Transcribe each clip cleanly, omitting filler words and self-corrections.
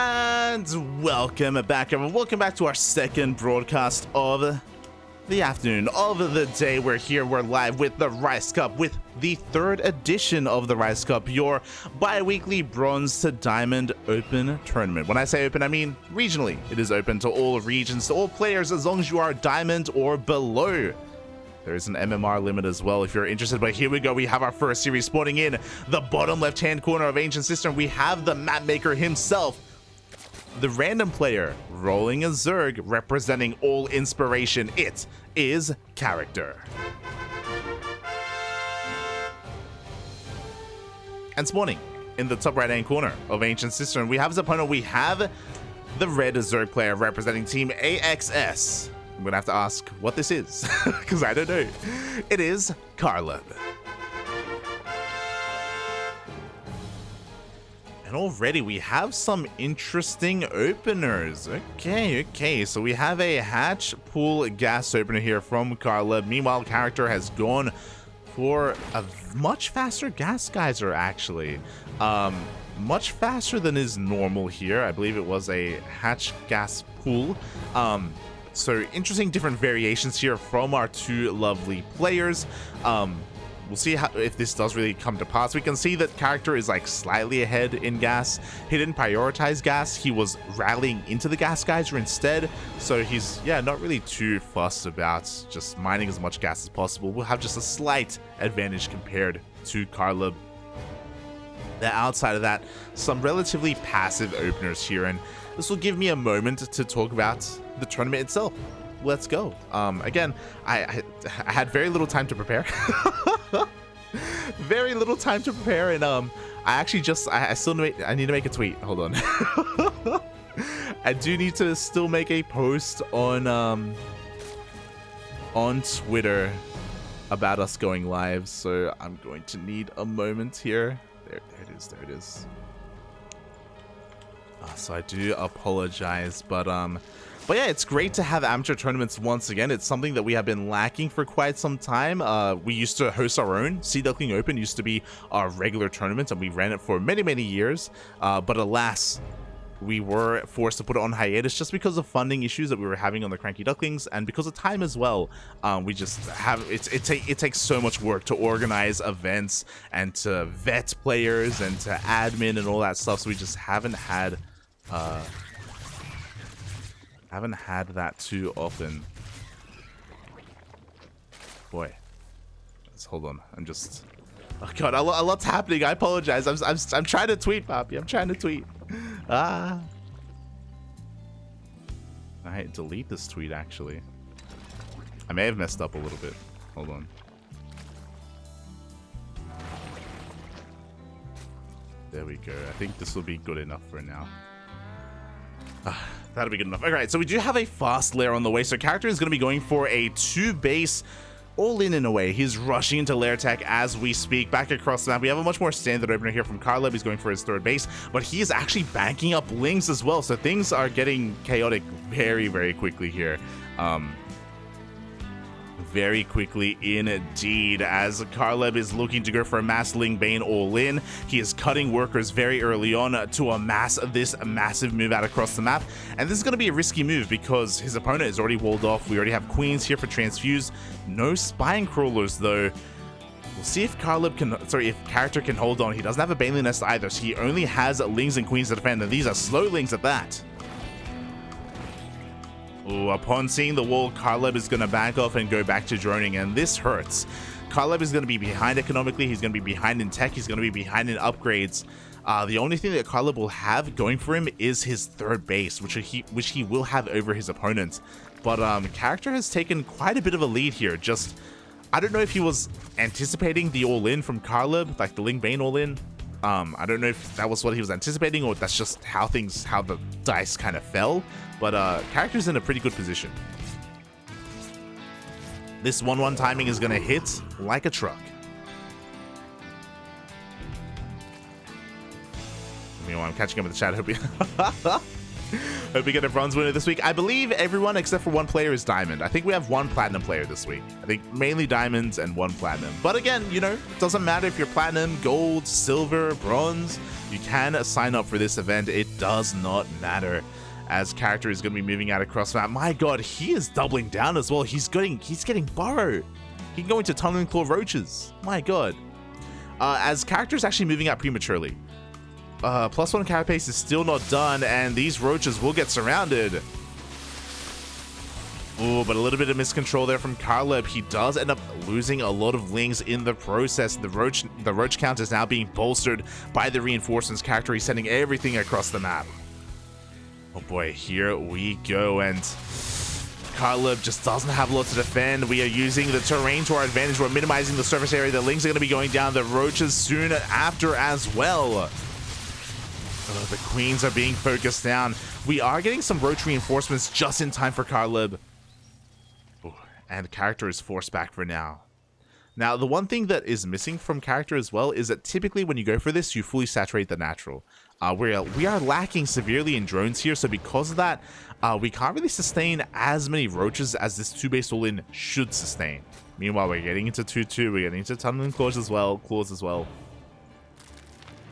And welcome back, everyone. Welcome back to our second broadcast of the afternoon, of the day. We're here, we're live with the Rise Cup, with the third edition of the Rise Cup, your bi-weekly bronze to diamond open tournament. When I say open, I mean regionally. It is open to all regions, to all players, as long as you are diamond or below. There is an MMR limit as well if you're interested, but here we go. We have our first series spawning in the bottom left-hand corner of Ancient Cistern. We have the map maker himself, the random player, rolling a Zerg, representing all inspiration. It is CharactR. And spawning in the top right-hand corner of Ancient Cistern, we have his opponent. We have the red Zerg player representing Team AXS. I'm gonna have to ask what this is, because I don't know. It is Karleb. And already we have some interesting openers. Okay, so we have a hatch pool gas opener here from Karleb. Meanwhile, CharactR has gone for a much faster gas geyser, actually. Much faster than is normal here. I believe it was a hatch gas pool. So interesting different variations here from our two lovely players. We'll see if this does really come to pass. We can see that CharactR is like slightly ahead in gas. He didn't prioritize gas. He was rallying into the gas geyser instead. So he's, yeah, not really too fussed about just mining as much gas as possible. We'll have just a slight advantage compared to Karleb. Outside of that, some relatively passive openers here, and this will give me a moment to talk about the tournament itself. Let's go. Again, I had very little time to prepare. Very little time to prepare, and I actually just I need to make a tweet. Hold on. I do need to still make a post on Twitter about us going live, so I'm going to need a moment here. There it is. So I do apologize, but yeah, it's great to have amateur tournaments once again. It's something that we have been lacking for quite some time. We used to host our own. Duckling Open used to be our regular tournament, and we ran it for many years. But alas, we were forced to put it on hiatus just because of funding issues that we were having on the CranKy Ducklings, and because of time as well. We just have it takes so much work to organize events and to vet players and to admin and all that stuff. So we just haven't had that too often. Boy, hold on. I'm just, oh god, a lot's happening. I apologize. I'm trying to tweet, Poppy. I'm trying to tweet. I delete this tweet, actually. I may have messed up a little bit. Hold on. There we go. I think this will be good enough for now. That'll be good enough. Alright, so we do have a fast lair on the way. So CharactR is going to be going for a 2-base all-in a way. He's rushing into lair attack as we speak. Back across the map, we have a much more standard opener here from Karleb. He's going for his 3rd base, but he is actually banking up lings as well. So things are getting chaotic very quickly here. Very quickly indeed, as Karleb is looking to go for a mass Ling Bane all-in. He is cutting workers very early on to amass this massive move out across the map, and this is going to be a risky move because his opponent is already walled off. We already have queens here for transfuse. No spine crawlers though. We'll see if CharactR can hold on. He doesn't have a Baneling Nest either, so he only has lings and queens to defend, and these are slow lings at that. Ooh, upon seeing the wall, Karleb is going to back off and go back to droning, and this hurts. Karleb is going to be behind economically, he's going to be behind in tech, he's going to be behind in upgrades. The only thing that Karleb will have going for him is his 3rd base, which he will have over his opponent. But CharactR has taken quite a bit of a lead here. Just, I don't know if he was anticipating the all-in from Karleb, like the Ling Bane all-in. I don't know if that was what he was anticipating, or that's just how the dice kind of fell. But CharactR's in a pretty good position. This 1-1 timing is going to hit like a truck. Meanwhile, I'm catching up with the chat. Hope we get a bronze winner this week. I believe everyone except for one player is diamond. I think we have one platinum player this week. I think mainly diamonds and one platinum. But again, you know, it doesn't matter if you're platinum, gold, silver, bronze. You can sign up for this event. It does not matter, as character is going to be moving out across the map. My god, he is doubling down as well. He's getting burrow. He can go into tunneling claw roaches. My god. As character is actually moving out prematurely. +1 carapace is still not done, and these roaches will get surrounded. Oh, but a little bit of miscontrol there from Karleb. He does end up losing a lot of lings in the process. The roach count is now being bolstered by the reinforcements. Character is sending everything across the map. Oh boy, here we go, and Karleb just doesn't have a lot to defend. We are using the terrain to our advantage. We're minimizing the surface area. The lings are going to be going down. The roaches soon after as well. The queens are being focused down. We are getting some roach reinforcements just in time for Karleb. And character is forced back for now. Now, the one thing that is missing from character as well is that typically when you go for this, you fully saturate the natural. We are lacking severely in drones here, so because of that, we can't really sustain as many roaches as this 2-base all-in should sustain. Meanwhile, we're getting into 2-2, we're getting into tunneling claws as well.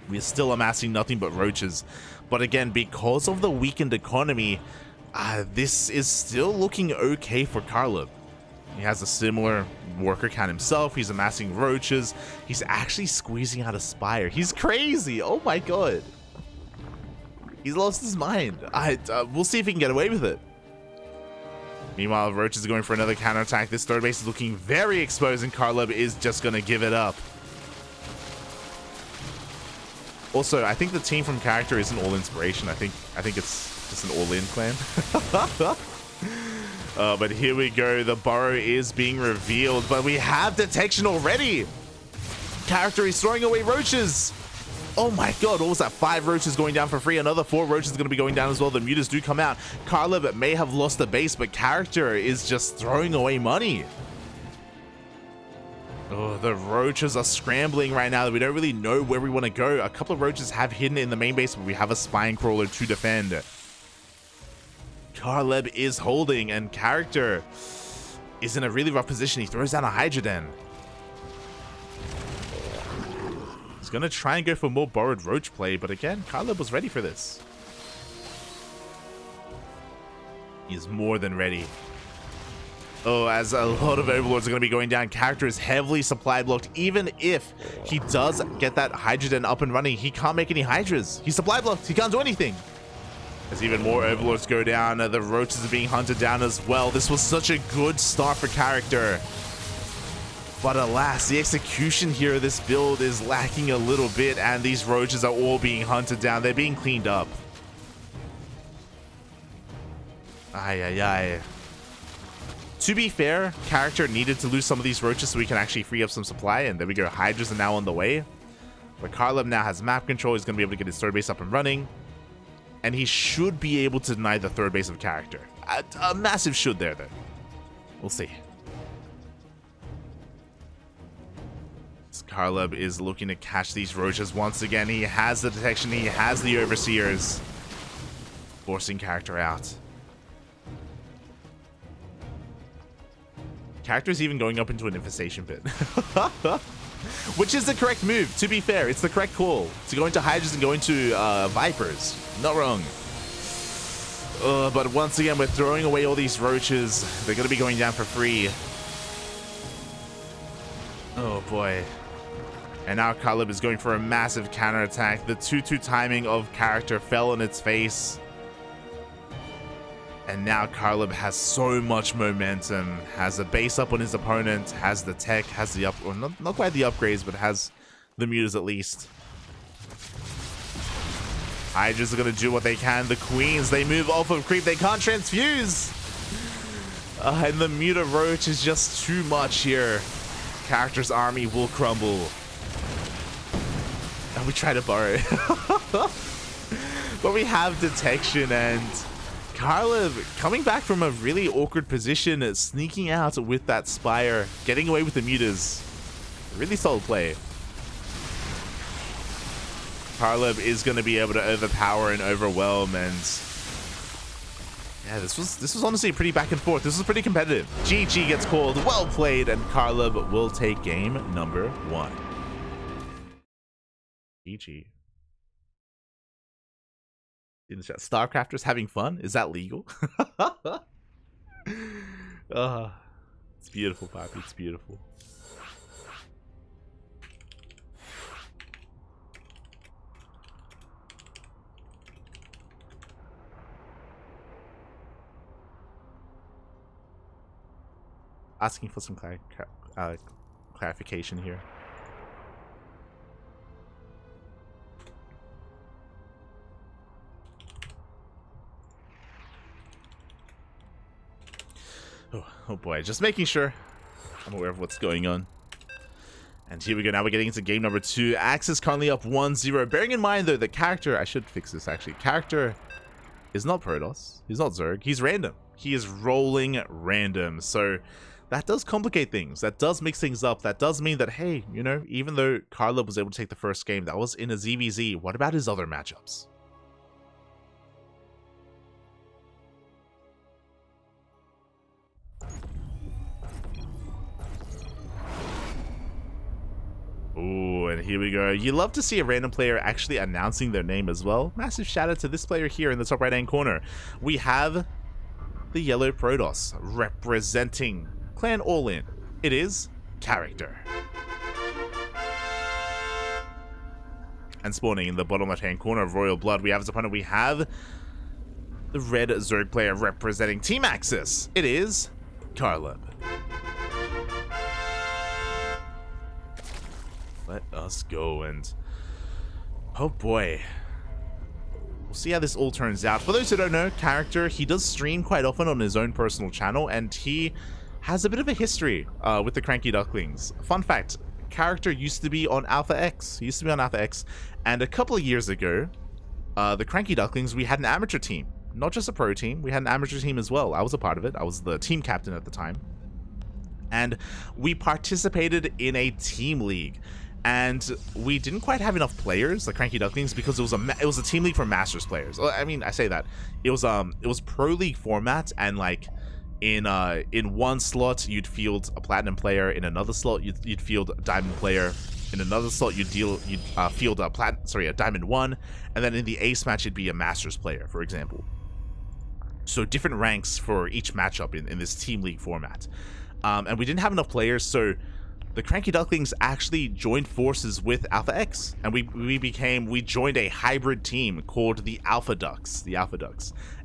We're still amassing nothing but roaches. But again, because of the weakened economy, this is still looking okay for Karleb. He has a similar worker count himself. He's amassing roaches. He's actually squeezing out a spire. He's crazy. Oh my god. He's lost his mind. We'll see if he can get away with it. Meanwhile, roaches are going for another counterattack. This third base is looking very exposed, and Karleb is just going to give it up. Also, I think the team from character isn't all inspiration. I think it's just an all-in clan. But here we go. The burrow is being revealed, but we have detection already. Character is throwing away roaches. Oh my god, what was that? 5 roaches going down for free. Another 4 roaches going to be going down as well. The mutas do come out. Karleb may have lost the base, but character is just throwing away money. Oh, the roaches are scrambling right now. We don't really know where we want to go. A couple of roaches have hidden in the main base, but we have a spine crawler to defend. Karleb is holding, and character is in a really rough position. He throws down a Hydra Den. He's going to try and go for more borrowed roach play, but again, Karleb was ready for this. He is more than ready. Oh, as a lot of overlords are going to be going down, character is heavily supply blocked. Even if he does get that Hydra Den up and running, he can't make any Hydras. He's supply blocked. He can't do anything. As even more overlords go down, the roaches are being hunted down as well. This was such a good start for character. But alas, the execution here of this build is lacking a little bit, and these roaches are all being hunted down. They're being cleaned up. Ay. To be fair, character needed to lose some of these roaches so we can actually free up some supply, and there we go. Hydras are now on the way. But Karleb now has map control. He's going to be able to get his third base up and running. And he should be able to deny the third base of character. A massive should there, though. We'll see. Karleb is looking to catch these roaches once again. He has the detection. He has the overseers. Forcing character out. Character is even going up into an infestation pit. Which is the correct move, to be fair. It's the correct call. To go into Hydras and go into Vipers. Not wrong. But once again, we're throwing away all these roaches. They're going to be going down for free. Oh boy. And now Karleb is going for a massive counterattack. The 2-2 timing of character fell on its face. And now Karleb has so much momentum. Has a base up on his opponent. Has the tech. Has the up... Or not quite the upgrades, but has the mutas at least. Hydras are going to do what they can. The queens, they move off of creep. They can't transfuse. And the muta roach is just too much here. Character's army will crumble. And we try to borrow. But we have detection, and Karleb coming back from a really awkward position, sneaking out with that spire, getting away with the mutas. Really solid play. Karleb is going to be able to overpower and overwhelm, and Yeah, this was honestly pretty back and forth. This was pretty competitive. GG gets called, well played, and Karleb will take game number 1. GG. In the chat, StarCrafters having fun? Is that legal? It's beautiful, Poppy. It's beautiful. Asking for some clarification here. Oh boy, just making sure I'm aware of what's going on. And here we go. Now we're getting into game number 2. Axe is currently up 1-0. Bearing in mind, though, the character... I should fix this, actually. Character is not Protoss. He's not Zerg. He's random. He is rolling random. So that does complicate things. That does mix things up. That does mean that, hey, you know, even though Karleb was able to take the first game, that was in a ZVZ. What about his other matchups? Ooh, and here we go. You love to see a random player actually announcing their name as well. Massive shout out to this player here in the top right hand corner. We have the yellow Protoss representing Clan All In. It is CharactR. And spawning in the bottom left hand corner of Royal Blood, we have as opponent, we have the red Zerg player representing Team Axis. It is Karleb. Let us go, and oh boy, we'll see how this all turns out. For those who don't know, CharactR, he does stream quite often on his own personal channel, and he has a bit of a history with the CranKy Ducklings. Fun fact, CharactR used to be on Alpha X. He used to be on Alpha X, and a couple of years ago, the CranKy Ducklings, we had an amateur team. Not just a pro team, we had an amateur team as well. I was a part of it. I was the team captain at the time. And we participated in a team league. And we didn't quite have enough players, the CranKy Ducklings, because it was a team league for Masters players. I mean, I say that it was pro league format, and like in one slot you'd field a platinum player, in another slot you'd field a diamond player, in another slot you'd field a diamond 1, and then in the ace match it'd be a Masters player, for example. So different ranks for each matchup in this team league format, and we didn't have enough players, so the CranKy Ducklings actually joined forces with Alpha X, and we joined a hybrid team called the Alpha Ducks.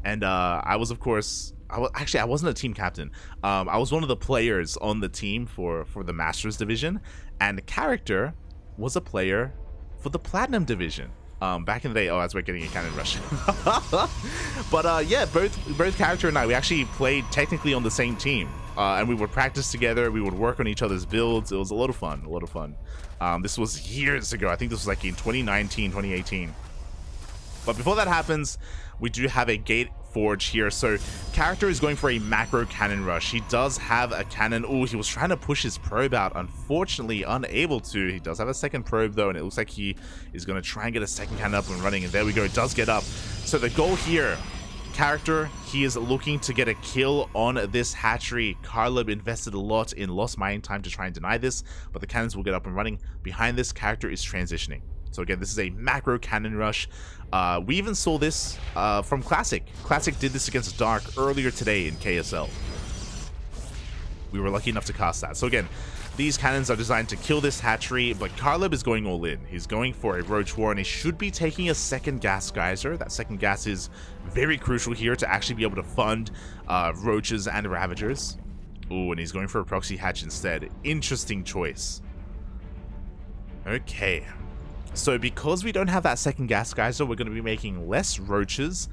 And I was, of course, I wasn't a team captain. I was one of the players on the team for the Masters division, and CharactR was a player for the Platinum division. Back in the day, as we're getting a cannon rush. But yeah, both CharactR and I, we actually played technically on the same team. And we would practice together, we would work on each other's builds. It was a lot of fun, This was years ago. I think this was like in 2019, 2018. But before that happens, we do have a gate forge here. So CharactR is going for a macro cannon rush. He does have a cannon. Oh, he was trying to push his probe out. Unfortunately, unable to. He does have a second probe though, and it looks like he is going to try and get a second cannon up and running. And there we go, it does get up. So the goal here, CharactR, he is looking to get a kill on this hatchery. Karleb invested a lot in lost mining time to try and deny this, but the cannons will get up and running. Behind this, CharactR is transitioning. So again, this is a macro cannon rush. We even saw this from Classic. Classic did this against Dark earlier today in KSL. We were lucky enough to cast that. So again, these cannons are designed to kill this hatchery, but Karleb is going all in. He's going for a Roach War, and he should be taking a second gas geyser. That second gas is very crucial here to actually be able to fund Roaches and Ravagers. Ooh, and he's going for a proxy hatch instead. Interesting choice. Okay. So because we don't have that second gas geyser, we're going to be making less Roaches,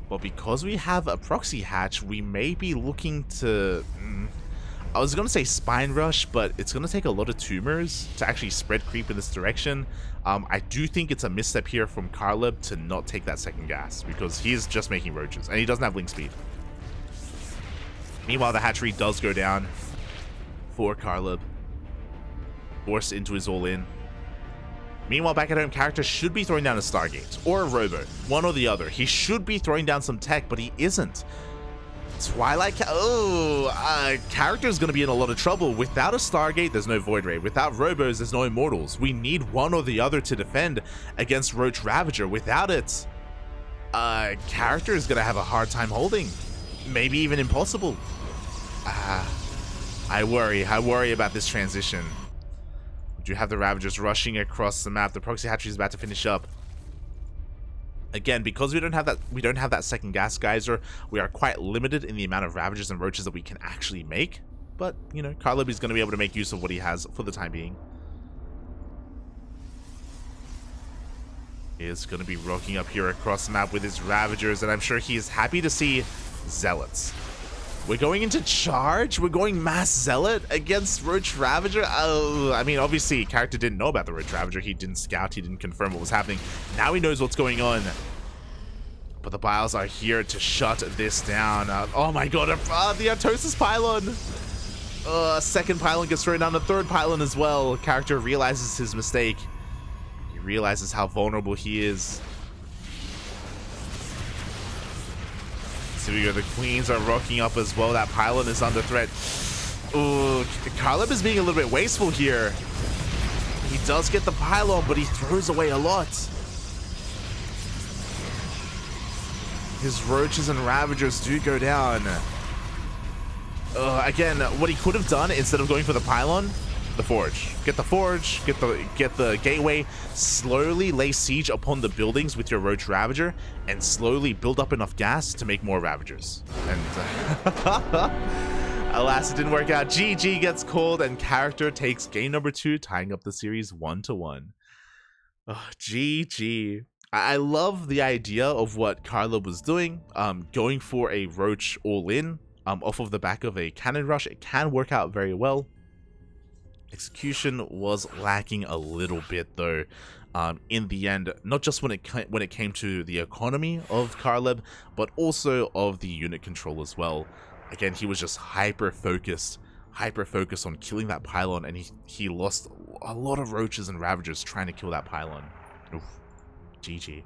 but because we have a proxy hatch, we may be looking to... I was going to say Spine Rush, but it's going to take a lot of tumors to actually spread creep in this direction. I do think it's a misstep here from Karleb to not take that second gas, because he is just making Roaches, and he doesn't have link speed. Meanwhile, the hatchery does go down for Karleb. Forced into his all-in. Meanwhile, back at home, CharactR should be throwing down a Stargate, or a Robo, one or the other. He should be throwing down some tech, but he isn't. Character is going to be in a lot of trouble. Without a Stargate, there's no Void Ray. Without Robos, there's no Immortals. We need one or the other to defend against Roach Ravager. Without it, Character is going to have a hard time holding. Maybe even impossible. I worry about this transition. We do have the Ravagers rushing across the map. The proxy hatchery is about to finish up. Again, because we don't have that second gas geyser, we are quite limited in the amount of Ravagers and Roaches that we can actually make. But, you know, Karleb is going to be able to make use of what he has for the time being. He is going to be rocking up here across the map with his Ravagers, and I'm sure he is happy to see Zealots. We're going into charge? We're going mass Zealot against Roach Ravager? Oh, I mean, obviously, character didn't know about the Roach Ravager. He didn't scout. He didn't confirm what was happening. Now he knows what's going on. But the Biles are here to shut this down. Oh my god, the Artosis pylon! A second pylon gets thrown down, a third pylon as well. Character realizes his mistake. He realizes how vulnerable he is. Here we go, the Queens are rocking up as well. That pylon is under threat. Ooh, Karleb is being a little bit wasteful here. He does get the pylon, but he throws away a lot. His Roaches and Ravagers do go down. Again, what he could have done instead of going for the pylon, the Forge. Get the Forge, get the Gateway, slowly lay siege upon the buildings with your Roach Ravager, and slowly build up enough gas to make more Ravagers. And alas, it didn't work out. GG gets called, and character takes game number 2, tying up the series 1-1. Oh, GG. I love the idea of what Karleb was doing, going for a Roach all-in off of the back of a Cannon Rush. It can work out very well. Execution was lacking a little bit though in the end, not just when it came to the economy of Karleb, but also of the unit control as well. Again, he was just hyper focused on killing that pylon, and he lost a lot of Roaches and Ravagers trying to kill that pylon. Oof. GG.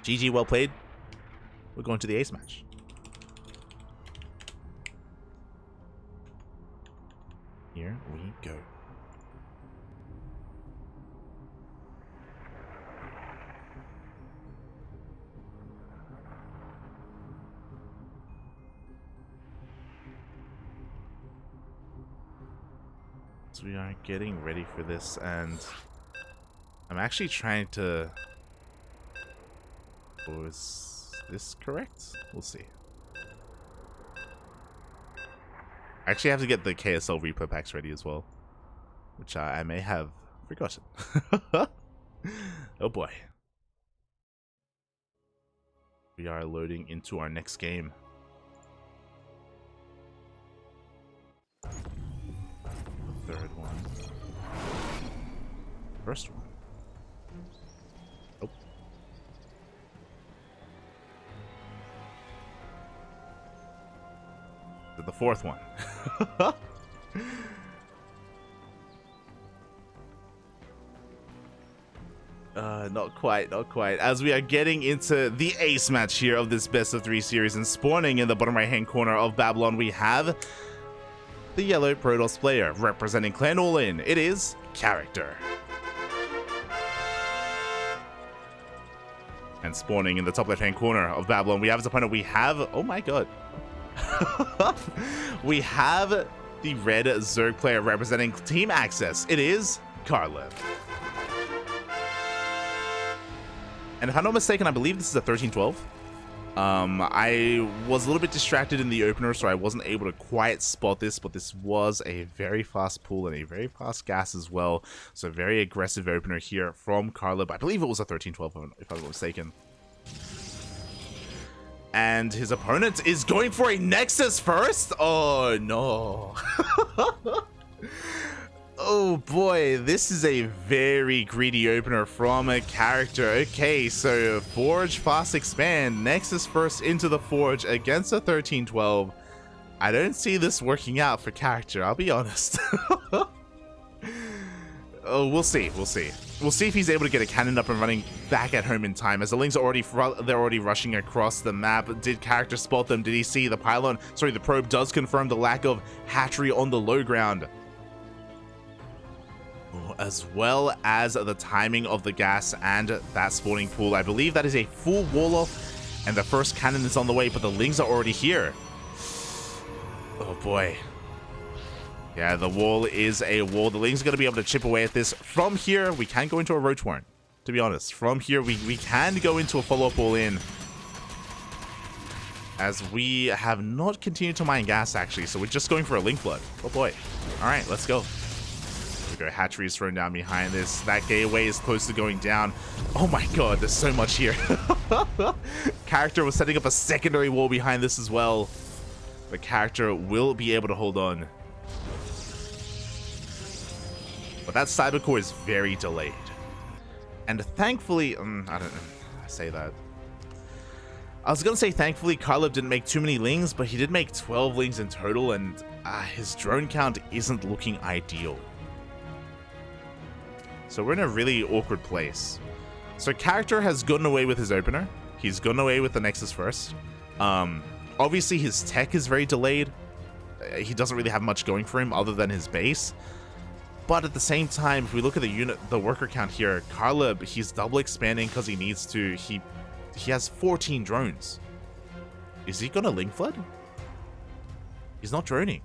GG, well played. We're going to the ace match. Here we go. So we are getting ready for this, and I'm actually trying to... Oh, is this correct? We'll see. I actually have to get the KSL replay packs ready as well, which I may have forgotten. Oh boy. We are loading into our next game. The third one. First one. Oh. The fourth one. Not quite. As we are getting into the ace match here of this best of 3 series, and spawning in the bottom right hand corner of Babylon, we have the yellow Protoss player representing Clan All In. It is CharactR. And spawning in the top left hand corner of Babylon, we have his opponent. We have, oh my god. We have the red Zerg player representing Team Access. It is Karleb. And if I'm not mistaken, I believe this is a 13-12. I was a little bit distracted in the opener, so I wasn't able to quite spot this, but this was a very fast pull and a very fast gas as well. So very aggressive opener here from Karleb. I believe it was a 13-12, if I'm not mistaken. And his opponent is going for a Nexus first? Oh, no. Oh, boy. This is a very greedy opener from a CharactR. Okay, so Forge, Fast Expand, Nexus first into the Forge against a 13-12. I don't see this working out for CharactR, I'll be honest. Oh, we'll see. We'll see. We'll see if he's able to get a cannon up and running back at home in time. As the Lings are they're already rushing across the map. Did character spot them? Did he see the pylon? Sorry, the probe does confirm the lack of hatchery on the low ground. As well as the timing of the gas and that spawning pool. I believe that is a full wall off, and the first cannon is on the way, but the Lings are already here. Oh boy. Yeah, the wall is a wall. The Lings are going to be able to chip away at this. From here, we can go into a roach warren, to be honest. From here, we can go into a follow-up all-in. As we have not continued to mine gas, actually. So we're just going for a link flood. Oh, boy. All right, let's go. Here we go. Hatchery is thrown down behind this. That gateway is close to going down. Oh, my God. There's so much here. Character was setting up a secondary wall behind this as well. The character will be able to hold on. But that cyber core is very delayed. And thankfully, I don't know, I say that. I was gonna say thankfully Karleb didn't make too many Lings, but he did make 12 Lings in total, and his drone count isn't looking ideal. So we're in a really awkward place. So character has gotten away with his opener. He's gotten away with the Nexus first. Obviously his tech is very delayed. He doesn't really have much going for him other than his base. But at the same time, if we look at the worker count here, Karleb, he's double expanding because he needs to. He has 14 drones. Is he gonna link flood? He's not droning.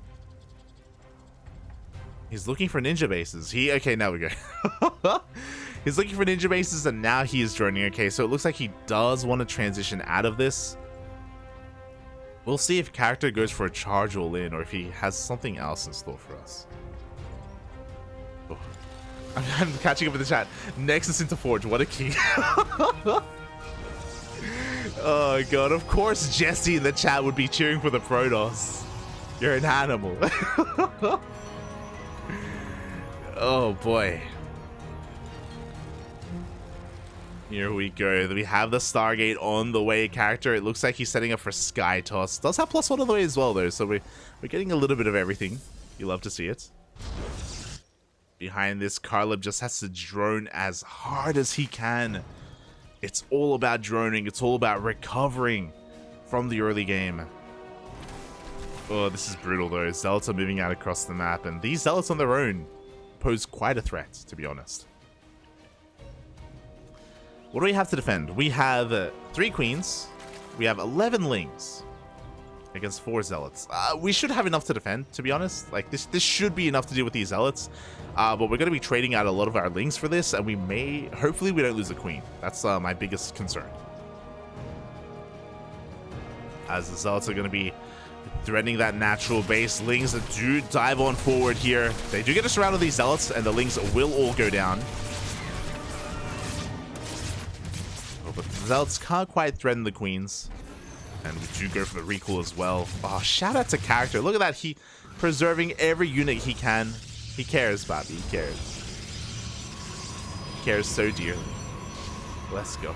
He's looking for ninja bases. Okay, now we go. He's looking for ninja bases, and now he is droning. Okay, so it looks like he does want to transition out of this. We'll see if character goes for a charge all in, or if he has something else in store for us. I'm catching up with the chat. Nexus into Forge, what a key. Oh god, of course Jesse in the chat would be cheering for the Protoss. You're an animal. Oh boy. Here we go. We have the Stargate on the way. Character, it looks like he's setting up for Sky Toss. Does have +1 on the way as well though, so we're getting a little bit of everything. You love to see it. Behind this, Karleb just has to drone as hard as he can. It's all about droning. It's all about recovering from the early game. Oh, this is brutal though. Zealots are moving out across the map, and these Zealots on their own pose quite a threat, to be honest. What do we have to defend? We have 3 Queens. We have 11 Lings against 4 Zealots. We should have enough to defend, to be honest. Like, this should be enough to deal with these Zealots. But we're going to be trading out a lot of our Lings for this, and we may... Hopefully we don't lose the Queen. That's my biggest concern. As the Zealots are going to be threatening that natural base. Lings do dive on forward here. They do get a surround of these Zealots, and the Lings will all go down. Oh, but the Zealots can't quite threaten the Queens. And we do go for the recall as well. Oh, shout out to character. Look at that. He preserving every unit he can. He cares, Bobby. He cares. He cares so dearly. Let's go.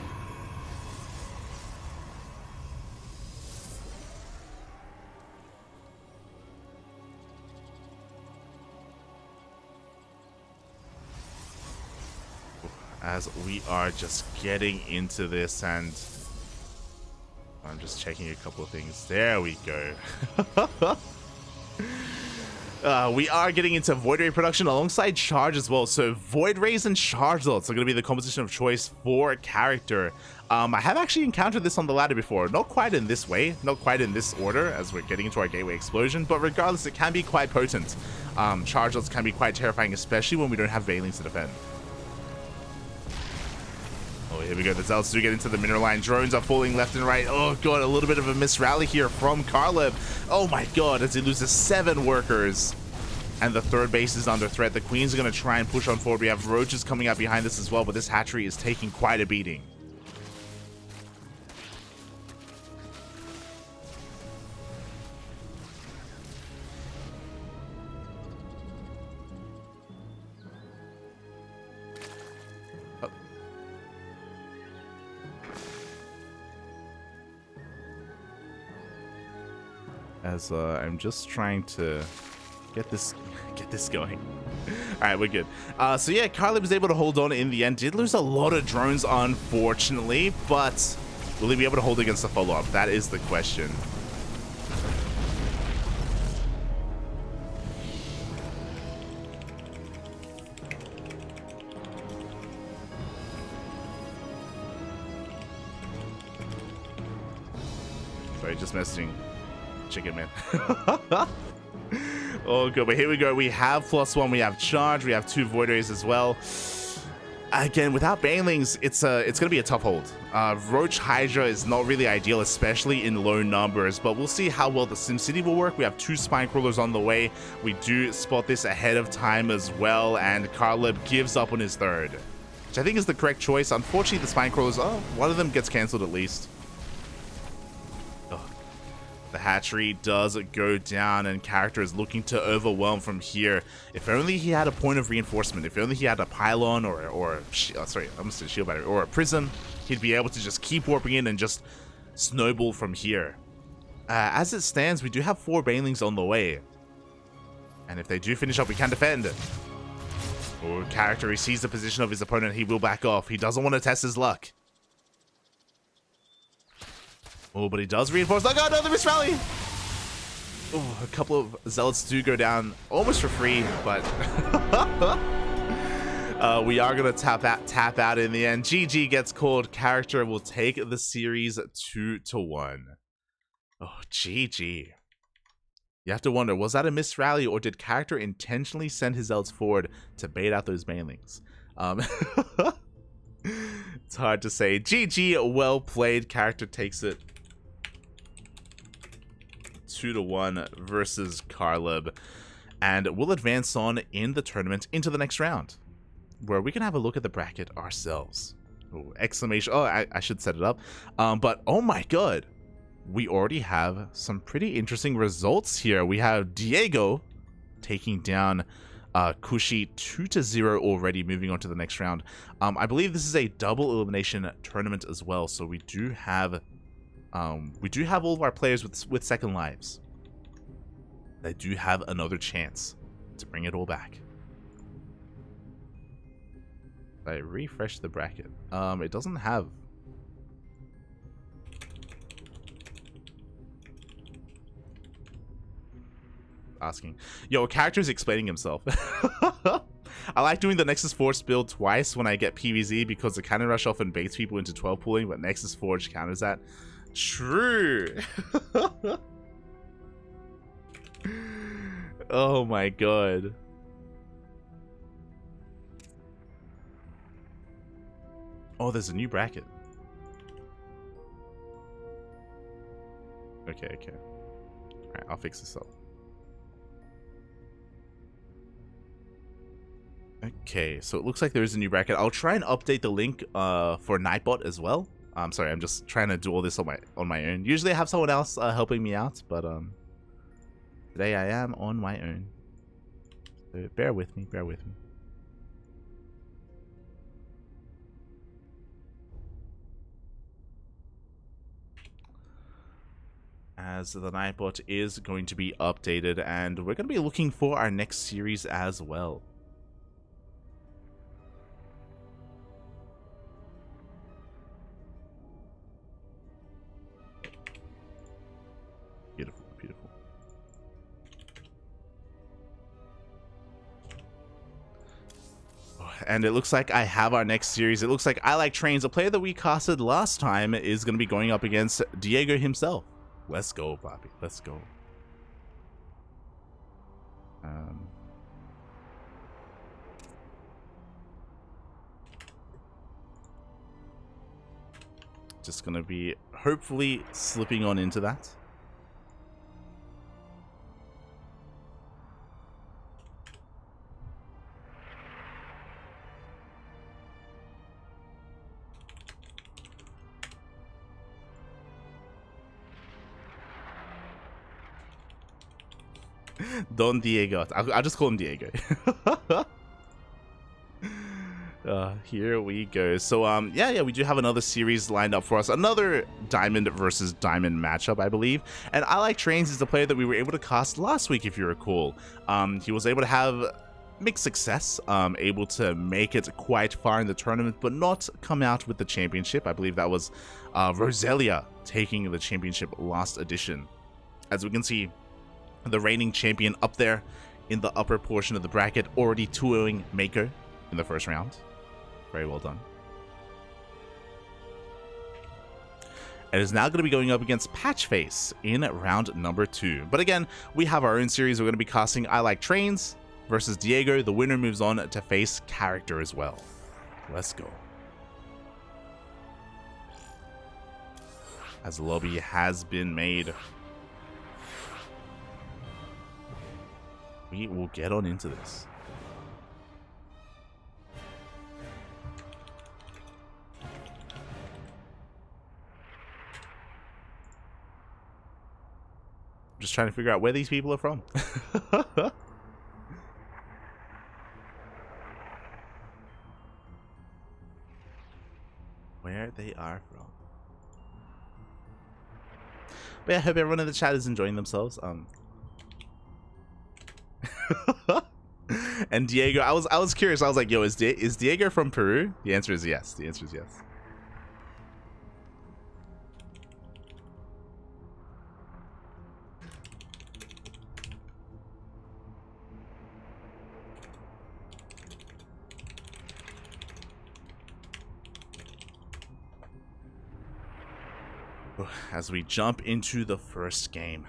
As we are just getting into this, and I'm just checking a couple of things. There we go. We are getting into Void Ray production alongside Charge as well. So Void Rays and Charge Lots are going to be the composition of choice for character. I have actually encountered this on the ladder before. Not quite in this way, not quite in this order as we're getting into our Gateway Explosion, but regardless, it can be quite potent. Charge Lots can be quite terrifying, especially when we don't have Veilings to defend. Oh, here we go. The Zealots do get into the mineral line. Drones are falling left and right. Oh, God. A little bit of a misrally here from Karleb. Oh, my God. As he loses 7 workers. And the third base is under threat. The Queens are going to try and push on forward. We have Roaches coming out behind this as well. But this hatchery is taking quite a beating. As I'm just trying to get this going. right, we're good. So yeah, Karleb was able to hold on in the end. Did lose a lot of drones, unfortunately, but will he be able to hold against the follow-up? That is the question. Sorry, just messaging Chicken Man. Oh, good. But here we go. We have +1. We have charge. We have 2 void rays as well. Again, without banelings, it's going to be a tough hold. Roach Hydra is not really ideal, especially in low numbers, but we'll see how well the SimCity will work. We have 2 spine crawlers on the way. We do spot this ahead of time as well, and Karleb gives up on his third, which I think is the correct choice. Unfortunately, the spine crawlers, one of them gets cancelled at least. The hatchery does go down, and character is looking to overwhelm from here. If only he had a point of reinforcement, if only he had a pylon or sorry, I'm just a shield battery or a prism, he'd be able to just keep warping in and just snowball from here. As it stands, we do have 4 banelings on the way, and if they do finish up, we can defend. Oh, character, he sees the position of his opponent, he will back off. He doesn't want to test his luck. Oh, but he does reinforce. Oh god, no, the missed rally! Oh, a couple of zealots do go down almost for free, but we are going to tap out in the end. GG gets called. Character will take the series 2-1. Oh, GG. You have to wonder, was that a missed rally, or did character intentionally send his zealots forward to bait out those banelings? It's hard to say. GG, well played. Character takes it 2-1 versus Karleb, and we'll advance on in the tournament into the next round, where we can have a look at the bracket ourselves. Oh, exclamation. Oh, I should set it up. But oh my god, we already have some pretty interesting results here. We have dEiGo taking down Kushie 2-0 already, moving on to the next round. I believe this is a double elimination tournament as well, so we do have all of our players with second lives. They do have another chance to bring it all back. I refresh the bracket. It doesn't have. Asking. Yo, a character is explaining himself. I like doing the Nexus Forge build twice when I get PvZ because the Cannon Rush often baits people into 12 pooling, but Nexus Forge counters that. True. Oh my god. Oh, there's a new bracket. Okay. Alright, I'll fix this up. Okay, so it looks like there is a new bracket. I'll try and update the link for Nightbot as well. I'm sorry, I'm just trying to do all this on my own. Usually I have someone else helping me out, but today I am on my own. So bear with me, As the Nightbot is going to be updated, and we're going to be looking for our next series as well. Beautiful. And it looks like I have our next series. It looks like ILikeTrains, a player that we casted last time, is going to be going up against dEiGo himself. Let's go, Bobby. Let's go. Just going to be hopefully slipping on into that. Don dEiGo. I'll just call him dEiGo. Here we go. So yeah, we do have another series lined up for us. Another Diamond versus Diamond matchup, I believe. And ILikeTrains is the player that we were able to cast last week, if you recall. He was able to have mixed success, able to make it quite far in the tournament, but not come out with the championship. I believe that was Roselia taking the championship last edition. As we can see, the reigning champion up there in the upper portion of the bracket, already 2-0ing Mako in the first round. Very well done. It is now going to be going up against Patchface in round number 2. But again, we have our own series. We're going to be casting ILikeTrains versus dEiGo. The winner moves on to face CharactR as well. Let's go. As the lobby has been made, we will get on into this. Just trying to figure out where these people are from. Where they are from. But yeah, I hope everyone in the chat is enjoying themselves. And dEiGo, I was curious. I was like, yo, is dEiGo from Peru? The answer is yes. The answer is yes. As we jump into the first game.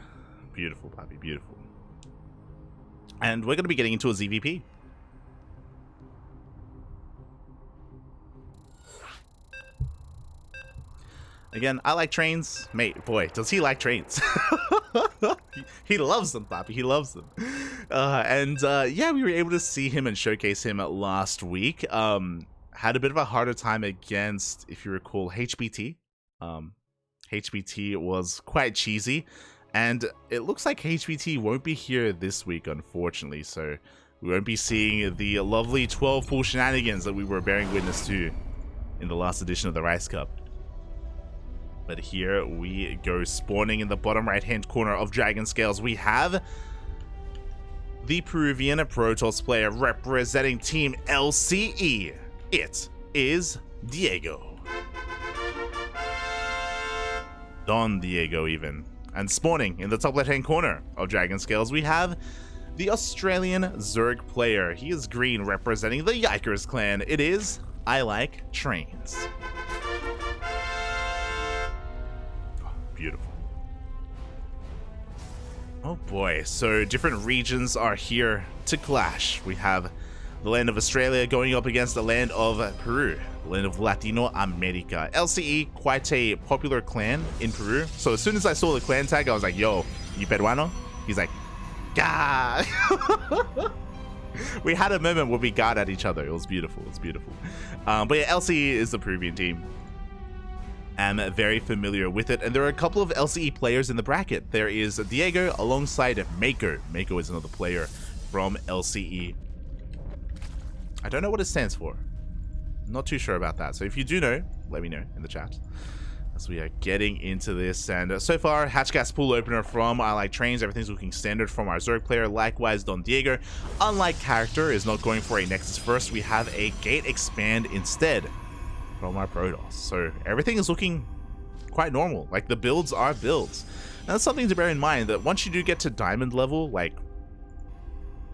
Beautiful, Bobby, beautiful. And we're going to be getting into a ZVP. Again, I like trains. Mate, boy, does he like trains. He loves them, Bobby. He loves them. Yeah, we were able to see him and showcase him last week. Had a bit of a harder time against, if you recall, HBT. HBT was quite cheesy, and it looks like HBT won't be here this week, unfortunately, so we won't be seeing the lovely 12 pool shenanigans that we were bearing witness to in the last edition of the Rice Cup. But here we go, spawning in the bottom right hand corner of Dragon Scales. We have the Peruvian Protoss player representing Team LCE. It is dEiGo. Don dEiGo even. And spawning in the top left hand corner of Dragon Scales, we have the Australian Zerg player. He is green, representing the Yikers clan. It is ILikeTrains. Oh, beautiful. Oh boy, so different regions are here to clash. We have the land of Australia going up against the land of Peru, the land of Latino America. LCE, quite a popular clan in Peru. So as soon as I saw the clan tag, I was like, yo, you Peruano? He's like, gah. We had a moment where we got at each other. It was beautiful. It was beautiful. But yeah, LCE is the Peruvian team. I'm very familiar with it. And there are a couple of LCE players in the bracket. There is dEiGo alongside Mako. Mako is another player from LCE. I don't know what it stands for. Not too sure about that. So if you do know, let me know in the chat. As we are getting into this. And so far, Hatchgas pool opener from ILikeTrains. Everything's looking standard from our Zerg player. Likewise, Don dEiGo. Unlike CharactR, is not going for a Nexus first. We have a Gate Expand instead from our Protoss. So everything is looking quite normal. Like, the builds are builds. Now, that's something to bear in mind, that once you do get to Diamond level, like,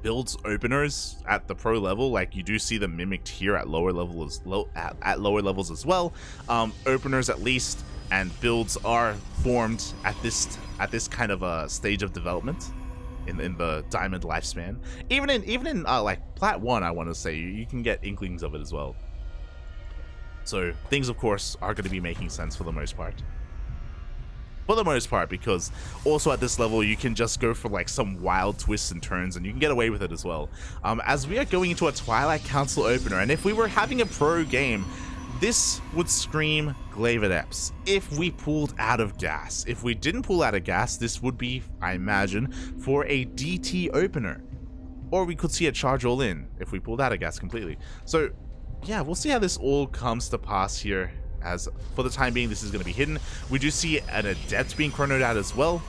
builds openers at the pro level, like you do see them mimicked here at lower levels at lower levels as well. Openers at least, and builds are formed at this kind of a stage of development in the diamond lifespan. Even in like Plat 1, I want to say you can get inklings of it as well. So things, of course, are going to be making sense for the most part. Because also at this level you can just go for like some wild twists and turns, and you can get away with it as well. As we are going into a Twilight Council opener, and if we were having a pro game, this would scream Glavedeps if we pulled out of gas. If we didn't pull out of gas, this would be, I imagine, for a DT opener. Or we could see a charge all in if we pulled out of gas completely. So yeah, we'll see how this all comes to pass here. As for the time being, this is going to be hidden. We do see an Adept being chronoed out as well.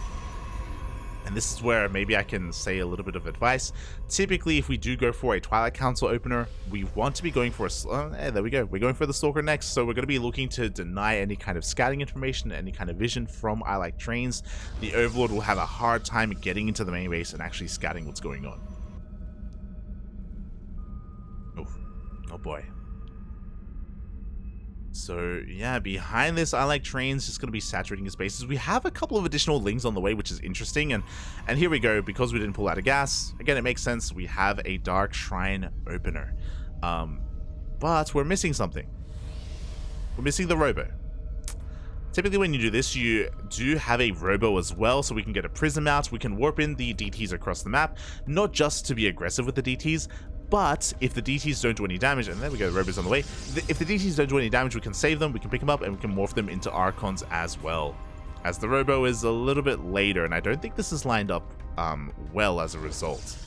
And this is where maybe I can say a little bit of advice. Typically, if we do go for a Twilight Council opener, we want to be going for a... there we go. We're going for the Stalker next. So we're going to be looking to deny any kind of scouting information, any kind of vision from ILikeTrains. The Overlord will have a hard time getting into the main base and actually scouting what's going on. Oh boy. So yeah, behind this, ILikeTrains just going to be saturating his bases. We have a couple of additional lings on the way, which is interesting. And here we go. Because we didn't pull out a gas, again, it makes sense. We have a Dark Shrine opener. But we're missing something. We're missing the Robo. Typically when you do this, you do have a Robo as well, so we can get a Prism out. We can warp in the DTs across the map, not just to be aggressive with the DTs, but if the DTs don't do any damage, and there we go, the Robo's on the way. If the DTs don't do any damage, we can save them, we can pick them up, and we can morph them into Archons as well. As the Robo is a little bit later, and I don't think this is lined up well as a result.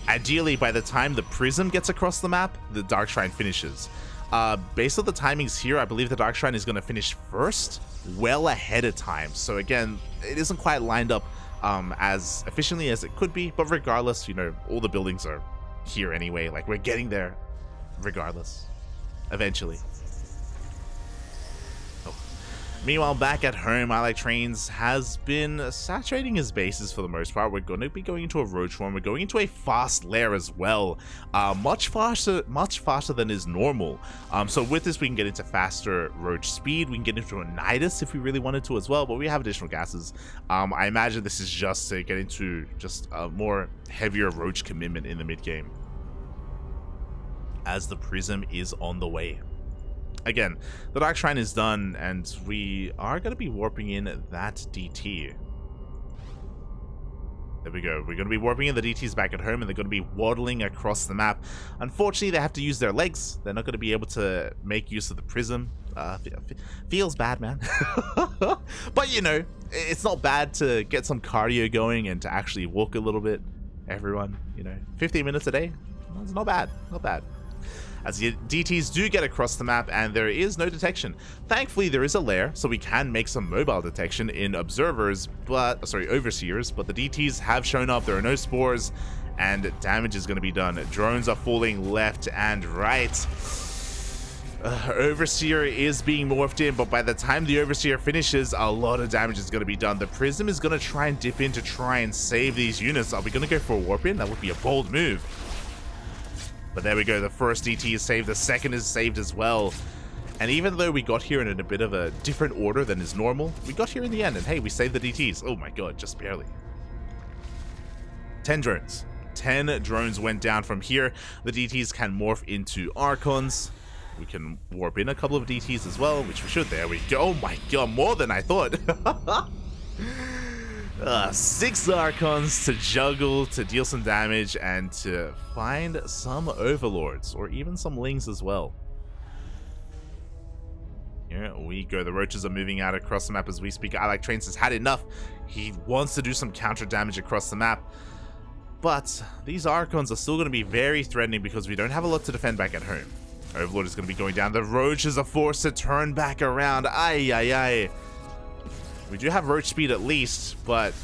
Ideally, by the time the Prism gets across the map, the Dark Shrine finishes. Based on the timings here, I believe the Dark Shrine is going to finish first, well ahead of time. So again, it isn't quite lined up as efficiently as it could be, but regardless, you know, all the buildings are here anyway. Like, we're getting there regardless, eventually. Meanwhile, back at home, ILikeTrains has been saturating his bases for the most part. We're going to be going into a roach one. We're going into a fast lair as well. Much faster than is normal. So with this, we can get into faster roach speed. We can get into a Nidus if we really wanted to as well, but we have additional gases. I imagine this is just to get into just a more heavier roach commitment in the mid game, as the Prism is on the way. Again, the Dark Shrine is done, and we are going to be warping in that DT. There we go. We're going to be warping in the DTs back at home, and they're going to be waddling across the map. Unfortunately, they have to use their legs. They're not going to be able to make use of the Prism. Feels bad, man. But, you know, it's not bad to get some cardio going and to actually walk a little bit. Everyone, you know, 15 minutes a day. It's not bad. Not bad. As the DTs do get across the map, and there is no detection. Thankfully, there is a lair, so we can make some mobile detection in observers, overseers, but the DTs have shown up. There are no spores, and damage is going to be done. Drones are falling left and right. Overseer is being morphed in, but by the time the Overseer finishes, a lot of damage is going to be done. The Prism is going to try and dip in to try and save these units. Are we going to go for a warp in? That would be a bold move. But there we go, the first DT is saved, the second is saved as well. And even though we got here in a bit of a different order than is normal, we got here in the end, and hey, we saved the DTs. Oh my god, just barely. 10 drones. 10 drones went down from here. The DTs can morph into Archons. We can warp in a couple of DTs as well, which we should. There we go. Oh my god, more than I thought. 6 Archons to juggle, to deal some damage, and to find some Overlords, or even some Lings as well. Here we go. The Roaches are moving out across the map as we speak. ILikeTrains has had enough. He wants to do some counter damage across the map. But these Archons are still going to be very threatening because we don't have a lot to defend back at home. Overlord is going to be going down. The Roaches are forced to turn back around. Ay, ay, ay. We do have roach speed at least, but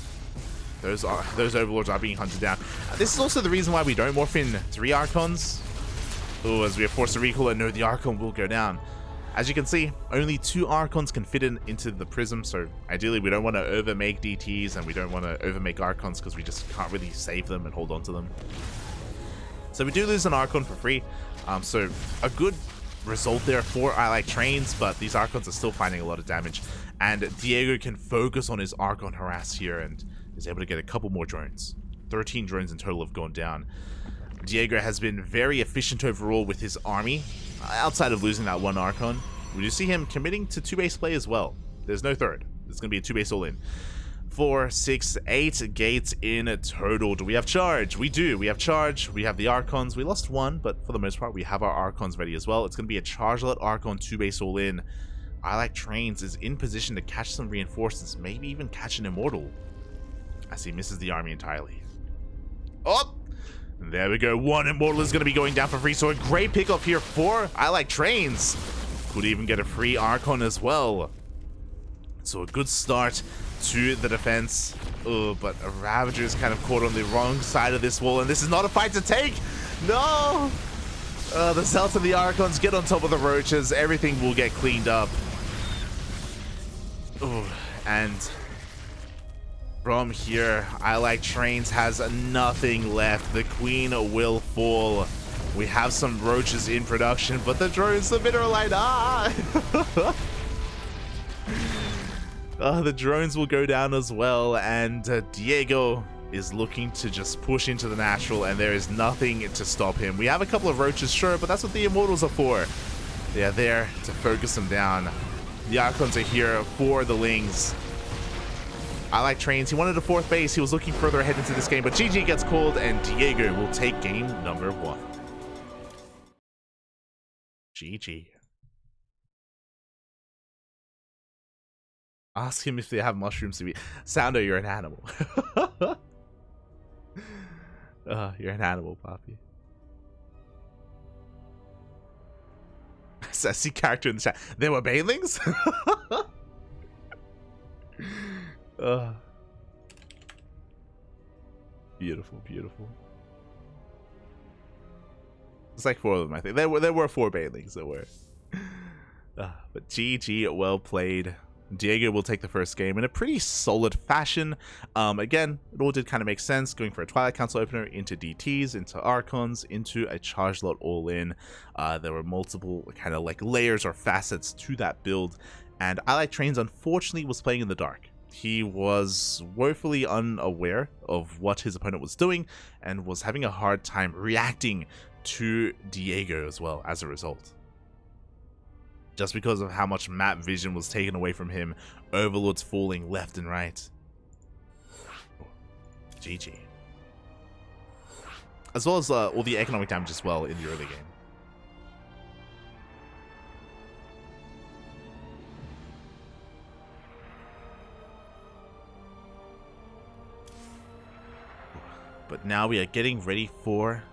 those Overlords are being hunted down. This is also the reason why we don't morph in 3 Archons. Oh, as we are forced to recall and know the Archon will go down. As you can see, only 2 Archons can fit into the Prism, so ideally we don't want to overmake DTs and we don't want to overmake Archons because we just can't really save them and hold on to them. So we do lose an Archon for free. So a good result there for ILikeTrains, but these Archons are still finding a lot of damage. And dEiGo can focus on his Archon harass here and is able to get a couple more drones. 13 drones in total have gone down. dEiGo has been very efficient overall with his army, outside of losing that 1 Archon. We do see him committing to 2-base play as well. There's no third. It's going to be a 2-base all-in. 4, 6, 8 gates in total. Do we have charge? We do. We have charge. We have the Archons. We lost 1, but for the most part, we have our Archons ready as well. It's going to be a charge-let Archon 2-base all-in. ILikeTrains is in position to catch some reinforcements, maybe even catch an Immortal, as he misses the army entirely. Oh! There we go. 1 Immortal is going to be going down for free, so a great pickup here for ILikeTrains. Could even get a free Archon as well. So a good start to the defense. Oh, but a Ravager is kind of caught on the wrong side of this wall, and this is not a fight to take. No! The Celts and the Archons get on top of the Roaches. Everything will get cleaned up. Ooh, and from here, ILikeTrains has nothing left. The Queen will fall. We have some Roaches in production, but the drones, the bitter light, the drones will go down as well, and Diego is looking to just push into the natural, and there is nothing to stop him. We have a couple of Roaches, sure, but that's what the Immortals are for. They are there to focus them down. The Archons are here for the Lings. ILikeTrains, he wanted a 4th base. He was looking further ahead into this game, but GG gets called, and Diego will take game number 1. GG. Ask him if they have mushrooms to be. Soundo, you're an animal. You're an animal, Poppy. Sassy character in the chat. There were banelings? Beautiful, beautiful. It's like 4 of them, I think. There were 4 banelings, there were. But GG, well played. Diego will take the first game in a pretty solid fashion. Again, it all did kind of make sense, going for a Twilight Council opener into DTs, into Archons, into a charge lot all in. There were multiple kind of like layers or facets to that build, and ILikeTrains unfortunately was playing in the dark. He was woefully unaware of what his opponent was doing and was having a hard time reacting to Diego as well as a result. Just because of how much map vision was taken away from him, Overlords falling left and right. GG. As well as all the economic damage as well in the early game. But now we are getting ready for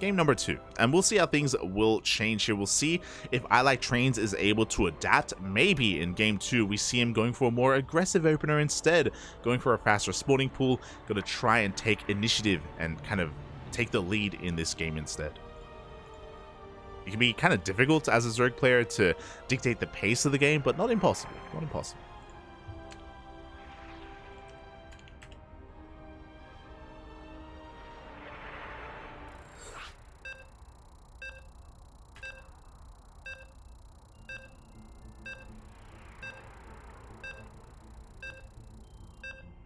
game number 2, and we'll see how things will change here. We'll see if ILikeTrains is able to adapt. Maybe in game 2 we see him going for a more aggressive opener instead, going for a faster spawning pool, gonna try and take initiative and kind of take the lead in this game instead. It can be kind of difficult as a Zerg player to dictate the pace of the game, but not impossible. Not impossible.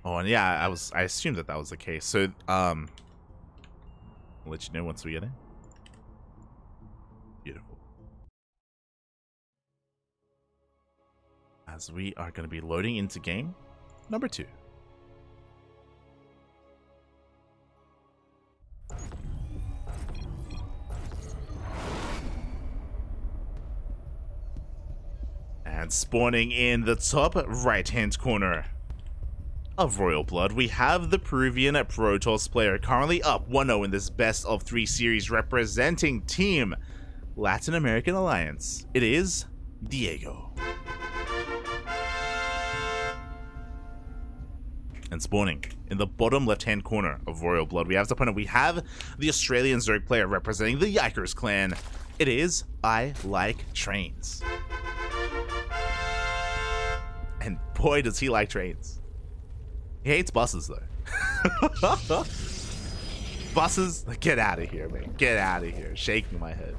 Oh, and yeah, I assumed that was the case. So, I'll let you know once we get in. Beautiful. As we are going to be loading into game number 2. And spawning in the top right-hand corner of Royal Blood, we have the Peruvian Protoss player, currently up 1-0 in this best of 3 series, representing Team Latin American Alliance. It is Diego. And spawning in the bottom left-hand corner of Royal Blood, we have the opponent. We have the Australian Zerg player representing the Yikers clan. It is ILikeTrains. And boy, does he like trains. He hates buses, though. Buses? Get out of here, man. Get out of here. Shaking my head.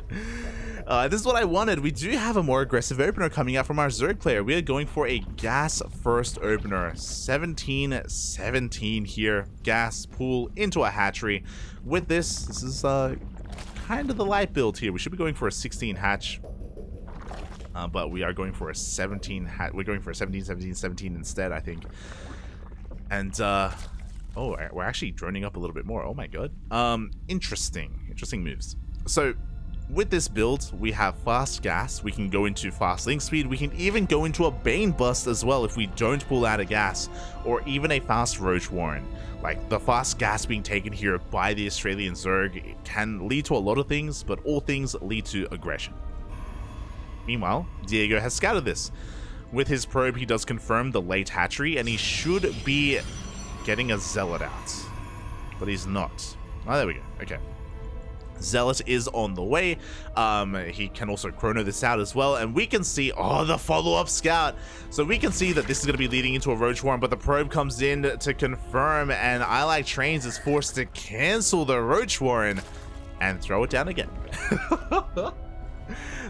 This is what I wanted. We do have a more aggressive opener coming out from our Zerg player. We are going for a gas first opener. 17-17 here. Gas pool into a hatchery. With this is kind of the light build here. We should be going for a 16 hatch. But we are going for a 17 hatch. We're going for a 17-17-17 instead, I think. And oh, we're actually droning up a little bit more. Oh my god. Interesting moves. So with this build, we have fast gas. We can go into fast link speed. We can even go into a Bane bust as well if we don't pull out a gas, or even a fast Roach Warren. Like, the fast gas being taken here by the Australian Zerg, it can lead to a lot of things, but all things lead to aggression. Meanwhile, Diego has scouted this. With his probe, he does confirm the late hatchery, and he should be getting a Zealot out. But he's not. Oh, there we go. Okay. Zealot is on the way. He can also chrono this out as well, and we can see, oh, the follow-up scout. So we can see that this is going to be leading into a Roach Warren, but the probe comes in to confirm, and ILikeTrains is forced to cancel the Roach Warren and throw it down again. The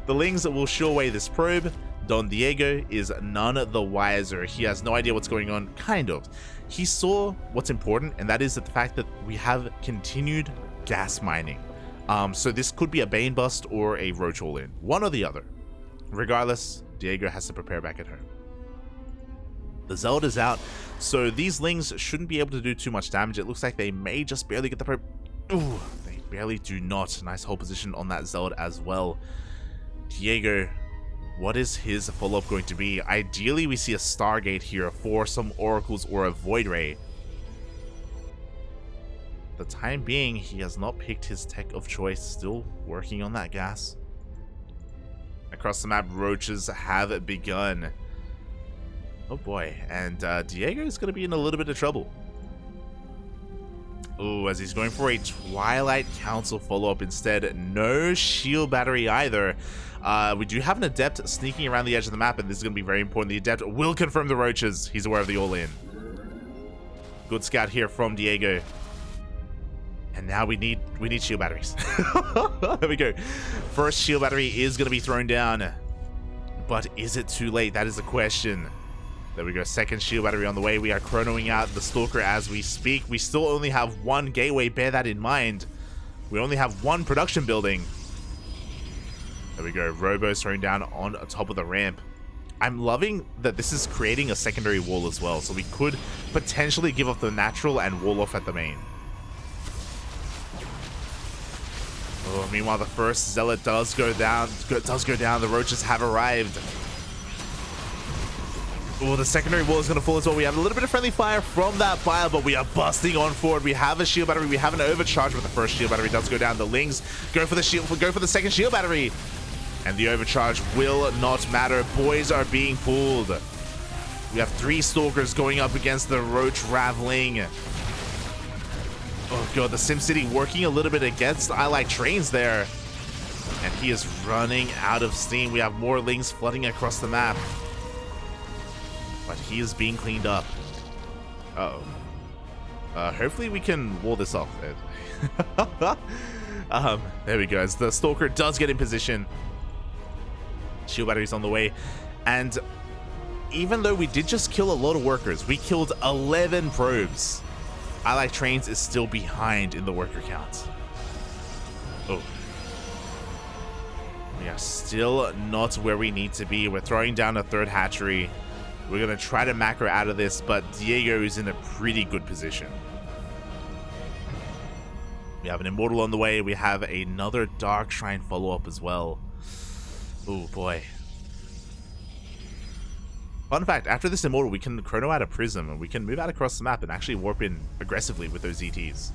Lings will show away this probe. Don Diego is none the wiser. He has no idea what's going on, kind of. He saw what's important, and that is the fact that we have continued gas mining. So this could be a Bane bust or a Roach all-in, one or the other. Regardless, Diego has to prepare back at home. The Zealot is out, so these Lings shouldn't be able to do too much damage. It looks like they may just barely get the probe. Ooh, they barely do not. Nice hold position on that Zealot as well. Diego, what is his follow-up going to be? Ideally, we see a Stargate here for some Oracles or a Void Ray. The time being, he has not picked his tech of choice, still working on that gas. Across the map, roaches have begun. Oh boy, and Diego is going to be in a little bit of trouble. Oh, as he's going for a Twilight Council follow-up instead. No shield battery either. We do have an Adept sneaking around the edge of the map, and this is going to be very important. The Adept will confirm the roaches. He's aware of the all-in. Good scout here from Diego. And now we need shield batteries. There we go. First shield battery is going to be thrown down. But is it too late? That is the question. There we go. Second shield battery on the way. We are chronoing out the Stalker as we speak. We still only have one gateway. Bear that in mind. We only have one production building. There we go. Robo's thrown down on top of the ramp. I'm loving that this is creating a secondary wall as well. So we could potentially give up the natural and wall off at the main. Oh, meanwhile, the first Zealot does go down. The roaches have arrived. Oh, the secondary wall is going to fall as well. We have a little bit of friendly fire from that fire, but we are busting on forward. We have a shield battery. We have an overcharge, but the first shield battery does go down. The Lings go for the second shield battery, and the overcharge will not matter. Boys are being pulled. We have 3 Stalkers going up against the Roach Raveling. Oh god, the SimCity working a little bit against ILikeTrains there. And he is running out of steam. We have more Lings flooding across the map. But he is being cleaned up. Uh-oh. Hopefully we can wall this off. There we go. As the Stalker does get in position. Shield battery's on the way. And even though we did just kill a lot of workers, we killed 11 probes. ILikeTrains is still behind in the worker count. Oh. We are still not where we need to be. We're throwing down a third hatchery. We're going to try to macro out of this, but Diego is in a pretty good position. We have an Immortal on the way. We have another Dark Shrine follow-up as well. Oh boy. Fun fact, after this Immortal, we can chrono out a Prism, and we can move out across the map and actually warp in aggressively with those ETs.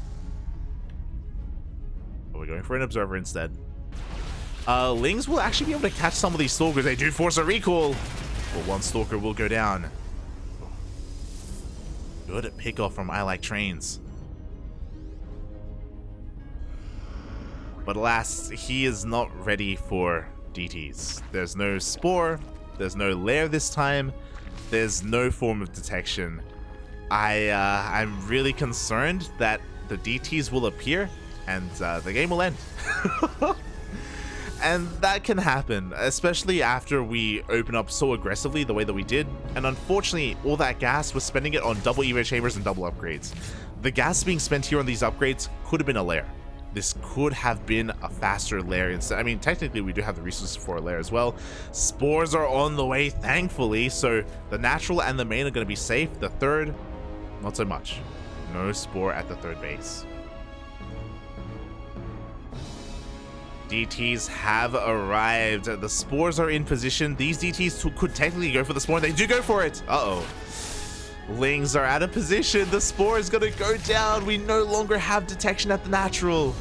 But we're going for an Observer instead. Lings will actually be able to catch some of these Stalkers. They do force a recall, but one Stalker will go down. Good pickoff from ILikeTrains. But alas, he is not ready for DTs. There's no Spore. There's no lair this time. There's no form of detection. I'm really concerned that the DTs will appear and the game will end. And that can happen, especially after we open up so aggressively the way that we did. And unfortunately, all that gas was spending it on double Evo chambers and double upgrades. The gas being spent here on these upgrades could have been a lair. This could have been a faster lair instead. I mean, technically, we do have the resources for a lair as well. Spores are on the way, thankfully. So the natural and the main are going to be safe. The third, not so much. No Spore at the third base. DTs have arrived. The Spores are in position. These DTs could technically go for the Spore. They do go for it. Uh-oh. Lings are out of position. The Spore is going to go down. We no longer have detection at the natural.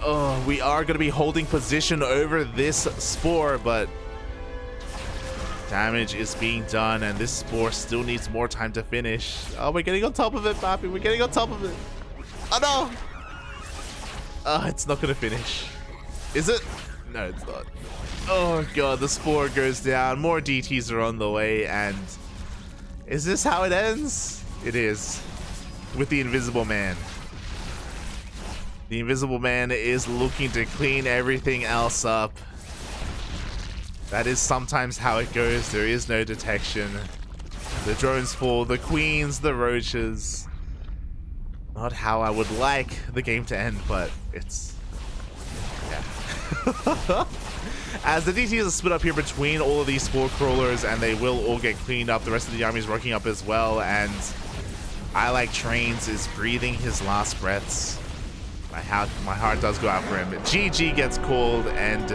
Oh, we are going to be holding position over this Spore, but Damage is being done, and this Spore still needs more time to finish. Oh, we're getting on top of it, Papi. We're getting on top of it. Oh, no. Oh, it's not going to finish. Is it? No, it's not. Oh, God. The Spore goes down. More DTs are on the way, and is this how it ends? It is. With the Invisible Man. The Invisible Man is looking to clean everything else up. That is sometimes how it goes. There is no detection. The drones fall, the queens, the roaches. Not how I would like the game to end, but it's... yeah. As the DTs are split up here between all of these Spore Crawlers, and they will all get cleaned up. The rest of the army is working up as well, and ILikeTrains is breathing his last breaths. My heart does go out for him. GG gets called, and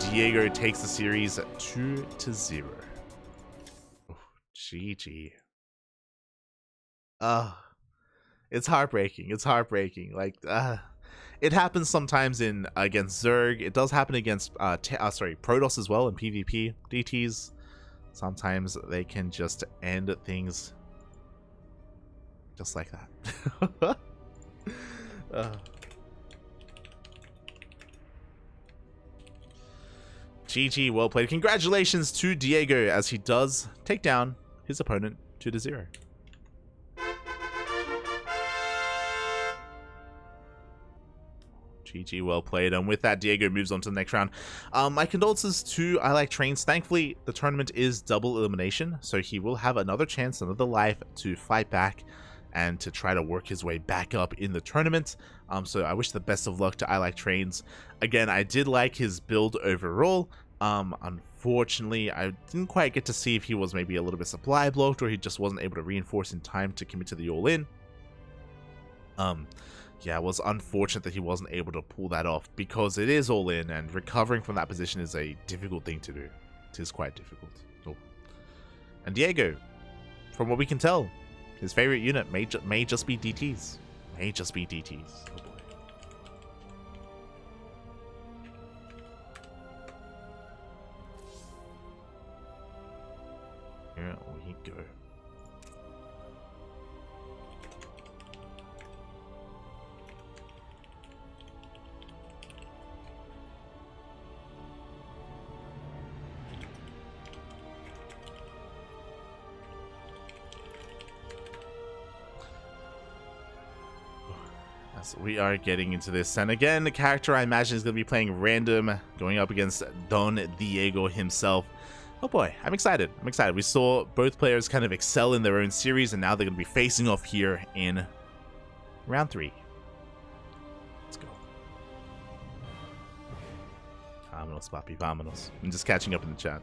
dEiGo takes the series 2-0. Oh, GG. It's heartbreaking. It's heartbreaking. Like, it happens sometimes in against Zerg. It does happen against Protoss as well in PvP DTs. Sometimes they can just end things just like that. GG, well played. Congratulations to dEiGo as he does take down his opponent 2-0. GG, well played. And with that, dEiGo moves on to the next round. My condolences to ILikeTrains. Thankfully, the tournament is double elimination, so he will have another chance, another life to fight back and to try to work his way back up in the tournament. So I wish the best of luck to ILikeTrains. Again, I did like his build overall. Unfortunately, I didn't quite get to see if he was maybe a little bit supply blocked or he just wasn't able to reinforce in time to commit to the all-in. Yeah, it was unfortunate that he wasn't able to pull that off because it is all-in and recovering from that position is a difficult thing to do. It is quite difficult. Oh. And dEiGo, from what we can tell, his favorite unit may just be DTs. May just be DTs. Oh boy. Here we go. So we are getting into this, and again, the character I imagine is going to be playing random, going up against Don dEiGo himself. Oh boy, I'm excited. I'm excited. We saw both players kind of excel in their own series, and now they're going to be facing off here in round 3. Let's go. Vámonos, papi, vámonos. I'm just catching up in the chat.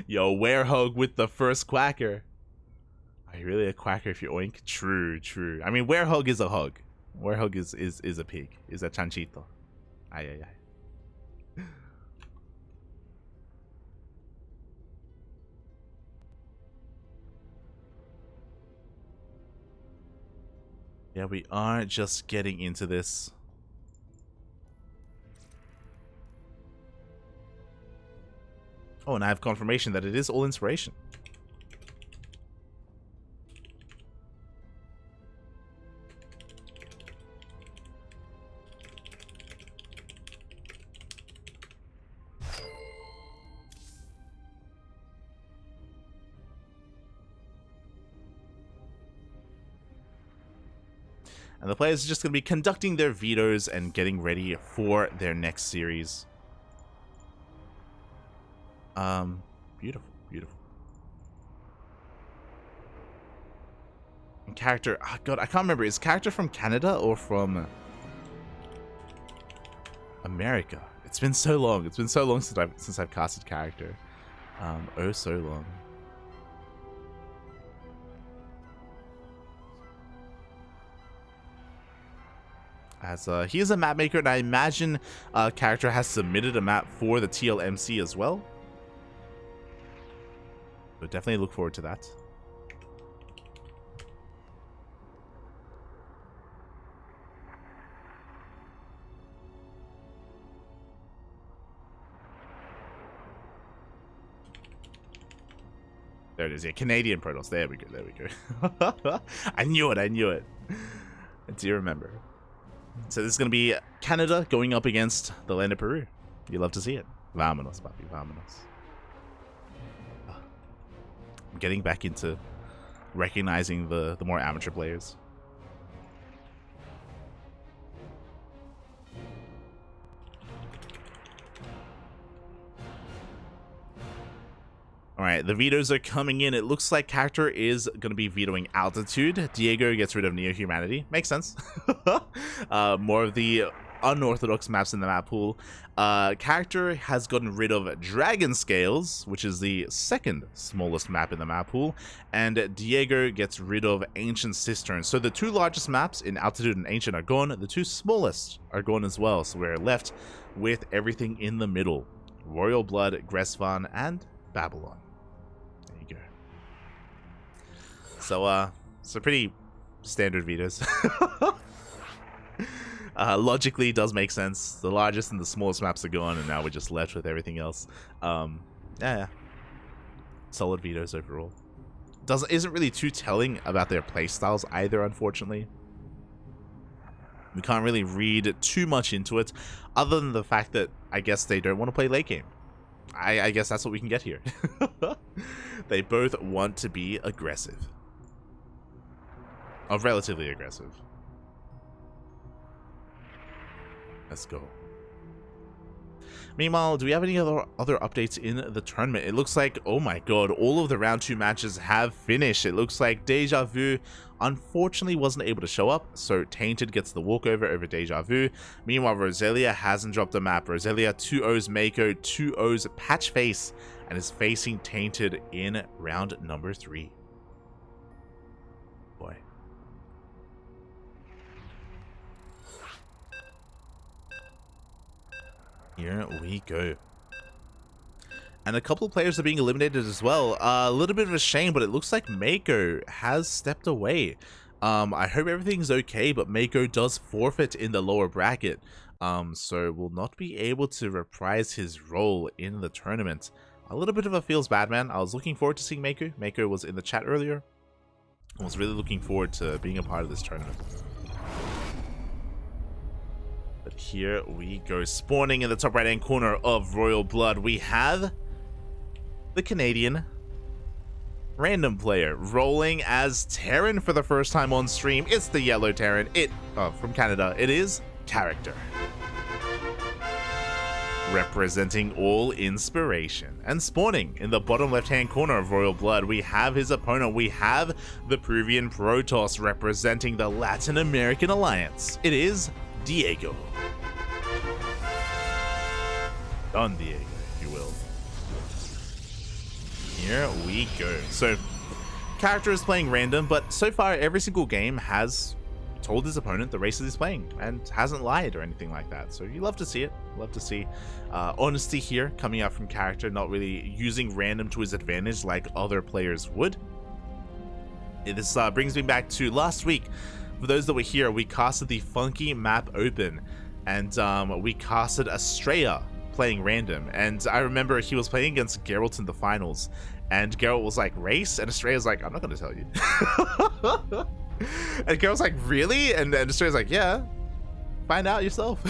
Yo, Werehog with the first quacker. Are you really a quacker if you oink? True, true. I mean, Werehog is a hug. Werehog is a pig. Is a chanchito. Ay, ay, ay. Yeah, we are just getting into this. Oh, and I have confirmation that it is all inspiration. And the players are just going to be conducting their vetoes and getting ready for their next series. Beautiful, beautiful. And character, oh God, I can't remember. Is character from Canada or from America? It's been so long. It's been so long since I've casted character. Oh, so long. As he is a map maker, and I imagine character has submitted a map for the TLMC as well. So definitely look forward to that. There it is. Yeah, Canadian Protoss. There we go. There we go. I knew it. I knew it. I do remember. So this is going to be Canada going up against the land of Peru. You love to see it. Vámonos, papi. Vámonos. I'm getting back into recognizing the more amateur players. Alright, the vetoes are coming in. It looks like CharactR is going to be vetoing altitude. dEiGo gets rid of neo-humanity. Makes sense. More of the unorthodox maps in the map pool. CharactR has gotten rid of Dragon Scales, which is the second smallest map in the map pool. And dEiGo gets rid of Ancient Cisterns. So the two largest maps in altitude and ancient are gone. The two smallest are gone as well. So we're left with everything in the middle. Royal Blood, Gresvan, and Babylon. There you go. So pretty standard vetoes. Logically does make sense. The largest and the smallest maps are gone, and now we're just left with everything else. Yeah. Solid vetoes overall. Isn't really too telling about their playstyles either, unfortunately. We can't really read too much into it, other than the fact that I guess they don't want to play late game. I guess that's what we can get here. They both want to be aggressive. Or relatively aggressive. Let's go. Meanwhile, do we have any other updates in the tournament? It looks like, oh my god, all of the round 2 matches have finished. It looks like Deja Vu unfortunately wasn't able to show up, so Tainted gets the walkover over Deja Vu. Meanwhile, Roselia hasn't dropped a map. Roselia 2-0s Mako, 2-0s Patchface, and is facing Tainted in round number 3. Boy. Here we go. And a couple of players are being eliminated as well. A little bit of a shame, but it looks like Mako has stepped away. I hope everything's okay, but Mako does forfeit in the lower bracket. So will not be able to reprise his role in the tournament. A little bit of a feels bad, man. I was looking forward to seeing Mako. Mako was in the chat earlier. I was really looking forward to being a part of this tournament. But here we go. Spawning in the top right-hand corner of Royal Blood, we have the Canadian random player rolling as Terran for the first time on stream. It's the yellow Terran. From Canada. It is CharactR. Representing all inspiration. And spawning in the bottom left-hand corner of Royal Blood, we have his opponent. We have the Peruvian Protoss representing the Latin American Alliance. It is dEiGo. Don dEiGo, if you will. Here we go. So, CharactR is playing random, but so far every single game has told his opponent the races he's playing and hasn't lied or anything like that. So you love to see it. Love to see honesty here coming out from CharactR, not really using random to his advantage like other players would. This brings me back to last week. For those that were here, we casted the funky map open, and we casted Estrella playing random. And I remember he was playing against Geralt in the finals, and Geralt was like, race? And Estrella's like, I'm not going to tell you. And Geralt's like, really? And Estrella's like, yeah, find out yourself.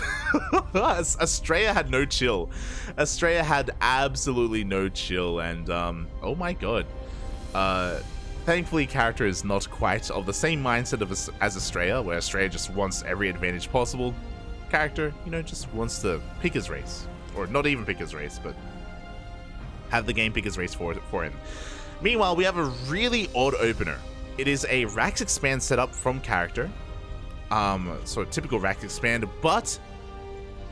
Estrella had no chill. Estrella had absolutely no chill, and oh my god. Thankfully, CharactR is not quite of the same mindset as Estrella, where Estrella just wants every advantage possible. CharactR, you know, just wants to pick his race. Or not even pick his race, but have the game pick his race for him. Meanwhile, we have a really odd opener. It is a Rax Expand setup from CharactR. So a typical Rax Expand, but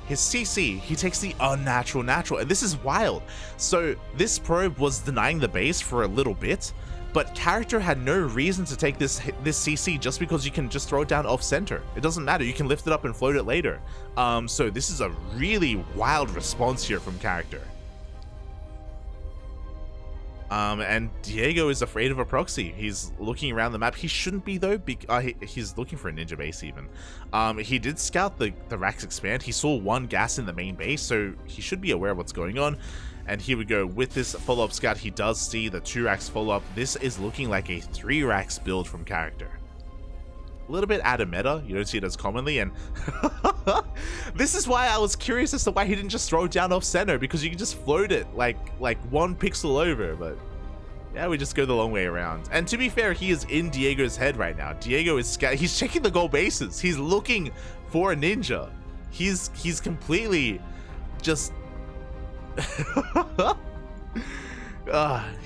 his CC, he takes the unnatural natural, and this is wild. So this probe was denying the base for a little bit, but CharactR had no reason to take this CC just because you can just throw it down off center. It doesn't matter. You can lift it up and float it later. So this is a really wild response here from CharactR. And dEiGo is afraid of a proxy. He's looking around the map. He shouldn't be though. He's looking for a ninja base even. He did scout the racks expand. He saw one gas in the main base, so he should be aware of what's going on. And here we go with this follow-up scout. He does see the 2 racks follow-up. This is looking like a 3 racks build from character. A little bit out of meta. You don't see it as commonly, and this is why I was curious as to why he didn't just throw it down off center, because you can just float it like 1 pixel over. But yeah, we just go the long way around. And to be fair, he is in dEiGo's head right now. dEiGo is he's checking the gold bases. He's looking for a ninja. He's completely just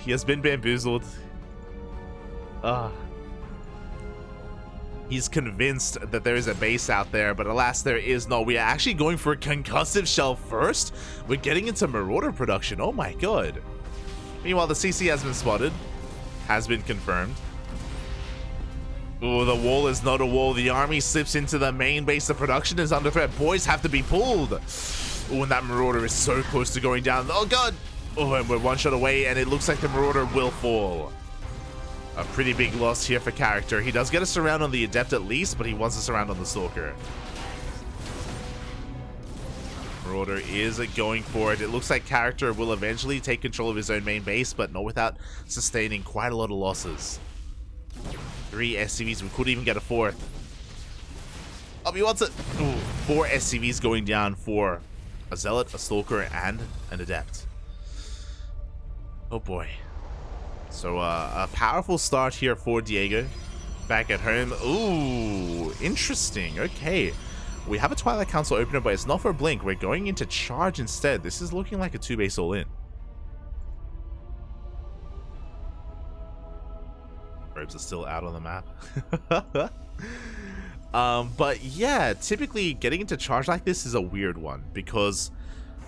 he has been bamboozled. He's convinced that there is a base out there, but alas, there is not. We are actually going for a concussive shell first. We're getting into Marauder production. Oh my god. Meanwhile, the CC has been spotted. Has been confirmed. Oh, the wall is not a wall. The army slips into the main base. The production is under threat. Boys have to be pulled. Oh, and that Marauder is so close to going down. Oh god. Oh, and we're 1 shot away, and it looks like the Marauder will fall. A pretty big loss here for character. He does get a surround on the Adept at least, but he wants a surround on the Stalker. Marauder is going for it. It looks like character will eventually take control of his own main base, but not without sustaining quite a lot of losses. 3 SCVs. We could even get a 4th. Oh, he wants it. Ooh, 4 SCVs going down for a Zealot, a Stalker, and an Adept. Oh boy. So a powerful start here for dEiGo back at home. Ooh, interesting. Okay. We have a Twilight Council opener, but it's not for Blink. We're going into Charge instead. This is looking like a 2-base all-in. Robes are still out on the map. But yeah, typically getting into Charge like this is a weird one, because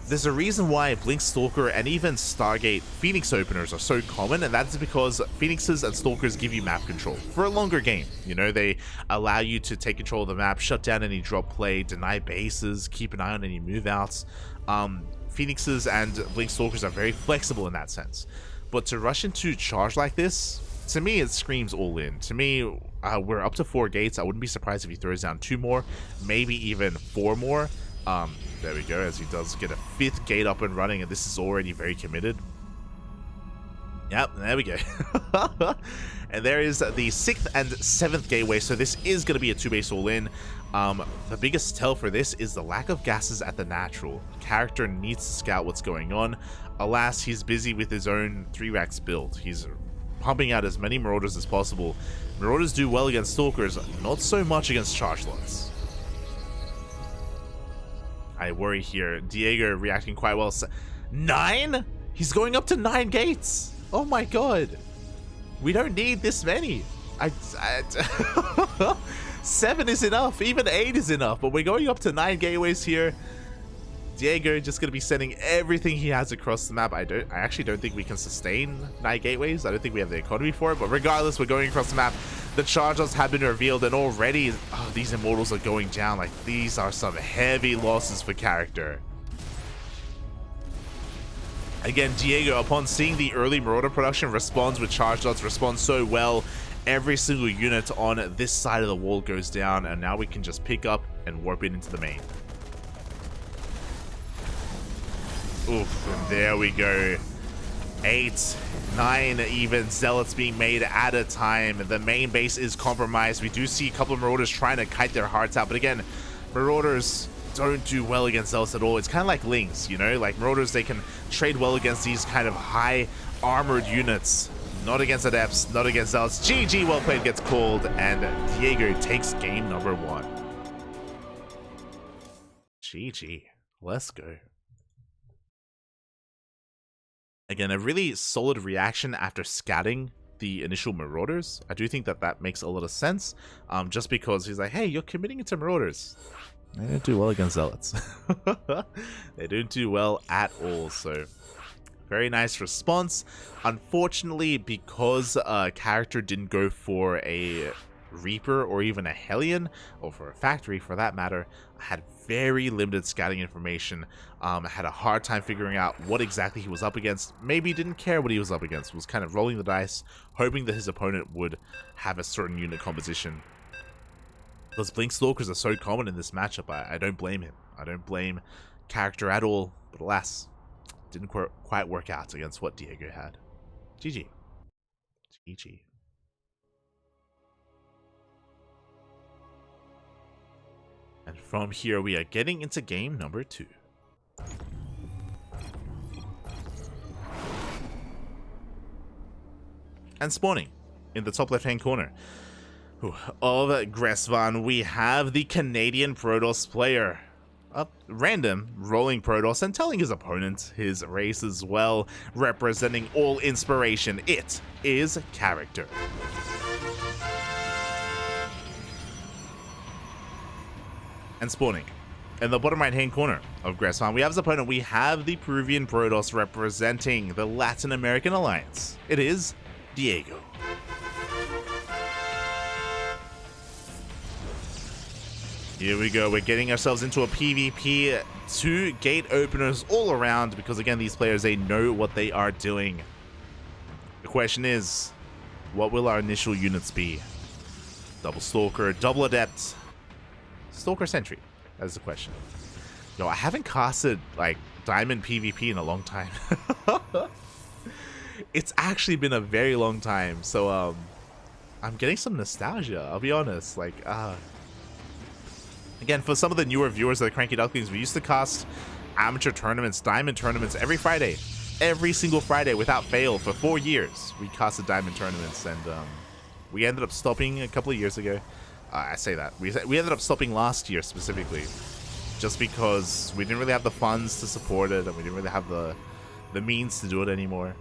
there's a reason why Blink, Stalker, and even Stargate Phoenix openers are so common, and that's because Phoenixes and Stalkers give you map control for a longer game. You know, they allow you to take control of the map, shut down any drop play, deny bases, keep an eye on any move outs. Phoenixes and Blink Stalkers are very flexible in that sense. But to rush into Charge like this, to me, it screams all in. To me, we're up to 4 gates. I wouldn't be surprised if he throws down 2 more, maybe even 4 more. There we go, as he does get a 5th gate up and running, and this is already very committed. Yep, there we go. And there is the 6th and 7th gateway, so this is going to be a 2-base all-in. The biggest tell for this is the lack of gases at the natural. Character needs to scout what's going on. Alas, he's busy with his own 3 racks build. He's pumping out as many Marauders as possible. Marauders do well against Stalkers, not so much against Charge lots. I worry here. dEiGo reacting quite well. 9? He's going up to 9 gates. Oh my god. We don't need this many. 7 is enough. Even 8 is enough. But we're going up to 9 gateways here. dEiGo just going to be sending everything he has across the map. I actually don't think we can sustain 9 gateways. I don't think we have the economy for it. But regardless, we're going across the map. The charges have been revealed, and already these Immortals are going down. Like, these are some heavy losses for character. Again, dEiGo, upon seeing the early Marauder production, responds with charge dots, responds so well. Every single unit on this side of the wall goes down, and now we can just pick up and warp it into the main. Oof, and there we go. 8, 9 even Zealots being made at a time. The main base is compromised. We do see a couple of Marauders trying to kite their hearts out, but again, Marauders don't do well against Zealots at all. It's kind of like Lings, you know, like Marauders, they can trade well against these kind of high armored units. Not against Adepts, not against Zealots. GG, well played gets called, and dEiGo takes game number 1. GG, let's go. Again, a really solid reaction after scatting the initial Marauders. I do think that that makes a lot of sense, just because he's like, hey, you're committing it to Marauders. They don't do well against Zealots. They don't do well at all, so very nice response. Unfortunately, because character didn't go for a Reaper or even a Hellion, or for a Factory for that matter, I had very limited scouting information. I had a hard time figuring out what exactly he was up against. Maybe didn't care what he was up against, was kind of rolling the dice, hoping that his opponent would have a certain unit composition. Those Blink Stalkers are so common in this matchup, I don't blame him. I don't blame CharactR at all, but alas, didn't quite work out against what dEiGo had. GG. GG. And from here, we are getting into game number 2. And spawning in the top left-hand corner of Gressvan, we have the Canadian Protoss player. Random rolling Protoss and telling his opponent his race as well, representing all inspiration. It is CharactR. And spawning in the bottom right hand corner of Gressvan, we have his opponent. We have the Peruvian Protoss representing the Latin American Alliance. It is dEiGo. Here we go, we're getting ourselves into a PvP, 2 gate openers all around, because again, these players, they know what they are doing. The question is, what will our initial units be? Double Stalker, Double Adept, Stalker Sentry? That is the question. Yo, I haven't casted, like, Diamond PvP in a long time. It's actually been a very long time, so, I'm getting some nostalgia, I'll be honest, like, again, for some of the newer viewers of the CranKy Ducklings, we used to cast amateur tournaments, diamond tournaments every Friday. Every single Friday without fail for 4 years. We casted diamond tournaments, and we ended up stopping a couple of years ago. I say that. We ended up stopping last year specifically, just because we didn't really have the funds to support it, and we didn't really have the means to do it anymore.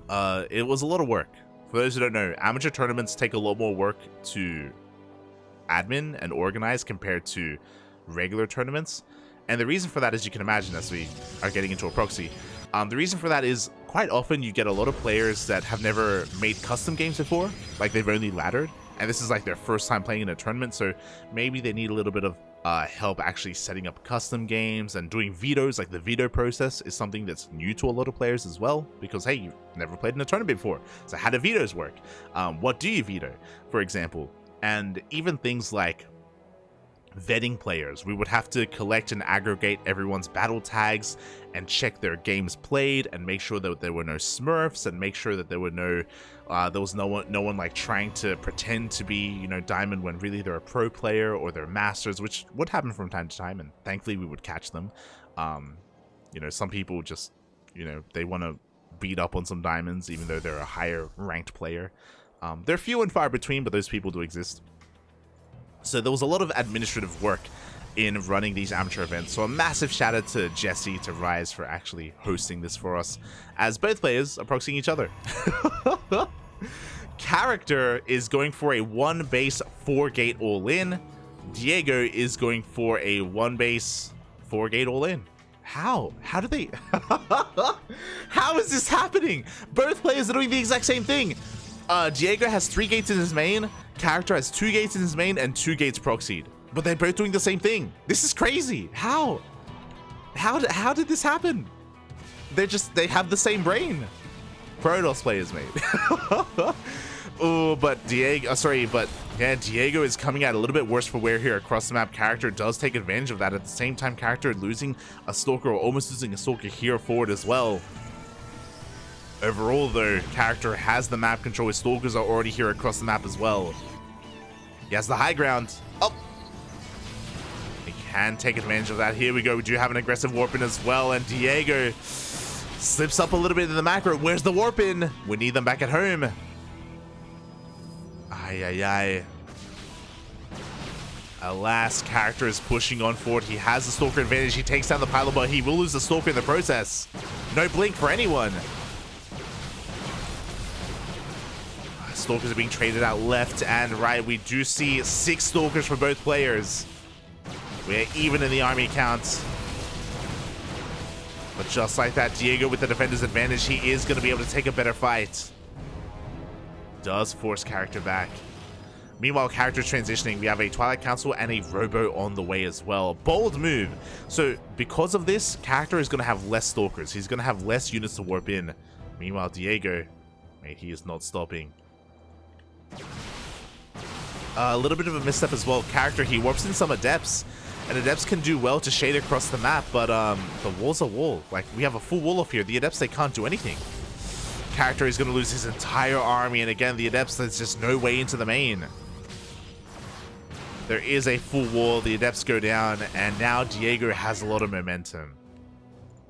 It was a lot of work. For those who don't know, amateur tournaments take a lot more work to admin and organize compared to regular tournaments, and the reason for that, as you can imagine, as we are getting into a proxy, the reason for that is quite often you get a lot of players that have never made custom games before, like they've only laddered, and this is like their first time playing in a tournament, so maybe they need a little bit of help actually setting up custom games and doing vetoes. Like the veto process is something that's new to a lot of players as well, because hey, you've never played in a tournament before, so how do vetoes work? What do you veto, for example? And even things like vetting players. We would have to collect and aggregate everyone's battle tags and check their games played and make sure that there were no smurfs, and make sure that there were no one like trying to pretend to be, you know, diamond when really they're a pro player, or they're masters, which would happen from time to time, and thankfully we would catch them. You know, some people just, you know, they want to beat up on some diamonds even though they're a higher ranked player. They're few and far between, but those people do exist. So there was a lot of administrative work in running these amateur events. So a massive shout out to Jesse, to Rise, for actually hosting this for us, as both players are proxying each other. CharactR is going for a 1 base 4 gate all in. dEiGo is going for a 1 base 4 gate all in. How do they how is this happening? Both players are doing the exact same thing. dEiGo has 3 gates in his main, CharactR has 2 gates in his main, and 2 gates proxied. But they're both doing the same thing. This is crazy. How did this happen? They have the same brain. Protoss players, mate. Oh, but dEiGo is coming out a little bit worse for wear here across the map. CharactR does take advantage of that. At the same time, CharactR losing a Stalker, or almost losing a Stalker here forward as well. Overall, though, CharactR has the map control. His Stalkers are already here across the map as well. He has the high ground. Oh! He can take advantage of that. Here we go. We do have an aggressive warp-in as well, and dEiGo slips up a little bit in the macro. Where's the warp-in? We need them back at home. Ay. Alas, CharactR is pushing on forward. He has the Stalker advantage. He takes down the pylon, but he will lose the Stalker in the process. No blink for anyone. Stalkers are being traded out left and right. We do see 6 Stalkers for both players. We're even in the army count. But just like that, dEiGo with the defender's advantage, he is going to be able to take a better fight. Does force CharactR back. Meanwhile, character transitioning, we have a Twilight Council and a Robo on the way as well. Bold move. So because of this, character is going to have less Stalkers. He's going to have less units to warp in. Meanwhile, dEiGo, mate, he is not stopping. A little bit of a misstep as well. Character, he warps in some Adepts. And Adepts can do well to shade across the map, but the wall's a wall. Like, we have a full wall off here. The Adepts, they can't do anything. Character is going to lose his entire army, and again, the Adepts, there's just no way into the main. There is a full wall, the Adepts go down, and now dEiGo has a lot of momentum.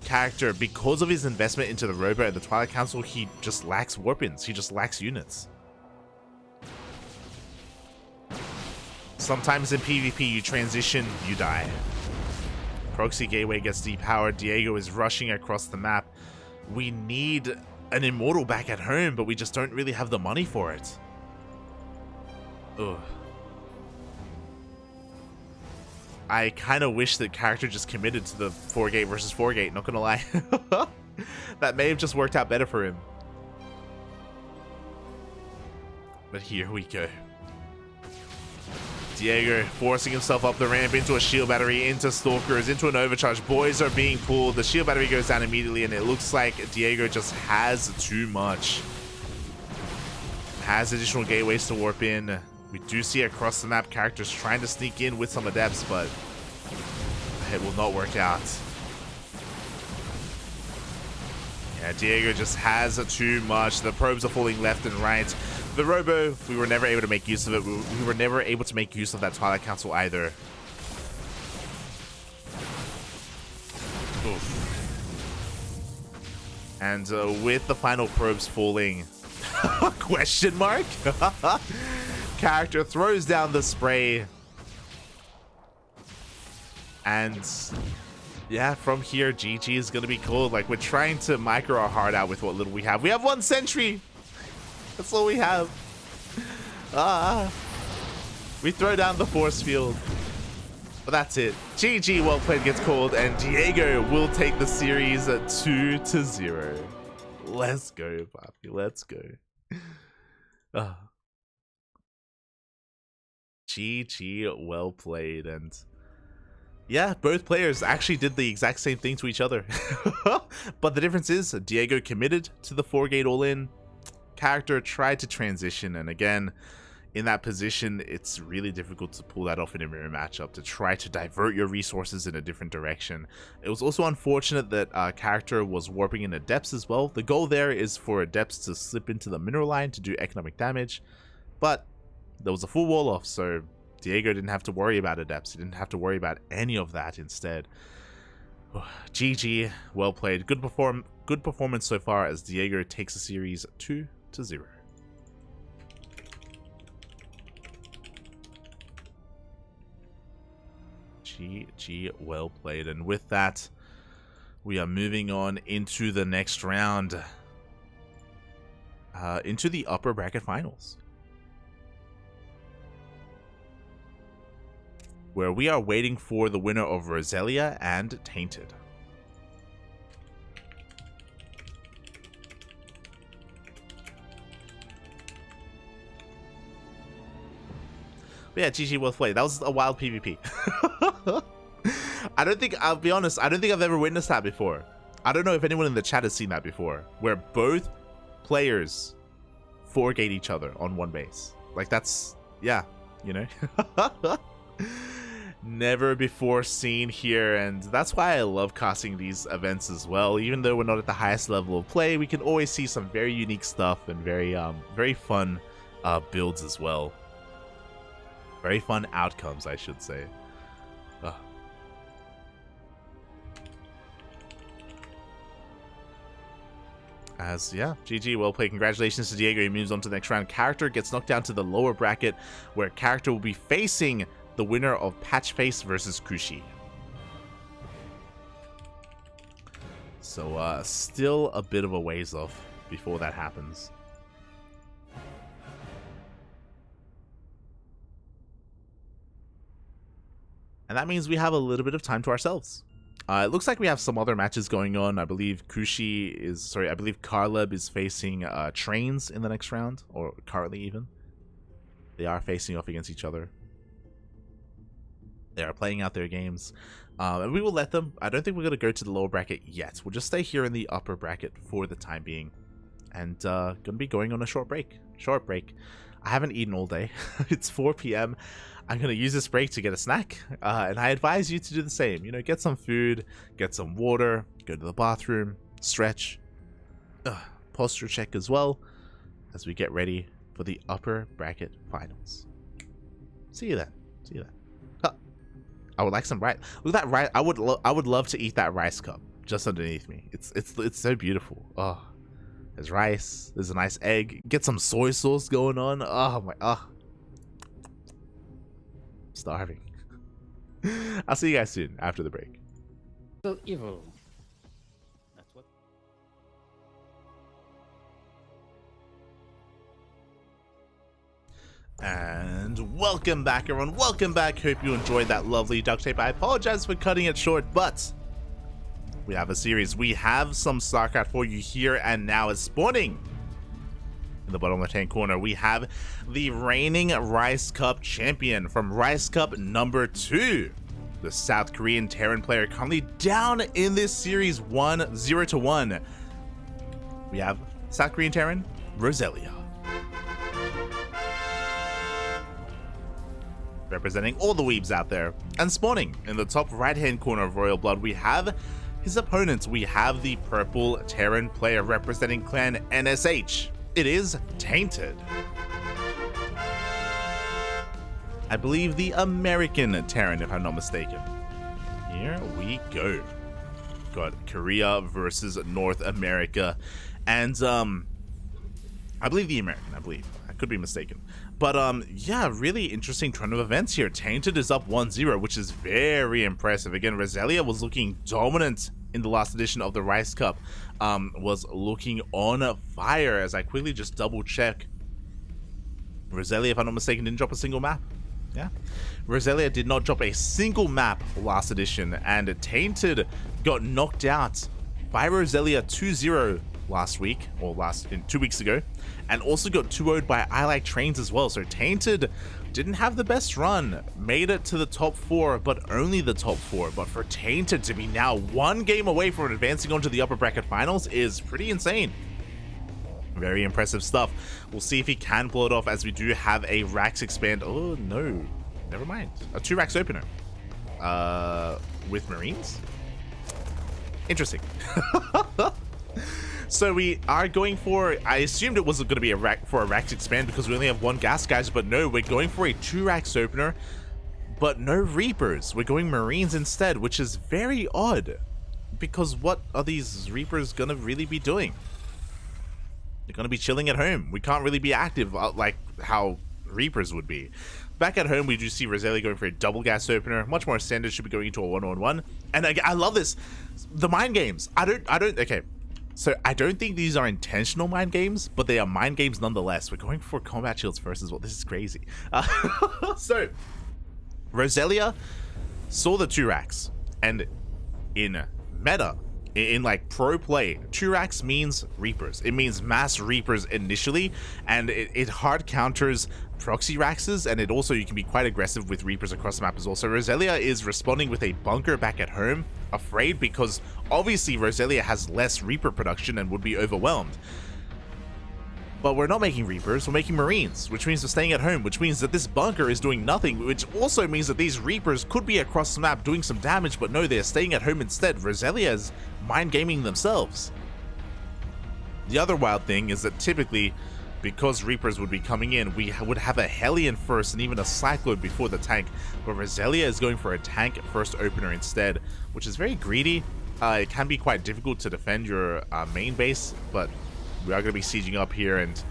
Character, because of his investment into the Robo and the Twilight Council, he just lacks warp-ins. He just lacks units. Sometimes in PvP, you transition, you die. Proxy Gateway gets depowered. dEiGo is rushing across the map. We need an Immortal back at home, but we just don't really have the money for it. Ugh. I kind of wish that character just committed to the 4-gate versus 4-gate, not gonna lie. That may have just worked out better for him. But here we go. dEiGo forcing himself up the ramp into a shield battery, into Stalkers, into an overcharge. Boys are being pulled. The shield battery goes down immediately, and it looks like dEiGo just has too much. Has additional gateways to warp in. We do see across the map characters trying to sneak in with some Adepts, but it will not work out. Yeah, dEiGo just has too much. The probes are falling left and right. The Robo, we were never able to make use of it. We were never able to make use of that Twilight Council either. Oof. And with the final probes falling, question mark? Character throws down the spray. And yeah, from here, GG is going to be called. Like, we're trying to micro our heart out with what little we have. We have 1 sentry. That's all we have. We throw down the force field. But that's it. GG, well played gets called, and dEiGo will take the series at 2-0. Let's go, Papi. Let's go. GG, well played. And yeah, both players actually did the exact same thing to each other. But the difference is dEiGo committed to the 4-gate all-in. Character tried to transition, and again, in that position, it's really difficult to pull that off in a mirror matchup, to try to divert your resources in a different direction. It was also unfortunate that character was warping in Adepts as well. The goal there is for Adepts to slip into the mineral line to do economic damage, but there was a full wall off, so dEiGo didn't have to worry about Adepts. He didn't have to worry about any of that instead. GG, well played. Good performance so far as dEiGo takes the series 2-0. GG, well played. And with that, we are moving on into the next round, into the upper bracket finals, where we are waiting for the winner of Roselia and Tainted. But yeah, GG, well played. That was a wild PvP. I'll be honest, I don't think I've ever witnessed that before. I don't know if anyone in the chat has seen that before, where both players 4-gate each other on one base. Like, that's, yeah, you know. Never before seen here, and that's why I love casting these events as well. Even though we're not at the highest level of play, we can always see some very unique stuff and very fun builds as well. Very fun outcomes, I should say. As, yeah, GG, well played. Congratulations to dEiGo. He moves on to the next round. Character gets knocked down to the lower bracket, where character will be facing the winner of Patchface versus Kushie. So, still a bit of a ways off before that happens. And that means we have a little bit of time to ourselves. It looks like we have some other matches going on. I believe I believe Karleb is facing Trains in the next round, or currently even. They are facing off against each other. They are playing out their games. And we will let them. I don't think we're going to go to the lower bracket yet. We'll just stay here in the upper bracket for the time being. And going to be going on a short break. I haven't eaten all day. It's 4 p.m. I'm going to use this break to get a snack. And I advise you to do the same. You know, get some food, get some water, go to the bathroom, stretch, posture check as well as we get ready for the upper bracket finals. See you then. I would like some rice. Look at that rice. I would love to eat that rice cup just underneath me. It's so beautiful. Oh, there's rice. There's a nice egg. Get some soy sauce going on. Oh my. Oh, starving. I'll see you guys soon after the break. So evil. That's what. And welcome back, everyone. Welcome back. Hope you enjoyed that lovely duct tape. I apologize for cutting it short, but we have a series. We have some StarCraft for you here and now. Is spawning in the bottom left-hand corner. We have the reigning Rice Cup champion from Rice Cup number 2. The South Korean Terran player currently down in this series 0-1. We have South Korean Terran, Roselia. Representing all the weebs out there. And spawning in the top right-hand corner of Royal Blood, we have his opponents. We have the purple Terran player representing clan NSH. It is Tainted. I believe the American Terran, if I'm not mistaken. Here we go. Got Korea versus North America. And, I believe the American, I could be mistaken. But, yeah, really interesting trend of events here. Tainted is up 1-0, which is very impressive. Again, Roselia was looking dominant in the last edition of the Rice Cup. Was looking on fire, as I quickly just double check. Roselia, if I'm not mistaken, didn't drop a single map. Yeah. Roselia did not drop a single map last edition, and Tainted got knocked out by Roselia 2-0 last week, or 2 weeks ago, and also got 2-0'd by ILikeTrains as well. So Tainted didn't have the best run, made it to the top 4, but only the top 4. But for Tainted to be now 1 game away from advancing onto the upper bracket finals is pretty insane. Very impressive stuff. We'll see if he can pull it off, as we do have a Rax expand. Oh no, never mind. A 2 Rax opener with Marines. Interesting. So we are going for, I assumed it was going to be a Rax expand because we only have 1 gas, guys, but no, we're going for a 2 Rax opener, but no Reapers. We're going Marines instead, which is very odd, because what are these Reapers going to really be doing? They're going to be chilling at home. We can't really be active like how Reapers would be. Back at home, we do see Roselia going for a double gas opener. Much more standard, should be going into a 1-on-1. And I love this. The mind games. Okay. So I don't think these are intentional mind games, but they are mind games nonetheless. We're going for combat shields first as well. This is crazy. So Roselia saw the 2 Racks, and in meta, in like pro play, 2 Racks means Reapers. It means mass Reapers initially, and it hard counters proxy Raxes, and it also, you can be quite aggressive with Reapers across the map as well. So Roselia is responding with a bunker back at home, afraid, because obviously Roselia has less Reaper production and would be overwhelmed. But we're not making Reapers, we're making Marines, which means we're staying at home, which means that this bunker is doing nothing, which also means that these Reapers could be across the map doing some damage, but no, they're staying at home instead. Roselia is mind gaming themselves. The other wild thing is that typically, because Reapers would be coming in, we would have a Hellion first and even a Cyclone before the tank, but Roselia is going for a tank first opener instead, which is very greedy. It can be quite difficult to defend your main base, but we are going to be sieging up here, and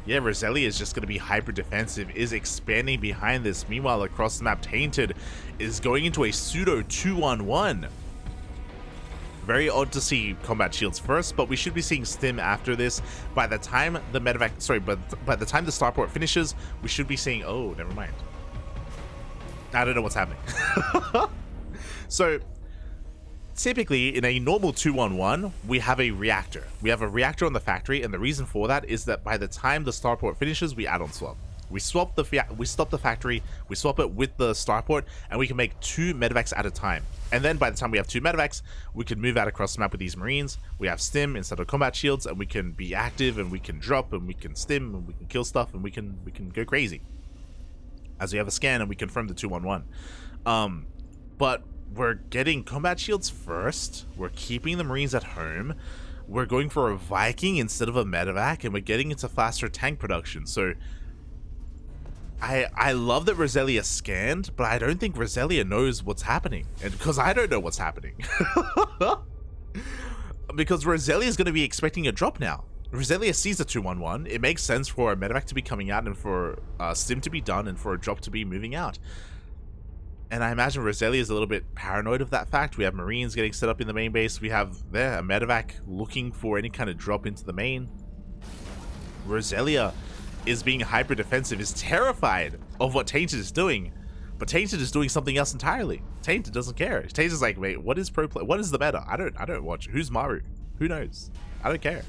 yeah, Roselia is just going to be hyper defensive, is expanding behind this. Meanwhile, across the map, Tainted is going into a pseudo 2-on-1. Very odd to see combat shields first, but we should be seeing stim after this. By the time the medevac, by the time the starport finishes, we should be seeing, oh, never mind. I don't know what's happening. So typically in a normal 2-on-1, we have a reactor. We have a reactor on the factory, and the reason for that is that by the time the starport finishes, we add on swap. We swap the factory, we swap it with the starport, and we can make 2 medevacs at a time. And then by the time we have 2 medevacs, we can move out across the map with these marines. We have stim instead of combat shields, and we can be active, and we can drop, and we can stim, and we can kill stuff, and we can go crazy. As we have a scan, and we confirm the 2-1-1. But we're getting combat shields first. We're keeping the marines at home. We're going for a Viking instead of a medevac, and we're getting into faster tank production. So I love that Roselia scanned, but I don't think Roselia knows what's happening, and because I don't know what's happening. Because Roselia is going to be expecting a drop now. Roselia sees the 2-1-1. It makes sense for a medevac to be coming out and for stim to be done and for a drop to be moving out. And I imagine Roselia is a little bit paranoid of that fact. We have marines getting set up in the main base. We have there a medevac looking for any kind of drop into the main. Roselia is being hyper defensive, is terrified of what Tainted is doing, but Tainted is doing something else entirely. Tainted doesn't care. Tainted's like, wait, what is pro play? What is the meta? I don't watch. Who's Maru? Who knows? I don't care.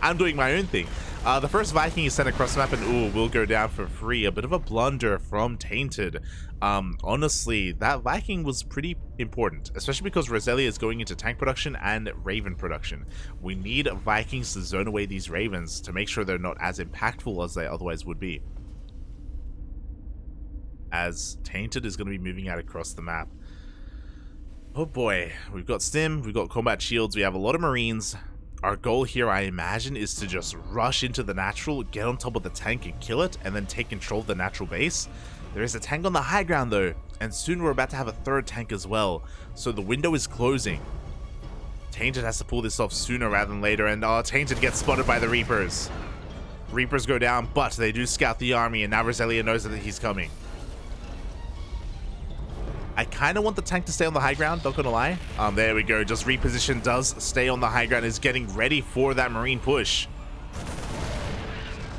I'm doing my own thing. The first Viking is sent across the map, and ooh, will go down for free. A bit of a blunder from Tainted. Honestly, that Viking was pretty important, especially because Roselia is going into tank production and Raven production. We need Vikings to zone away these Ravens to make sure they're not as impactful as they otherwise would be. As Tainted is going to be moving out across the map. Oh boy, we've got stim, we've got combat shields, we have a lot of marines. Our goal here, I imagine, is to just rush into the natural, get on top of the tank and kill it, and then take control of the natural base. There is a tank on the high ground though, and soon we're about to have a 3rd tank as well, so the window is closing. Tainted has to pull this off sooner rather than later, and Tainted gets spotted by the Reapers. Reapers go down, but they do scout the army, and now Roselia knows that he's coming. I kind of want the tank to stay on the high ground, not gonna lie. There we go, just reposition, does stay on the high ground, is getting ready for that marine push.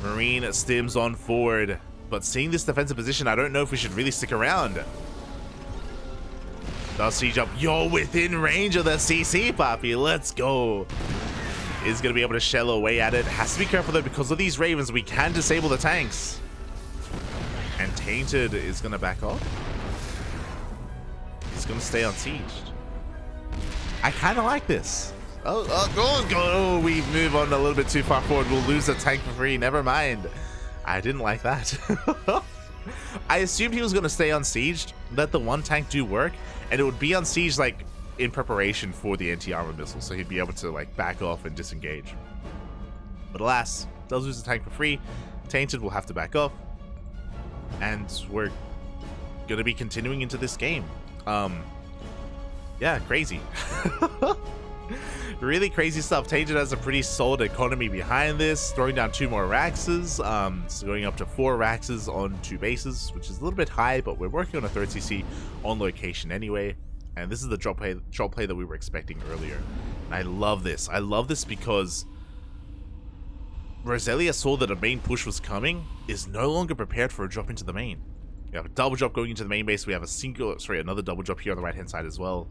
Marine stims on forward, but seeing this defensive position, I don't know if we should really stick around. Does siege up, you're within range of the CC, Poppy, let's go. Is gonna be able to shell away at it. Has to be careful though, because of these Ravens, we can disable the tanks. And Tainted is gonna back off. He's gonna stay unsieged. I kind of like this. Oh, we move on a little bit too far forward. We'll lose the tank for free. Never mind. I didn't like that. I assumed he was gonna stay unsieged, let the one tank do work, and it would be unsieged like in preparation for the anti-armor missile, so he'd be able to like back off and disengage. But alas, does lose the tank for free. Tainted will have to back off, and we're gonna be continuing into this game. Yeah, crazy. Really crazy stuff. Tainted has a pretty solid economy behind this, throwing down 2 more Raxes, so going up to 4 Raxes on 2 bases, which is a little bit high, but we're working on a 3rd CC on location anyway, and this is the drop play that we were expecting earlier. And I love this. I love this because Roselia saw that a main push was coming, is no longer prepared for a drop into the main. We have a double drop going into the main base. We have another double drop here on the right hand side as well.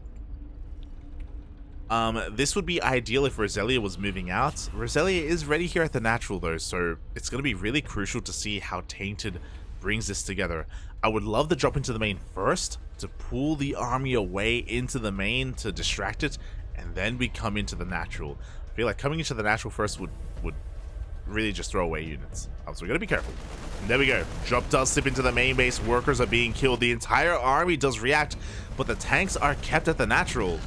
This would be ideal if Roselia was moving out. Roselia is ready here at the natural though, so it's going to be really crucial to see how Tainted brings this together. I would love to drop into the main first to pull the army away into the main to distract it, and then we come into the natural. I feel like coming into the natural first would really just throw away units. So we gotta be careful. And there we go. Drop does slip into the main base. Workers are being killed. The entire army does react, but the tanks are kept at the natural.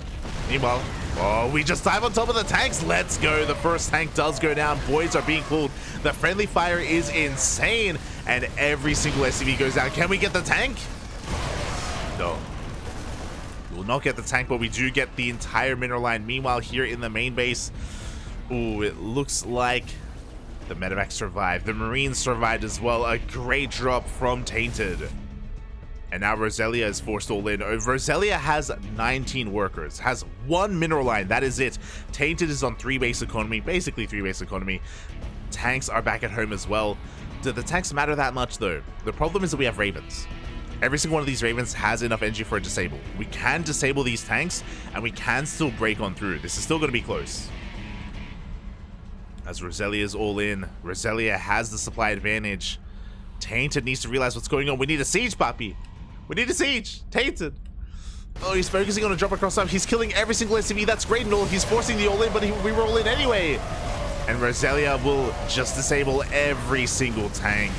Meanwhile, oh, we just dive on top of the tanks. Let's go. The first tank does go down. Boys are being pulled. The friendly fire is insane, and every single SCV goes down. Can we get the tank? No. We will not get the tank, but we do get the entire mineral line. Meanwhile, here in the main base, ooh, it looks like the medevac survived. The Marines survived as well. A great drop from Tainted. And now Roselia is forced all in. Roselia has 19 workers, has 1 mineral line. That is it. Tainted is on 3 base economy, basically 3 base economy. Tanks are back at home as well. Do the tanks matter that much though? The problem is that we have Ravens. Every single one of these Ravens has enough energy for a disable. We can disable these tanks, and we can still break on through. This is still going to be close. As Roselia is all in, Roselia has the supply advantage. Tainted needs to realize what's going on. We need a siege, Papi. We need a siege. Tainted. Oh, he's focusing on a drop across time. He's killing every single SCV. That's great and all. He's forcing the all-in, but we roll in anyway. And Roselia will just disable every single tank.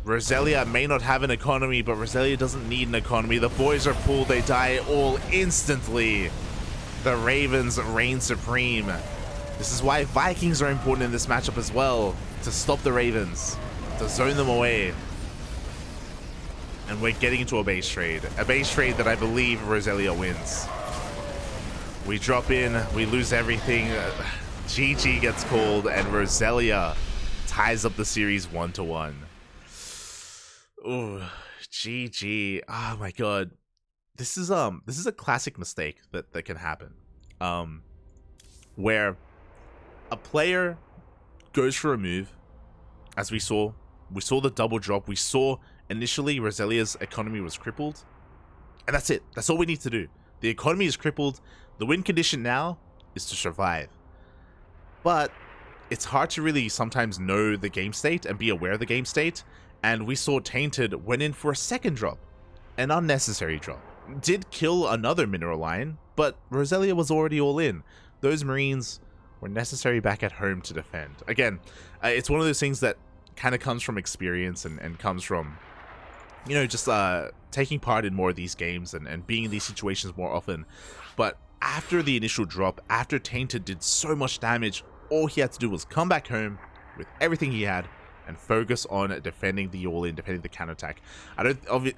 Roselia may not have an economy, but Roselia doesn't need an economy. The boys are pulled. They die all instantly. The Ravens reign supreme. This is why Vikings are important in this matchup as well. To stop the Ravens. To zone them away. And we're getting into a base trade. A base trade that I believe Roselia wins. We drop in. We lose everything. GG gets called. And Roselia ties up the series 1-1. Ooh, GG. Oh my god. This is a classic mistake that can happen. Where a player goes for a move, as we saw the double drop. We saw initially Roselia's economy was crippled, and that's it. That's all we need to do. The economy is crippled. The win condition now is to survive. But it's hard to really sometimes know the game state and be aware of the game state. And we saw Tainted went in for a second drop, an unnecessary drop. Did kill another mineral line, but Roselia was already all in. Those Marines were necessary back at home to defend. Again, it's one of those things that kind of comes from experience and comes from, you know, just taking part in more of these games and being in these situations more often. But after the initial drop, after Tainted did so much damage, all he had to do was come back home with everything he had and focus on defending the all-in, defending the counterattack.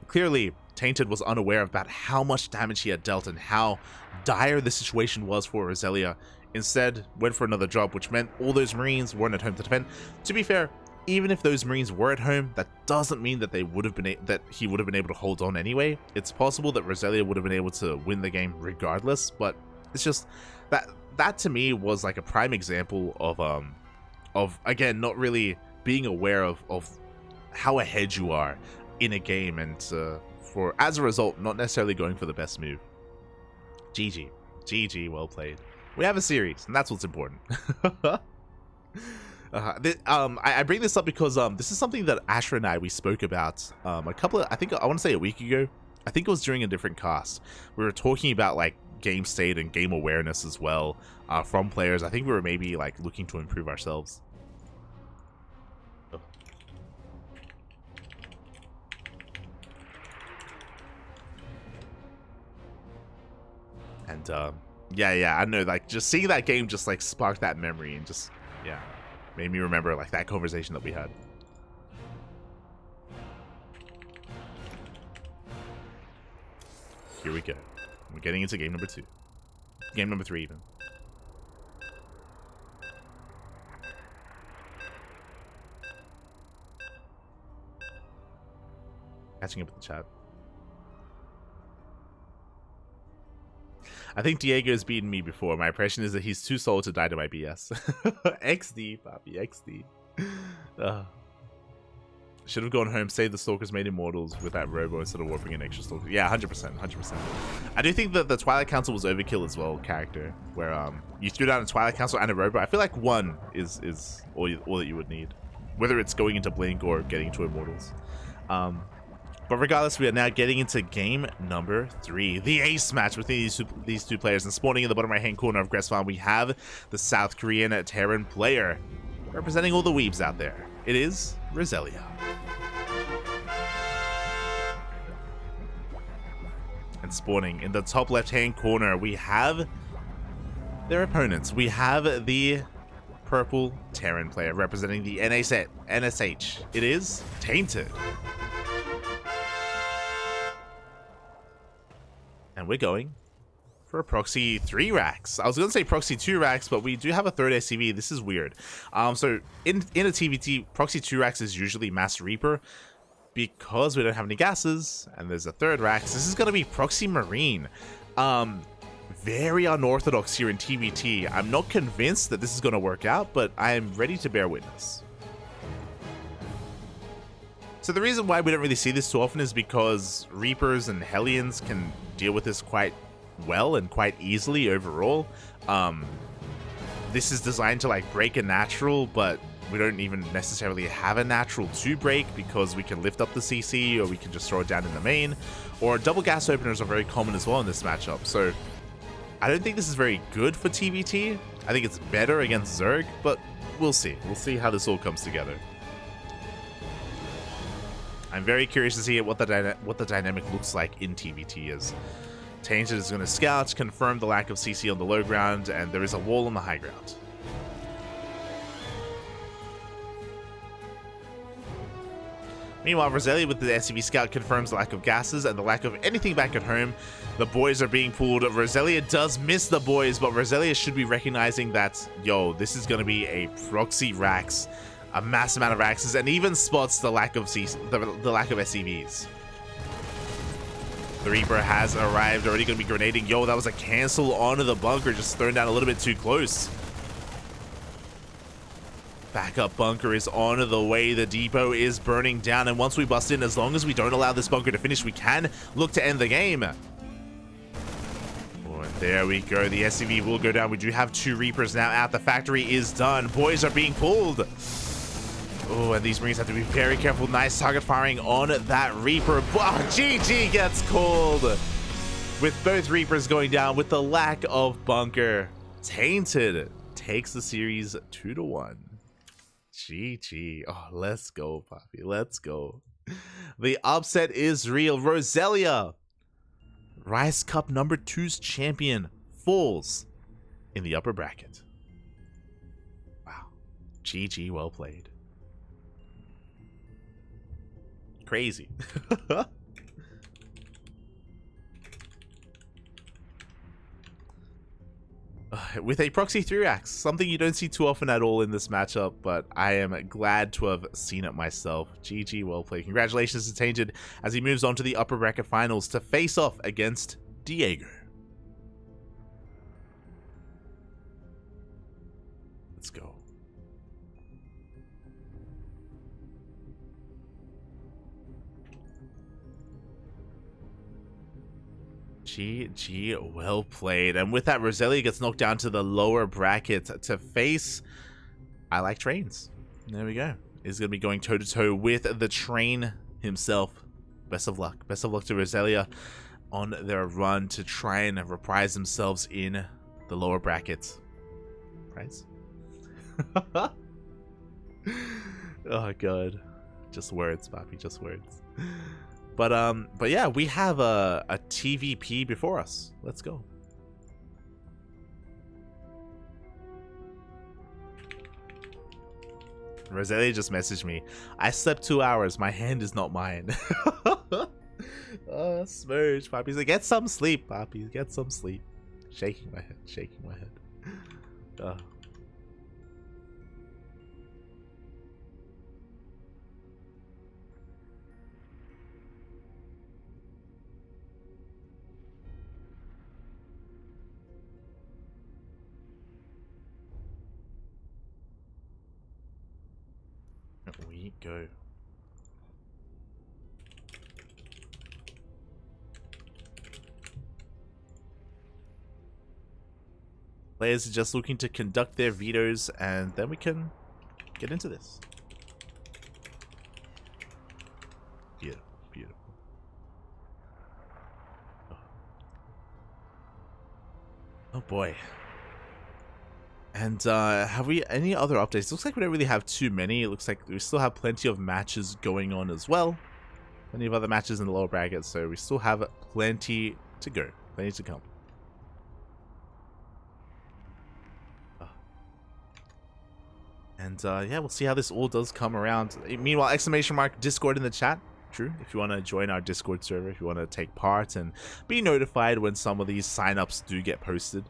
Clearly, Tainted was unaware about how much damage he had dealt and how dire the situation was for Roselia. Instead, went for another drop, which meant all those Marines weren't at home to defend. To be fair, even if those Marines were at home, that doesn't mean that they would have been that he would have been able to hold on anyway. It's possible that Roselia would have been able to win the game regardless, but it's just that to me was like a prime example of again not really being aware of how ahead you are in a game, and for as a result not necessarily going for the best move. GG, well played. We have a series, and that's what's important. I bring this up because this is something that Asher and we spoke about I want to say a week ago. I think it was during a different cast. We were talking about like game state and game awareness as well from players. I think we were maybe like looking to improve ourselves. And yeah, I know, like just seeing that game just like sparked that memory and just made me remember like that conversation that we had. Here we go. We're getting into game number 2. Game number 3 even. Catching up with the chat. I think Diego's beaten me before. My impression is that he's too solid to die to my BS. XD, Papi, XD. Should have gone home, saved the Stalkers, made Immortals with that Robo instead of warping an extra Stalker. Yeah, 100%. I do think that the Twilight Council was overkill as well, character. Where you threw down a Twilight Council and a Robo. I feel like one is all that you would need. Whether it's going into Blink or getting to Immortals. But regardless, we are now getting into game number 3, the ace match between these two players. And spawning in the bottom right-hand corner of Gressfarm, we have the South Korean Terran player representing all the weebs out there. It is Roselia. And spawning in the top left-hand corner, we have their opponents. We have the purple Terran player representing the NSH. It is Tainted. And we're going for a proxy 3 racks. I was going to say proxy 2 racks, but we do have a third SCV. This is weird. So in a TVT, proxy 2 racks is usually Mass Reaper. Because we don't have any gases, and there's a third rack, this is going to be proxy Marine. Very unorthodox here in TVT. I'm not convinced that this is going to work out, but I am ready to bear witness. So the reason why we don't really see this too often is because Reapers and Hellions can deal with this quite well and quite easily overall. This is designed to like break a natural, but we don't even necessarily have a natural 2 break because we can lift up the CC or we can just throw it down in the main. Or double gas openers are very common as well in this matchup. So I don't think this is very good for TVT. I think it's better against Zerg, but we'll see. We'll see how this all comes together. I'm very curious to see what the dynamic looks like in TVT, as Tainted is going to scout, confirm the lack of CC on the low ground, and there is a wall on the high ground. Meanwhile, Roselia with the SCV scout confirms the lack of gases and the lack of anything back at home. The boys are being pulled. Roselia does miss the boys, but Roselia should be recognizing that, yo, this is going to be a proxy Rax, a mass amount of Raxes, and even spots the lack of the lack of SCVs. The Reaper has arrived, already going to be grenading. Yo, that was a cancel onto the bunker, just thrown down a little bit too close. Backup bunker is on the way. The depot is burning down, and once we bust in, as long as we don't allow this bunker to finish, we can look to end the game. Oh, and there we go. The SCV will go down. We do have 2 Reapers now out. The factory is done. Boys are being pulled. Oh, and these Marines have to be very careful. Nice target firing on that Reaper. Wow, GG gets called. With both Reapers going down with the lack of bunker. Tainted takes the series 2-1. GG. Oh, let's go, Poppy. Let's go. The upset is real. Roselia, Rise Cup number 2's champion, falls in the upper bracket. Wow. GG, well played. Crazy. With a proxy 3-axe, something you don't see too often at all in this matchup, but I am glad to have seen it myself. GG, well played. Congratulations to Tainted as he moves on to the upper bracket finals to face off against dEiGo. Let's go. GG, well played. And with that, Roselia gets knocked down to the lower bracket to face ILikeTrains. There we go. Is going to be going toe-to-toe with the Train himself. Best of luck. Best of luck to Roselia on their run to try and reprise themselves in the lower bracket. Right? Oh, God. Just words, Papi. Just words. But yeah, we have a TVP before us. Let's go. Roselia just messaged me. I slept 2 hours. My hand is not mine. Oh, Smurge, Poppy's like, get some sleep, Poppy. Get some sleep. Shaking my head. Shaking my head. We go. Players are just looking to conduct their vetoes, and then we can get into this. Beautiful, beautiful. Oh boy. And have we any other updates? Looks like we don't really have too many. It looks like we still have plenty of matches going on as well. Plenty of other matches in the lower bracket, so we still have plenty to go. Plenty to come. And yeah, we'll see how this all does come around. Meanwhile, ! Discord in the chat. True. If you want to join our Discord server, if you want to take part and be notified when some of these signups do get posted.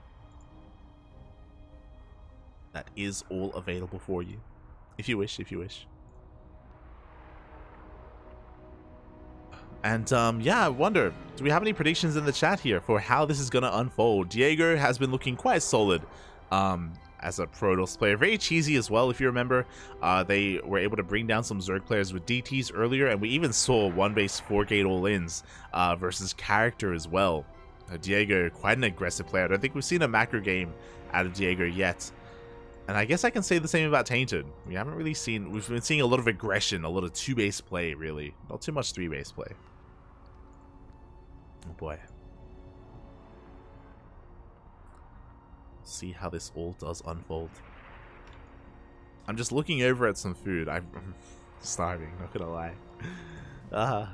That is all available for you, if you wish, if you wish. And yeah, I wonder, do we have any predictions in the chat here for how this is going to unfold? dEiGo has been looking quite solid as a Protoss player. Very cheesy as well, if you remember. They were able to bring down some Zerg players with DTs earlier, and we even saw 1-base 4-gate all-ins versus CharactR as well. dEiGo, quite an aggressive player. I don't think we've seen a macro game out of dEiGo yet. And I guess I can say the same about Tainted. We haven't really seen... We've been seeing a lot of aggression, a lot of 2-base play, really. Not too much 3-base play. Oh boy. See how this all does unfold. I'm just looking over at some food. I'm starving, not gonna lie. I'm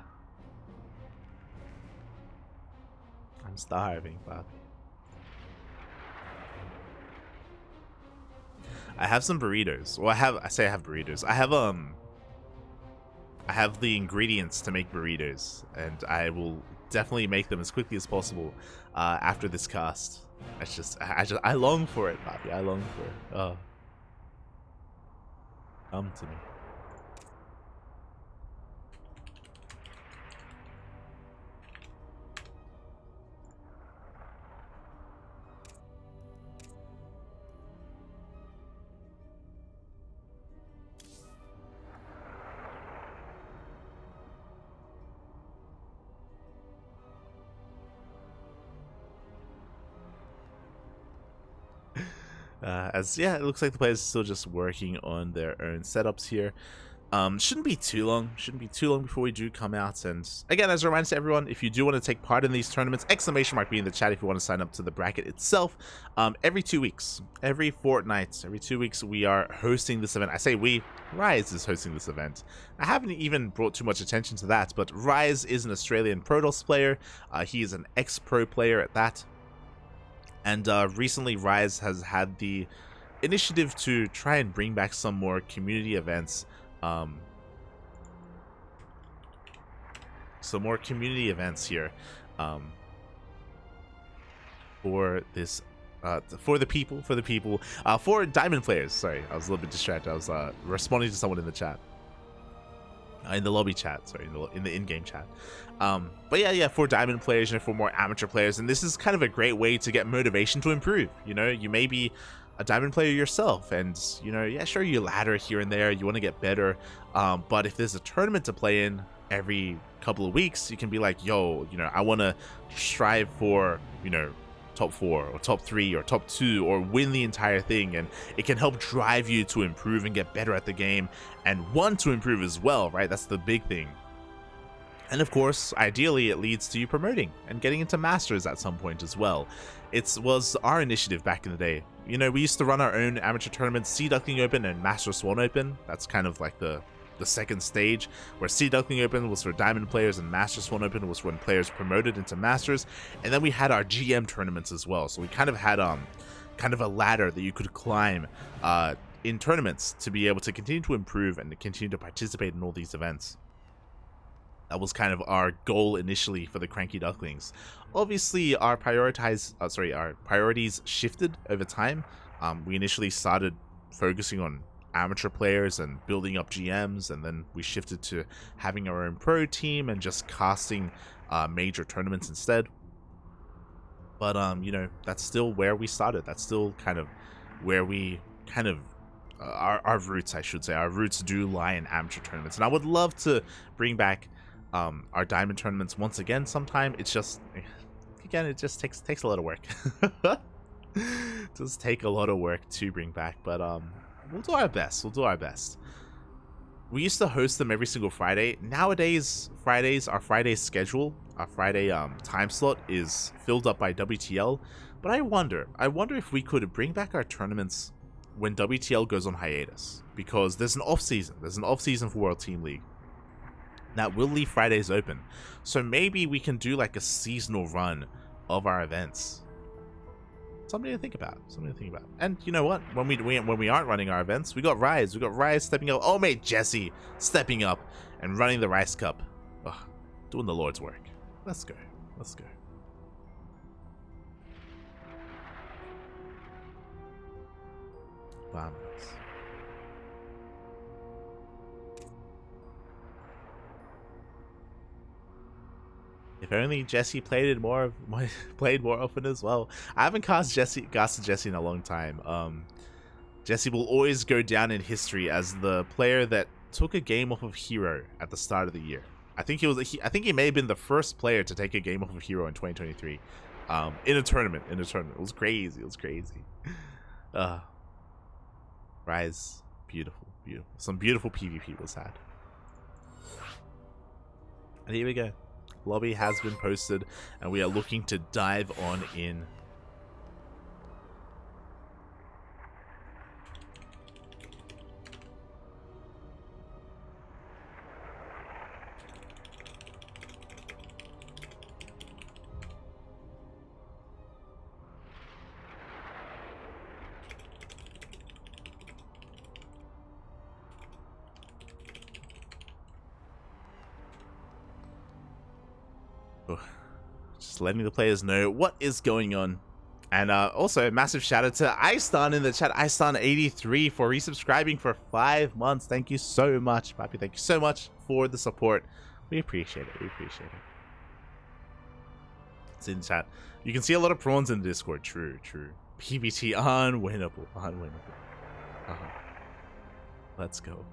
starving, Bobby. I have some burritos. Well, I have burritos. I have the ingredients to make burritos, and I will definitely make them as quickly as possible after this cast. I long for it, Bobby. I long for it. Oh. Come to me. Yeah, it looks like the players are still just working on their own setups here. Shouldn't be too long. Shouldn't be too long before we do come out. And again, as a reminder to everyone, if you do want to take part in these tournaments, exclamation mark be in the chat if you want to sign up to the bracket itself. Every 2 weeks, every fortnight, every 2 weeks, we are hosting this event. I say we, Rise is hosting this event. I haven't even brought too much attention to that, but Rise is an Australian Protoss player. He is an ex-pro player at that. And recently, Rise has had the initiative to try and bring back some more community events. Some more community events here for this, for the people, for Diamond players. Sorry, I was a little bit distracted. I was responding to someone in the chat. In the lobby chat, sorry, in the in-game chat. But yeah, for Diamond players and for more amateur players, and this is kind of a great way to get motivation to improve. You know, you may be a Diamond player yourself, and you know, yeah, sure, you ladder here and there, you want to get better, but if there's a tournament to play in every couple of weeks, you can be like, yo, you know, I want to strive for, you know, top 4 or top 3 or top 2 or win the entire thing, and it can help drive you to improve and get better at the game and want to improve as well, right? That's the big thing. And of course, ideally, it leads to you promoting and getting into Masters at some point as well. It was our initiative back in the day. You know, we used to run our own amateur tournaments, Sea Duckling Open and Master Swan Open. That's kind of like the second stage, where Sea Duckling Open was for Diamond players and Master Swan Open was when players promoted into Masters. And then we had our GM tournaments as well. So we kind of had kind of a ladder that you could climb in tournaments to be able to continue to improve and to continue to participate in all these events. That was kind of our goal initially for the CranKy Ducklings. Obviously, our priorities shifted over time. We initially started focusing on amateur players and building up GMs, and then we shifted to having our own pro team and just casting major tournaments instead. But you know, that's still where we started. That's still kind of where we kind of our roots, I should say. Our roots do lie in amateur tournaments, and I would love to bring back our Diamond tournaments once again sometime. It's just, again, it just takes a lot of work. It does take a lot of work to bring back, but we'll do our best. We'll do our best. We used to host them every single Friday. Nowadays, our Friday schedule, our Friday time slot is filled up by WTL. But I wonder if we could bring back our tournaments when WTL goes on hiatus, because there's an off season. There's an off season for World Team League that will leave Fridays open. So maybe we can do like a seasonal run of our events. Something to think about. Something to think about. And you know what? When we aren't running our events, we got Rise. We got Rise stepping up. Oh, mate, Jesse stepping up and running the Rice Cup. Ugh, doing the Lord's work. Let's go. Let's go. Vamos. If only Jesse played more often as well. I haven't casted Jesse in a long time. Jesse will always go down in history as the player that took a game off of Hero at the start of the year. I think he may have been the first player to take a game off of Hero in 2023. In a tournament. It was crazy. It was crazy. Rise. Beautiful, beautiful. Some beautiful PvP was had. And here we go. Lobby has been posted, and we are looking to dive on in. Just letting the players know what is going on. And also, massive shout out to Istan in the chat, Istan83, for resubscribing for 5 months. Thank you so much, Papi. Thank you so much for the support. We appreciate it. We appreciate it. It's in chat. You can see a lot of prawns in the Discord. True, true. PBT unwinnable. Unwinnable. Let's go.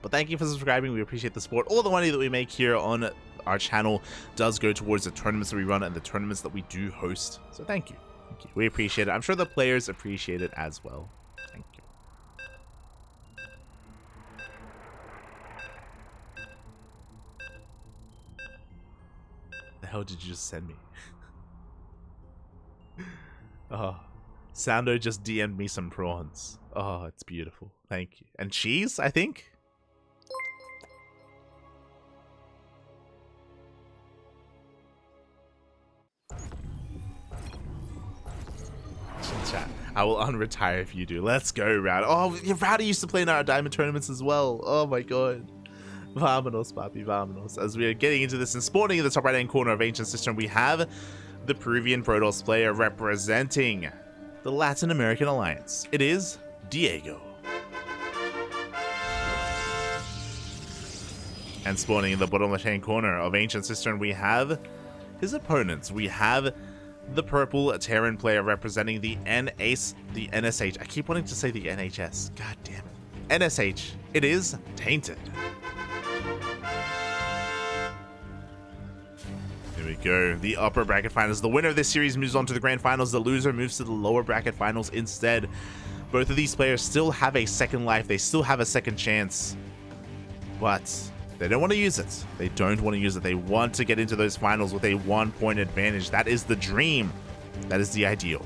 But thank you for subscribing. We appreciate the support. All the money that we make here on our channel does go towards the tournaments that we run and the tournaments that we do host. So thank you. Thank you. We appreciate it. I'm sure the players appreciate it as well. Thank you. The hell did you just send me? Oh, Sando just DM'd me some prawns. Oh, it's beautiful. Thank you. And cheese, I think? Chat. I will unretire if you do. Let's go, Rowdy. Oh, yeah, Rowdy used to play in our diamond tournaments as well. Oh my god. Vamonos, papi, vamonos. As we are getting into this and spawning in the top right hand corner of Ancient Cistern, we have the Peruvian Protoss player representing the Latin American Alliance. It is dEiGo. And spawning in the bottom left hand corner of Ancient Cistern, we have his opponents. We have the purple Terran player representing the NSH. I keep wanting to say the NHS. God damn it. NSH. It is Tainted. Here we go. The upper bracket finals. The winner of this series moves on to the grand finals. The loser moves to the lower bracket finals instead. Both of these players still have a second life. They still have a second chance. But they don't want to use it. They don't want to use it. They want to get into those finals with a 1-point advantage. That is the dream. That is the ideal.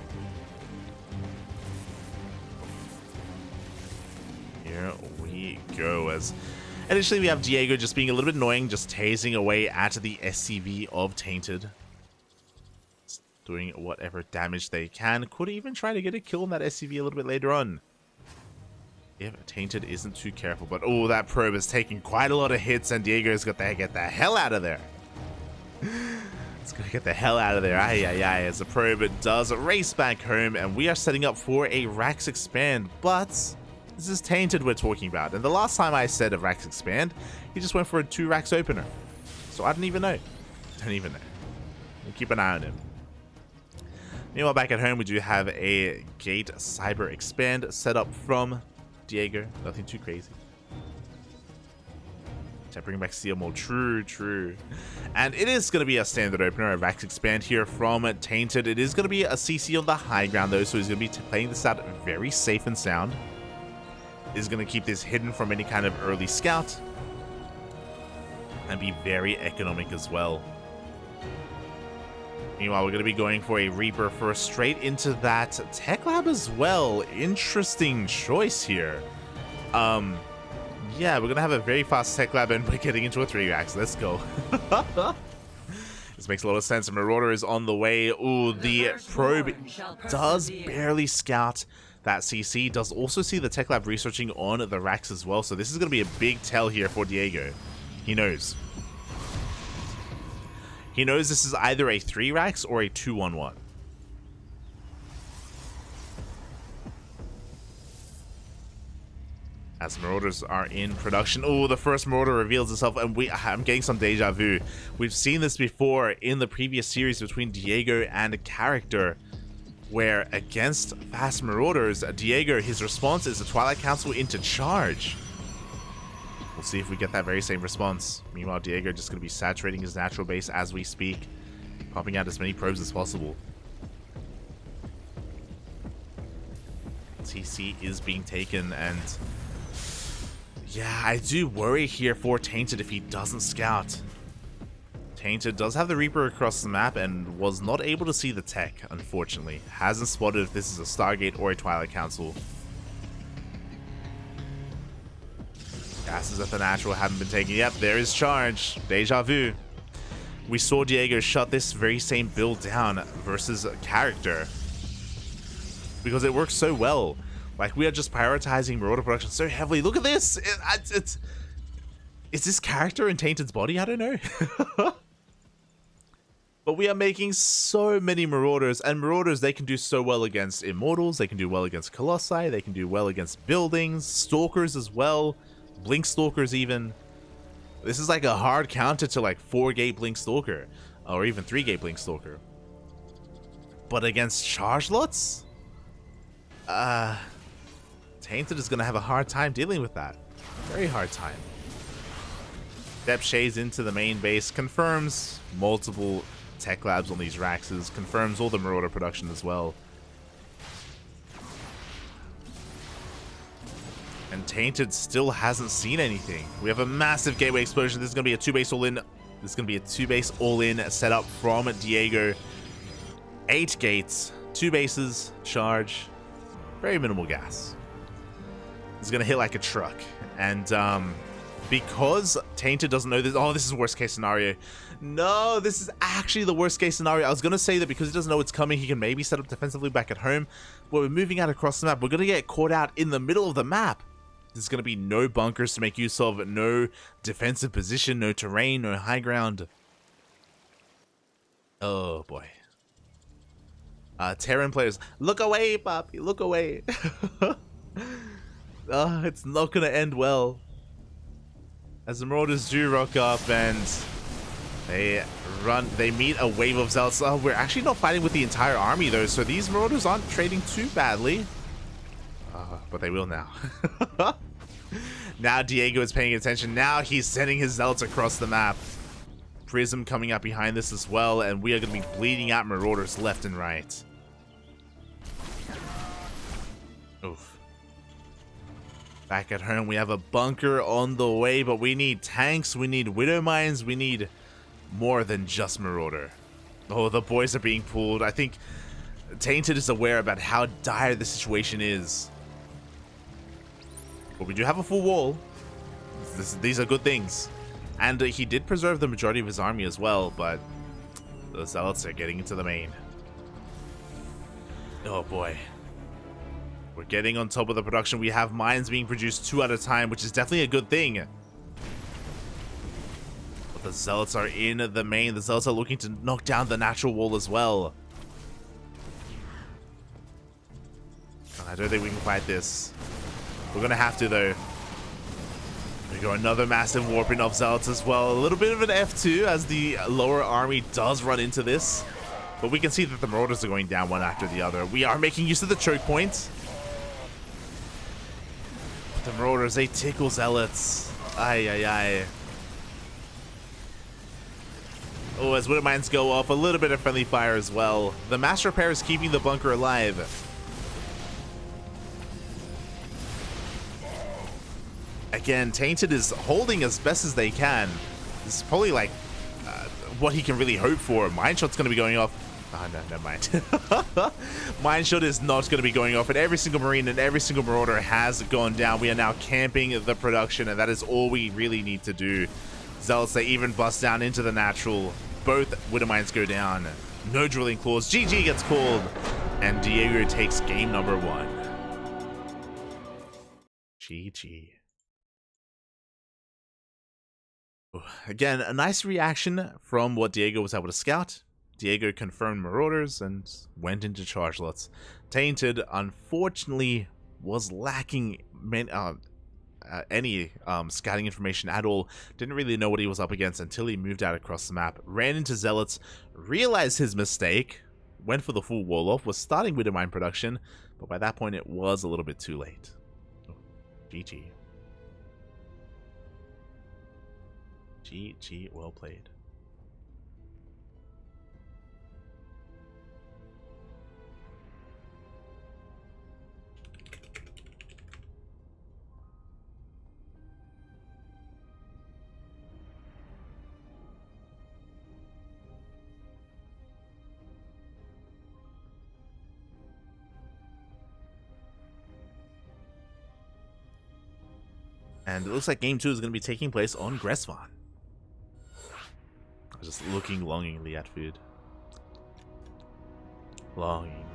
Here we go. As initially we have dEiGo just being a little bit annoying, just tasing away at the SCV of Tainted. Just doing whatever damage they can. Could even try to get a kill on that SCV a little bit later on, if Tainted isn't too careful. But oh, that probe is taking quite a lot of hits, and dEiGo's got to get the hell out of there. It's gonna get the hell out of there. Ay, ay, ay. As the probe does race back home, and we are setting up for a Rax Expand. But this is Tainted we're talking about. And the last time I said a Rax Expand, he just went for a 2 Rax opener. So I don't even know. Don't even know. We'll keep an eye on him. Meanwhile, back at home, we do have a Gate Cyber Expand set up from dEiGo. Nothing too crazy. Bring back Steel Mold. True, true. And it is going to be a standard opener, a Rax Expand here from Tainted. It is going to be a CC on the high ground, though, so he's going to be playing this out very safe and sound. Is going to keep this hidden from any kind of early scout. And be very economic as well. Meanwhile, we're going to be going for a Reaper first, straight into that Tech Lab as well. Interesting choice here. Yeah, we're going to have a very fast Tech Lab and we're getting into a 3-Rax. Let's go. This makes a lot of sense. Marauder is on the way. Ooh, the probe does barely scout that CC. Does also see the Tech Lab researching on the Rax as well. So this is going to be a big tell here for dEiGo. He knows. He knows this is either a 3-Rax or a 2-on-1. As Marauders are in production. Oh, the first Marauder reveals itself, and I'm getting some deja vu. We've seen this before in the previous series between dEiGo and CharactR, where against fast Marauders, dEiGo, his response is the Twilight Council into charge. We'll see if we get that very same response. Meanwhile, dEiGo just going to be saturating his natural base as we speak. Popping out as many probes as possible. TC is being taken, and yeah, I do worry here for Tainted if he doesn't scout. Tainted does have the Reaper across the map and was not able to see the tech, unfortunately. Hasn't spotted if this is a Stargate or a Twilight Council. Gases at the natural haven't been taken. Yep, there is charge. Deja vu. We saw dEiGoSS shut this very same build down versus CharactR, because it works so well. Like, we are just prioritizing Marauder production so heavily. Look at this! Is this CharactR in Tainted's body? I don't know. But we are making so many Marauders, and Marauders, they can do so well against Immortals, they can do well against Colossi, they can do well against buildings, Stalkers as well, Blink Stalkers even. This is like a hard counter to like 4-gate Blink Stalker, or even 3-gate Blink Stalker. But against Charge Lots? Tainted is going to have a hard time dealing with that. Very hard time. Step Shades into the main base, confirms multiple tech labs on these Raxes, confirms all the Marauder production as well. And Tainted still hasn't seen anything. We have a massive gateway explosion. This is going to be a 2-base all-in. This is going to be a 2-base all-in setup from dEiGoSS. 8 gates, 2 bases, charge, very minimal gas. This is going to hit like a truck. And because Tainted doesn't know this, oh, this is worst case scenario. No, this is actually the worst case scenario. I was going to say that because he doesn't know it's coming, he can maybe set up defensively back at home. But we're moving out across the map. We're going to get caught out in the middle of the map. There's going to be no bunkers to make use of, no defensive position, no terrain, no high ground. Oh, boy. Terran players, look away, Poppy, look away. It's not going to end well. As the Marauders do rock up and they meet a wave of Zealots. We're actually not fighting with the entire army though, so these Marauders aren't trading too badly. But they will now. Now dEiGoSS is paying attention. Now he's sending his Zealots across the map. Prism coming up behind this as well, and we are going to be bleeding out Marauders left and right. Oof. Back at home, we have a bunker on the way, but we need tanks, we need Widow Mines, we need more than just Marauder. Oh, the boys are being pulled. I think Tainted is aware about how dire the situation is. But we do have a full wall. These are good things. And he did preserve the majority of his army as well, but the Zealots are getting into the main. Oh boy. We're getting on top of the production. We have mines being produced 2 at a time, which is definitely a good thing. But the Zealots are in the main. The Zealots are looking to knock down the natural wall as well. I don't think we can fight this. We're going to have to, though. We got another massive warping of Zealots as well. A little bit of an F2 as the lower army does run into this. But we can see that the Marauders are going down one after the other. We are making use of the choke point. But the Marauders, they tickle Zealots. Ay, ay, ay. Oh, as Widow Mines go off, a little bit of friendly fire as well. The mass repair is keeping the bunker alive. Again, Tainted is holding as best as they can. This is probably like what he can really hope for. Mine Shot's going to be going off. Oh, no, never mind. Mine Shot is not going to be going off, and every single Marine and every single Marauder has gone down. We are now camping the production, and that is all we really need to do. Zealots, they even bust down into the natural. Both Widow Mines go down. No drilling claws. GG gets called, and dEiGoSS takes game number 1. GG. Again, a nice reaction from what dEiGoSS was able to scout. dEiGoSS confirmed Marauders and went into charge lots. Tainted, unfortunately, was lacking any scouting information at all. Didn't really know what he was up against until he moved out across the map. Ran into Zealots, realized his mistake, went for the full wall off, was starting Widow Mine production, but by that point it was a little bit too late. GG. GG, well played. And it looks like game 2 is going to be taking place on Gressvan. I'm just looking longingly at food. Longingly.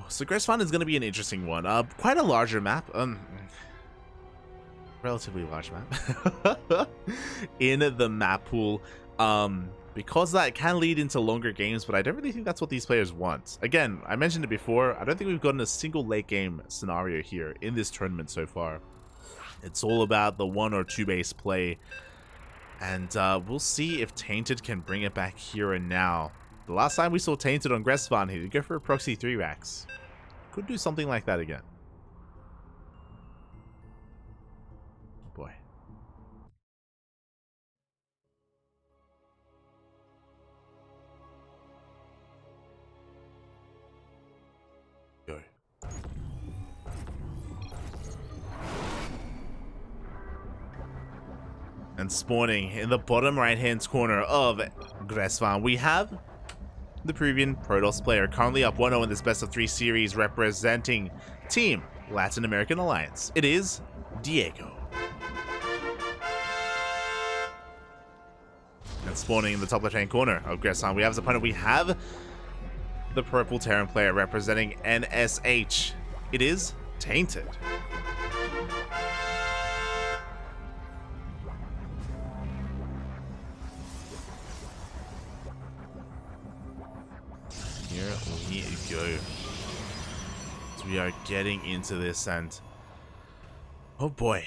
So Gressvan is going to be an interesting one. Quite a larger map. Relatively large map in the map pool. Because that can lead into longer games, but I don't really think that's what these players want. Again, I mentioned it before. I don't think we've gotten a single late game scenario here in this tournament so far. It's all about the 1 or 2 base play, and we'll see if Tainted can bring it back here and now. The last time we saw Tainted on Gressvan, he did go for a proxy 3 racks. Could do something like that again. Oh boy. Go. And spawning in the bottom right hand corner of Gressvan, we have the Peruvian Protoss player, currently up 1-0 in this best of 3 series, representing Team Latin American Alliance. It is dEiGo. And spawning in the top left-hand corner of Gressvan, we have as opponent, we have the purple Terran player representing NSH. It is Tainted. Here we go. So we are getting into this, and oh boy,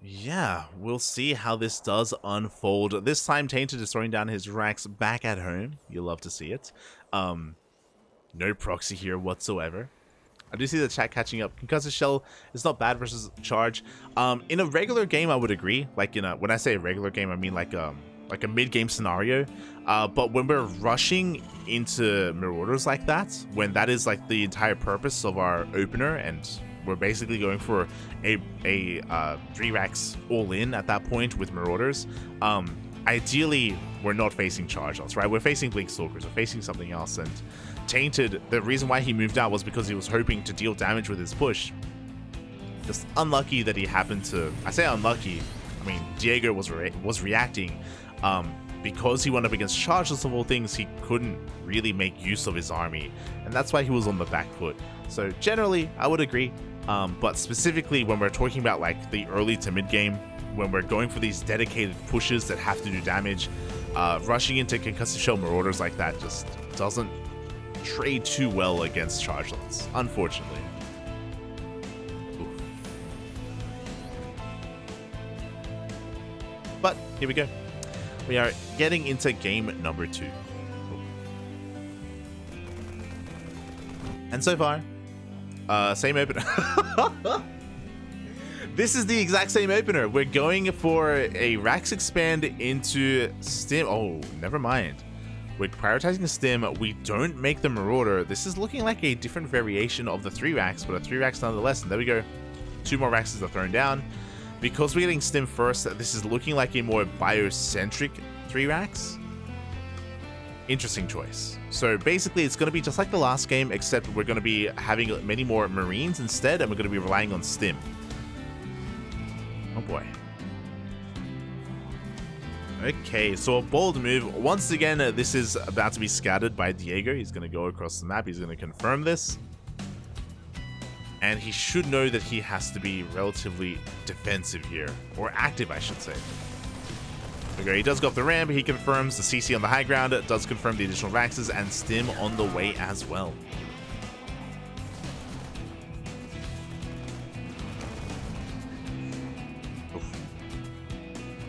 yeah, we'll see how this does unfold. This time Tainted is throwing down his racks back at home. You'll love to see it. No proxy here whatsoever. I do see the chat catching up. Concussive Shell is not bad versus Charge. In a regular game, I would agree. Like when I say a regular game, I mean like a mid-game scenario. But when we're rushing into Marauders like that, when that is like the entire purpose of our opener, and we're basically going for a 3 racks all in at that point with Marauders, ideally we're not facing Charge Lots, right? We're facing Blink Stalkers, we're facing something else. And Tainted, the reason why he moved out was because he was hoping to deal damage with his push. Just unlucky that he happened to, I say unlucky, I mean dEiGo was reacting. Because he went up against Chargeless of all things, he couldn't really make use of his army, and that's why he was on the back foot. So generally, I would agree, but specifically when we're talking about like the early to mid game, when we're going for these dedicated pushes that have to do damage, rushing into Concussive Shell Marauders like that just doesn't trade too well against Chargeless, unfortunately. Oof. But here we go. We are getting into game number 2. And so far, same opener. This is the exact same opener. We're going for a Rax expand into Stim. Oh, never mind. We're prioritizing Stim. We don't make the Marauder. This is looking like a different variation of the 3 racks, but a 3 racks nonetheless. And there we go. 2 more racks are thrown down. Because we're getting Stim first, this is looking like a more biocentric 3 racks. Interesting choice. So basically it's going to be just like the last game, except we're going to be having many more Marines instead, and we're going to be relying on Stim. Oh boy. Okay, so a bold move. Once again, this is about to be scattered by dEiGo. He's going to go across the map. He's going to confirm this. And he should know that he has to be relatively defensive here. Or active, I should say. Okay, he does go up the ramp. He confirms the CC on the high ground. Does confirm the additional Raxes and Stim on the way as well.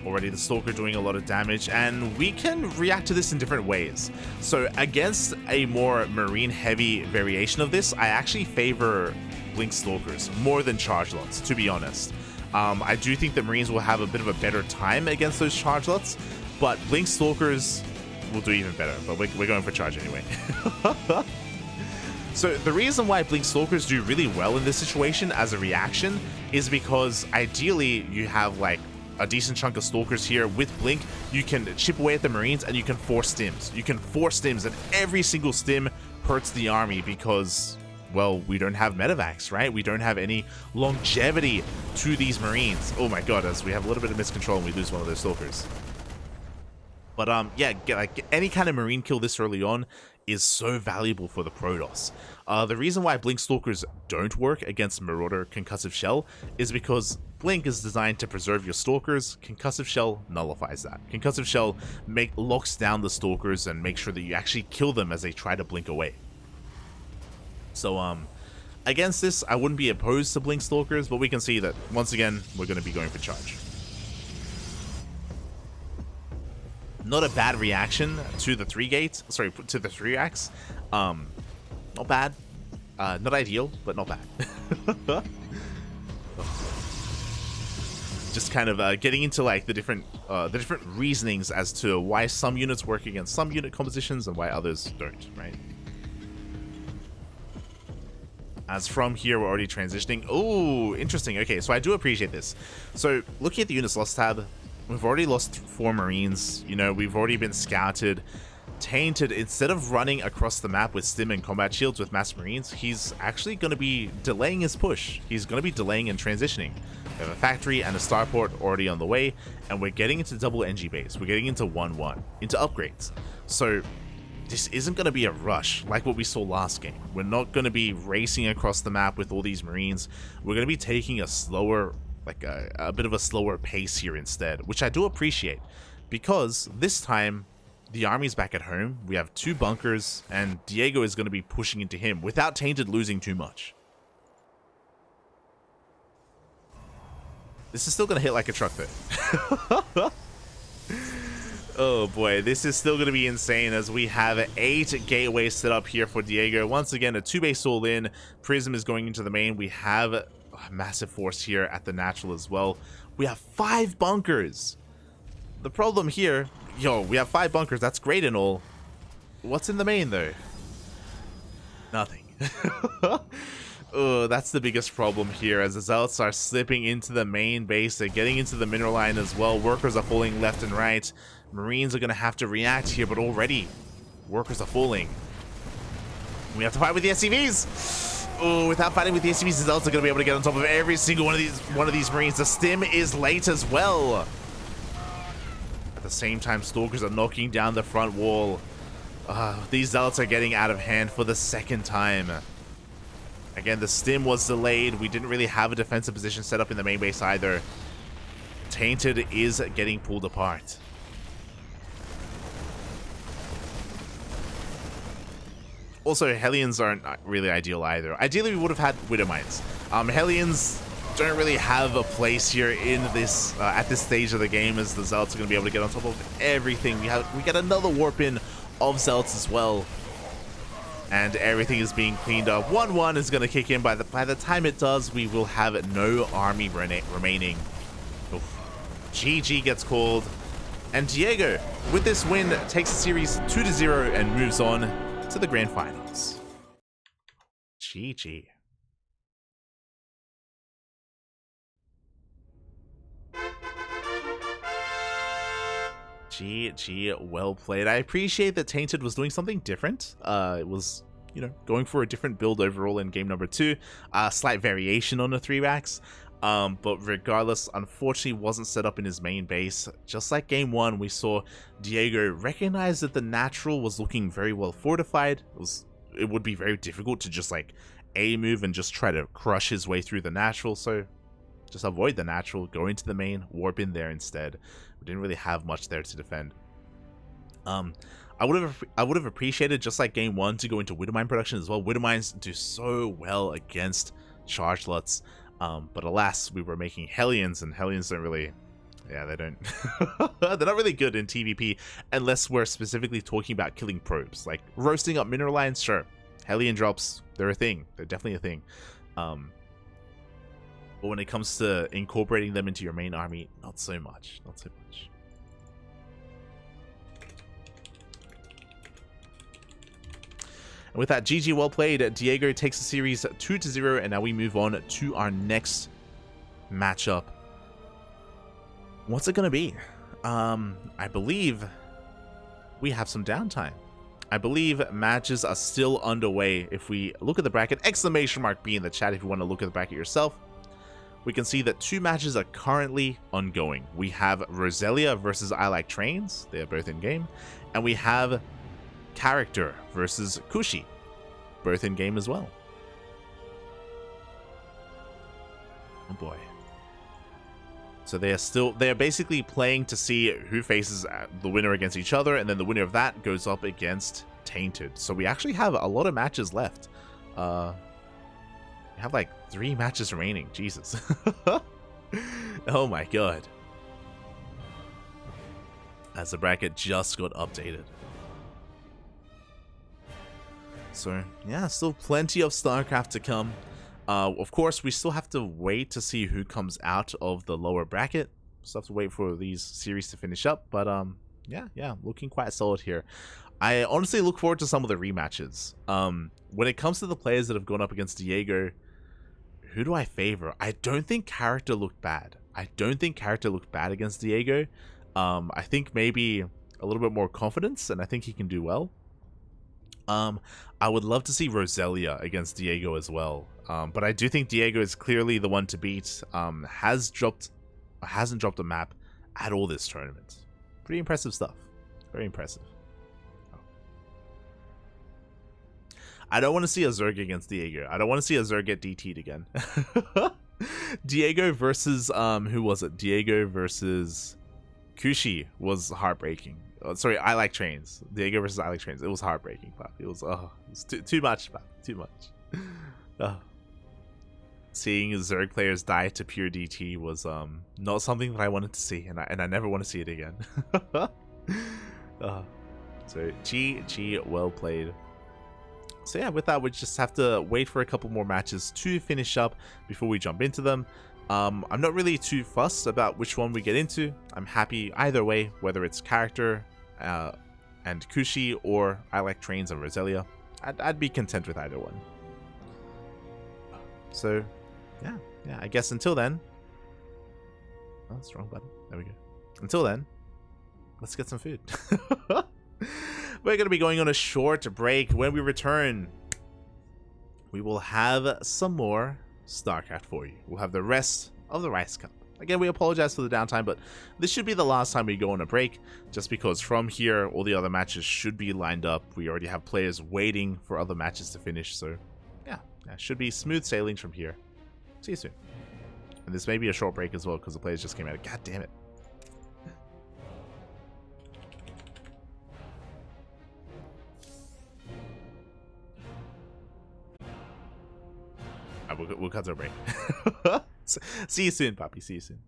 Already the Stalker doing a lot of damage, and we can react to this in different ways. So against a more Marine heavy variation of this, I actually favor Blink Stalkers more than Charge Lots, to be honest. I do think that Marines will have a bit of a better time against those Charge Lots, but Blink Stalkers will do even better, but we're going for Charge anyway. So the reason why Blink Stalkers do really well in this situation as a reaction is because ideally you have like a decent chunk of Stalkers here. With Blink, you can chip away at the Marines and you can force stims. You can force stims, and every single stim hurts the army because, well, we don't have medevacs, right? We don't have any longevity to these Marines. Oh my god, as we have a little bit of miscontrol and we lose one of those Stalkers. But yeah, any kind of Marine kill this early on is so valuable for the Protoss. The reason why Blink Stalkers don't work against Marauder Concussive Shell is because Blink is designed to preserve your Stalkers. Concussive Shell nullifies that. Concussive Shell locks down the Stalkers and makes sure that you actually kill them as they try to blink away. So against this, I wouldn't be opposed to Blink Stalkers, but we can see that once again we're going to be going for charge. Not a bad reaction to the 3-gate. Sorry, to the 3-axe. Not bad. Not ideal, but not bad. Just kind of getting into like the different reasonings as to why some units work against some unit compositions and why others don't, right? As from here, we're already transitioning. Oh, interesting. Okay, so I do appreciate this. So looking at the units lost tab, we've already lost 4 Marines. You know, we've already been scouted. Tainted, instead of running across the map with stim and combat shields with mass Marines, he's actually going to be delaying his push. He's going to be delaying and transitioning. We have a factory and a starport already on the way, and we're getting into double NG base. We're getting into 1-1, into upgrades. So this isn't going to be a rush like what we saw last game. We're not going to be racing across the map with all these Marines. We're going to be taking a slower, like a bit of a slower pace here instead, which I do appreciate, because this time the army's back at home. We have 2 bunkers, and dEiGo is going to be pushing into him without Tainted losing too much. This is still going to hit like a truck though. Oh boy, this is still going to be insane as we have 8 gateways set up here for dEiGo. Once again, a 2-base all in. Prism is going into the main. We have a massive force here at the natural as well. We have 5 bunkers. The problem here, we have 5 bunkers. That's great and all. What's in the main though? Nothing. Oh, that's the biggest problem here, as the Zealots are slipping into the main base. They're getting into the mineral line as well. Workers are falling left and right. Marines are going to have to react here, but already workers are falling. We have to fight with the SCVs. Oh, without fighting with the SCVs, the Zealots are going to be able to get on top of every single one of these Marines. The stim is late as well. At the same time, Stalkers are knocking down the front wall. These Zealots are getting out of hand for the 2nd time. Again, the stim was delayed. We didn't really have a defensive position set up in the main base either. Tainted is getting pulled apart. Also, Hellions aren't really ideal either. Ideally, we would have had Widowmines. Hellions don't really have a place here in this at this stage of the game, as the Zealots are going to be able to get on top of everything. We get another warp in of Zealots as well. And everything is being cleaned up. 1-1 is going to kick in. By the time it does, we will have no army remaining. Oof. GG gets called. And dEiGo, with this win, takes the series 2-0 and moves on to the grand finals. GG. GG, well played. I appreciate that Tainted was doing something different. It was, going for a different build overall in game number 2. Slight variation on the 3-racks. But regardless, unfortunately wasn't set up in his main base. Just like game 1, we saw dEiGo recognize that the natural was looking very well fortified. It would be very difficult to just like A-move and just try to crush his way through the natural, so just avoid the natural, go into the main, warp in there instead. We didn't really have much there to defend. I would have appreciated, just like game 1, to go into Widowmine production as well. Widowmines do so well against charge lots, but alas, we were making Hellions, and Hellions don't really, they don't, they're not really good in TVP unless we're specifically talking about killing probes. Like roasting up mineral lines, sure. Hellion drops, they're a thing. They're definitely a thing. But when it comes to incorporating them into your main army, not so much. Not so much. And with that, GG, well played. dEiGo takes the series 2-0, and now we move on to our next matchup. What's it gonna be? I believe we have some downtime. I believe matches are still underway. If we look at the bracket, exclamation mark B in the chat if you want to look at the bracket yourself. We can see that 2 matches are currently ongoing. We have Roselia versus ILikeTrains. They are both in game. And we have CharactR versus Kushie. Both in game as well. Oh boy. So they are basically playing to see who faces the winner against each other, and then the winner of that goes up against Tainted. So we actually have a lot of matches left. We have like 3 matches remaining. Jesus. Oh my god. As the bracket just got updated. So yeah, still plenty of StarCraft to come. Of course, we still have to wait to see who comes out of the lower bracket. Still have to wait for these series to finish up. But yeah, looking quite solid here. I honestly look forward to some of the rematches. When it comes to the players that have gone up against dEiGo, who do I favor? I don't think CharactR looked bad. I don't think CharactR looked bad against dEiGo. I think maybe a little bit more confidence, and I think he can do well. I would love to see Roselia against dEiGo as well. But I do think dEiGo is clearly the one to beat. Hasn't dropped a map at all this tournament. Pretty impressive stuff. Very impressive. I don't want to see a Zerg against dEiGo. I don't want to see a Zerg get DT'd again. dEiGo versus who was it? dEiGo versus Kushie was heartbreaking. Sorry, ILikeTrains. dEiGo versus ILikeTrains. It was heartbreaking, pap. It was too much, pap. Too much. Seeing Zerg players die to pure DT was not something that I wanted to see, and I never want to see it again. So GG, well played. So yeah, with that, we just have to wait for a couple more matches to finish up before we jump into them. I'm not really too fussed about which one we get into. I'm happy either way, whether it's CharactR and Kushie or ILikeTrains and Roselia. I'd be content with either one. So yeah, I guess until then. Oh, that's the wrong button. There we go. Until then, let's get some food. We're going to be going on a short break. When we return, we will have some more StarCraft for you. We'll have the rest of the Rice Cup. Again, we apologize for the downtime, but this should be the last time we go on a break, just because from here, all the other matches should be lined up. We already have players waiting for other matches to finish, so yeah, should be smooth sailing from here. See you soon. And this may be a short break as well, because the players just came out. God damn it. We'll cut to a break. See you soon, Poppy. See you soon.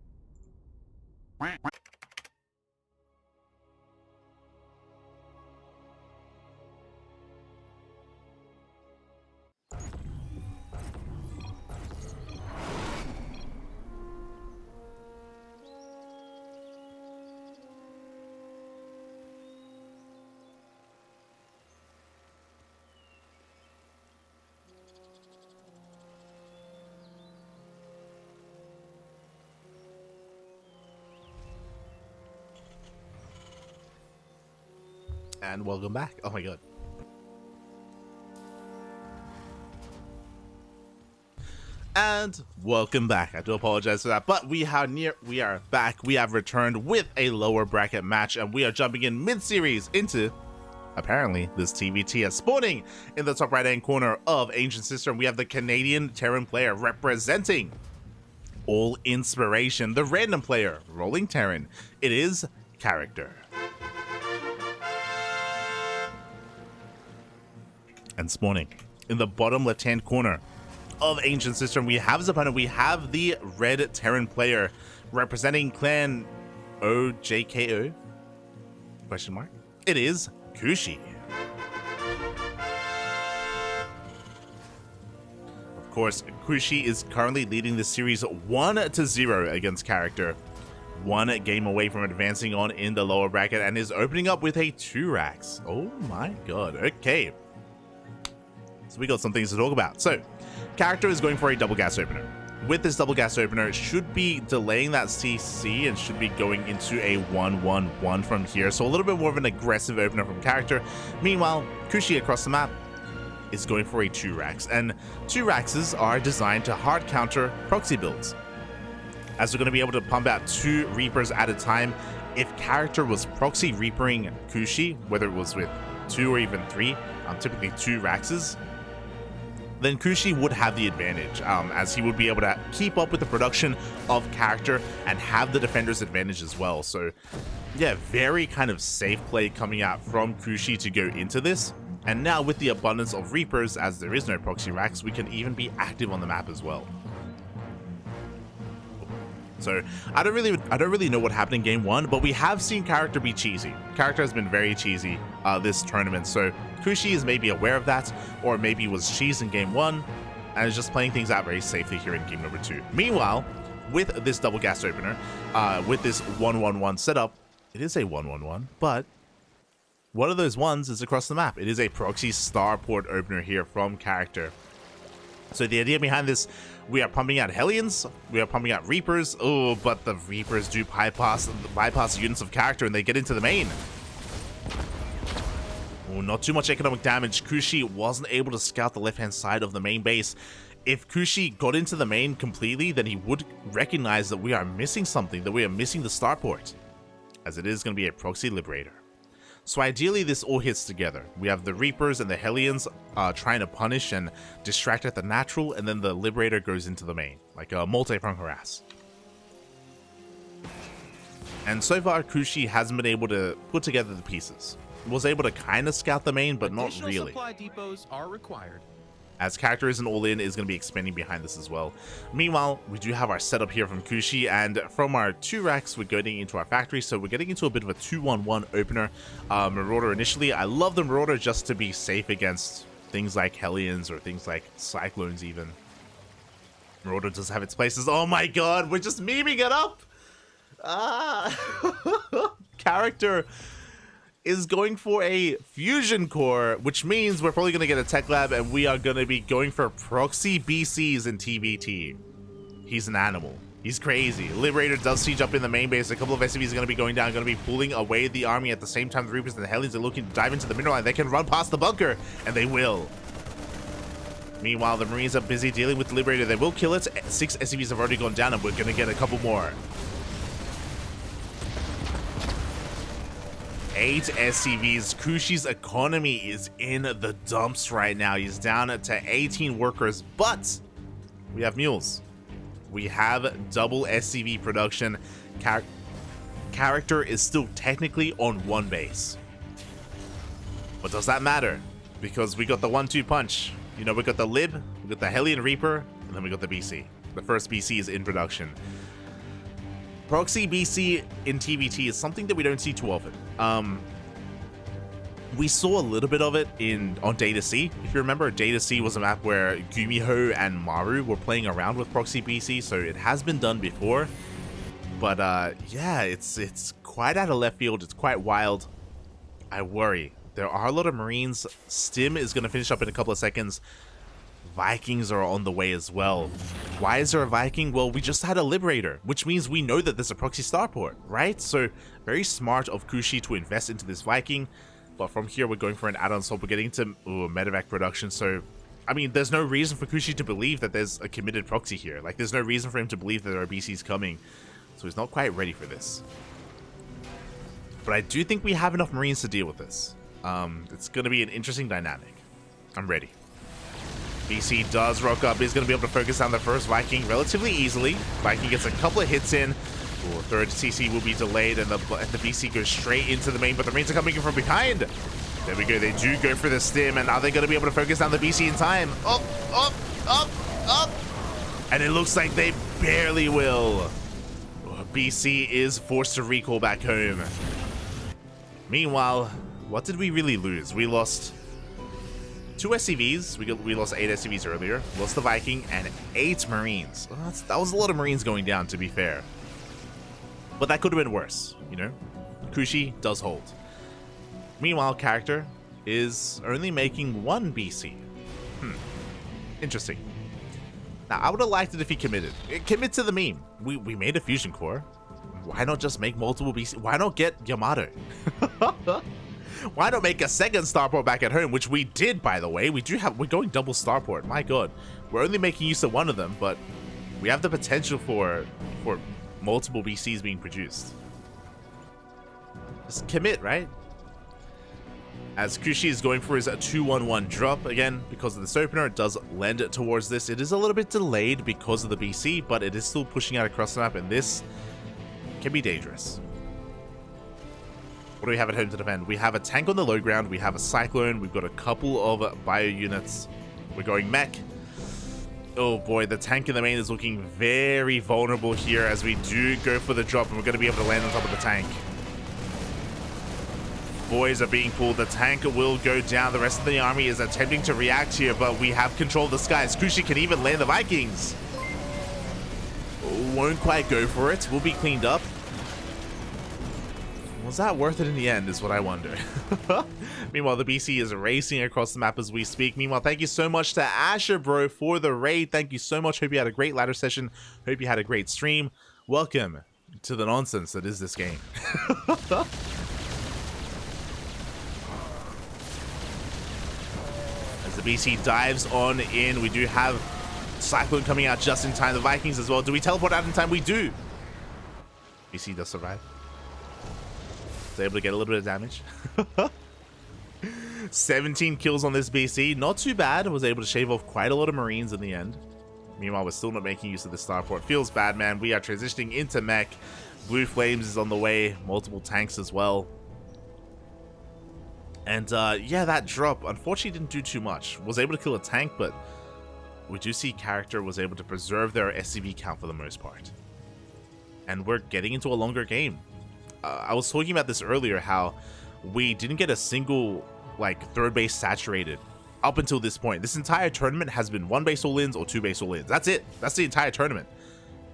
And welcome back. Oh my god. And welcome back. I do apologize for that, but we are back. We have returned with a lower bracket match, and we are jumping in mid-series into apparently this TVT as spawning in the top right hand corner of Ancient System. We have the Canadian Terran player representing All Inspiration, the random player rolling Terran. It is CharactR. And spawning in the bottom left hand corner of Ancient System, we have his opponent. We have the red Terran player representing clan OJKO question mark. It is Kushie. Of course, Kushie is currently leading the series 1-0 against CharactR. 1 game away from advancing on in the lower bracket, and is opening up with a 2 racks. Oh my god. Okay. So we got some things to talk about. So, CharactR is going for a double gas opener. with this double gas opener, it should be delaying that CC and should be going into a 1-1-1 from here. So a little bit more of an aggressive opener from character. Meanwhile, Kushie across the map is going for a 2-Rax, and 2-Raxes are designed to hard counter proxy builds, as we're going to be able to pump out 2 Reapers at a time. If character was proxy Reapering Kushie, whether it was with 2 or even 3, typically 2 Raxes, then Kushie would have the advantage, as he would be able to keep up with the production of character and have the defender's advantage as well. So yeah, very kind of safe play coming out from Kushie to go into this. And now with the abundance of Reapers, as there is no proxy Rax, we can even be active on the map as well. So I don't really know what happened in game 1, but we have seen character be cheesy. Character has been very cheesy this tournament, so Kushie is maybe aware of that, or maybe was cheesed in game 1 and is just playing things out very safely here in game number 2. Meanwhile, with this double gas opener, with this 1-1-1 setup, it is a 1-1-1, but one of those ones is across the map. It is a proxy starport opener here from character. So the idea behind this, we are pumping out Hellions, we are pumping out Reapers. Oh, but the Reapers do bypass units of character and they get into the main. Oh, not too much economic damage. Kushie wasn't able to scout the left-hand side of the main base. If Kushie got into the main completely, then he would recognize that we are missing something, that we are missing the starport, as it is going to be a proxy Liberator. So ideally, this all hits together. We have the Reapers and the Hellions trying to punish and distract at the natural, and then the Liberator goes into the main, like a multi-prong harass. And so far, Kushie hasn't been able to put together the pieces. Was able to kind of scout the main, but not really. Supply depots are required. As character isn't all in, is going to be expanding behind this as well. Meanwhile, we do have our setup here from Kushie, and from our 2-Rax, we're going into our factory, so we're getting into a bit of a 2-1-1 opener. Marauder initially. I love the Marauder just to be safe against things like Hellions or things like Cyclones even. Marauder does have its places. Oh my god, we're just memeing it up! Character is going for a fusion core, which means we're probably going to get a tech lab, and we are going to be going for proxy BCs in TBT. He's an animal. He's crazy. Liberator does siege up in the main base. A couple of SCVs are going to be going down, going to be pulling away the army at the same time. The Reapers and the Hellions are looking to dive into the mineral line. They can run past the bunker, and they will. Meanwhile, the Marines are busy dealing with the Liberator. They will kill it. 6 SCVs have already gone down, and we're going to get a couple more. 8 SCVs. Kushie's economy is in the dumps right now. He's down to 18 workers, but we have mules. We have double SCV production. Character is still technically on 1 base. But does that matter? Because we got the 1-2 punch. You know, we got the Lib, we got the Hellion Reaper, and then we got the BC. The first BC is in production. Proxy BC in TBT is something that we don't see too often. We saw a little bit of it on Data C. If you remember, Data C was a map where Gumiho and Maru were playing around with Proxy BC, so it has been done before. But yeah, it's quite out of left field. It's quite wild. I worry. There are a lot of Marines. Stim is going to finish up in a couple of seconds. Vikings are on the way as well. Why is there a Viking? Well, we just had a Liberator, which means we know that there's a proxy starport, right? So very smart of Kushie to invest into this Viking. But from here, we're going for an add-on swap. We're getting into medevac production. So, I mean, there's no reason for Kushie to believe that there's a committed proxy here. Like, there's no reason for him to believe that there are BCs coming. So he's not quite ready for this. But I do think we have enough Marines to deal with this. It's going to be an interesting dynamic. I'm ready. BC does rock up. He's going to be able to focus on the first Viking relatively easily. Viking gets a couple of hits in. Ooh, third CC will be delayed, and the BC goes straight into the main, but the Marines are coming in from behind. There we go. They do go for the stim, and are they going to be able to focus on the BC in time? Up, up, up, up. And it looks like they barely will. BC is forced to recall back home. Meanwhile, what did we really lose? We lost 2 SCVs. We lost 8 SCVs earlier. We lost the Viking and 8 Marines. Well, that was a lot of Marines going down, to be fair. But that could have been worse, you know? Kushie does hold. Meanwhile, character is only making 1 BC. Interesting. Now, I would have liked it if he committed. Commit to the meme. We made a fusion core. Why not just make multiple BC? Why not get Yamato? Why not make a second starport back at home, which we did, by the way. We're going double starport. My god. We're only making use of one of them, but we have the potential for multiple BCs being produced. Just commit, right? As Kushie is going for his 2-1-1 drop again, because of this opener, it does lend it towards this. It is a little bit delayed because of the BC, but it is still pushing out across the map, and this can be dangerous. What do we have at home to defend? We have a tank on the low ground, we have a cyclone, we've got a couple of bio units. We're going mech. Oh boy, the tank in the main is looking very vulnerable here as we do go for the drop, and we're going to be able to land on top of the tank. Boys are being pulled. The tank will go down. The rest of the army is attempting to react here, but we have control of the skies. Kushie can even land the Vikings. Won't quite go for it. Will be cleaned up. Was that worth it in the end is what I wonder. Meanwhile, the BC is racing across the map as we speak. Meanwhile, thank you so much to AsherBro for the raid. Thank you so much. Hope you had a great ladder session. Hope you had a great stream. Welcome to the nonsense that is this game. As the BC dives on in, we do have Cyclone coming out just in time. The Vikings as well. Do we teleport out in time? We do. BC does survive. Able to get a little bit of damage. 17 kills on this BC, not too bad. Was able to shave off quite a lot of Marines in the end. Meanwhile, we're still not making use of the starport. Feels bad, man. We are transitioning into mech. Blue Flames is on the way, multiple tanks as well. And yeah, that drop unfortunately didn't do too much. Was able to kill a tank, but we do see CharactR was able to preserve their SCV count for the most part. And we're getting into a longer game. I was talking about this earlier, how we didn't get a single like third base saturated up until this point. This entire tournament has been 1 base all-ins or 2 base all-ins. That's it. That's the entire tournament.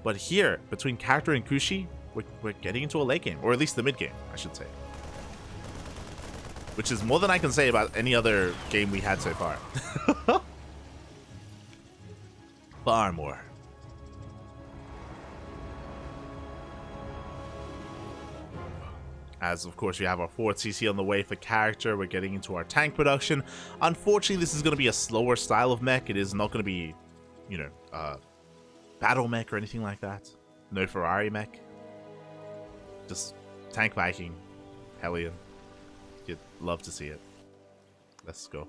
But here, between CharactR and Kushie, we're getting into a late game, or at least the mid game, I should say. Which is more than I can say about any other game we had so far. Far more. As, of course, we have our 4th CC on the way for CharactR. We're getting into our tank production. Unfortunately, this is going to be a slower style of mech. It is not going to be, you know, battle mech or anything like that. No Ferrari mech. Just tank Viking. Hellion. You'd love to see it. Let's go.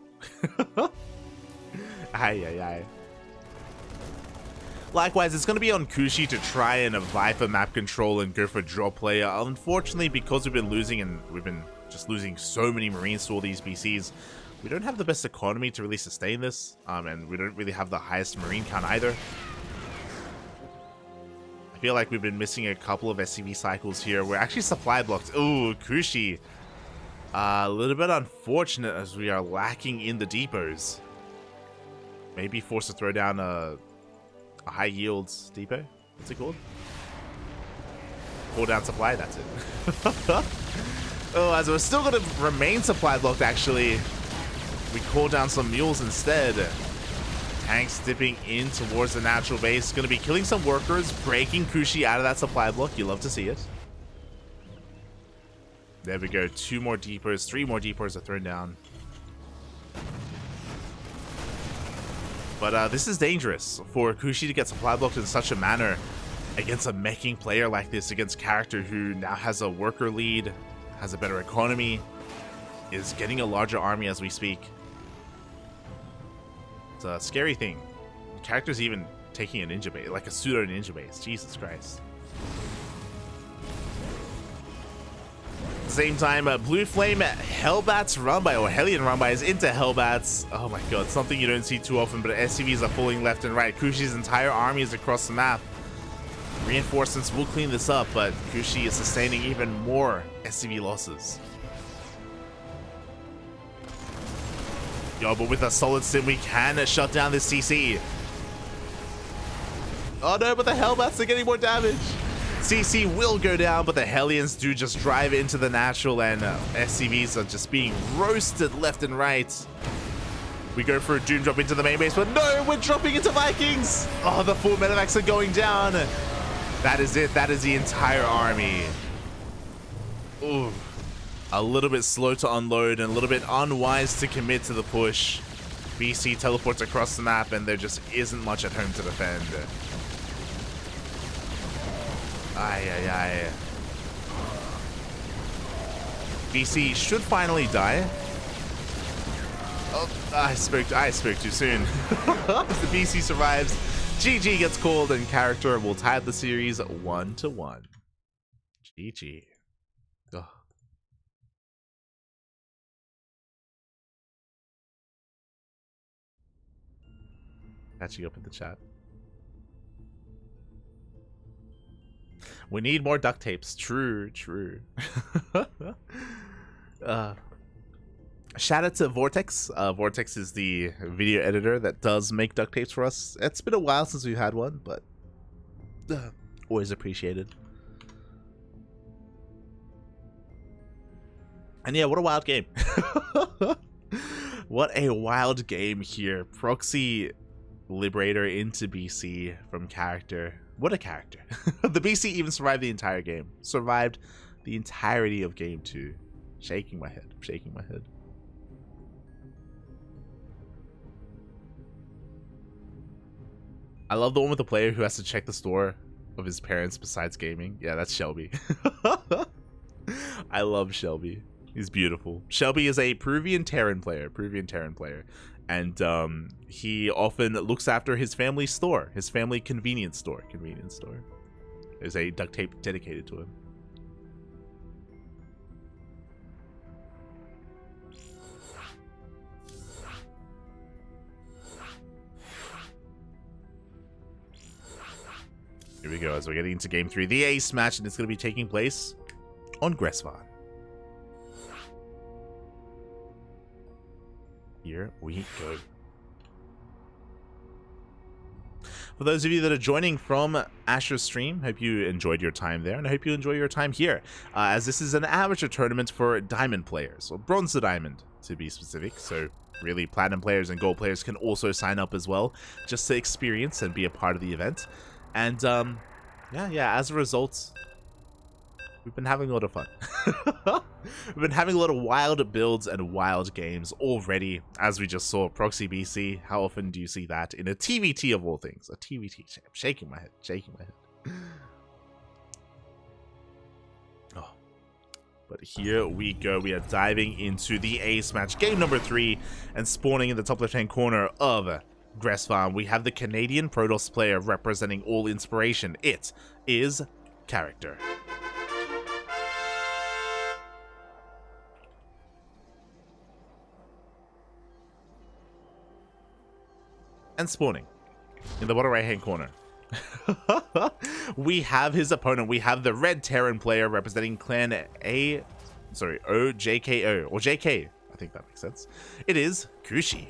Aye, aye, aye. Likewise, it's going to be on Kushie to try and vie for map control and go for draw player. Unfortunately, because we've been losing and we've been just losing so many Marines to all these BCs, we don't have the best economy to really sustain this, and we don't really have the highest Marine count either. I feel like we've been missing a couple of SCV cycles here. We're actually supply blocked. Ooh, Kushie. A little bit unfortunate as we are lacking in the depots. Maybe forced to throw down a high yields depot. What's it called? Pull down supply, that's it. Oh, as we're still going to remain supply blocked, actually. We call down some mules instead. Tanks dipping in towards the natural base. Going to be killing some workers, breaking Kushie out of that supply block. You love to see it. There we go. 2 more depots. 3 more depots are thrown down. But this is dangerous for Kushie to get supply blocked in such a manner against a meching player like this, against CharactR who now has a worker lead, has a better economy, is getting a larger army as we speak. It's a scary thing. CharactR's even taking a ninja base, like a pseudo ninja base. Jesus Christ. At the same time, Blue Flame Hellbats run by, or Hellion run by, is into Hellbats. Oh my god, something you don't see too often, but SCVs are pulling left and right. Kushie's entire army is across the map. Reinforcements will clean this up, but Kushie is sustaining even more SCV losses. Yo, but with a solid sim, we can shut down this CC. Oh no, but the Hellbats are getting more damage. CC will go down, but the Hellions do just drive into the natural, and SCVs are just being roasted left and right. We go for a Doom drop into the main base, but no, we're dropping into Vikings. Oh, the 4 medevacs are going down. That is it. That is the entire army. Ooh. A little bit slow to unload and a little bit unwise to commit to the push. BC teleports across the map and there just isn't much at home to defend. Ay. BC should finally die. Oh, I spoke too soon. The BC survives. GG gets called and CharactR will tie the series 1-1. GG. Ugh. Catching up in the chat. We need more duct tapes. True. Shout out to Vortex. Vortex is the video editor that does make duct tapes for us. It's been a while since we've had one, but always appreciated. And yeah, what a wild game. What a wild game here. Proxy Liberator into BC from CharactR. What a character. The BC even survived the entire game. Survived the entirety of game 2. Shaking my head. I love the one with the player who has to check the store of his parents besides gaming. Yeah, that's Shelby. I love Shelby. He's beautiful. Shelby is a Peruvian Terran player. And he often looks after his family store, his family convenience store. There's a duct tape dedicated to him. Here we go, as we're getting into game 3, the ace match, and it's going to be taking place on Gressvan. Here we go. For those of you that are joining from Asher's stream, hope you enjoyed your time there, and I hope you enjoy your time here, as this is an amateur tournament for diamond players, or bronze to diamond to be specific. So really, platinum players and gold players can also sign up as well, just to experience and be a part of the event. And yeah, as a result, we've been having a lot of fun. We've been having a lot of wild builds and wild games already, as we just saw Proxy BC. How often do you see that in a TVT of all things? A TVT champ. Shaking my head. Oh. But here we go. We are diving into the ace match, game number 3, and spawning in the top left-hand corner of Gressvan, we have the Canadian Protoss player representing all inspiration. It is CharactR. And spawning in the bottom right hand corner. We have his opponent. We have the red Terran player representing clan OJKO, or JK. I think that makes sense. It is Kushie.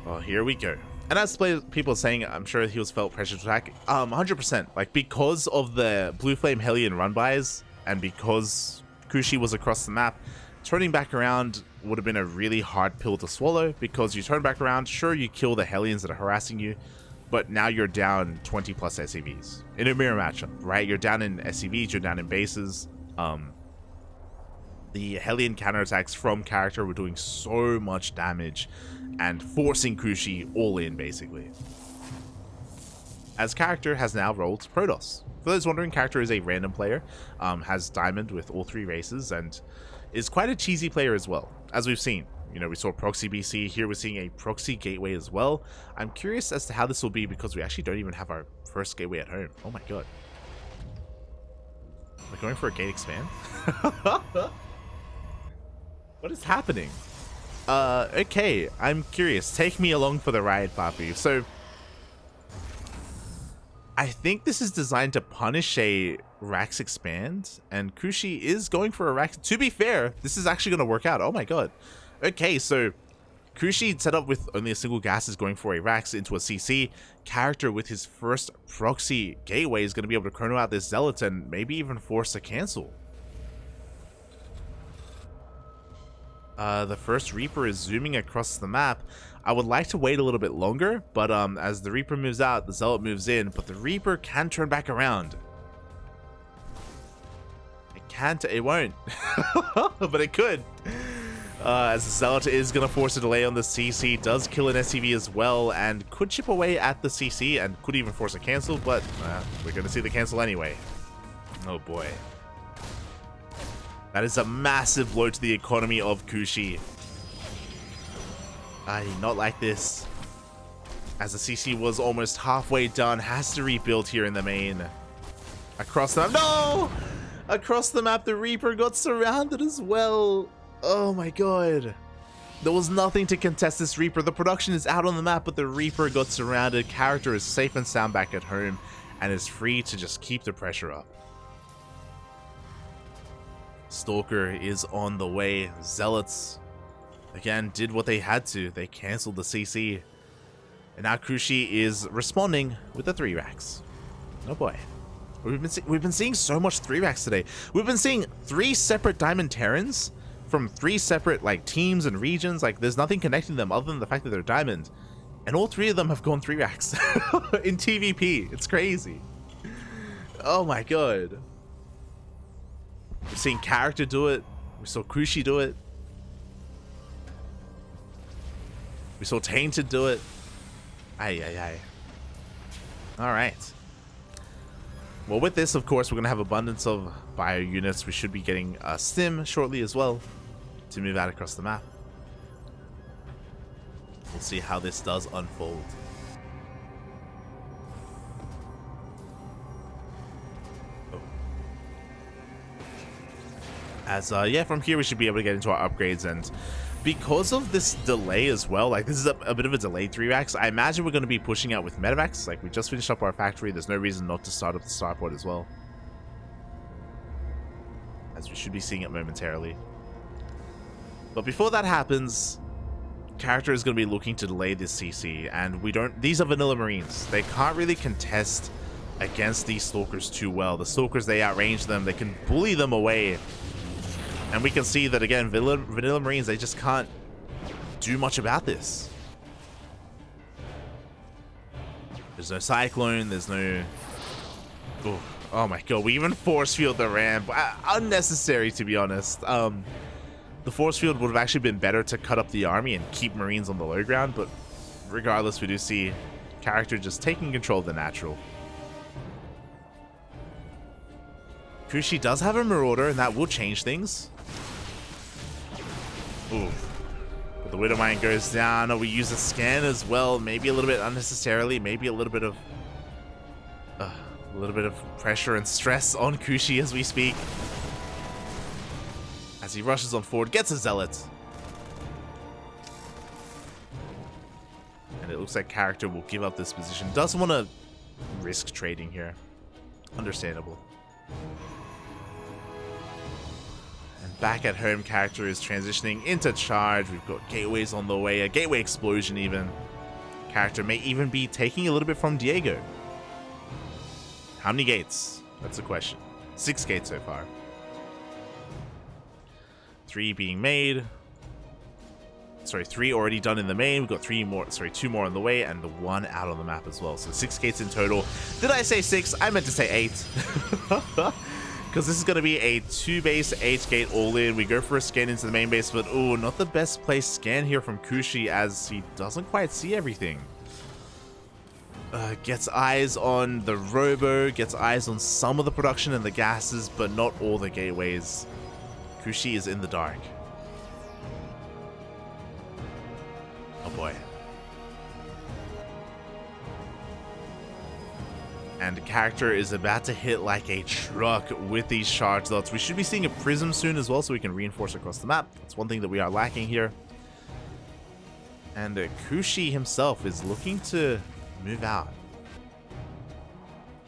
Oh, here we go. And as people are saying, I'm sure he was felt pressure to attack. 100%. Like, because of the Blue Flame Hellion run-bys, and because Kushie was across the map, turning back around would have been a really hard pill to swallow, because you turn back around, sure, you kill the Hellions that are harassing you, but now you're down 20 plus SCVs in a mirror matchup, right? You're down in SCVs, you're down in bases. The Hellion counterattacks from CharactR were doing so much damage and forcing Kushie all in, basically. As CharactR has now rolled Protoss. For those wondering, CharactR is a random player, has Diamond with all 3 races, and is quite a cheesy player as well, as we've seen. You know, we saw Proxy BC, here we're seeing a Proxy Gateway as well. I'm curious as to how this will be, because we actually don't even have our first Gateway at home. Oh my god. We're going for a gate expand? What is happening? Okay, I'm curious. Take me along for the ride, Papi. So, I think this is designed to punish a Rax expand, and Kushie is going for a Rax. To be fair, this is actually going to work out. Oh my god. Okay, so Kushie set up with only a single gas is going for a Rax into a CC. Character with his first proxy gateway is going to be able to chrono out this Zealot and maybe even force a cancel. The first Reaper is zooming across the map. I would like to wait a little bit longer, but as the Reaper moves out, the Zealot moves in, but the Reaper can turn back around. It can't, it won't, but it could. As the Zealot is going to force a delay on the CC, does kill an SCV as well, and could chip away at the CC, and could even force a cancel, but we're going to see the cancel anyway. Oh boy. That is a massive blow to the economy of Kushie. I did not like this. As the CC was almost halfway done, has to rebuild here in the main. Across the map, no! Across the map, the Reaper got surrounded as well. Oh my god. There was nothing to contest this Reaper. The production is out on the map, but the Reaper got surrounded. Character is safe and sound back at home and is free to just keep the pressure up. Stalker is on the way. Zealots, again, did what they had to. They cancelled the CC. And now Kushie is responding with the 3 racks. Oh boy. We've been seeing so much 3 racks today. We've been seeing 3 separate Diamond Terrans from 3 separate teams and regions. There's nothing connecting them other than the fact that they're Diamond. And all 3 of them have gone 3 racks in TVP. It's crazy. Oh my god. We've seen Character do it. We saw Kushie do it. We saw Tainted do it. Aye. Alright. Well, with this, of course, we're going to have abundance of bio units. We should be getting a stim shortly as well to move out across the map. We'll see how this does unfold. As, yeah, from here we should be able to get into our upgrades, and because of this delay as well, this is a bit of a delayed 3 racks, I imagine we're going to be pushing out with medevacs. We just finished up our factory, there's no reason not to start up the starport as well. As we should be seeing it momentarily. But before that happens, Character is going to be looking to delay this CC, and these are vanilla Marines. They can't really contest against these Stalkers too well. The Stalkers, they outrange them, they can bully them away. And we can see that, again, vanilla Marines, they just can't do much about this. There's no Cyclone, there's no... Oh my god, we even force field the ramp. Unnecessary, to be honest. The force field would have actually been better to cut up the army and keep Marines on the low ground, but regardless, we do see Character just taking control of the natural. Kushie does have a Marauder, and that will change things. Ooh. But the Widowmine goes down. We use a scan as well. Maybe a little bit unnecessarily. Maybe a little bit of pressure and stress on Kushie as we speak. As he rushes on forward, gets a Zealot. And it looks like Character will give up this position. Doesn't want to risk trading here. Understandable. Back at home, Character is transitioning into charge. We've got gateways on the way, a gateway explosion even. Character may even be taking a little bit from dEiGo. How many gates? That's the question. 6 gates so far. 3 being made. Sorry, 3 already done in the main. We've got 2 more on the way, and the 1 out on the map as well. So 6 gates in total. Did I say 6? I meant to say 8. Because this is going to be a 2-base, 8-gate all-in. We go for a scan into the main base, but ooh, not the best placed scan here from Kushie, as he doesn't quite see everything. Gets eyes on the Robo, gets eyes on some of the production and the gases, but not all the gateways. Kushie is in the dark. Oh boy. And Character is about to hit like a truck with these charge lots. We should be seeing a prism soon as well, so we can reinforce across the map. That's one thing that we are lacking here. And Kushie himself is looking to move out.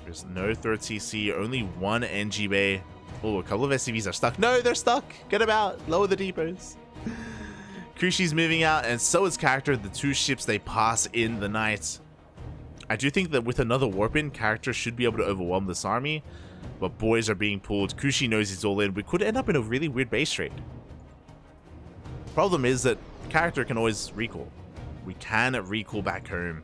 There's no third CC, only 1 NG bay. Oh, a couple of SCVs are stuck. No, they're stuck. Get them out. Lower the depots. Kushie's moving out, and so is character. The two ships, they pass in the night. I do think that with another warp in, character should be able to overwhelm this army, but boys are being pulled. Kushie knows he's all in. We could end up in a really weird base trade. Problem is that character can always recall. We can recall back home.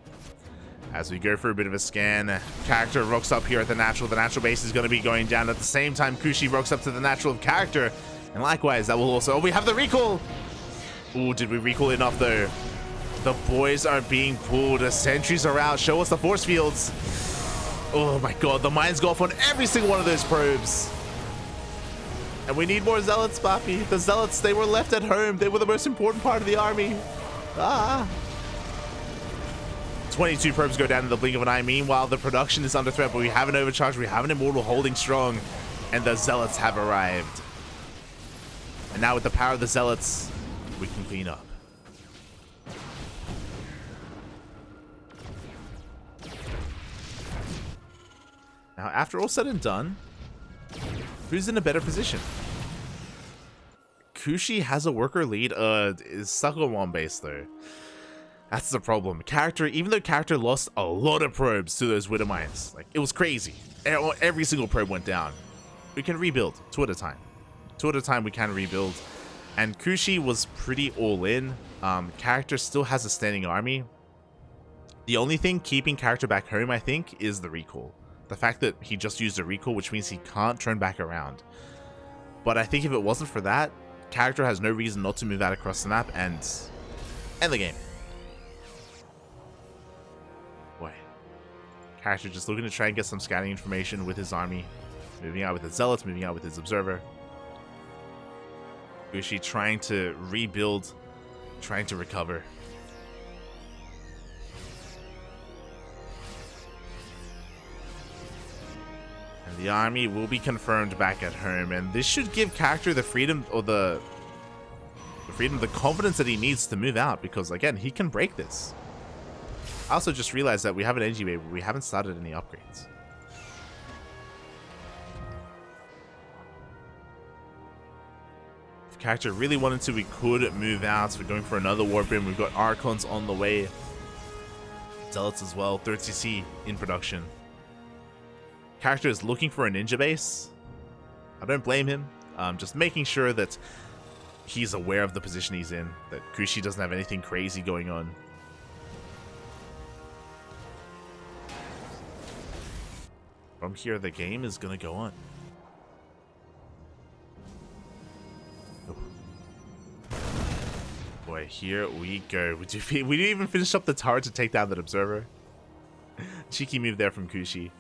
As we go for a bit of a scan, character rocks up here at the natural. The natural base is going to be going down. At the same time, Kushie rocks up to the natural of character. And likewise, that will also... Oh, we have the recall! Ooh, did we recall enough though? The boys are being pulled. The sentries are out. Show us the force fields. Oh my god, the mines go off on every single one of those probes. And we need more zealots, Papi. The zealots, they were left at home. They were the most important part of the army. 22 probes go down in the blink of an eye. Meanwhile, the production is under threat, but we have an overcharge. We have an immortal holding strong. And the zealots have arrived. And now with the power of the zealots, we can clean up. Now, after all said and done, who's in a better position? Kushie has a worker lead, is stuck on one base though. That's the problem. Character, even though character lost a lot of probes to those Widow mines, like it was crazy. Every single probe went down. We can rebuild 2 at a time. 2 at a time we can rebuild. And Kushie was pretty all in. Character still has a standing army. The only thing keeping character back home, I think, is the recall. The fact that he just used a recall, which means he can't turn back around. But I think if it wasn't for that, character has no reason not to move out across the map and end the game. Boy. Character just looking to try and get some scouting information with his army. Moving out with his zealots, moving out with his observer. Kushie trying to rebuild, trying to recover. The army will be confirmed back at home, and this should give character the freedom or the confidence that he needs to move out, because again, he can break this. I also just realized that we have an NG wave, but we haven't started any upgrades. If character really wanted to, we could move out. We're going for another warp in. We've got Archons on the way. Zealots as well. 3rd CC in production. Character is looking for a ninja base. I don't blame him. Just making sure that he's aware of the position he's in, that Kushie doesn't have anything crazy going on. From here, the game is gonna go on. Oh. Boy, here we go. We didn't even finish up the tower to take down that observer. Cheeky move there from Kushie.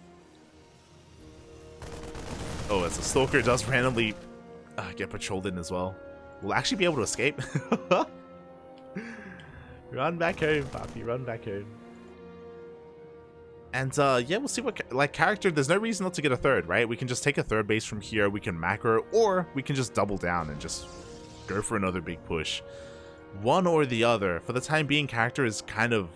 Oh, as the Stalker does randomly get patrolled in as well. We'll actually be able to escape. Run back home, Papi. Run back home. And yeah, we'll see what like character. There's no reason not to get a 3rd, right? We can just take a 3rd base from here. We can macro, or we can just double down and just go for another big push. One or the other. For the time being, character is kind of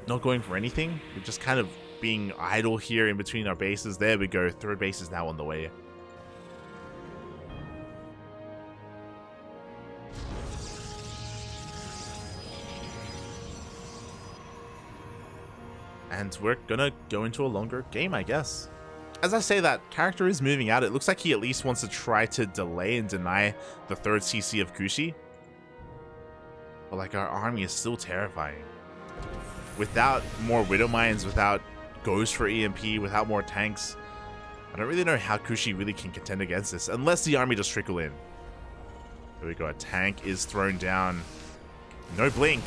not going for anything. We're just kind of being idle here in between our bases. There we go. 3rd base is now on the way. And we're gonna go into a longer game, I guess. As I say that, character is moving out. It looks like he at least wants to try to delay and deny the 3rd CC of Kushie. But like, our army is still terrifying. Without more Widow Mines, without Ghost for EMP, without more tanks, I don't really know how Kushie really can contend against this, unless the army just trickle in. There we go, a tank is thrown down. No blink.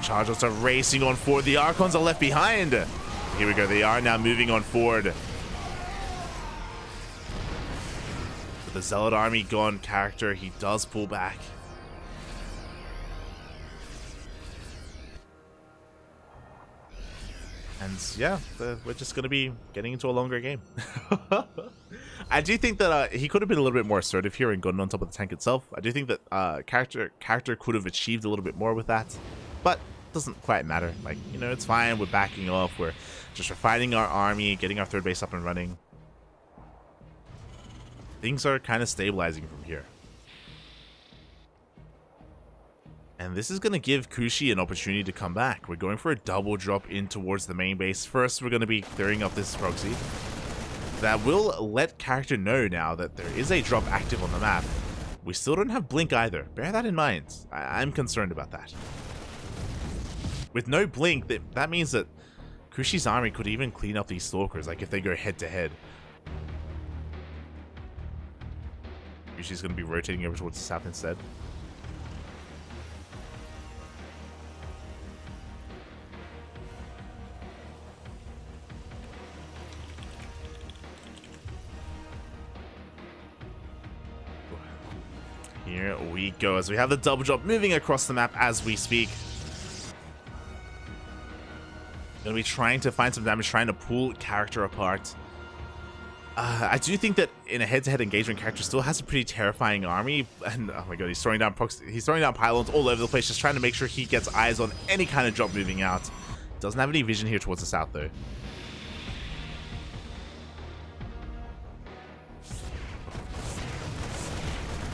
Chargers are racing on forward. The Archons are left behind. Here we go, they are now moving on forward. With the Zealot army gone, character, he does pull back. And yeah, we're just going to be getting into a longer game. I do think that he could have been a little bit more assertive here and gotten on top of the tank itself. I do think that character could have achieved a little bit more with that. But it doesn't quite matter. Like, you know, it's fine. We're backing off. We're just refining our army, getting our 3rd base up and running. Things are kind of stabilizing from here. And this is going to give Kushie an opportunity to come back. We're going for a double drop in towards the main base. First, we're going to be clearing up this proxy. That will let character know now that there is a drop active on the map. We still don't have blink either. Bear that in mind. I'm concerned about that. With no blink, that means that Kushie's army could even clean up these stalkers, like if they go head to head. Kushie's going to be rotating over towards the south instead. Here we go, as we have the double drop moving across the map as we speak. Gonna be trying to find some damage, trying to pull character apart. I do think that in a head-to-head engagement, character still has a pretty terrifying army, and oh my god, he's throwing down pylons all over the place, just trying to make sure he gets eyes on any kind of drop moving out. Doesn't have any vision here towards the south though.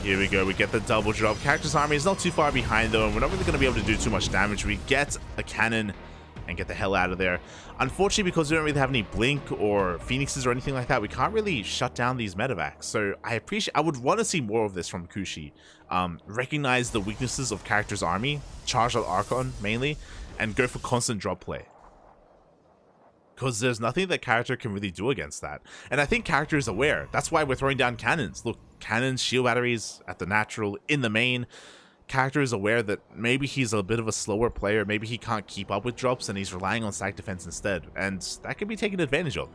Here we go, we get the double drop. Character's army is not too far behind though, and we're not really going to be able to do too much damage. We get a cannon and get the hell out of there. Unfortunately, because we don't really have any blink or phoenixes or anything like that, we can't really shut down these medevacs. So I would want to see more of this from Kushie. Recognize the weaknesses of character's army, charge out Archon mainly, and go for constant drop play. Because there's nothing that character can really do against that. And I think character is aware. That's why we're throwing down cannons. Look, cannons, shield batteries at the natural, in the main. Character is aware that maybe he's a bit of a slower player. Maybe he can't keep up with drops and he's relying on stack defense instead. And that can be taken advantage of.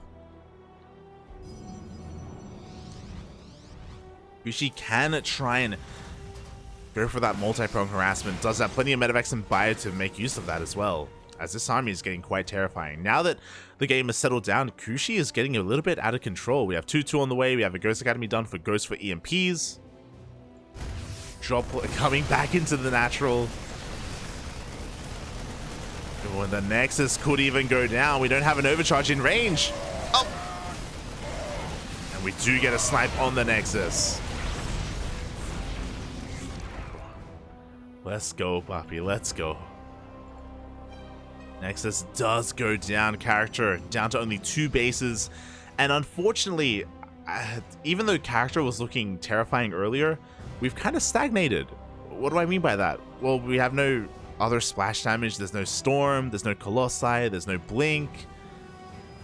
Kushie can try and go for that multi-prone harassment. Does have plenty of medevacs and bio to make use of that as well, as this army is getting quite terrifying. Now that the game has settled down, Kushie is getting a little bit out of control. We have 2-2 on the way. We have a Ghost Academy done for Ghost for EMPs. Drop coming back into the natural. Oh, and the Nexus could even go down. We don't have an overcharge in range. Oh! And we do get a snipe on the Nexus. Let's go, Puppy. Let's go. Nexus does go down. Character down to only 2 bases. And unfortunately, even though character was looking terrifying earlier, we've kind of stagnated. What do I mean by that? Well, we have no other splash damage. There's no storm. There's no colossi. There's no blink.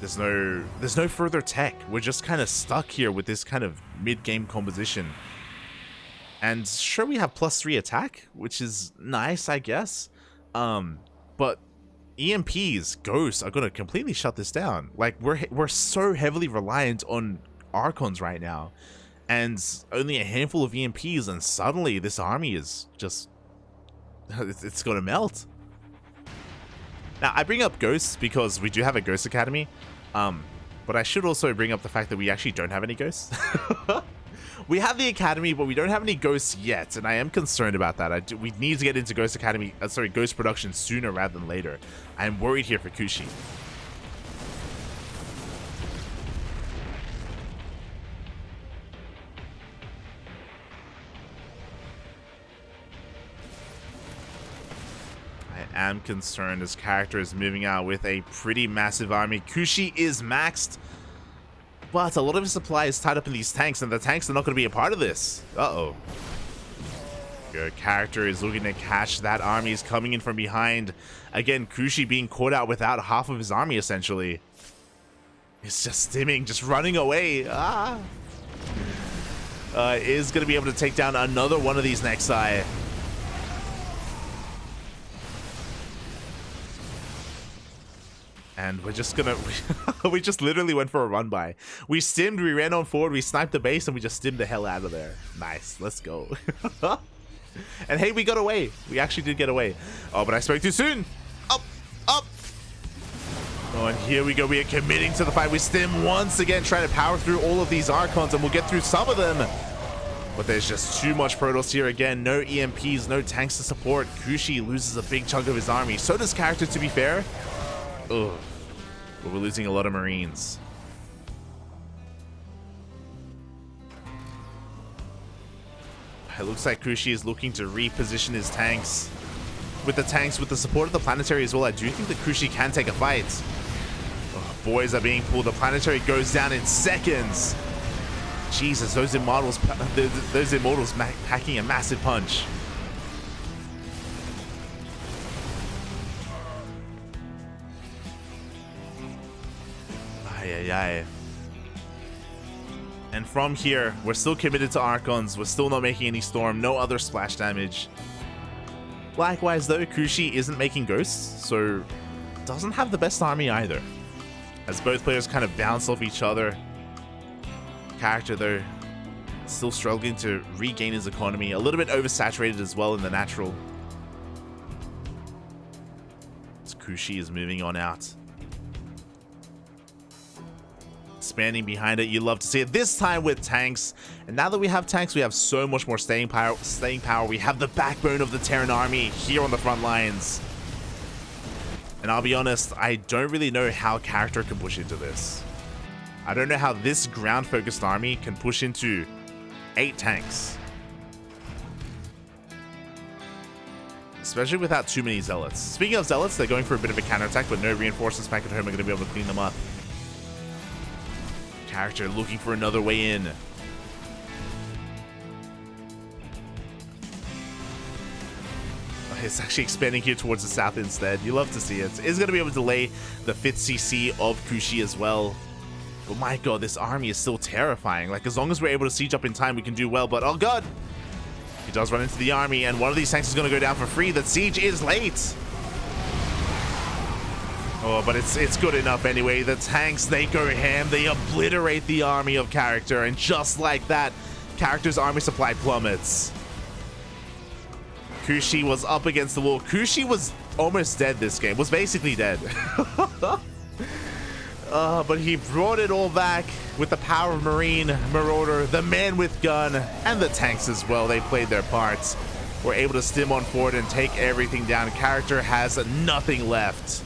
There's no further tech. We're just kind of stuck here with this kind of mid-game composition. And sure, we have +3 attack, which is nice, I guess. But EMPs, ghosts are gonna completely shut this down. Like we're so heavily reliant on Archons right now, and only a handful of EMPs, and suddenly this army is just it's gonna melt. Now I bring up ghosts because we do have a Ghost Academy, but I should also bring up the fact that we actually don't have any ghosts. We have the Academy, but we don't have any ghosts yet, and I am concerned about that. We need to get into Ghost Academy, Ghost production sooner rather than later. I am worried here for Kushie. I am concerned as character is moving out with a pretty massive army. Kushie is maxed, but a lot of his supply is tied up in these tanks, and the tanks are not going to be a part of this. Uh-oh. Your character is looking to catch that army. Is coming in from behind. Again, Kushie being caught out without half of his army, essentially. It's just stimming, just running away. Is going to be able to take down another one of these Nexi. And we're just gonna, we just literally went for a run by. We stimmed, we ran on forward, we sniped the base, and we just stimmed the hell out of there. Nice, let's go. And hey, we got away. We actually did get away. Oh, but I spoke too soon. Up, up. Oh, and here we go. We are committing to the fight. We stim once again, trying to power through all of these Archons, and we'll get through some of them. But there's just too much Protoss here again. No EMPs, no tanks to support. Kushie loses a big chunk of his army. So does character, to be fair. Ugh. But we're losing a lot of Marines. It looks like Kushie is looking to reposition his tanks. with the tanks, with the support of the planetary as well, I do think that Kushie can take a fight. Oh, boys are being pulled. The planetary goes down in seconds. Jesus, those immortals packing a massive punch. Ay, ay, ay. And from here, we're still committed to Archons. We're still not making any Storm, no other splash damage. Likewise, though, Kushie isn't making Ghosts, so doesn't have the best army either. As both players kind of bounce off each other. Character, though, still struggling to regain his economy. A little bit oversaturated as well in the natural. As Kushie is moving on out. Expanding behind it, you love to see it. This time with tanks. And now that we have tanks, we have so much more staying power. We have the backbone of the Terran army here on the front lines. And I'll be honest, I don't really know how character can push into this. I don't know how this ground-focused army can push into 8 tanks. Especially without too many zealots. Speaking of zealots, they're going for a bit of a counterattack, but no reinforcements back at home are going to be able to clean them up. Character looking for another way in. It's actually expanding here towards the south instead. You love to see it. It's going to be able to delay the 5th CC of Kushie as well. But my god, this army is still terrifying. Like, as long as we're able to siege up in time, we can do well. But, oh god! He does run into the army, and one of these tanks is going to go down for free. The siege is late! Oh, but it's good enough anyway. The tanks, they go ham. They obliterate the army of Character. And just like that, Character's army supply plummets. Kushie was up against the wall. Kushie was almost dead this game. Was basically dead. But he brought it all back with the power of Marine, Marauder, the man with gun, and the tanks as well. They played their parts. Were able to stim on forward and take everything down. Character has nothing left.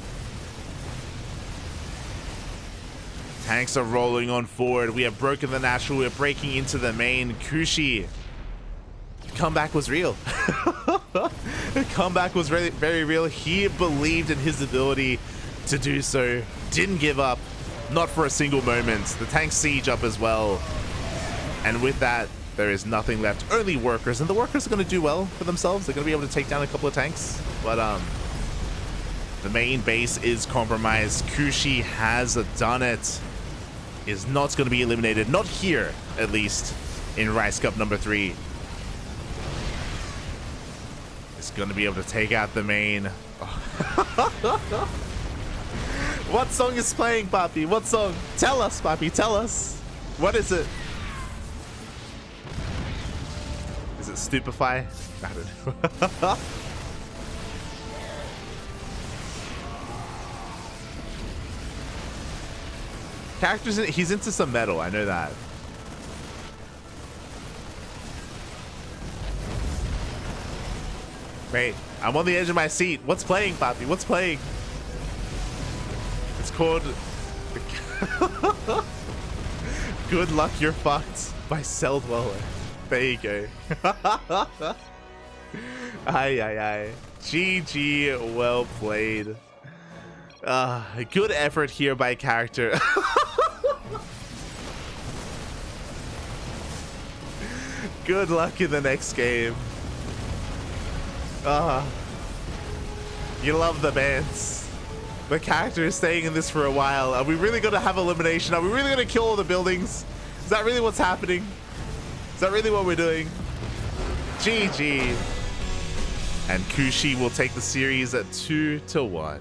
Tanks are rolling on forward. We have broken the natural. We're breaking into the main. Kushie. Comeback was real. The comeback was very, very real. He believed in his ability to do so. Didn't give up. Not for a single moment. The tanks siege up as well. And with that, there is nothing left. Only workers. And the workers are going to do well for themselves. They're going to be able to take down a couple of tanks. But the main base is compromised. Kushie has done it. Is not going to be eliminated. Not here, at least, in Rice Cup number 3. Is going to be able to take out the main. What song is playing, Papi? What song? Tell us, Papi, tell us. What is it? Is it Stupefy? I don't know. Characters, he's into some metal, I know that. Wait, I'm on the edge of my seat. What's playing, Papi? What's playing? It's called Good Luck You're Fucked by Seldweller. There you go. Aye, aye, aye. GG, well played. Good effort here by Character. Good luck in the next game. You love the bands. The Character is staying in this for a while. Are we really going to have elimination? Are we really going to kill all the buildings? Is that really what's happening? Is that really what we're doing? GG. And Kushie will take the series at 2-1.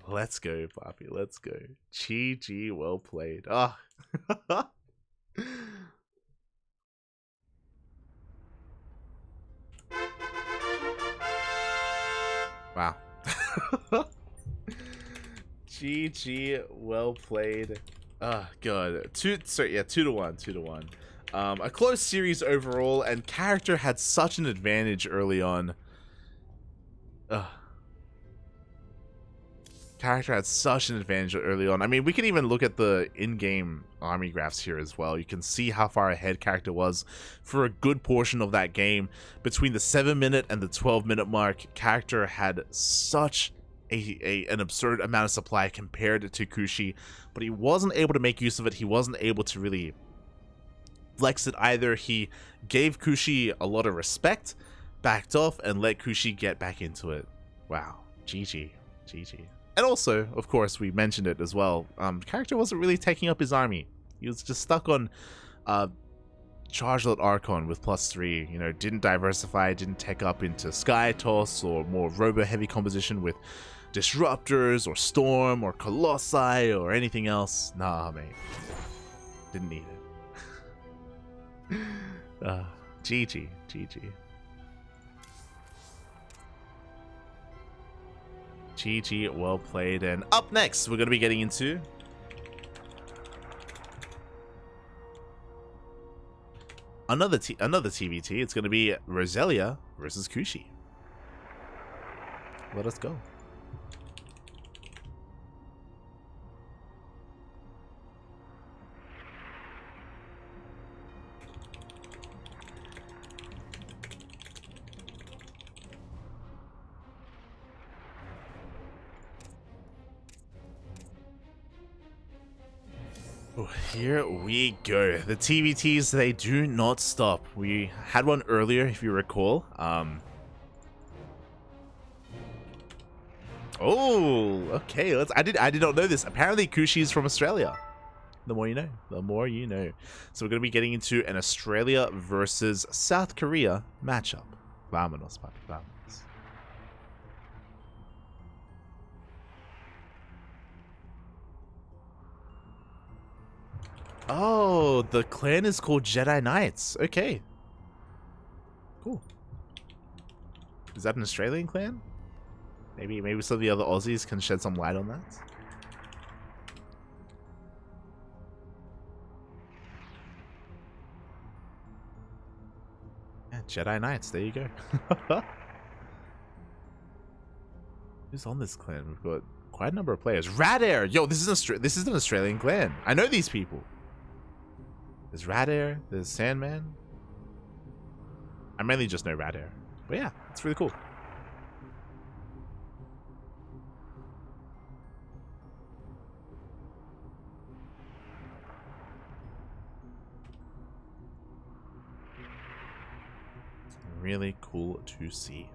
Let's go, Papi. Let's go. GG, well played. Ah. Wow. GG, well played. Good. 2-1. A close series overall, and Character had such an advantage early on. character had such an advantage early on. I mean, we can even look at the in-game army graphs here as well. You can see how far ahead character was for a good portion of that game. Between the 7-minute and the 12-minute mark, character had such an absurd amount of supply compared to Kushie, but he wasn't able to make use of it. He wasn't able to really flex it either. He gave Kushie a lot of respect, backed off, and let Kushie get back into it. Wow. GG. GG. And also, of course, we mentioned it as well, character wasn't really taking up his army. He was just stuck on Charged Archon with +3, you know, didn't diversify, didn't take up into Sky Toss or more robo-heavy composition with Disruptors or Storm or Colossi or anything else. Nah, mate. Didn't need it. GG. GG. GG, well played. And up next, we're going to be getting into another TVT. It's going to be Roselia versus Kushie. Let us go. Oh, here we go. The TVTs, they do not stop. We had one earlier, if you recall. Oh, okay. I did not know this. Apparently, Kushie is from Australia. The more you know. The more you know. So we're going to be getting into an Australia versus South Korea matchup. Vámonos, papi, vámonos. Oh, the clan is called Jedi Knights. Okay. Cool. Is that an Australian clan? Maybe some of the other Aussies can shed some light on that. Yeah, Jedi Knights. There you go. Who's on this clan? We've got quite a number of players. Radair. Yo, this is an Australian clan. I know these people. There's Radair, there's Sandman. I mainly just know Radair. But yeah, it's really cool. It's really cool to see.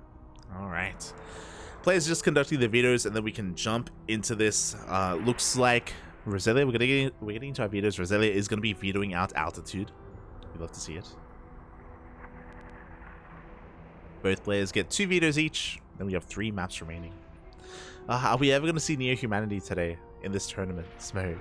Alright. Players just conducting the videos and then we can jump into this. Looks like Roselia, we're getting into our vetoes. Roselia is going to be vetoing out altitude. We'd love to see it. Both players get 2 vetoes each. Then we have 3 maps remaining. Are we ever going to see Neo Humanity today in this tournament? Smooch.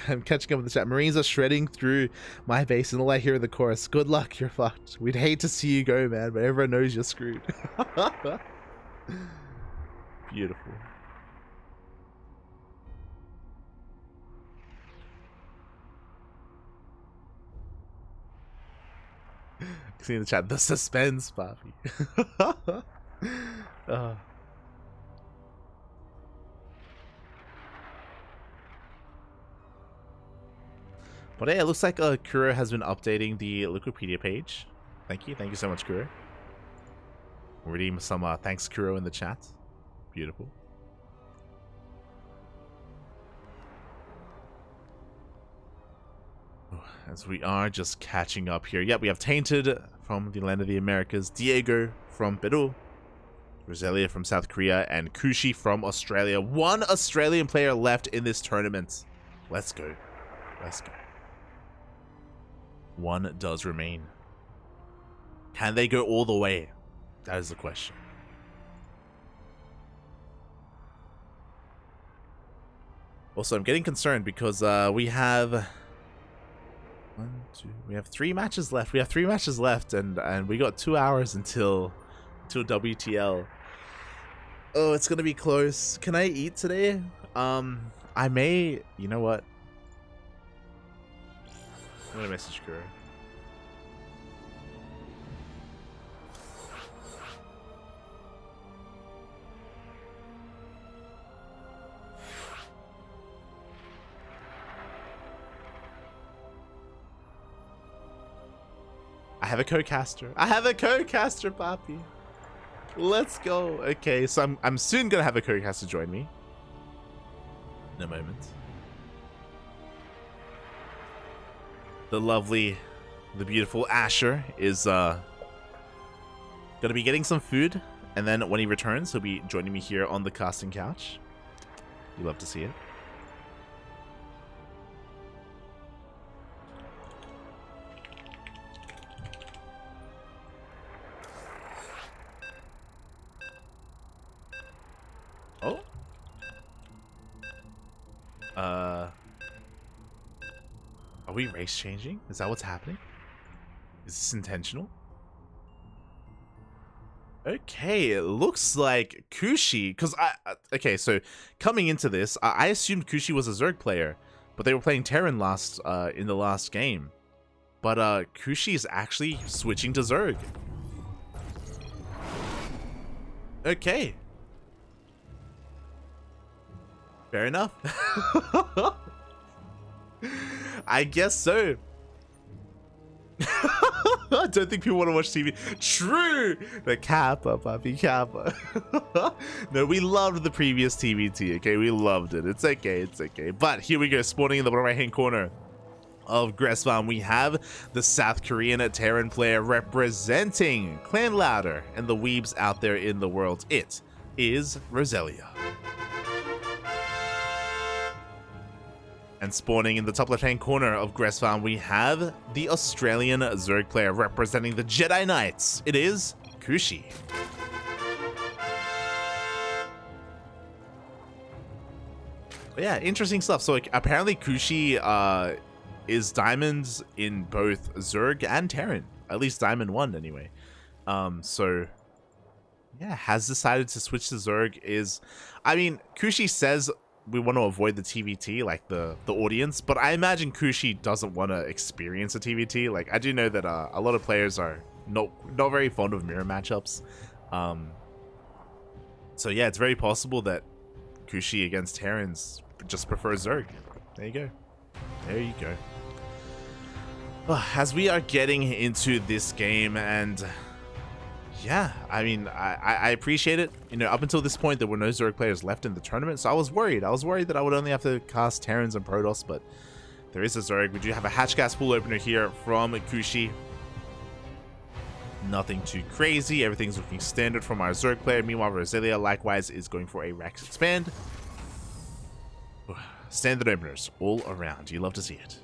I'm catching up with the chat. Marines are shredding through my base and all I hear in the chorus. Good luck, you're fucked. We'd hate to see you go, man, but everyone knows you're screwed. Beautiful. See in the chat, the suspense, Papi. But yeah, it looks like Kuro has been updating the Wikipedia page. Thank you so much, Kuro. Reading some thanks, Kuro, in the chat. Beautiful. As we are just catching up here. Yep, we have Tainted from the land of the Americas, Diego from Peru, Roselia from South Korea, and Kushie from Australia. 1 Australian player left in this tournament. Let's go. Let's go. 1 does remain. Can they go all the way? That is the question. Also, I'm getting concerned because we have 3 matches left. We have 3 matches left, and we got 2 hours until WTL. Oh, it's gonna be close. Can I eat today? I may. You know what? I'm gonna message Kuro. have a co-caster. I have a co-caster, Papi. Let's go. Okay, so I'm soon gonna have a co-caster join me. In a moment. The beautiful Asher is gonna be getting some food, and then when he returns, he'll be joining me here on the casting couch. You love to see it. Oh. Are we race changing? Is that what's happening? Is this intentional? Okay, it looks like Kushie, because okay, so coming into this, I assumed Kushie was a Zerg player, but they were playing Terran last, in the last game. But, Kushie is actually switching to Zerg. Okay. Fair enough. I guess so. I don't think people want to watch TV. True! The Kappa, Papi Kappa. No, we loved the previous TVT, okay? We loved it. It's okay, it's okay. But here we go, spawning in the bottom right-hand corner of Gressfarm, we have the South Korean Terran player representing Clan Louder and the weebs out there in the world. It is Roselia. And spawning in the top left-hand corner of Gressfarm, we have the Australian Zerg player representing the Jedi Knights. It is Kushie. But yeah, interesting stuff. So apparently Kushie is diamonds in both Zerg and Terran. At least Diamond 1 anyway. So yeah, has decided to switch to Zerg. I mean, Kushie says we want to avoid the TVT, like the audience, but I imagine Kushie doesn't want to experience a TVT. Like, I do know that a lot of players are not very fond of mirror matchups. So yeah, it's very possible that Kushie against Terrans just prefers Zerg. There you go. There you go. As we are getting into this game, and yeah, I mean, I appreciate it. You know, up until this point, there were no Zerg players left in the tournament, so I was worried. I was worried that I would only have to cast Terrans and Protoss, but there is a Zerg. We do have a hatch gas pool opener here from Kushie. Nothing too crazy. Everything's looking standard from our Zerg player. Meanwhile, Roselia likewise is going for a Rax expand. Standard openers all around. You love to see it.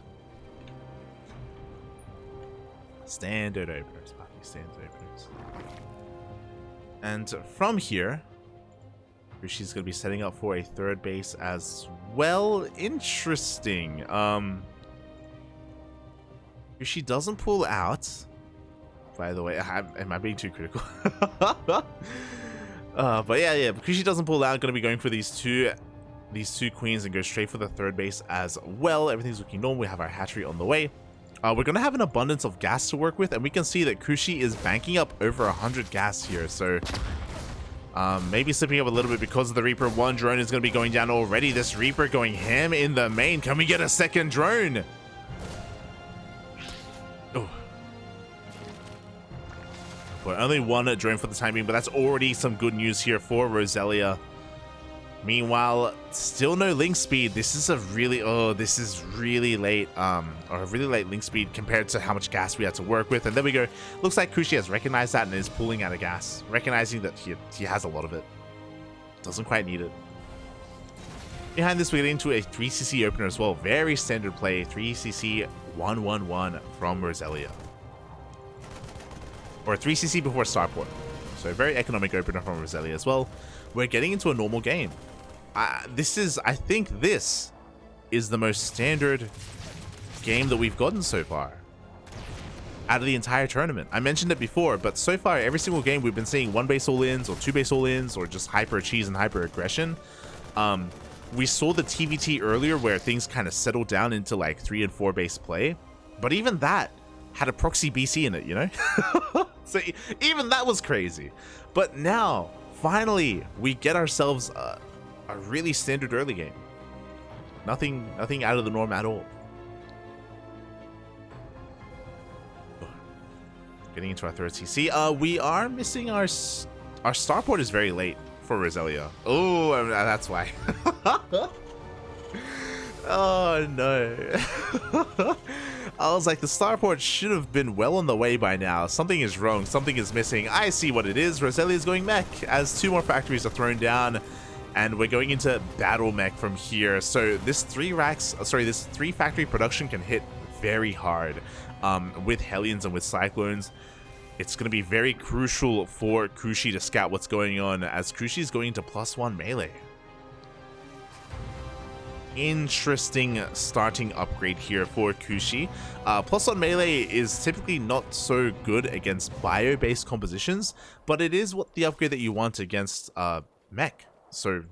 Standard openers, Papi. Standard openers. And from here, Kushie's going to be setting up for a third base as well. Interesting. Kushie doesn't pull out. By the way, am I being too critical? But yeah. Kushie doesn't pull out. Going to be going for these two queens and go straight for the third base as well. Everything's looking normal. We have our hatchery on the way. We're going to have an abundance of gas to work with, and we can see that Kushie is banking up over 100 gas here, so maybe slipping up a little bit because of the Reaper. One drone is going to be going down already. This Reaper going ham in the main. Can we get a second drone? Oh. Well, only one drone for the time being, but that's already some good news here for Roselia. Meanwhile, still no link speed. This is really late, or a really late link speed compared to how much gas we had to work with. And there we go. Looks like Kushie has recognized that and is pulling out of gas, recognizing that he has a lot of it. Doesn't quite need it. Behind this, we get into a 3cc opener as well. Very standard play, 3cc 111 from Roselia. Or a 3cc before starport. So a very economic opener from Roselia as well. We're getting into a normal game. I think this is the most standard game that we've gotten so far out of the entire tournament. I mentioned it before, but so far, every single game we've been seeing 1 base all-ins or 2 base all-ins or just hyper cheese and hyper aggression. We saw the TVT earlier where things kind of settled down into like 3 and 4 base play, but even that had a proxy BC in it, you know? So even that was crazy. But now, finally, we get ourselves a really standard early game. Nothing out of the norm at all. Getting into our third CC. We are missing our starport is very late for Roselia. Oh, that's why. Oh no. I was like, the starport should have been well on the way by now. Something is wrong. Something is missing. I see what it is. Roselia is going mech as 2 more factories are thrown down, and we're going into battle mech from here. So this 3 factory production can hit very hard with Hellions and with Cyclones. It's going to be very crucial for Kushie to scout what's going on, as Kushie is going into +1 melee. Interesting starting upgrade here for Kushie. +1 melee is typically not so good against bio-based compositions, but it is what the upgrade that you want against mech. So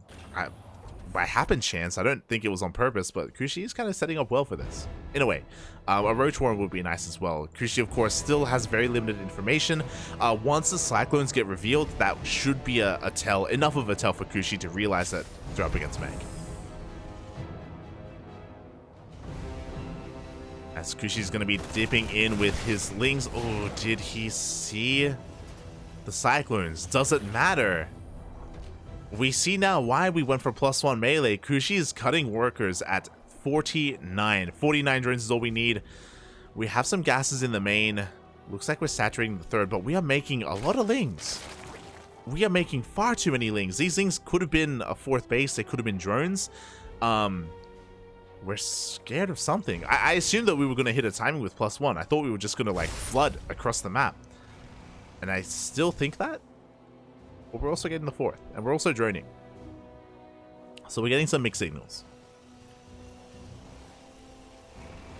by happen chance, I don't think it was on purpose, but Kushie is kind of setting up well for this. In a way, a Roach Warren would be nice as well. Kushie, of course, still has very limited information. Once the Cyclones get revealed, that should be a tell, enough of a tell for Kushie to realize that they're up against mech. As Kushie's going to be dipping in with his Lings. Oh, did he see the Cyclones? Doesn't matter. We see now why we went for +1 melee. Kushie is cutting workers at 49. 49 drones is all we need. We have some gases in the main. Looks like we're saturating the third, but we are making a lot of Lings. We are making far too many Lings. These Lings could have been a 4th base. They could have been drones. We're scared of something. I assumed that we were going to hit a timing with +1. I thought we were just going to like flood across the map. And I still think that. But we're also getting the 4th. And we're also droning. So we're getting some mixed signals.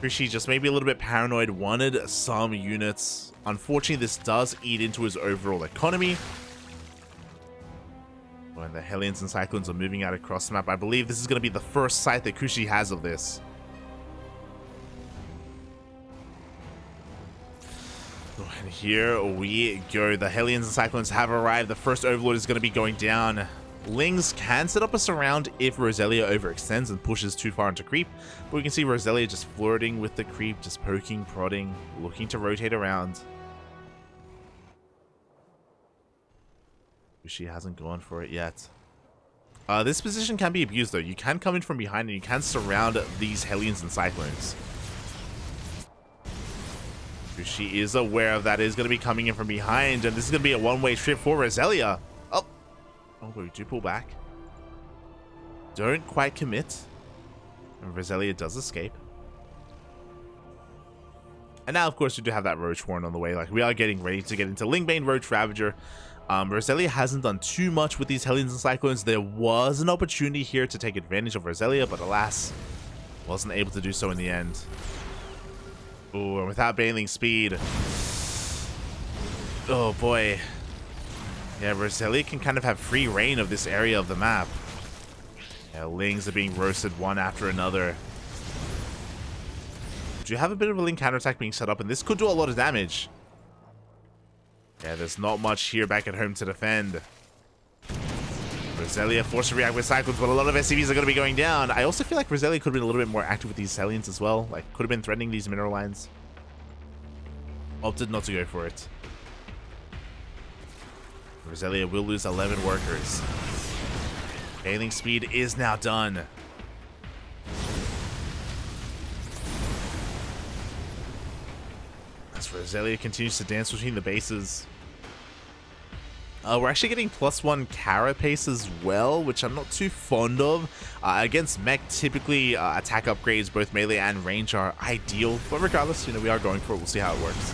Kushie just maybe a little bit paranoid. Wanted some units. Unfortunately, this does eat into his overall economy. When the Hellions and Cyclones are moving out across the map, I believe this is going to be the first sight that Kushie has of this. Oh, and here we go. The Hellions and Cyclones have arrived. The first Overlord is going to be going down. Lings can set up a surround if Roselia overextends and pushes too far into creep. But we can see Roselia just flirting with the creep, just poking, prodding, looking to rotate around. She hasn't gone for it yet. This position can be abused though. You can come in from behind and you can surround these Hellions and Cyclones. She is aware of that. Is going to be coming in from behind, and this is going to be a one-way trip for Roselia. Oh, we do pull back. Don't quite commit. And Roselia does escape. And now, of course, we do have that Roach Warren on the way. Like, we are getting ready to get into Lingbane Roach Ravager. Roselia hasn't done too much with these Hellions and Cyclones. There was an opportunity here to take advantage of Roselia, but alas, wasn't able to do so in the end. Ooh, and without bailing speed. Oh boy. Yeah, Roselia can kind of have free reign of this area of the map. Yeah, Lings are being roasted one after another. Do you have a bit of a Ling counterattack being set up, and this could do a lot of damage. Yeah, there's not much here back at home to defend. Roselia forced to react with Cyclones, but a lot of SCVs are going to be going down. I also feel like Roselia could have been a little bit more active with these Hellions as well. Like, could have been threatening these mineral lines. Opted not to go for it. Roselia will lose 11 workers. Bailing speed is now done. As Roselia continues to dance between the bases. We're actually getting +1 carapace as well, which I'm not too fond of. Against mech, typically attack upgrades, both melee and range, are ideal. But regardless, you know, we are going for it. We'll see how it works.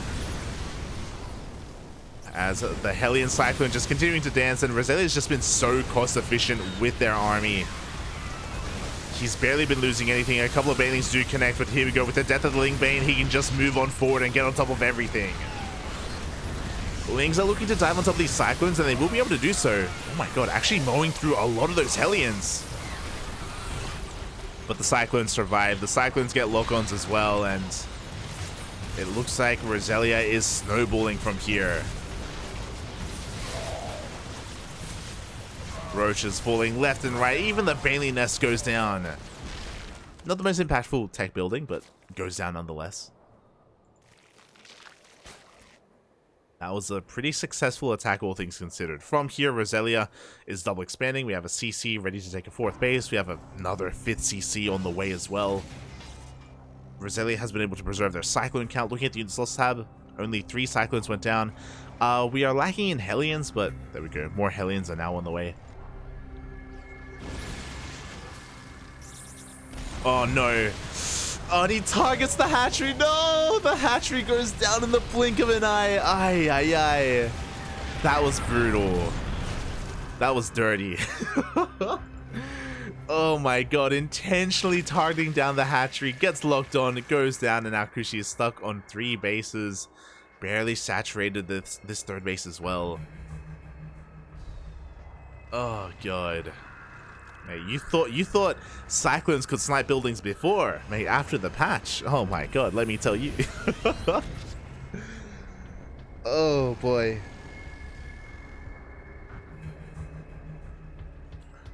As the Hellion Cyclone just continuing to dance, and Roselia's just been so cost efficient with their army. He's barely been losing anything. A couple of Banelings do connect, but here we go. With the death of the Ling Bane, he can just move on forward and get on top of everything. Lings are looking to dive on top of these Cyclones, and they will be able to do so. Oh my god, actually mowing through a lot of those Hellions. But the Cyclones survive. The Cyclones get lock-ons as well, and it looks like Roselia is snowballing from here. Roaches falling left and right. Even the Bailey nest goes down. Not the most impactful tech building, but goes down nonetheless. That was a pretty successful attack, all things considered. From here, Roselia is double expanding. We have a CC ready to take a 4th base. We have another 5th CC on the way as well. Roselia has been able to preserve their Cyclone count. Looking at the units lost tab, only 3 Cyclones went down. We are lacking in Hellions, but there we go. More Hellions are now on the way. Oh no. Oh, and he targets the hatchery. No, the hatchery goes down in the blink of an eye. Ay, ay, ay. That was brutal. That was dirty. Oh my god, intentionally targeting down the hatchery. Gets locked on, it goes down, and now Kushie is stuck on 3 bases. Barely saturated this 3rd base as well. Oh god. Mate, you thought Cyclones could snipe buildings before, mate, after the patch. Oh my god, let me tell you. Oh boy.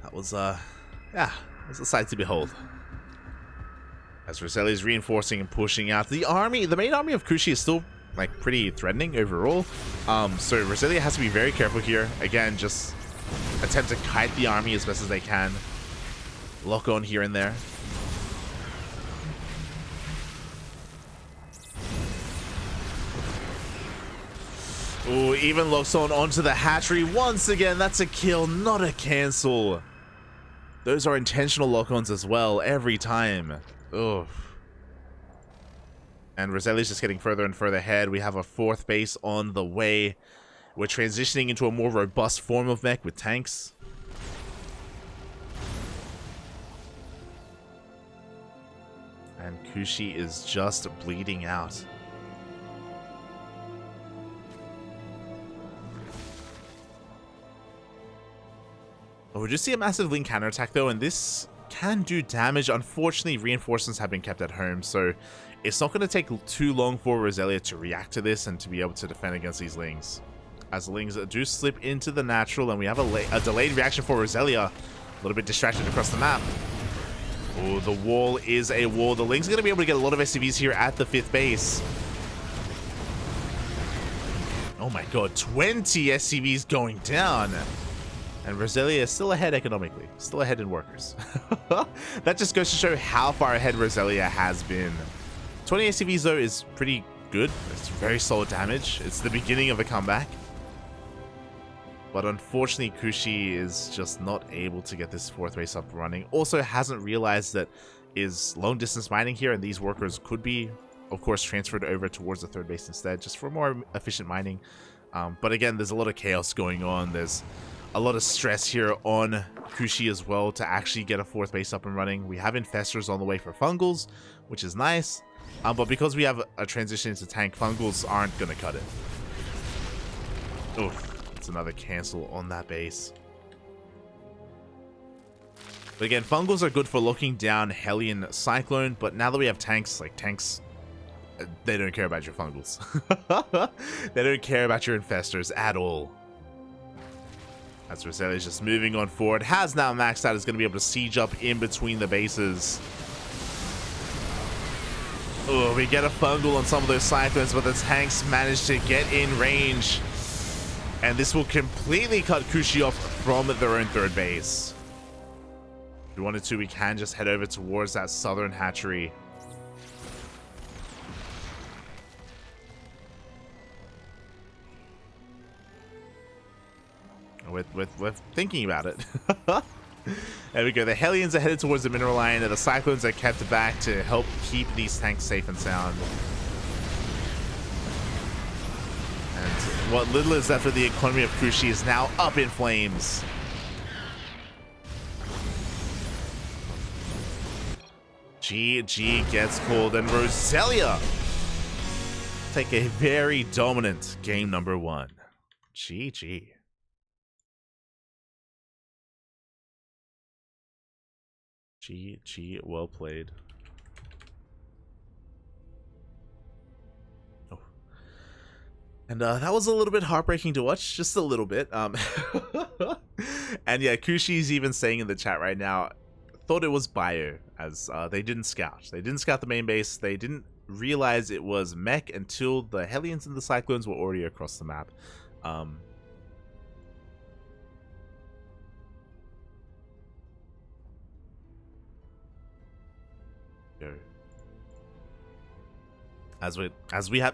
That was yeah, it was a sight to behold. As Roselia is reinforcing and pushing out. The main army of Kushie is still like pretty threatening overall. So Roselia has to be very careful here. Again, just attempt to kite the army as best as they can. Lock on here and there. Ooh, even locks on onto the hatchery once again. That's a kill, not a cancel. Those are intentional lock-ons as well, every time. Ugh. And Roselia's just getting further and further ahead. We have a 4th base on the way. We're transitioning into a more robust form of mech with tanks. And Kushie is just bleeding out. Oh, we just see a massive link counterattack though, and this can do damage. Unfortunately, reinforcements have been kept at home, so it's not going to take too long for Roselia to react to this and to be able to defend against these lings. As the lings do slip into the natural, and we have a delayed reaction for Roselia. A little bit distracted across the map. Oh, the wall is a wall. The lings are going to be able to get a lot of SCVs here at the 5th base. Oh my god, 20 SCVs going down. And Roselia is still ahead economically, still ahead in workers. That just goes to show how far ahead Roselia has been. 20 SCVs though is pretty good. It's very solid damage. It's the beginning of a comeback. But unfortunately, Kushie is just not able to get this 4th base up running. Also hasn't realized that is long distance mining here, and these workers could be, of course, transferred over towards the 3rd base instead, just for more efficient mining. But again, there's a lot of chaos going on. There's a lot of stress here on Kushie as well to actually get a 4th base up and running. We have infestors on the way for fungals, which is nice. But because we have a transition into tank, fungals aren't going to cut it. Oof, it's another cancel on that base. But again, fungals are good for locking down Hellion Cyclone, but now that we have tanks, like tanks, they don't care about your fungals. They don't care about your infestors at all. As Roselia is just moving on forward, has now maxed out, is going to be able to siege up in between the bases. Oh, we get a fungal on some of those Cyclones, but the tanks manage to get in range. And this will completely cut Kushie off from their own 3rd base. If we wanted to, we can just head over towards that southern hatchery. With thinking about it. There we go. The Hellions are headed towards the mineral line, and the Cyclones are kept back to help keep these tanks safe and sound. And what little is left of the economy of Kushie is now up in flames. GG gets called, and Roselia take a very dominant game number 1. GG. GG, well played. Oh. And that was a little bit heartbreaking to watch, just a little bit. And yeah, Kushie's even saying in the chat right now, thought it was bio, as they didn't scout. They didn't scout the main base. They didn't realize it was mech until the Hellions and the Cyclones were already across the map.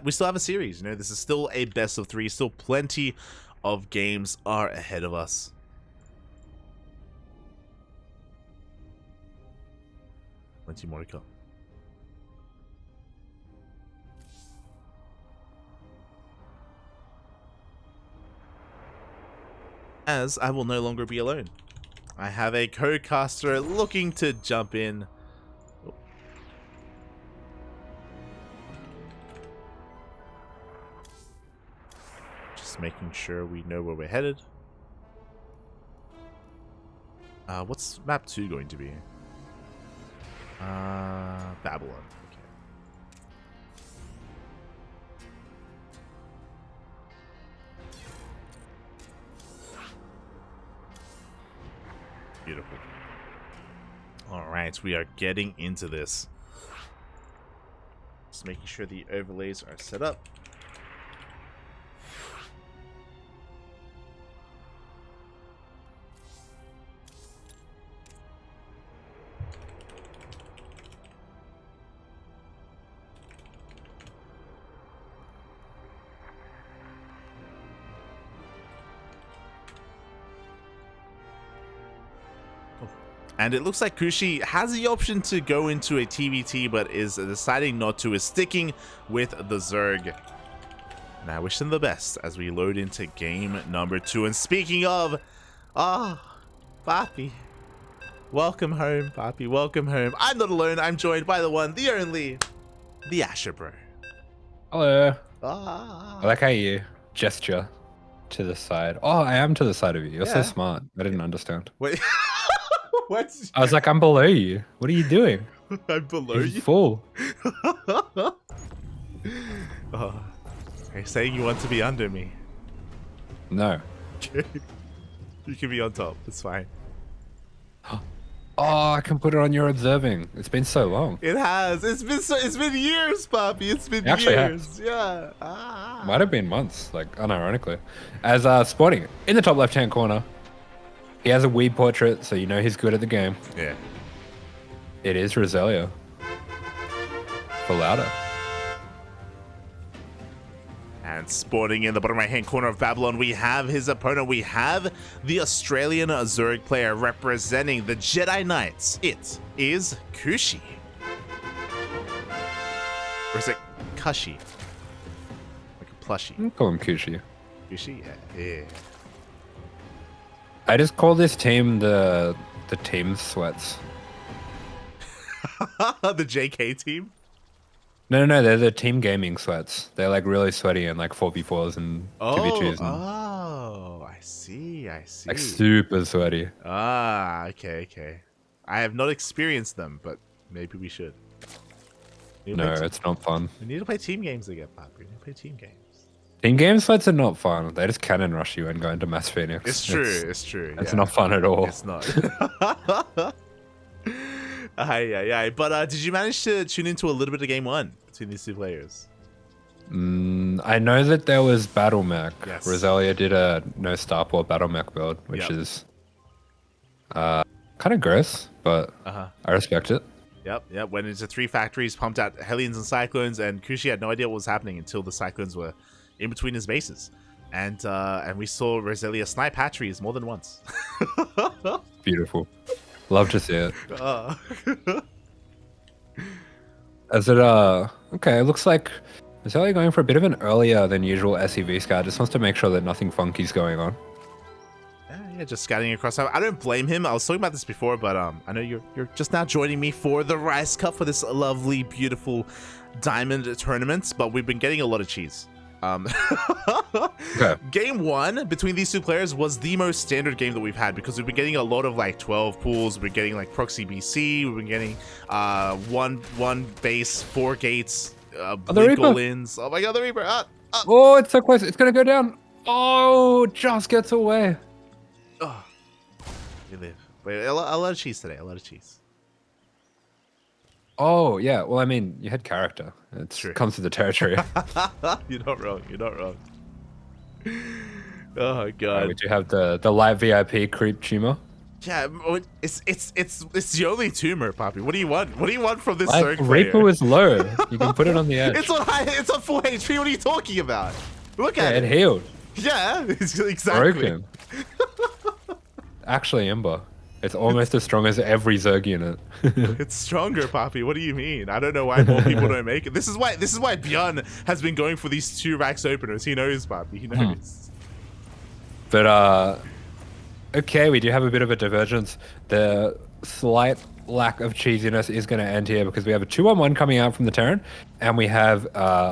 We still have a series, you know, this is still a best of 3, still plenty of games are ahead of us. Plenty more to come. As I will no longer be alone. I have a co-caster looking to jump in. Oh. Just making sure we know where we're headed. What's map 2 going to be? Babylon. Okay. Beautiful. Alright, we are getting into this. Just making sure the overlays are set up. And it looks like Kushie has the option to go into a TVT, but is deciding not to, is sticking with the Zerg. And I wish them the best as we load into game number 2. And speaking of, Papi. Welcome home, Papi. Welcome home. I'm not alone. I'm joined by the one, the only, the AsherBro. Hello. Ah. I like how you gesture to the side. Oh, I am to the side of you. You're so smart. I didn't understand. Wait. What? I was like, I'm below you. What are you doing? I'm below You're you? full. Oh. Are you saying you want to be under me? No. You can be on top. It's fine. Oh, I can put it on your observing. It's been so long. It has. It's been years, Poppy. It's been Actually years. Yeah. Might have been months, like unironically. As spotting in the top left-hand corner, he has a weed portrait, so you know he's good at the game. Yeah. It is Roselia. For louder. And sporting in the bottom right-hand corner of Babylon, we have his opponent. We have the Australian Zerg player representing the Jedi Knights. It is Kushie. Or is it Kushie? Like a plushie. Call him Kushie. Kushie? Yeah. I just call this team the team sweats. The JK team? No, they're the team gaming sweats. They're like really sweaty and like 4v4s and 2v2s. Oh, I see. Like super sweaty. Ah, okay. I have not experienced them, but maybe we should. No, it's not fun. We need to play team games again, Pop. We need to play team games. Team game sweats are not fun. They just cannon rush you and go into Mass Phoenix. It's true. It's not fun at all. It's not. But did you manage to tune into a little bit of game 1 between these two players? I know that there was Battle Mech. Yes. Roselia did a no Starport Battle Mech build, which is kind of gross, but I respect it. Yep. Went into 3 factories, pumped out Hellions and Cyclones, and Kushie had no idea what was happening until the Cyclones were in between his bases. And we saw Roselia snipe hatcheries more than once. Beautiful. Love to see it. Uh. As it okay, it looks like Roselia going for a bit of an earlier than usual SEV scout. Just wants to make sure that nothing funky's going on. Yeah, just scouting across. I don't blame him. I was talking about this before, but I know you're just now joining me for the Rice Cup for this lovely, beautiful diamond tournament. But we've been getting a lot of cheese. Okay. Game 1 between these two players was the most standard game that we've had because we've been getting a lot of like 12 pools. We've been getting like proxy BC. We've been getting one base, 4 gates, blink all-ins. Oh my god, the Reaper! Oh, it's so close. It's gonna go down. Oh, just gets away. Oh, we live. Wait, a lot of cheese today. A lot of cheese. Oh yeah. Well, I mean, you had character. It True. comes with the territory. You're not wrong. You're not wrong. Oh We god. do have the light VIP creep tumor. Yeah, it's the only tumor, Poppy. What do you want? What do you want from this Like Zerg Reaper player? was low. You can put it on the edge. It's on high. It's on full HP. What are you talking about? Look Yeah, at it it. healed. Yeah, exactly. Broken. Actually, Ember. It's almost as strong as every Zerg unit. It's stronger, Poppy. What do you mean? I don't know why more people don't make it. This is why Björn has been going for these 2 racks openers. He knows, Poppy. He knows. But okay, we do have a bit of a divergence. The slight lack of cheesiness is going to end here because we have a 2-on-1 coming out from the Terran, and we have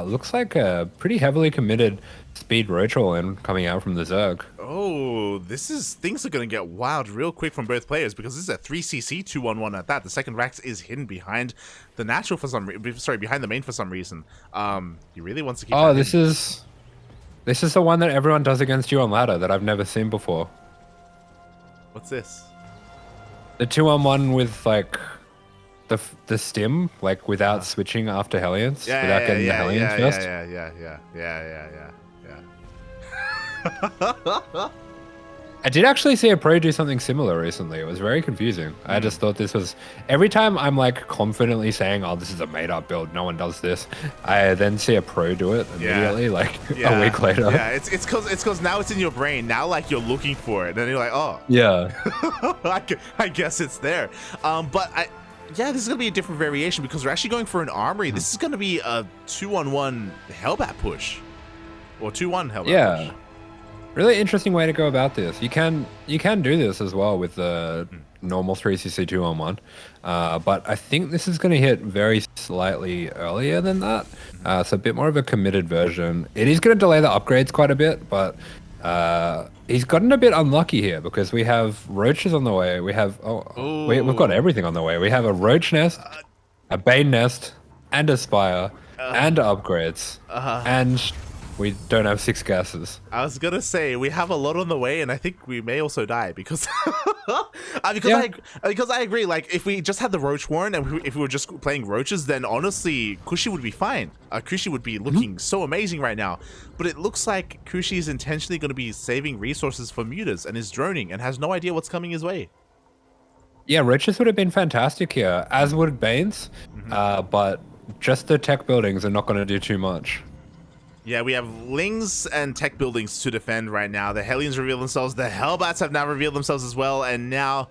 looks like a pretty heavily committed speed Roachal in coming out from the Zerg. Oh, things are gonna get wild real quick from both players because this is a 3cc 2-on-1 at that. The second Rax is hidden behind the natural for some behind the main for some reason. He really wants to keep. Oh, that this in. is the one that everyone does against you on ladder that I've never seen before. What's this? The 2-on-1 with like the stim, like without switching after Hellions, without getting the Hellions first. Yeah. I did actually see a pro do something similar recently. It was very confusing. I just thought this was every time I'm like confidently saying, "Oh, this is a made-up build. No one does this." I then see a pro do it immediately, like a week later. Yeah, it's because now it's in your brain. Now like you're looking for it, and you're like, "Oh, Yeah. I guess it's there." Yeah, this is gonna be a different variation because we're actually going for an armory. This is gonna be a 2-on-1 Hellbat push, or 2-1 Hellbat push. Yeah. Really interesting way to go about this. You can do this as well with the normal 3cc 2-on-1, but I think this is going to hit very slightly earlier than that. So a bit more of a committed version. It is going to delay the upgrades quite a bit, but he's gotten a bit unlucky here because we have roaches on the way. We have we've got everything on the way. We have a roach nest, a bane nest, and a spire, and upgrades, and we don't have 6 gases. I was gonna say we have a lot on the way, and I think we may also die because because I agree. Like if we just had the roach warren and if we were just playing roaches, then honestly Kushie would be fine. Kushie would be looking so amazing right now. But it looks like Kushie is intentionally going to be saving resources for mutas and is droning and has no idea what's coming his way. Yeah, roaches would have been fantastic here, as would banes, but just the tech buildings are not going to do too much. Yeah, we have Lings and tech buildings to defend right now. The Hellions reveal themselves. The Hellbats have now revealed themselves as well. And now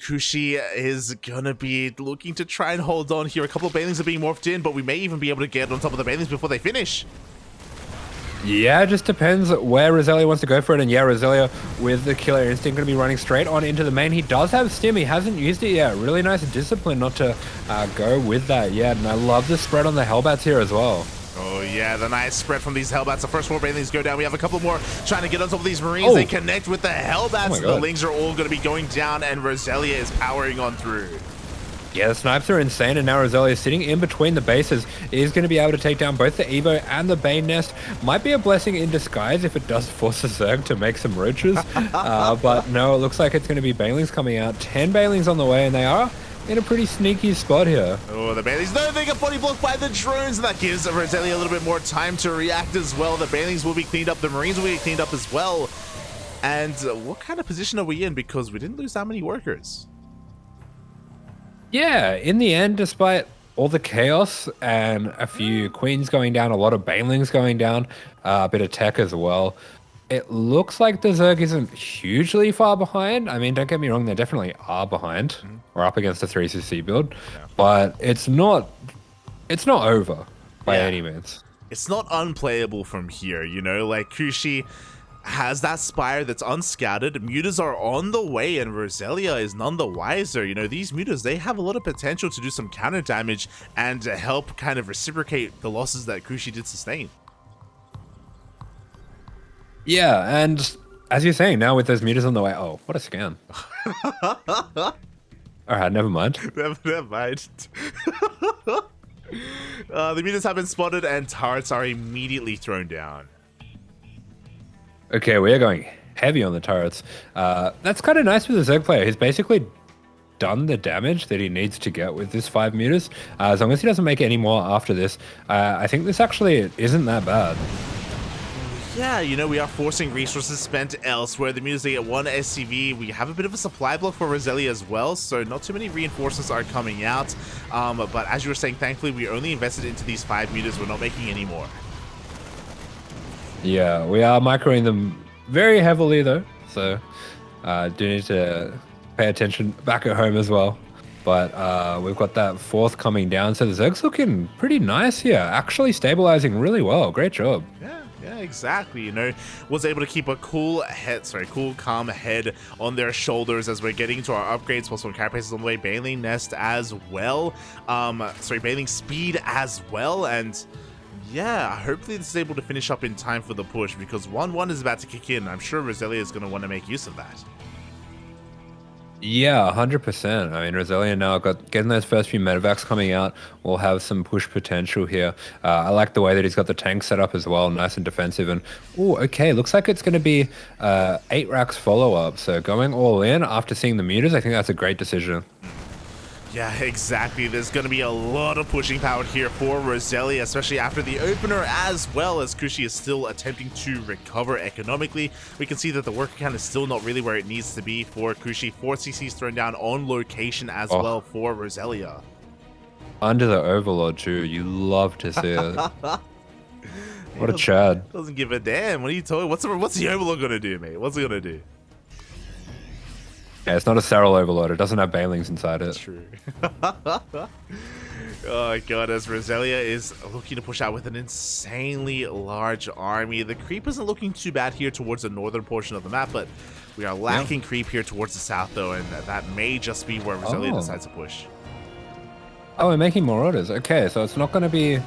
Kushie is going to be looking to try and hold on here. A couple of Banelings are being morphed in, but we may even be able to get on top of the Banelings before they finish. Yeah, it just depends where Roselia wants to go for it. And yeah, Roselia with the Killer Instinct going to be running straight on into the main. He does have Stim. He hasn't used it yet. Really nice discipline not to go with that yet. And I love the spread on the Hellbats here as well. Oh yeah, the nice spread from these Hellbats. The first 4 Banelings go down. We have a couple more trying to get on top of these Marines. They connect with the Hellbats. The Lings are all going to be going down, and Roselia is powering on through. Yeah, the snipes are insane, and now Roselia sitting in between the bases is going to be able to take down both the Evo and the Bane Nest. Might be a blessing in disguise if it does force the Zerg to make some roaches. But no, it looks like it's going to be Banelings coming out. 10 Banelings on the way, and they are in a pretty sneaky spot here. Oh, the Banelings, no, they get body blocked by the drones, and that gives Roselia a little bit more time to react as well. The Banelings will be cleaned up, the Marines will be cleaned up as well. And what kind of position are we in? Because we didn't lose that many workers. Yeah, in the end, despite all the chaos and a few queens going down, a lot of Banelings going down, a bit of tech as well, it looks like the Zerg isn't hugely far behind. I mean, don't get me wrong, they definitely are behind. We're up against a 3cc build, but it's not over by any means. It's not unplayable from here, you know? Like, Kushie has that Spire that's unscouted. Mutas are on the way, and Roselia is none the wiser. You know, these Mutas, they have a lot of potential to do some counter damage and to help kind of reciprocate the losses that Kushie did sustain. Yeah, and as you're saying, now with those Mutas on the way, oh, what a scam. Alright, never mind. Never mind. The Mutas have been spotted, and turrets are immediately thrown down. Okay, we are going heavy on the turrets. That's kind of nice with the Zerg player. He's basically done the damage that he needs to get with this 5 meters. As long as he doesn't make any more after this, I think this actually isn't that bad. Yeah, you know, we are forcing resources spent elsewhere. The Mutas, they get 1 SCV. We have a bit of a supply block for Roselia as well, so not too many reinforcements are coming out. But as you were saying, thankfully, we only invested into these 5 meters. We're not making any more. Yeah, we are microing them very heavily, though, so do need to pay attention back at home as well. But we've got that 4th coming down, so the Zerg's looking pretty nice here. Actually stabilizing really well. Great job. Yeah, exactly. You know, was able to keep a cool, calm head on their shoulders as we're getting to our upgrades. Plus, one carapace is on the way. Baneling Nest as well. Baneling Speed as well. And yeah, hopefully this is able to finish up in time for the push because 1-1 is about to kick in. I'm sure Roselia is going to want to make use of that. Yeah, 100%. I mean, Roselia now getting those first few medevacs coming out will have some push potential here. I like the way that he's got the tank set up as well, nice and defensive. And, oh, okay, looks like it's going to be 8 racks follow-up. So going all in after seeing the meters, I think that's a great decision. Yeah, exactly. There's going to be a lot of pushing power here for Roselia, especially after the opener, as well as Kushie is still attempting to recover economically. We can see that the worker count is still not really where it needs to be for Kushie. 4 CCs thrown down on location as well for Roselia. Under the Overlord, too. You love to see it. What a Chad. Doesn't give a damn. What are you talking? What's the Overlord going to do, mate? What's it going to do? Yeah, it's not a Serral Overlord. It doesn't have Banelings inside it. That's true. Oh god, as Roselia is looking to push out with an insanely large army. The creep isn't looking too bad here towards the northern portion of the map, but we are lacking creep here towards the south, though, and that may just be where Roselia decides to push. Oh, we're making more orders. Okay, so it's not going to be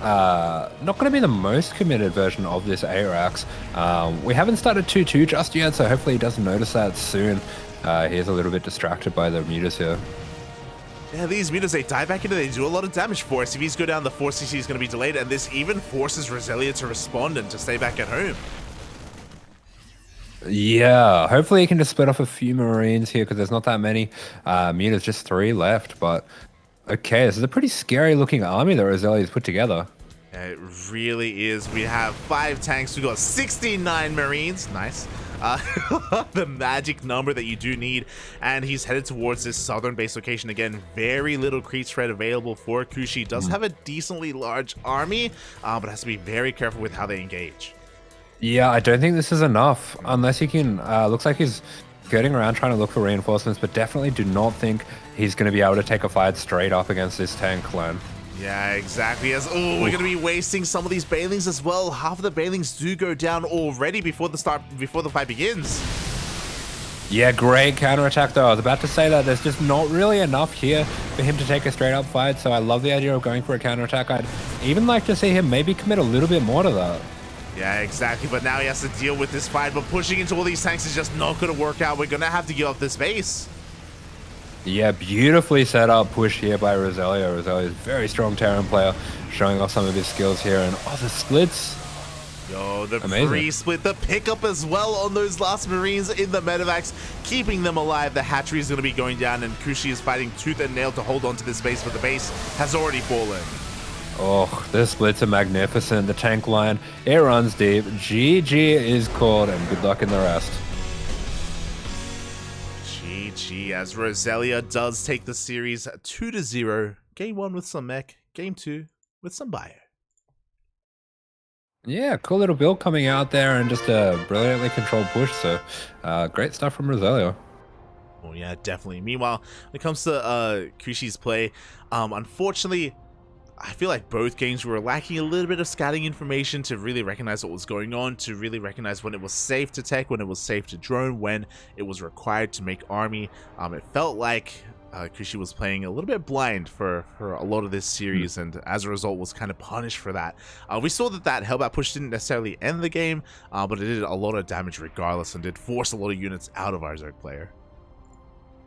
the most committed version of this ARAX. We haven't started 2-2 just yet, so hopefully he doesn't notice that soon. He is a little bit distracted by the meters here. Yeah, these meters, they dive back into, they do a lot of damage for us. If he's go down, the 4 CC is going to be delayed, and this even forces Roselia to respond and to stay back at home. Yeah, hopefully he can just split off a few Marines here because there's not that many meters, just 3 left. But okay, this is a pretty scary looking army that Roselia's put together. Yeah, it really is. We have 5 tanks, we got 69 Marines, nice. The magic number that you do need, and he's headed towards this southern base location again. Very little creep spread available for Kushie. Does have a decently large army, but has to be very careful with how they engage. Yeah, I don't think this is enough unless he can. Looks like he's getting around trying to look for reinforcements, but definitely do not think he's going to be able to take a fight straight up against this tank line. Yeah, exactly. As we're going to be wasting some of these Banelings as well. Half of the Banelings do go down already before the fight begins. Yeah, great counterattack though. I was about to say that there's just not really enough here for him to take a straight up fight, so I love the idea of going for a counterattack. I'd even like to see him maybe commit a little bit more to that. Yeah, exactly, but now he has to deal with this fight, but pushing into all these tanks is just not going to work out. We're going to have to give up this base. Yeah, beautifully set up push here by Roselia. Roselia is a very strong Terran player, showing off some of his skills here. And the splits. Yo, the pre-split, the pickup as well on those last Marines in the medevacs, keeping them alive. The hatchery is going to be going down, and Kushie is fighting tooth and nail to hold on to this base, but the base has already fallen. Oh, the splits are magnificent. The tank line, it runs deep. GG is called, and good luck in the rest. GG, as Roselia does take the series 2-0. Game 1 with some mech, game 2 with some bio. Yeah, cool little build coming out there and just a brilliantly controlled push. So great stuff from Roselia. Oh yeah, definitely. Meanwhile, when it comes to Kushie's play, unfortunately, I feel like both games were lacking a little bit of scouting information to really recognize what was going on, to really recognize when it was safe to tech, when it was safe to drone, when it was required to make army. It felt like Kushie was playing a little bit blind for a lot of this series, and as a result was kind of punished for that. We saw that Hellbat push didn't necessarily end the game, but it did a lot of damage regardless and did force a lot of units out of our Zerg player.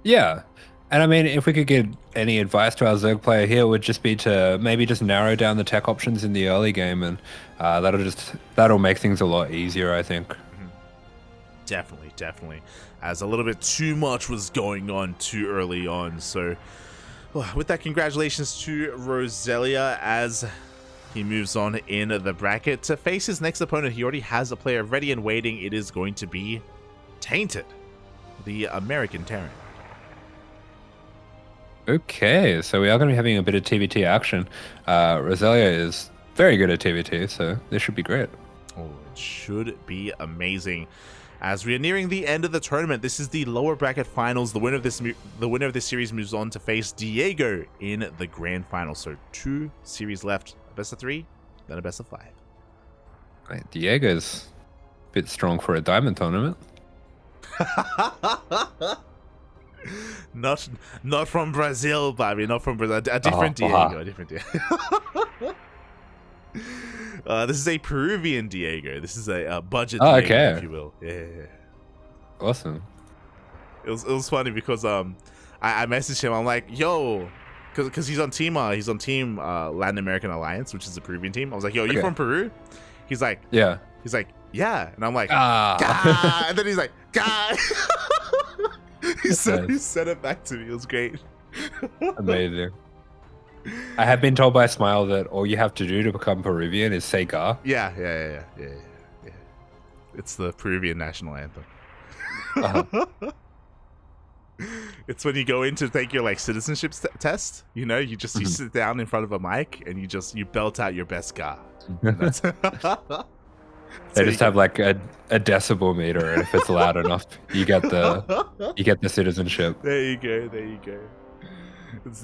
Yeah. And I mean, if we could give any advice to our Zerg player here, it would just be to maybe just narrow down the tech options in the early game, and that'll make things a lot easier, I think. Definitely. As a little bit too much was going on too early on. So, with that, congratulations to Roselia as he moves on in the bracket to face his next opponent. He already has a player ready and waiting. It is going to be Tainted, the American Terran. Okay, so we are going to be having a bit of TVT action. Roselia is very good at TVT, so this should be great. Oh, it should be amazing. As we are nearing the end of the tournament, this is the lower bracket finals. The winner of this series moves on to face Diego in the grand final. So 2 series left: a best of 3, then a best of 5. Right, Diego's a bit strong for a diamond tournament. Not from Brazil, Bobby. Not from Brazil. A different Diego. A different Diego. This is a Peruvian Diego. This is a budget Diego, okay. if you will. Yeah. Awesome. It was funny because I messaged him. I'm like, yo, because he's on team Latin American Alliance, which is a Peruvian team. I was like, yo, you from Peru? He's like, yeah. He's like, yeah. And I'm like, Gah! And then he's like, Gah! he said it back to me. It was great. Amazing. I have been told by Smile that all you have to do to become Peruvian is say "ga." Yeah. It's the Peruvian national anthem. It's when you go in to take your like citizenship test. You know, you sit down in front of a mic and you belt out your best "ga." They just have like a decibel meter, and if it's loud enough, you get the citizenship. There you go.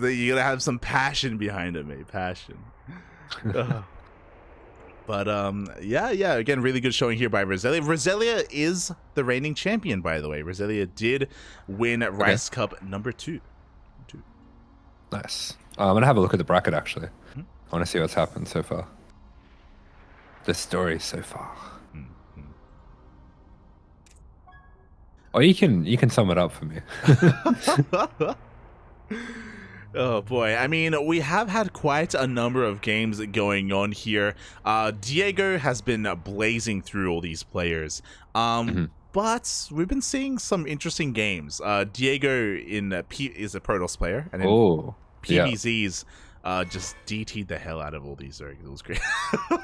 You gotta have some passion behind it, mate. Passion. But yeah. Again, really good showing here by Roselia. Roselia is the reigning champion, by the way. Roselia did win Rice Cup number 2. Nice. I'm gonna have a look at the bracket actually. I want to see what's happened so far. The story so far. Or you can sum it up for me. Oh boy, I mean, we have had quite a number of games going on here. Diego has been blazing through all these players, but we've been seeing some interesting games. Diego is a Protoss player, and in PVZs just DT'd the hell out of all these. It was great.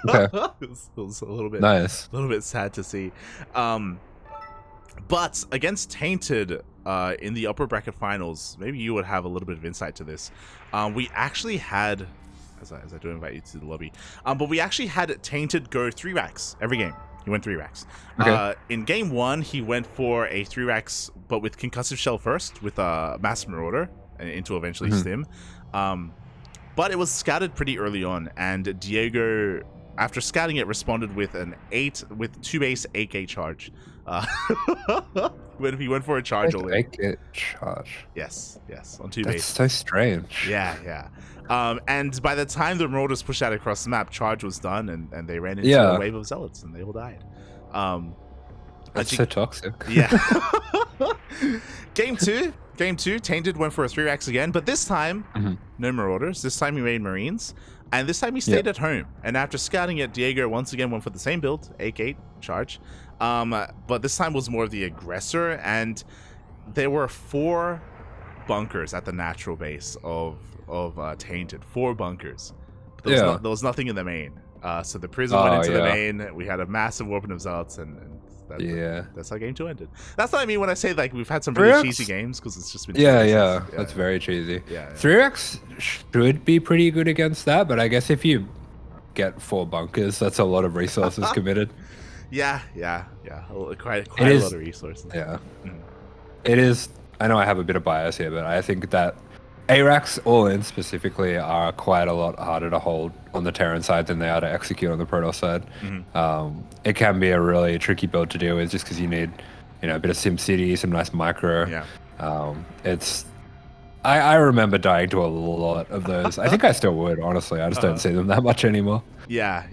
Okay. it was a little bit nice, a little bit sad to see. But against Tainted in the upper bracket finals, maybe you would have a little bit of insight to this. We actually had, as I do invite you to the lobby, but we actually had Tainted go 3 racks every game. He went 3 racks. Okay. In game 1, he went for a 3 racks, but with concussive shell first, with a mass marauder into eventually stim. But it was scouted pretty early on, and Diego, after scouting it, responded with an 2 base 8-gate charge. When he went for a charge all in. 8-gate charge. Yes, on 2 base. That's so strange. Yeah. And by the time the Marauders pushed out across the map, charge was done, and they ran into a wave of zealots, and they all died. That's so toxic. Yeah. Game 2, Tainted went for a 3 racks again, but this time, no Marauders. This time he made Marines, and this time he stayed at home. And after scouting it, Diego once again went for the same build, 8-gate charge. But this time was more of the aggressor, and there were 4 bunkers at the natural base of Tainted. 4 bunkers. But there was nothing in the main. So the prison went into the main. We had a massive warping of zealots, and that's how game 2 ended. That's what I mean when I say like we've had some really cheesy games, because it's just been that's very cheesy. 3x should be pretty good against that, but I guess if you get 4 bunkers, that's a lot of resources committed. Yeah. Quite a lot of resources. Yeah. It is. I know I have a bit of bias here, but I think that ARACs all in specifically are quite a lot harder to hold on the Terran side than they are to execute on the Protoss side. It can be a really tricky build to deal with just because you need, a bit of SimCity, some nice micro. Yeah. I remember dying to a lot of those. I think I still would, honestly. I just don't see them that much anymore. Yeah.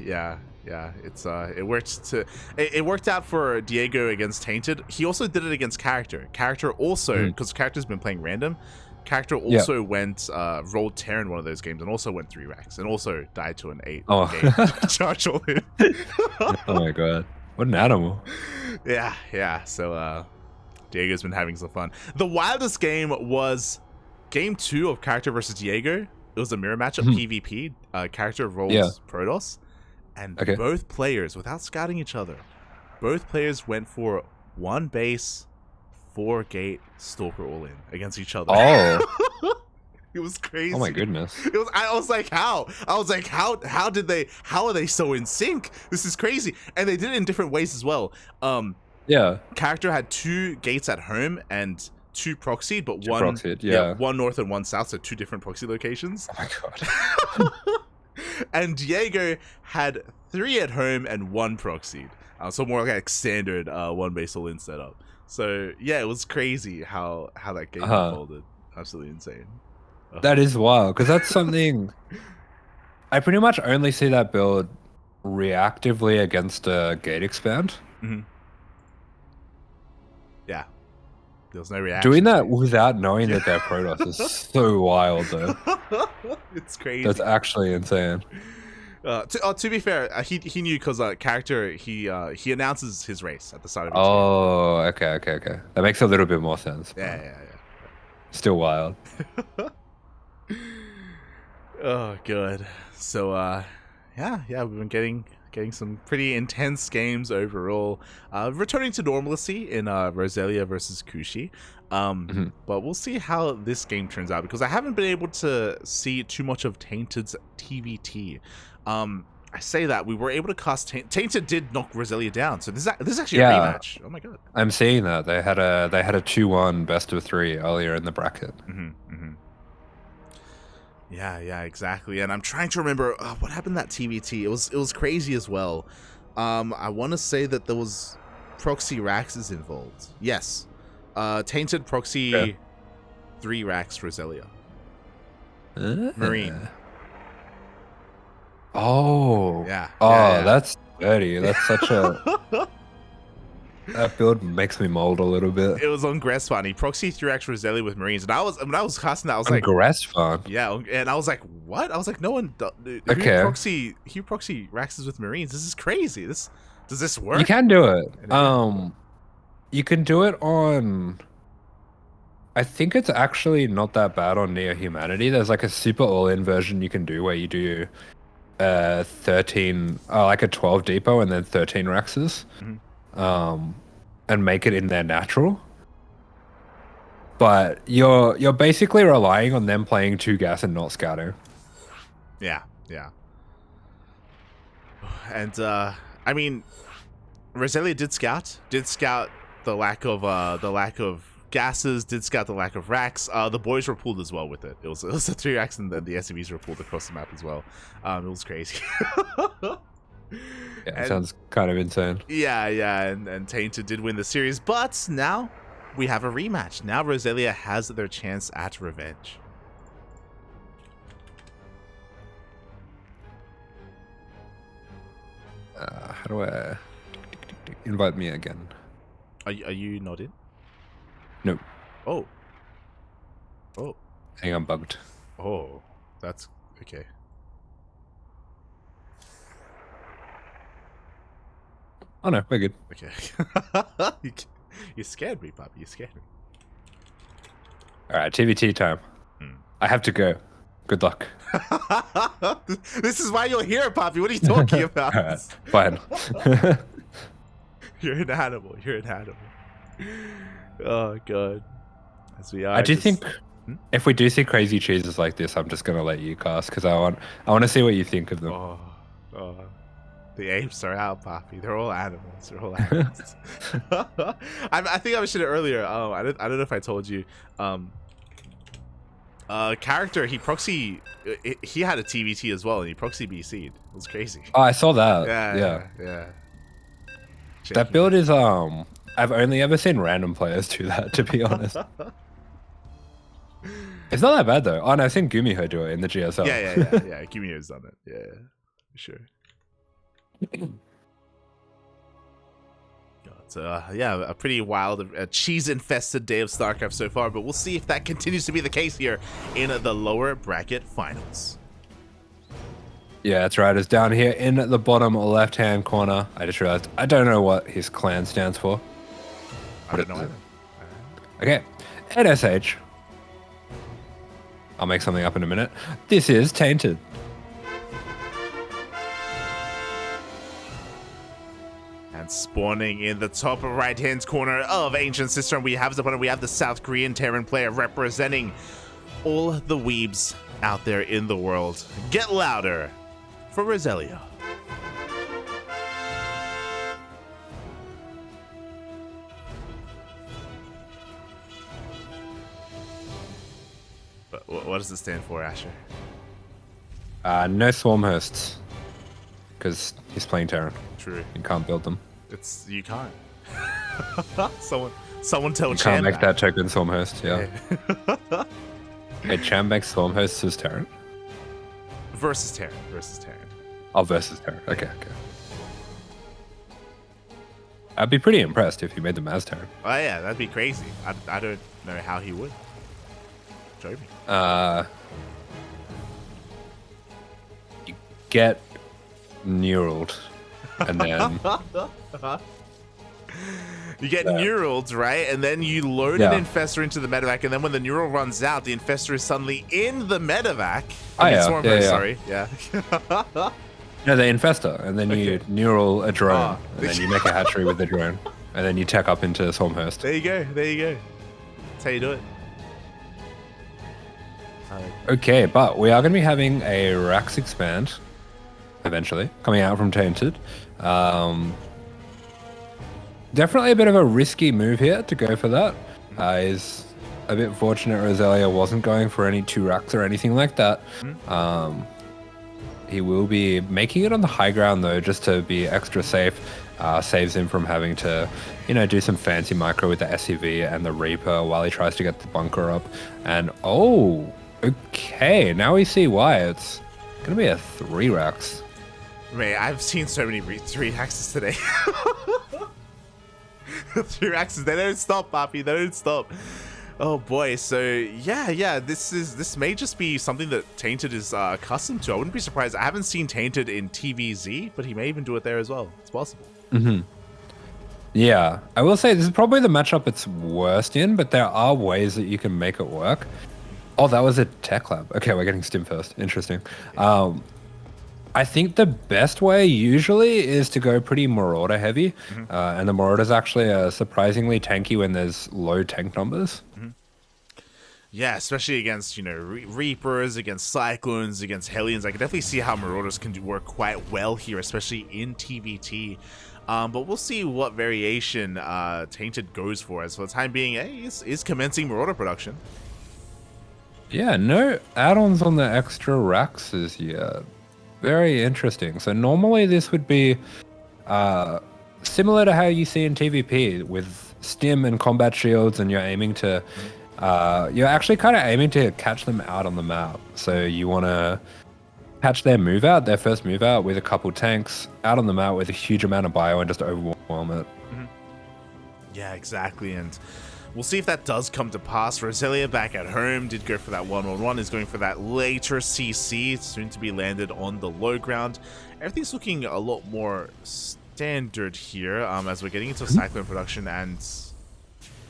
It's it worked out for Diego against Tainted. He also did it against CharactR also, because CharactR's been playing random. CharactR also went rolled Terran one of those games and also went 3 racks and also died to an 8 game charge all in. Oh my god. What an animal. Yeah. So dieGo's been having some fun. The wildest game was game 2 of Character versus dieGo. It was a mirror matchup, PvP. Character rolled Protoss, and Okay. both players, without scouting each other, both players went for 1 base, 4 gate, Stalker all in against each other. Oh. It was crazy. Oh my goodness. I was like, how? I was like, how are they so in sync? This is crazy. And they did it in different ways as well. Yeah. Character had 2 gates at home and 2 proxied, but one proxied, yeah. 1 north and 1 south, so 2 different proxy locations. Oh my god. And dieGo had 3 at home and 1 proxied. So more like standard 1 base all in setup. So yeah, it was crazy how that game unfolded. Absolutely insane. That is wild, because that's something I pretty much only see that build reactively against a gate expand. Yeah. There was no reaction. Doing that without knowing that they're Protoss is so wild, though. It's crazy. That's actually insane. To be fair, he knew because character he announces his race at the start of each Oh, okay. That makes a little bit more sense. game. Yeah. Still wild. Oh, good. So, yeah, we've been getting some pretty intense games overall. Returning to normalcy in Roselia versus Kushie. But we'll see how this game turns out, because I haven't been able to see too much of Tainted's TVT. I say that we were able to cast Tainted did knock Roselia down, so this is actually a rematch. Oh my god! I'm seeing that they had a 2-1 best of 3 earlier in the bracket. Yeah, exactly. And I'm trying to remember what happened in that TVT. It was crazy as well. I want to say that there was proxy Raxes involved. Yes, Tainted proxy 3 Rax Roselia. Marine. Oh. Yeah. That's dirty. That's such a... That build makes me mold a little bit. It was on Gressfan. He proxy 3x Roselia with Marines, and when I was casting that, I was on like, Gressfan. Yeah, and I was like, what? I was like, no one. Who proxy Raxes with Marines? This is crazy. Does this work? You can do it. You can do it on. I think it's actually not that bad on Neo Humanity. There's like a super all-in version you can do where you do 13, like a 12 depot and then 13 Raxes. And make it in their natural. But you're basically relying on them playing 2 gas and not scouting. Yeah. And I mean, Roselia did scout the lack of gases, did scout the lack of racks. The boys were pulled as well with it. It was the 3 racks, and then the SCVs were pulled across the map as well. It was crazy. Yeah, it sounds kind of insane. Yeah, and Tainted did win the series, but now we have a rematch. Now Roselia has their chance at revenge. How do I invite me again? Are you not in? Nope. Oh. I think I'm bugged. Oh, that's okay. Oh no, we're good. Okay. You scared me, puppy. You scared me. All right, TVT time. I have to go. Good luck. This is why you're here, Poppy. What are you talking about? All right, fine. You're an animal. Oh god. As we are. I do think if we do see crazy cheeses like this, I'm just gonna let you cast because I want to see what you think of them. Oh. The apes are out, Poppy. They're all animals. I think I mentioned it earlier. I don't know if I told you. Character, he had a TVT as well, and he proxy BC'd. It was crazy. Oh, I saw that. Yeah. That build is I've only ever seen random players do that, to be honest. It's not that bad though. Oh no, I've seen Gumiho do it in the GSL. Yeah. Gumiho's done it. Yeah, for sure. So, a pretty wild, cheese-infested day of StarCraft so far, but we'll see if that continues to be the case here in the lower bracket finals. Yeah, that's right. It's down here in the bottom left-hand corner. I just realized I don't know what his clan stands for. I don't know either. Okay, NSH. I'll make something up in a minute. This is Tainted. And spawning in the top right-hand corner of Ancient Sister, we have the opponent. We have the South Korean Terran player representing all the weebs out there in the world. Get louder for Roselia. What does it stand for, Asher? No swarm hosts. Because he's playing Terran. True. You can't build them. You can't. someone tell You Chan can't make that token swarm host, yeah. Hey, Chan makes swarm hosts as Terran? Versus Terran. Oh, versus Terran. Okay. I'd be pretty impressed if you made them as Terran. Oh yeah, that'd be crazy. I don't know how he would. Show me. You get neuraled, and then you get neuraled, right? And then you load an infestor into the medevac, and then when the neural runs out, the infestor is suddenly in the medevac. Sorry. Yeah. No, the infestor, and then you neural a drone, and then you make a hatchery with the drone, and then you tech up into Swarmhurst. There you go. That's how you do it. Okay, but we are going to be having a Rax expand eventually coming out from Tainted. Definitely a bit of a risky move here to go for that. Is a bit fortunate Roselia wasn't going for any 2 Rax or anything like that. He will be making it on the high ground though, just to be extra safe. Saves him from having to, do some fancy micro with the SCV and the Reaper while he tries to get the bunker up. And okay, now we see why it's gonna be a 3 Rax. Man, I've seen so many 3 axes today. 3 axes, they don't stop, Papi, they don't stop. Oh boy, so yeah, this may just be something that Tainted is accustomed to. I wouldn't be surprised. I haven't seen Tainted in TVZ, but he may even do it there as well. It's possible. Yeah, I will say this is probably the matchup it's worst in, but there are ways that you can make it work. Oh, that was a tech lab. Okay, we're getting stim first. Interesting. I think the best way usually is to go pretty Marauder heavy, and the Marauder's actually surprisingly tanky when there's low tank numbers. Yeah, especially against, Reapers, against Cyclones, against Hellions. I can definitely see how Marauders can work quite well here, especially in TVT. But we'll see what variation Tainted goes for. As for the time being, is commencing Marauder production. Yeah, no add-ons on the extra Raxes yet. Very interesting. So normally this would be similar to how you see in TVP with stim and combat shields, and you're aiming to you're actually kind of aiming to catch them out on the map. So you want to catch their first move out with a couple tanks out on the map with a huge amount of bio and just overwhelm it. Yeah, exactly. And we'll see if that does come to pass. Roselia back at home did go for that 1-on-1, is going for that later CC, soon to be landed on the low ground. Everything's looking a lot more standard here as we're getting into Cyclone production, and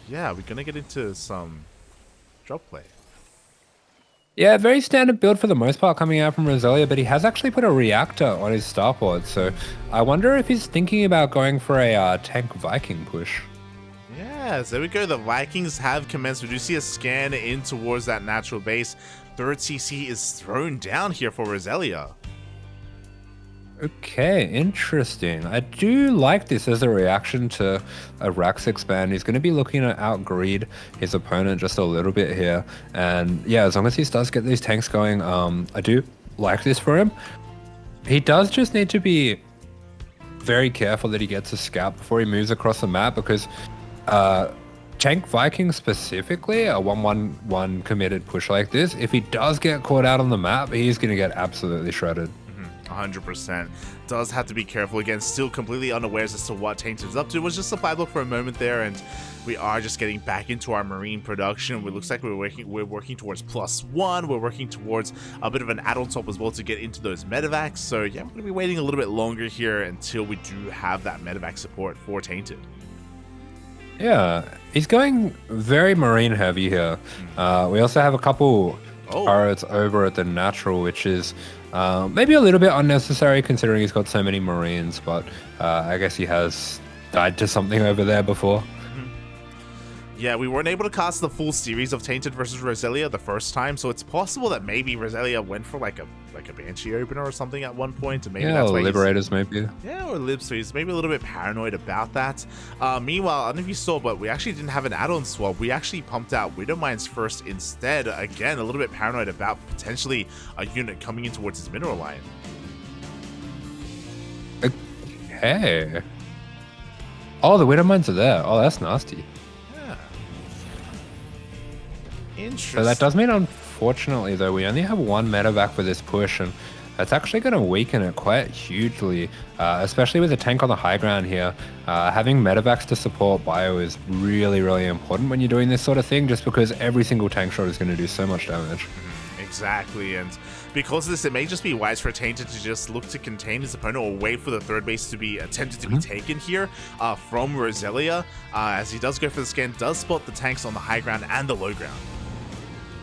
yeah, we're going to get into some drop play. Yeah, very standard build for the most part coming out from Roselia, but he has actually put a reactor on his starport, so I wonder if he's thinking about going for a tank Viking push. Yeah, so there we go. The Vikings have commenced. We do see a scan in towards that natural base. 3rd CC is thrown down here for Roselia. Okay, interesting. I do like this as a reaction to a Rax expand. He's going to be looking to outgreed his opponent just a little bit here. And yeah, as long as he does get these tanks going, I do like this for him. He does just need to be very careful that he gets a scout before he moves across the map, because tank Viking specifically, a 1-1-1 committed push like this, if he does get caught out on the map, he's going to get absolutely shredded. 100%. Does have to be careful. Again, still completely unawares as to what Tainted is up to. It was just a 5 block for a moment there, and we are just getting back into our Marine production. It looks like we're working towards +1. We're working towards a bit of an add-on top as well to get into those medevacs. So yeah, we're going to be waiting a little bit longer here until we do have that medevac support for Tainted. Yeah, he's going very Marine heavy here. We also have a couple turrets over at the natural, which is maybe a little bit unnecessary considering he's got so many Marines, but I guess he has died to something over there before. Yeah, we weren't able to cast the full series of Tainted versus Roselia the first time, so it's possible that maybe Roselia went for like a Banshee opener or something at one point, and maybe that's why Liberators maybe. Yeah, or Lib, so he's maybe a little bit paranoid about that. Meanwhile, I don't know if you saw, but we actually didn't have an add-on swap. We actually pumped out Widowmines first instead. Again, a little bit paranoid about potentially a unit coming in towards his mineral line. Okay. Oh, the Widowmines are there. Oh, that's nasty. Interesting. So that does mean, unfortunately, though, we only have one medevac for this push, and that's actually going to weaken it quite hugely, especially with a tank on the high ground here. Having medevacs to support bio is really, really important when you're doing this sort of thing, just because every single tank shot is going to do so much damage. Exactly, and because of this, it may just be wise for Tainted to just look to contain his opponent or wait for the third base to be attempted to be taken here from Roselia, as he does go for the scan, does spot the tanks on the high ground and the low ground.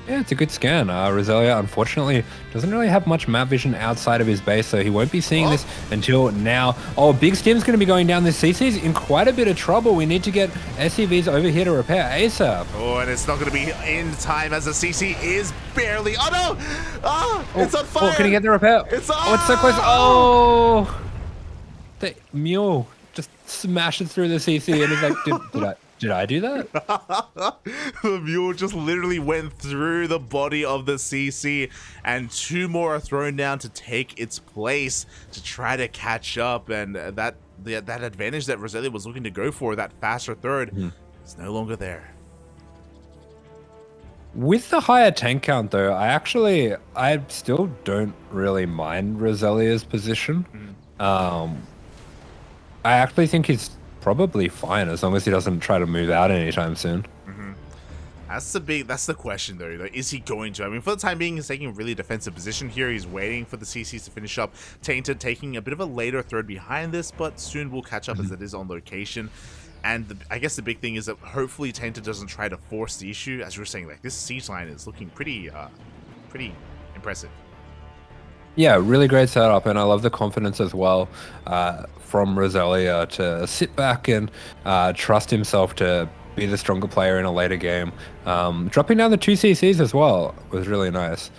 Yeah, it's a good scan. Roselia, unfortunately, doesn't really have much map vision outside of his base, so he won't be seeing this until now. Oh, Big Stim's going to be going down. This CC's in quite a bit of trouble. We need to get SCVs over here to repair ASAP. Oh, and it's not going to be in time as the CC is barely... Oh, no! Oh, it's on fire! Oh, can he get the repair? It's on! Oh, it's so close. Oh! The mule just smashes through the CC, and he's like, did I do that? The mule just literally went through the body of the CC, and 2 more are thrown down to take its place to try to catch up, and that advantage that Roselia was looking to go for, that faster third, is no longer there. With the higher tank count, though, I still don't really mind Roselia's position. I actually think he's probably fine as long as he doesn't try to move out anytime soon. That's the question though. Like, is he going to? I mean, for the time being, he's taking a really defensive position here. He's waiting for the CCs to finish up. Tainted taking a bit of a later third behind this, but soon we'll catch up as it is on location. And I guess the big thing is that hopefully Tainted doesn't try to force the issue. As you were saying, like, this siege line is looking pretty impressive. Yeah, really great setup, and I love the confidence as well from Roselia to sit back and trust himself to be the stronger player in a later game. Dropping down the 2 CCs as well was really nice.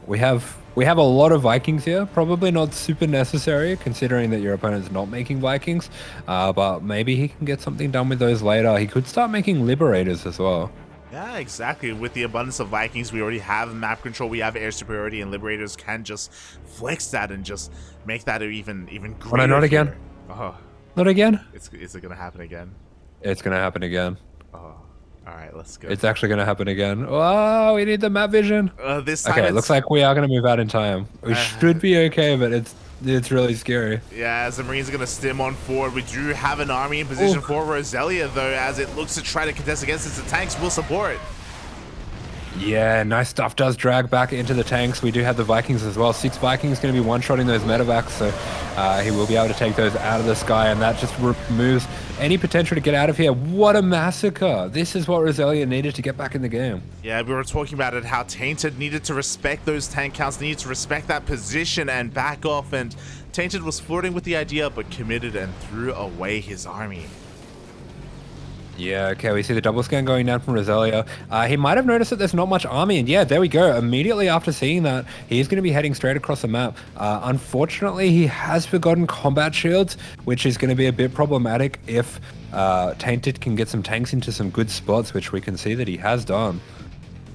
We have a lot of Vikings here, probably not super necessary considering that your opponent's not making Vikings, but maybe he can get something done with those later. He could start making Liberators as well. Yeah, exactly. With the abundance of Vikings, we already have map control, we have air superiority, and Liberators can just flex that and just make that even greater. Oh, no, not again. Oh, Not again? is it gonna happen again? It's gonna happen again. Oh, all right, let's go. It's actually gonna happen again. Oh, we need the map vision. This time Okay, looks like we are gonna move out in time. We should be okay, but it's really scary. Yeah, as the Marines are going to stim on forward. We do have an army in position for Roselia, though, as it looks to try to contest against it. The tanks will support. Yeah, nice stuff. Does drag back into the tanks. We do have the Vikings as well. 6 Vikings going to be one-shotting those medevacs, so he will be able to take those out of the sky, and that just removes any potential to get out of here. What a massacre. This is what Roselia needed to get back in the game. Yeah, we were talking about it, how Tainted needed to respect those tank counts, needed to respect that position and back off, and Tainted was flirting with the idea, but committed and threw away his army. Yeah, okay, we see the double scan going down from Roselia. He might have noticed that there's not much army, and yeah, there we go. Immediately after seeing that, he's going to be heading straight across the map. Unfortunately, he has forgotten combat shields, which is going to be a bit problematic if Tainted can get some tanks into some good spots, which we can see that he has done.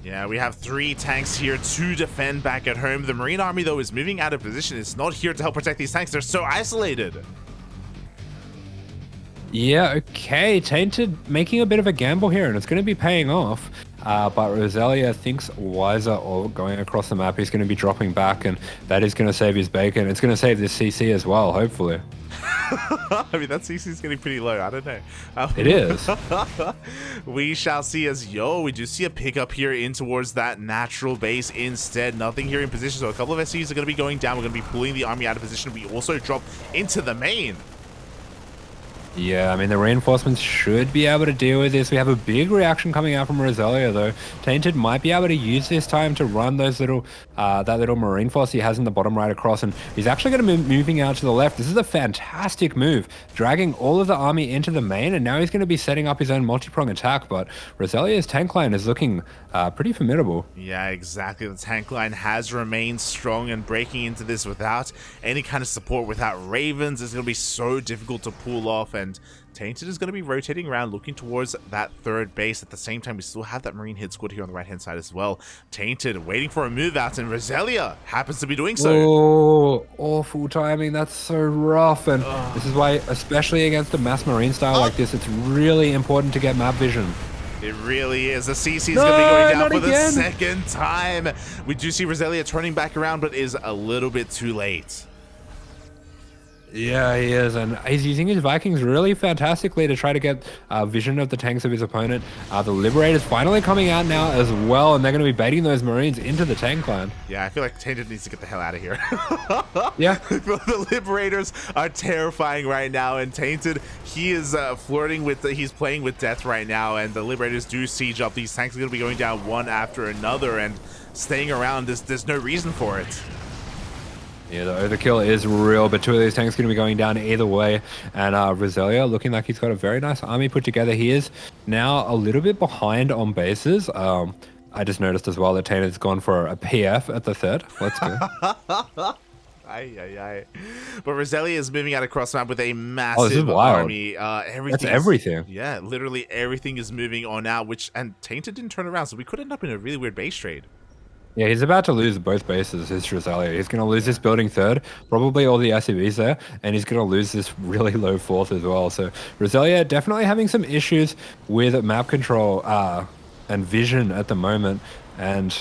Yeah, we have 3 tanks here to defend back at home. The Marine army, though, is moving out of position. It's not here to help protect these tanks. They're so isolated. Yeah, okay. Tainted making a bit of a gamble here, and it's going to be paying off. but Roselia thinks wiser of going across the map. He's going to be dropping back, and that is going to save his bacon. It's going to save this CC as well, hopefully. I mean, that CC is getting pretty low. I don't know. It is. We shall see as, we do see a pickup here in towards that natural base instead. Nothing here in position. So a couple of SCs are going to be going down. We're going to be pulling the army out of position. We also drop into the main. Yeah, I mean, the reinforcements should be able to deal with this. We have a big reaction coming out from Roselia, though. Tainted might be able to use this time to run those little, that little marine force he has in the bottom right across, and he's actually going to be moving out to the left. This is a fantastic move, dragging all of the army into the main, and now he's going to be setting up his own multi-prong attack, but Roselia's tank line is looking pretty formidable. Yeah, exactly. The tank line has remained strong, and breaking into this without any kind of support, without Ravens, is going to be so difficult to pull off, and Tainted is going to be rotating around, looking towards that third base. At the same time, we still have that Marine hit squad here on the right-hand side as well. Tainted waiting for a move out, and Roselia happens to be doing so. Oh, awful timing. That's so rough, and this is why, especially against a mass Marine style like this, it's really important to get map vision. It really is. The CC is going to be going down for the second time. We do see Roselia turning back around, but is a little bit too late. Yeah, he is, and he's using his Vikings really fantastically to try to get vision of the tanks of his opponent. The Liberator's finally coming out now as well, and they're going to be baiting those Marines into the tank line. Yeah, I feel like Tainted needs to get the hell out of here. Yeah. The Liberators are terrifying right now, and Tainted, he is flirting with, he's playing with death right now, and the Liberators do siege up. These tanks are going to be going down one after another, and staying around, there's no reason for it. Yeah, the overkill is real, but two of these tanks are going to be going down either way. And Roselia looking like he's got a very nice army put together. He is now a little bit behind on bases. I just noticed as well that Tainted's gone for a PF at the third. Let's go. But Roselia is moving out across the map with a massive army. That's everything. Yeah, literally everything is moving on now, and Tainted didn't turn around, so we could end up in a really weird base trade. Yeah, he's about to lose both bases, his Roselia. He's going to lose this building third, probably all the SCVs there, and he's going to lose this really low fourth as well. So Roselia definitely having some issues with map control and vision at the moment. And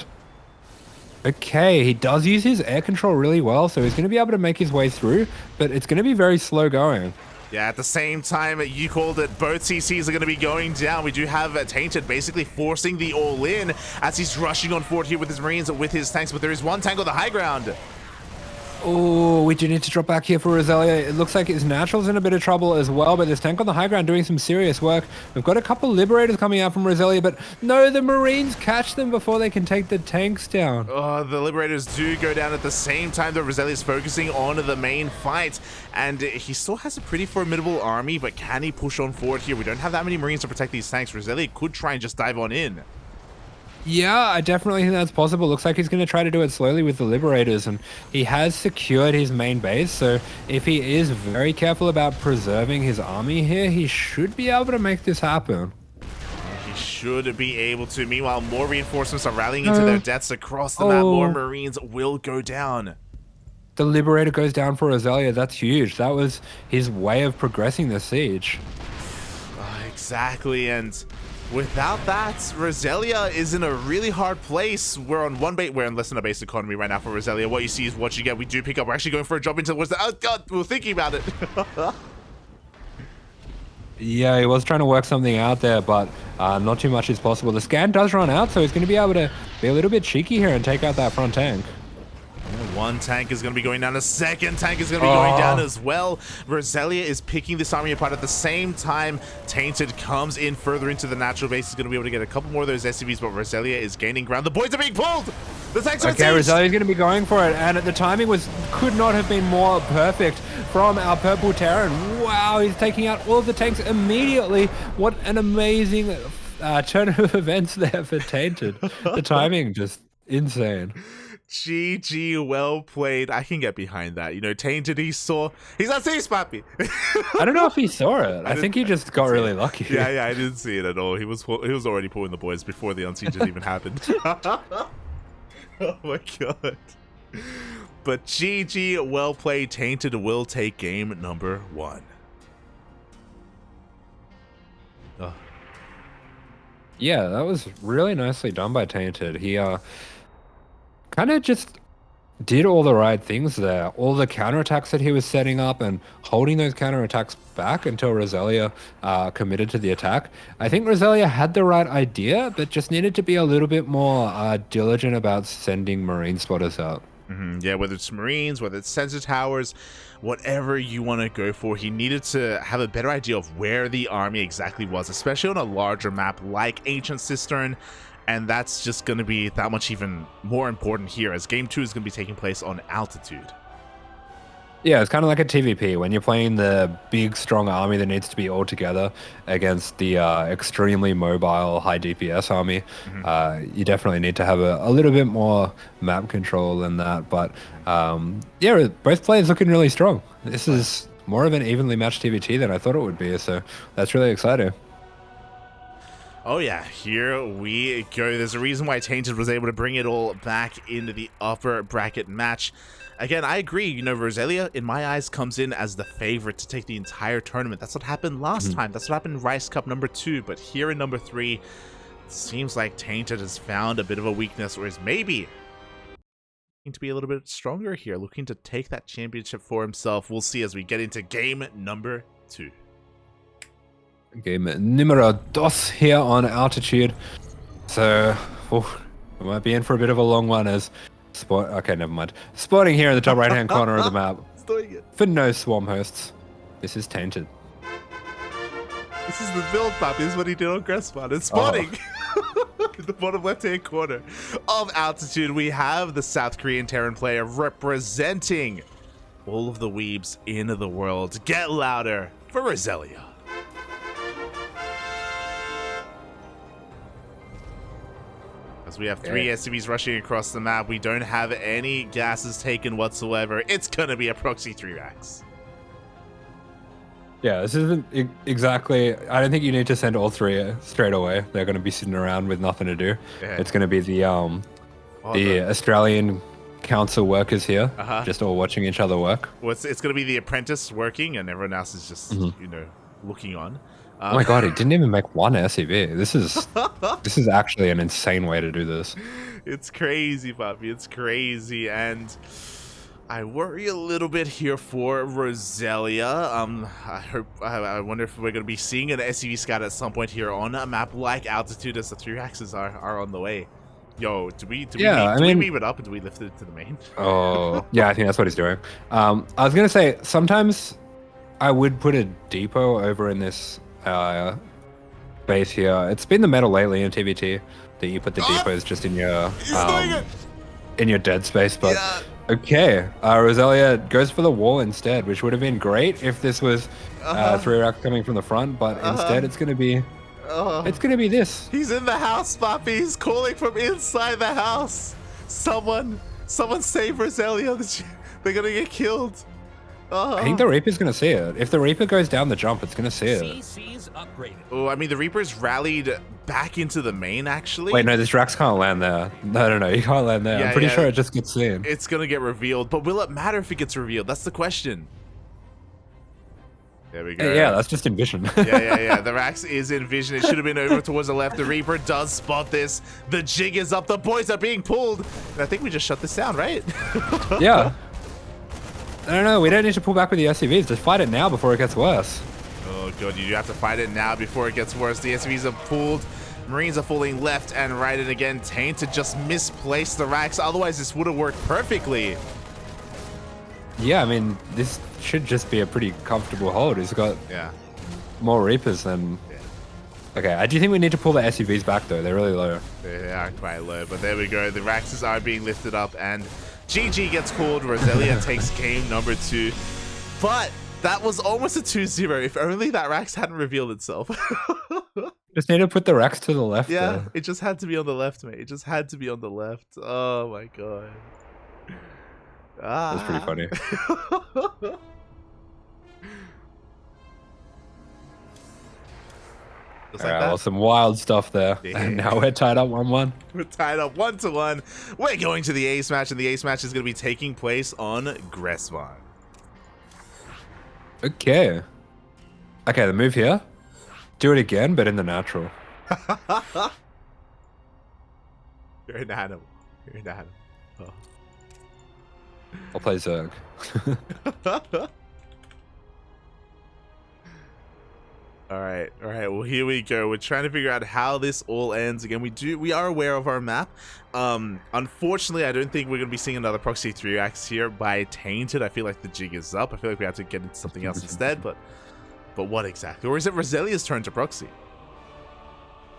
okay, he does use his air control really well, so he's going to be able to make his way through, but it's going to be very slow going. Yeah, at the same time, you called it, both CCs are going to be going down. We do have Tainted basically forcing the all-in as he's rushing on forward here with his Marines, with his tanks, but there is one tank on the high ground. Oh, we do need to drop back here for Roselia. It looks like his Natural's in a bit of trouble as well, but this tank on the high ground doing some serious work. We've got a couple Liberators coming out from Roselia, but no, the Marines catch them before they can take the tanks down. Oh, the Liberators do go down at the same time that Roselia is focusing on the main fight, and he still has a pretty formidable army, but can he push on forward here? We don't have that many Marines to protect these tanks. Roselia could try and just dive on in. Yeah, I definitely think that's possible. Looks like he's going to try to do it slowly with the Liberators, and he has secured his main base, so if he is very careful about preserving his army here, he should be able to make this happen. He should be able to. Meanwhile, more reinforcements are rallying into their deaths across the map. More Marines will go down. The Liberator goes down for Roselia. That's huge. That was his way of progressing the siege. Exactly, and without that, Roselia is in a really hard place. We're on we're in less than a base economy right now for Roselia. What you see is what you get. We do pick up. We're actually going for a drop into the... Oh, God, we were thinking about it. Yeah, he was trying to work something out there, but not too much is possible. The scan does run out, so he's going to be able to be a little bit cheeky here and take out that front tank. One tank is going to be going down. A second tank is going to be going down as well. Roselia is picking this army apart. At the same time, Tainted comes in further into the natural base. He's going to be able to get a couple more of those SCVs, but Roselia is gaining ground. The boys are being pulled! The tanks are okay, Roselia is going to be going for it, and the timing could not have been more perfect from our purple Terran. Wow, he's taking out all of the tanks immediately. What an amazing turn of events there for Tainted. The timing just insane. GG, well played. I can get behind that. You know, Tainted, he's not saying Spappy. I don't know if he saw it. I think he just got really lucky. Yeah, I didn't see it at all. He was already pulling the boys before the unsiege even happened. Oh my God. But GG, well played. Tainted will take game number 1. Yeah, that was really nicely done by Tainted. He kind of just did all the right things there. All the counterattacks that he was setting up and holding those counterattacks back until Roselia committed to the attack. I think Roselia had the right idea, but just needed to be a little bit more diligent about sending Marine spotters out. Yeah, whether it's Marines, whether it's sensor towers, whatever you want to go for, he needed to have a better idea of where the army exactly was, especially on a larger map like Ancient Cistern. And that's just going to be that much even more important here, as Game 2 is going to be taking place on altitude. Yeah, it's kind of like a TVP when you're playing the big, strong army that needs to be all together against the extremely mobile, high DPS army. You definitely need to have a little bit more map control than that. But yeah, both players looking really strong. This is more of an evenly matched TVT than I thought it would be. So that's really exciting. Oh yeah, here we go. There's a reason why Tainted was able to bring it all back into the upper bracket match. Again, I agree, you know, Roselia, in my eyes, comes in as the favorite to take the entire tournament. That's what happened last time. That's what happened in Rice Cup number 2. But here in number 3, it seems like Tainted has found a bit of a weakness, or is maybe looking to be a little bit stronger here, looking to take that championship for himself. We'll see as we get into game number 2. Game numero dos here on altitude. So, we might be in for a bit of a long one as okay, never mind. Spawning here in the top right-hand corner of the map. For no swarm hosts, this is Tainted. This is the build map. This is what he did on Gressmon. It's spawning in the bottom left-hand corner of altitude. We have the South Korean Terran player representing all of the weebs in the world. Get louder for Roselia. As we have 3 SCVs rushing across the map, we don't have any gases taken whatsoever. It's gonna be a proxy 3-racks. Yeah, this isn't exactly. I don't think you need to send all 3 straight away. They're going to be sitting around with nothing to do. Yeah. It's going to be the Australian council workers here, just all watching each other work. Well, it's going to be the apprentice working, and everyone else is just you know, looking on. Oh my god, he didn't even make 1 SCV. This is actually an insane way to do this. It's crazy, Bobby. It's crazy, and I worry a little bit here for Roselia. I wonder if we're going to be seeing an SCV scout at some point here on a map like altitude, as the 3 axes are on the way. Yo, do we move it up, and do we lift it to the main? Oh, yeah, I think that's what he's doing. I was going to say, sometimes I would put a depot over in this base here. It's been the meta lately in TVT that you put the depots just in your dead space, but okay, Roselia goes for the wall instead, which would have been great if this was 3 racks coming from the front, but instead it's gonna be this. He's in the house, Poppy. He's calling from inside the house. Someone save Roselia. They're gonna get killed. I think the Reaper's going to see it. If the Reaper goes down the jump, it's going to see it. CC's upgraded. Oh, I mean, the Reaper's rallied back into the main, actually. Wait, no, this Rax can't land there. No, you can't land there. I'm pretty sure it just gets seen. It's going to get revealed, but will it matter if it gets revealed? That's the question. There we go. Yeah, that's just in vision. Yeah. The Rax is in vision. It should have been over towards the left. The Reaper does spot this. The jig is up. The boys are being pulled. And I think we just shut this down, right? Yeah. No, we don't need to pull back with the SCVs. Just fight it now before it gets worse. Oh, God, you do have to fight it now before it gets worse. The SCVs are pulled. Marines are falling left and right, and again, Tainted just misplaced the racks. Otherwise, this would have worked perfectly. Yeah, I mean, this should just be a pretty comfortable hold. He's got more Reapers than... Yeah. Okay, do you think we need to pull the SCVs back, though? They're really low. They are quite low, but there we go. The racks are being lifted up, and GG gets called. Roselia takes game number 2. But that was almost a 2-0. If only that Rax hadn't revealed itself. Just need to put the Rax to the left. Yeah, there. It just had to be on the left, mate. It just had to be on the left. Oh my god. That's pretty funny. Just like that. Well, some wild stuff there. Yeah. And now we're tied up 1-1. We're tied up 1-1. We're going to the ace match, and the ace match is going to be taking place on Gressmon. Okay, the move here. Do it again, but in the natural. You're an animal. You're an animal. Oh. I'll play Zerg. All right. Well, here we go. We're trying to figure out how this all ends. Again, we are aware of our map. Unfortunately, I don't think we're gonna be seeing another proxy 3x here by Tainted. I feel like the jig is up. I feel like we have to get into something else instead. But what exactly? Or is it Roselia's turn to proxy?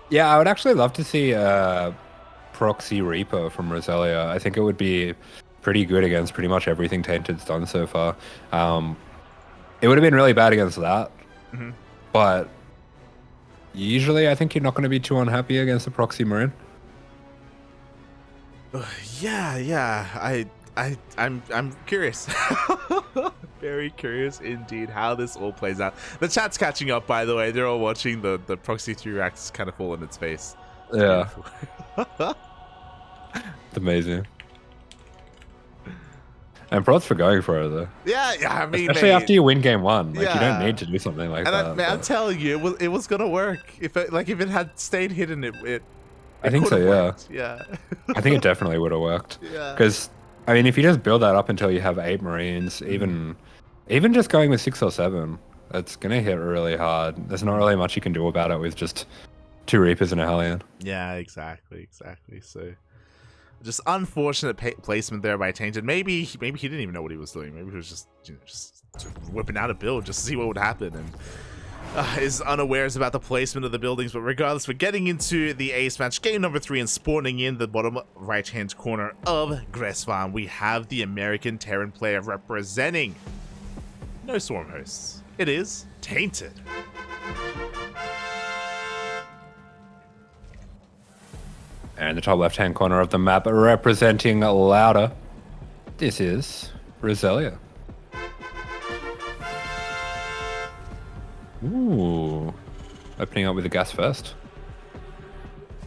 Yeah, I would actually love to see proxy Reaper from Roselia. I think it would be pretty good against pretty much everything Tainted's done so far. It would have been really bad against that. Mm-hmm. But usually I think you're not going to be too unhappy against the proxy Marin. Yeah. I'm curious. Very curious indeed how this all plays out. The chat's catching up, by the way. They're all watching the proxy 3x kind of fall on its face. Yeah. It's amazing. And props for going for it though. Yeah, I mean, especially after you win game one, like you don't yeah. need to do something like that. I'm telling you, it was gonna work. If it had stayed hidden, it I think so. Worked. Yeah. I think it definitely would have worked. Yeah. Because I mean, if you just build that up until you have 8 Marines, even just going with 6 or 7, it's gonna hit really hard. There's not really much you can do about it with just 2 Reapers and a Hellion. Yeah, exactly. So. Just unfortunate placement there by Tainted. Maybe he didn't even know what he was doing. Maybe he was just just whipping out a build just to see what would happen, and is unawares about the placement of the buildings. But regardless, we're getting into the ace match, game number 3, and spawning in the bottom right-hand corner of Gress Farm, we have the American Terran player representing no Swarm hosts. It is Tainted. And the top left-hand corner of the map, representing Louder, this is Roselia. Ooh. Opening up with the gas first.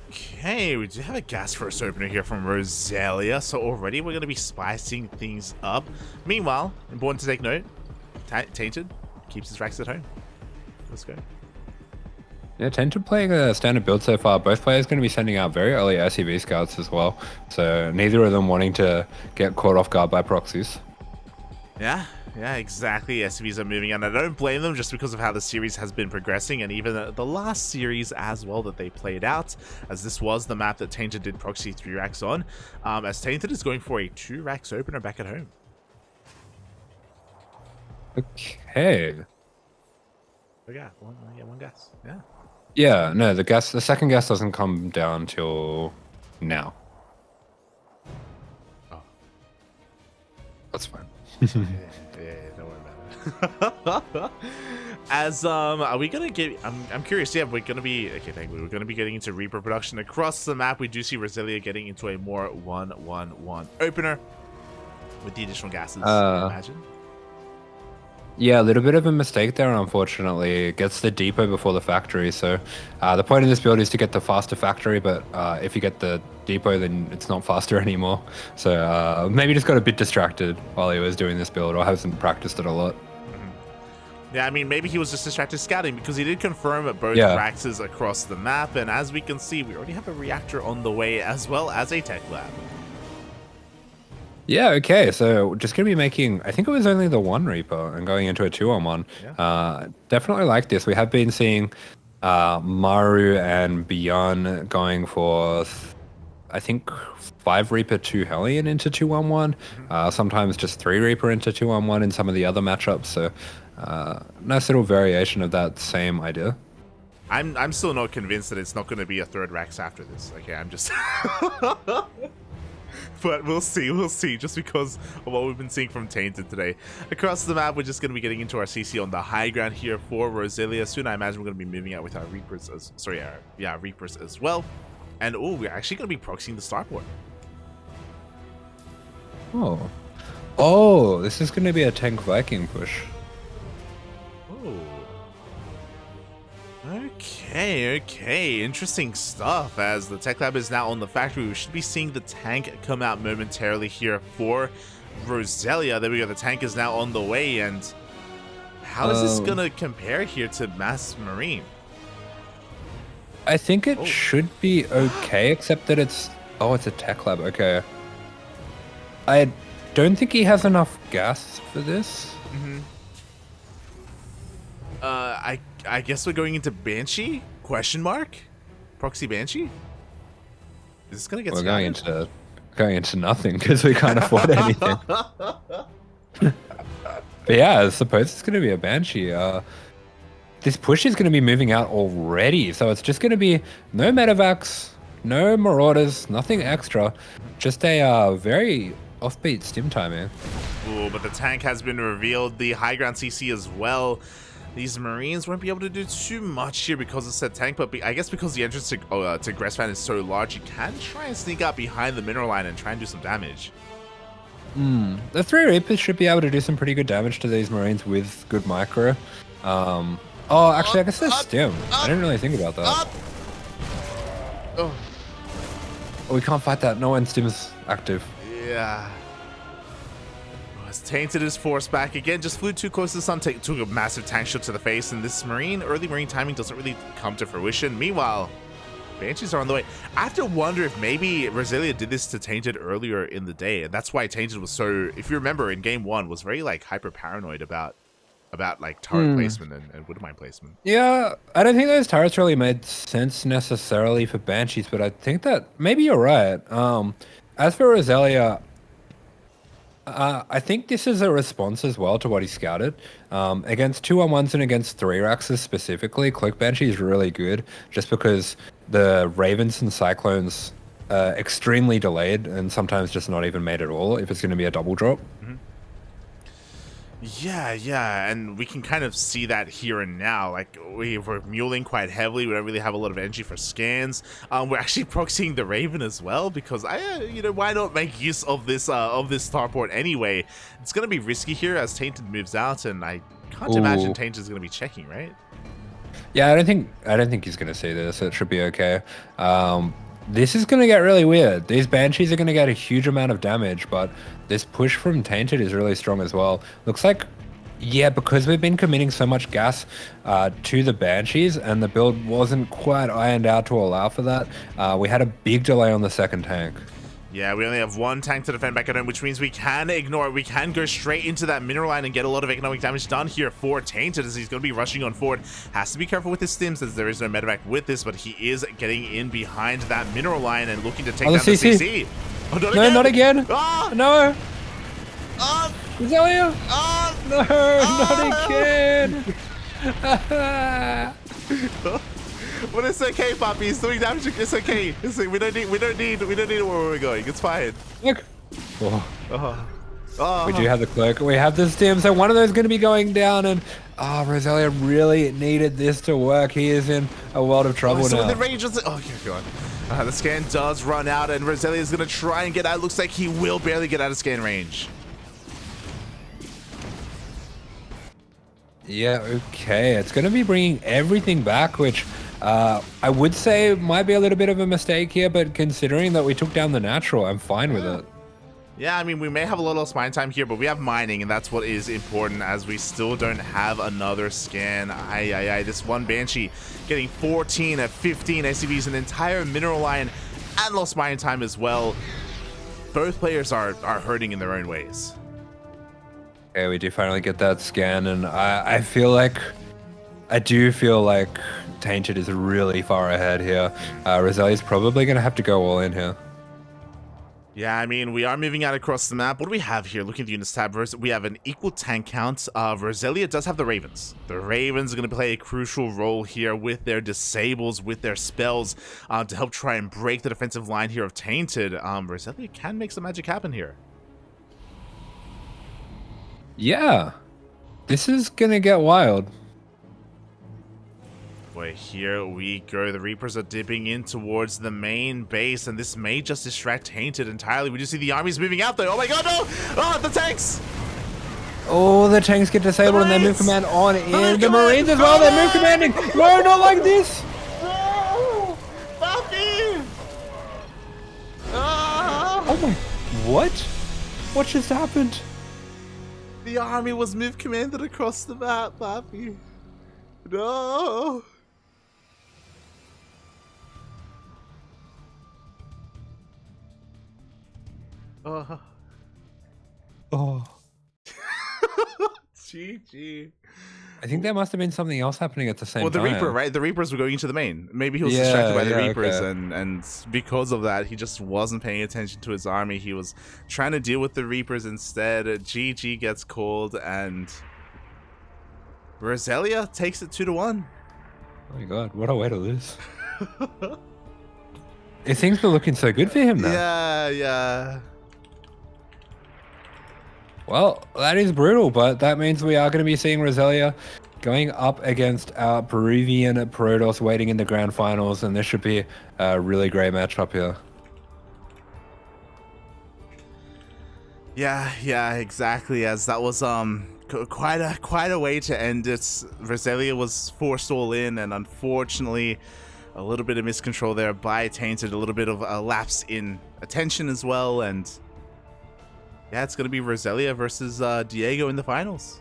Okay, we do have a gas first opener here from Roselia, so already we're going to be spicing things up. Meanwhile, important to take note, Tainted keeps his racks at home. Let's go. Yeah, Tainted playing a standard build so far. Both players going to be sending out very early SCV scouts as well. So neither of them wanting to get caught off guard by proxies. Yeah, exactly. SCVs are moving, and I don't blame them just because of how the series has been progressing, and even the last series as well that they played out, as this was the map that Tainted did proxy 3 racks on, as Tainted is going for a 2 racks opener back at home. Okay. Yeah, one gas. Yeah. Yeah, no, the second gas doesn't come down till now. Oh. That's fine. Yeah, don't worry about it. As are we gonna get? I'm curious. Yeah, we're gonna be okay. Thank you. We're gonna be getting into Reaper production across the map. We do see Roselia getting into a more 1-1-1 opener with the additional gases. I imagine. Yeah, a little bit of a mistake there, unfortunately. It gets the depot before the factory, so the point of this build is to get the faster factory, but if you get the depot, then it's not faster anymore. So maybe just got a bit distracted while he was doing this build, or hasn't practiced it a lot. Yeah, I mean, maybe he was just distracted scouting, because he did confirm both Raxes across the map, and as we can see, we already have a reactor on the way, as well as a tech lab. Yeah, okay, so just going to be making, I think it was only the 1 Reaper and going into a 2-on-1. Yeah. Definitely like this. We have been seeing Maru and Beyond going for, I think, 5 Reaper, 2 Hellion into 2-on-1. Sometimes just 3 Reaper into 2-on-1 in some of the other matchups. So nice little variation of that same idea. I'm still not convinced that it's not going to be a 3rd Rax after this. Okay, I'm just... But we'll see, just because of what we've been seeing from Tainted today. Across the map, we're just going to be getting into our CC on the high ground here for Roselia. Soon, I imagine we're going to be moving out with our Reapers Reapers as well. And, we're actually going to be proxying the starport. Oh, this is going to be a tank Viking push. Okay, interesting stuff. As the tech lab is now on the factory, we should be seeing the tank come out momentarily here for Roselia. There we go, the tank is now on the way, and how is this gonna compare here to Mass Marine? I think it should be okay, except that it's... Oh, it's a tech lab. Okay. I don't think he has enough gas for this. I guess we're going into Banshee? Question mark? Proxy Banshie? Is this gonna get We're scattered? going into nothing because we can't afford anything. But yeah, I suppose it's going to be a Banshee. This push is going to be moving out already, so it's just going to be no medevacs, no marauders, nothing extra, just a very offbeat stim timing. Ooh, but the tank has been revealed, the high ground CC as well. These Marines won't be able to do too much here because it's a tank, but I guess because the entrance to Gressfan is so large, you can try and sneak out behind the mineral line and try and do some damage. The 3 Reapers should be able to do some pretty good damage to these Marines with good micro. Oh, actually, I guess there's stim. I didn't really think about that. Oh, we can't fight that. No one stim's active. Yeah. As Tainted is forced back again, just flew too close to the sun, took a massive tank shot to the face, and this early Marine timing doesn't really come to fruition. Meanwhile, Banshees are on the way. I have to wonder if maybe Roselia did this to Tainted earlier in the day, and that's why Tainted was so, if you remember, in game 1, was very like hyper paranoid about like turret placement and Woodmine placement. Yeah, I don't think those turrets really made sense necessarily for Banshees, but I think that maybe you're right. As for Roselia, I think this is a response as well to what he scouted. Against 2-on-1s and against 3-Raxes specifically, Cloak Banshee is really good just because the Ravens and Cyclones are extremely delayed and sometimes just not even made at all if it's going to be a double drop. Yeah, and we can kind of see that here and now. Like, we're muling quite heavily. We don't really have a lot of energy for scans. We're actually proxying the Raven as well because why not make use of this starport anyway? It's gonna be risky here as Tainted moves out, and I can't imagine Tainted is gonna be checking, right? Yeah, I don't think he's gonna see this. It should be okay. This is going to get really weird. These Banshees are going to get a huge amount of damage, but this push from Tainted is really strong as well. Looks like, yeah, because we've been committing so much gas to the Banshees and the build wasn't quite ironed out to allow for that, we had a big delay on the second tank. Yeah, we only have 1 tank to defend back at home, which means we can ignore it. We can go straight into that mineral line and get a lot of economic damage done here for Tainted as he's going to be rushing on forward. Has to be careful with his stims as there is no medevac with this, but he is getting in behind that mineral line and looking to take down the CC. Oh, not again. Ah! No. Ah! Roselia. Ah! No, not again. But it's okay, Poppy. He's doing damage. It's okay. We don't need where we're going. It's fine. Look. We do have the cloak. We have the stim. So one of those is going to be going down, and Roselia really needed this to work. He is in a world of trouble now. The range was, okay, God. The scan does run out, and Roselia is going to try and get out. Looks like he will barely get out of scan range. Yeah, okay. It's going to be bringing everything back, which I would say might be a little bit of a mistake here, but considering that we took down the natural, I'm fine with it. Yeah, I mean, we may have a little spine time here, but we have mining, and that's what is important as we still don't have another scan. This one Banshee getting 14 at 15 SCVs, an entire mineral line, and lost mining time as well. Both players are hurting in their own ways. Okay, we do finally get that scan, and I do feel like Tainted is really far ahead here. Roselia's probably going to have to go all in here. Yeah, I mean, we are moving out across the map. What do we have here? Looking at the units tab, we have an equal tank count. Roselia does have the Ravens. The Ravens are going to play a crucial role here with their disables, with their spells, to help try and break the defensive line here of Tainted. Roselia can make some magic happen here. Yeah, this is going to get wild. Boy, here we go. The Reapers are dipping in towards the main base, and this may just distract Tainted entirely. We do see the armies moving out, though. Oh my god, no! Oh, the tanks! Oh, the tanks get disabled and they move command on in. The Marines as well, they move commanding. No, not like this! No! Buffy! Oh my... What? What just happened? The army was move commanded across the map, Buffy. No! Oh. Oh. GG. I think there must have been something else happening at the same Well, the time. Reaper, right? The Reapers were going into the main. Maybe he was distracted by the Reapers, okay. and because of that, he just wasn't paying attention to his army. He was trying to deal with the Reapers instead. GG gets called, and Roselia takes it 2-1. Oh my god, what a way to lose. Things were looking so good for him now. Yeah. Well, that is brutal, but that means we are going to be seeing Roselia going up against our Peruvian Protoss waiting in the grand finals, and this should be a really great matchup here. Yeah, exactly. As that was quite a way to end it. Roselia was forced all in, and unfortunately, a little bit of miscontrol there by Tainted, a little bit of a lapse in attention as well, and yeah, it's gonna be Roselia versus dEiGo in the finals.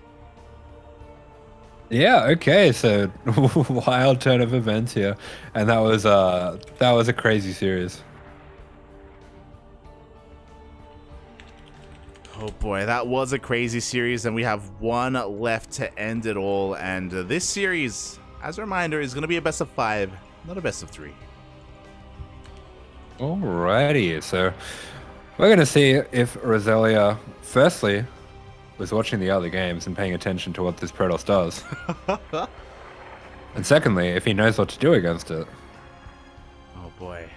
Yeah, okay, so wild turn of events here, and that was a crazy series. Oh boy, that was a crazy series, and we have one left to end it all. And this series, as a reminder, is gonna be a best of 5, not a best of 3. Alrighty, so we're gonna see if Roselia, firstly, was watching the other games and paying attention to what this Protoss does. And secondly, if he knows what to do against it. Oh boy.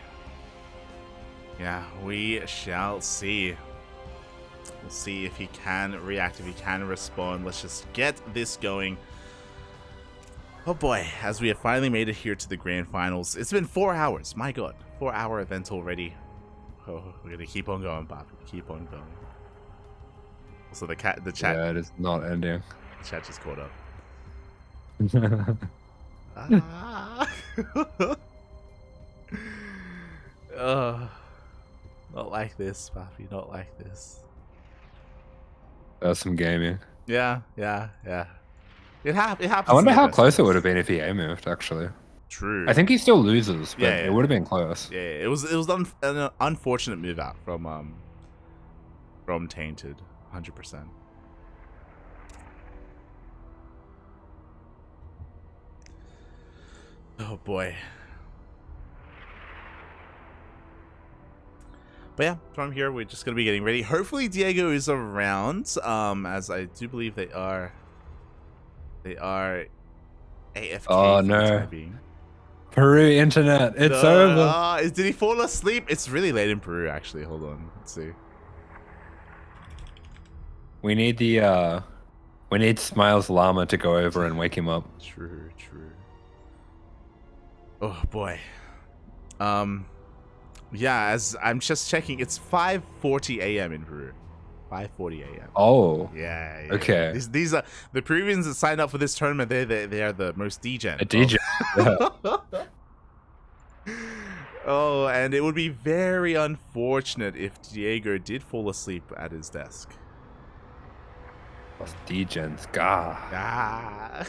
Yeah, we shall see. We'll see if he can react, if he can respond. Let's just get this going. Oh boy, as we have finally made it here to the grand finals. It's been 4 hours, my god. 4-hour event already. Oh, we're gonna keep on going, Bob. Keep on going. Also, the chat. Yeah, it is not ending. The chat just caught up. Not like this, Papi. Not like this. That's some gaming. Yeah. It happens. I wonder in the how best close it games. would have been if he A moved, actually. True. I think he still loses, but Yeah. it would have been close. Yeah, it was an unfortunate move out from Tainted, 100%. Oh boy. But yeah, from here we're just gonna be getting ready. Hopefully dEiGo is around, as I do believe they are. They are AFK Oh, for the no. time being. Peru internet, it's over. Did he fall asleep? It's really late in Peru, actually. Hold on, let's see. We need we need Smiles Llama to go over and wake him up. True. Oh boy. Yeah, as I'm just checking, it's 5:40 a.m. in Peru. 5:40 a.m. Oh. Yeah. Okay. These are the Peruvians that signed up for this tournament. They are the most degen. A DJ. Yeah. Oh, and it would be very unfortunate if dEiGo did fall asleep at his desk. Plus degens. Gah. Ah.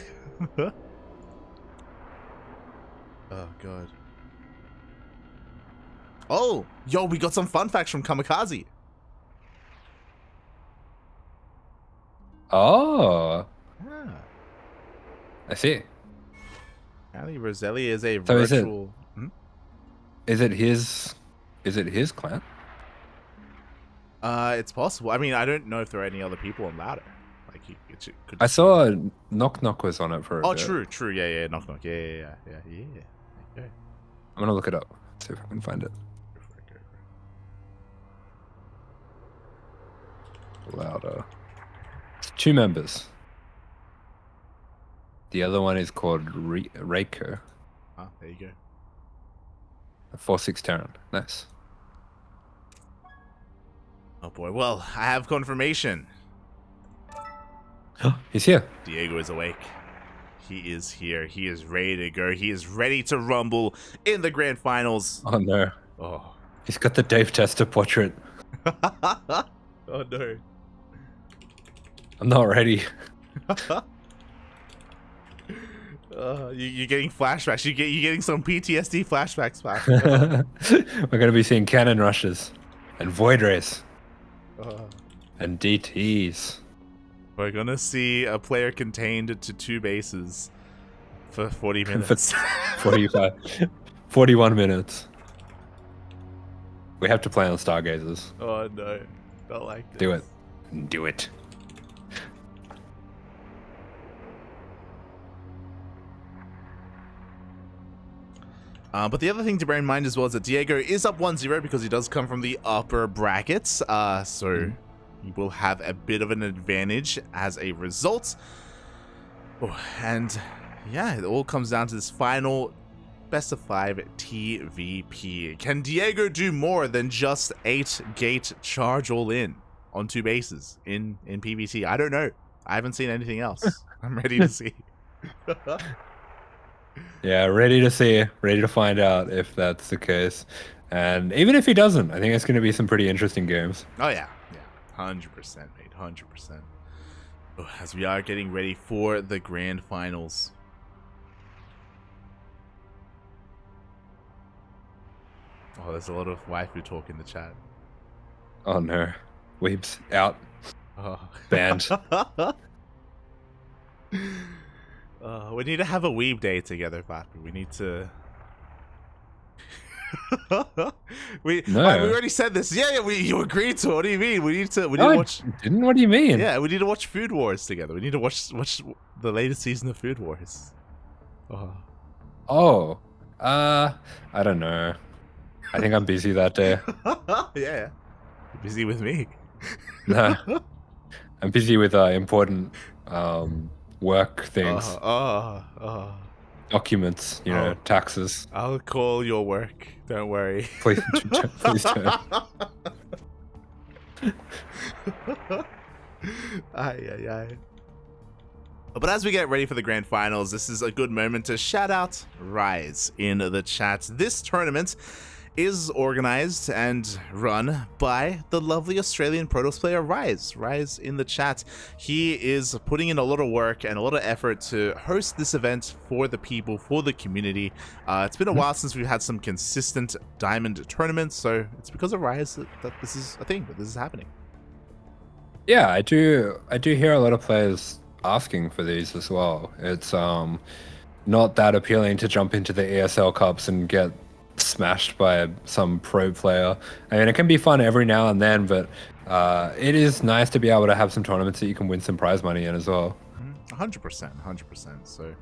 Oh god. Oh, yo, we got some fun facts from Kamikaze. Oh. Ah. I see. Apparently Roselia is a So virtual. Is it his clan? It's possible. I mean, I don't know if there are any other people on ladder. Like, it could. I saw Knock Knock was on it for a Oh, bit. true. Yeah. Knock. Yeah. Okay. I'm gonna look it up. See if I can find it. Go for it. Louder. It's 2 members. The other one is called Reiko. Ah, there you go. 4-6 Terran. Nice. Oh boy. Well, I have confirmation. He's here. dEiGo is awake. He is here. He is ready to go. He is ready to rumble in the grand finals. Oh no. Oh. He's got the Dave Tester portrait. Oh no. I'm not ready. You're getting flashbacks. You're getting some PTSD flashbacks, man. We're gonna be seeing cannon rushes and void race. And DTs. We're gonna see a player contained to 2 bases for 40 minutes. 41 minutes. We have to play on Stargazers. Oh no, not like this. Do it. Do it. But the other thing to bear in mind as well is that dEiGo is up 1-0 because he does come from the upper brackets. So he will have a bit of an advantage as a result. Oh, and yeah, it all comes down to this final best of 5 TVP. Can dEiGo do more than just 8-gate charge all in on 2 bases in PvT? I don't know. I haven't seen anything else. I'm ready to see. Yeah, ready to see, ready to find out if that's the case. And even if he doesn't, I think it's going to be some pretty interesting games. Oh yeah, 100%, mate, 100%. Oh, as we are getting ready for the grand finals. Oh, there's a lot of waifu talk in the chat. Oh no, Weeb's out. Oh. Banned. We need to have a weeb day together, Papi. We need to. we already said this. Yeah, you agreed to. What do you mean? We need to watch. Didn't? What do you mean? Yeah, we need to watch Food Wars together. We need to watch the latest season of Food Wars. Oh, I don't know. I think I'm busy that day. Yeah, you're busy with me. Nah, I'm busy with important work things. Documents, you know, taxes. I'll call your work. Don't worry. Please don't. Aye. But as we get ready for the grand finals, this is a good moment to shout out Rise in the chat. This tournament is organized and run by the lovely Australian Protoss player Rise. Rise in the chat. He is putting in a lot of work and a lot of effort to host this event for the people, for the community. It's been a while since we've had some consistent diamond tournaments, so it's because of Rise that this is a thing, that this is happening. Yeah, I do hear a lot of players asking for these as well. It's not that appealing to jump into the ESL Cups and get smashed by some pro player. I mean, it can be fun every now and then, but it is nice to be able to have some tournaments that you can win some prize money in as well. 100%. So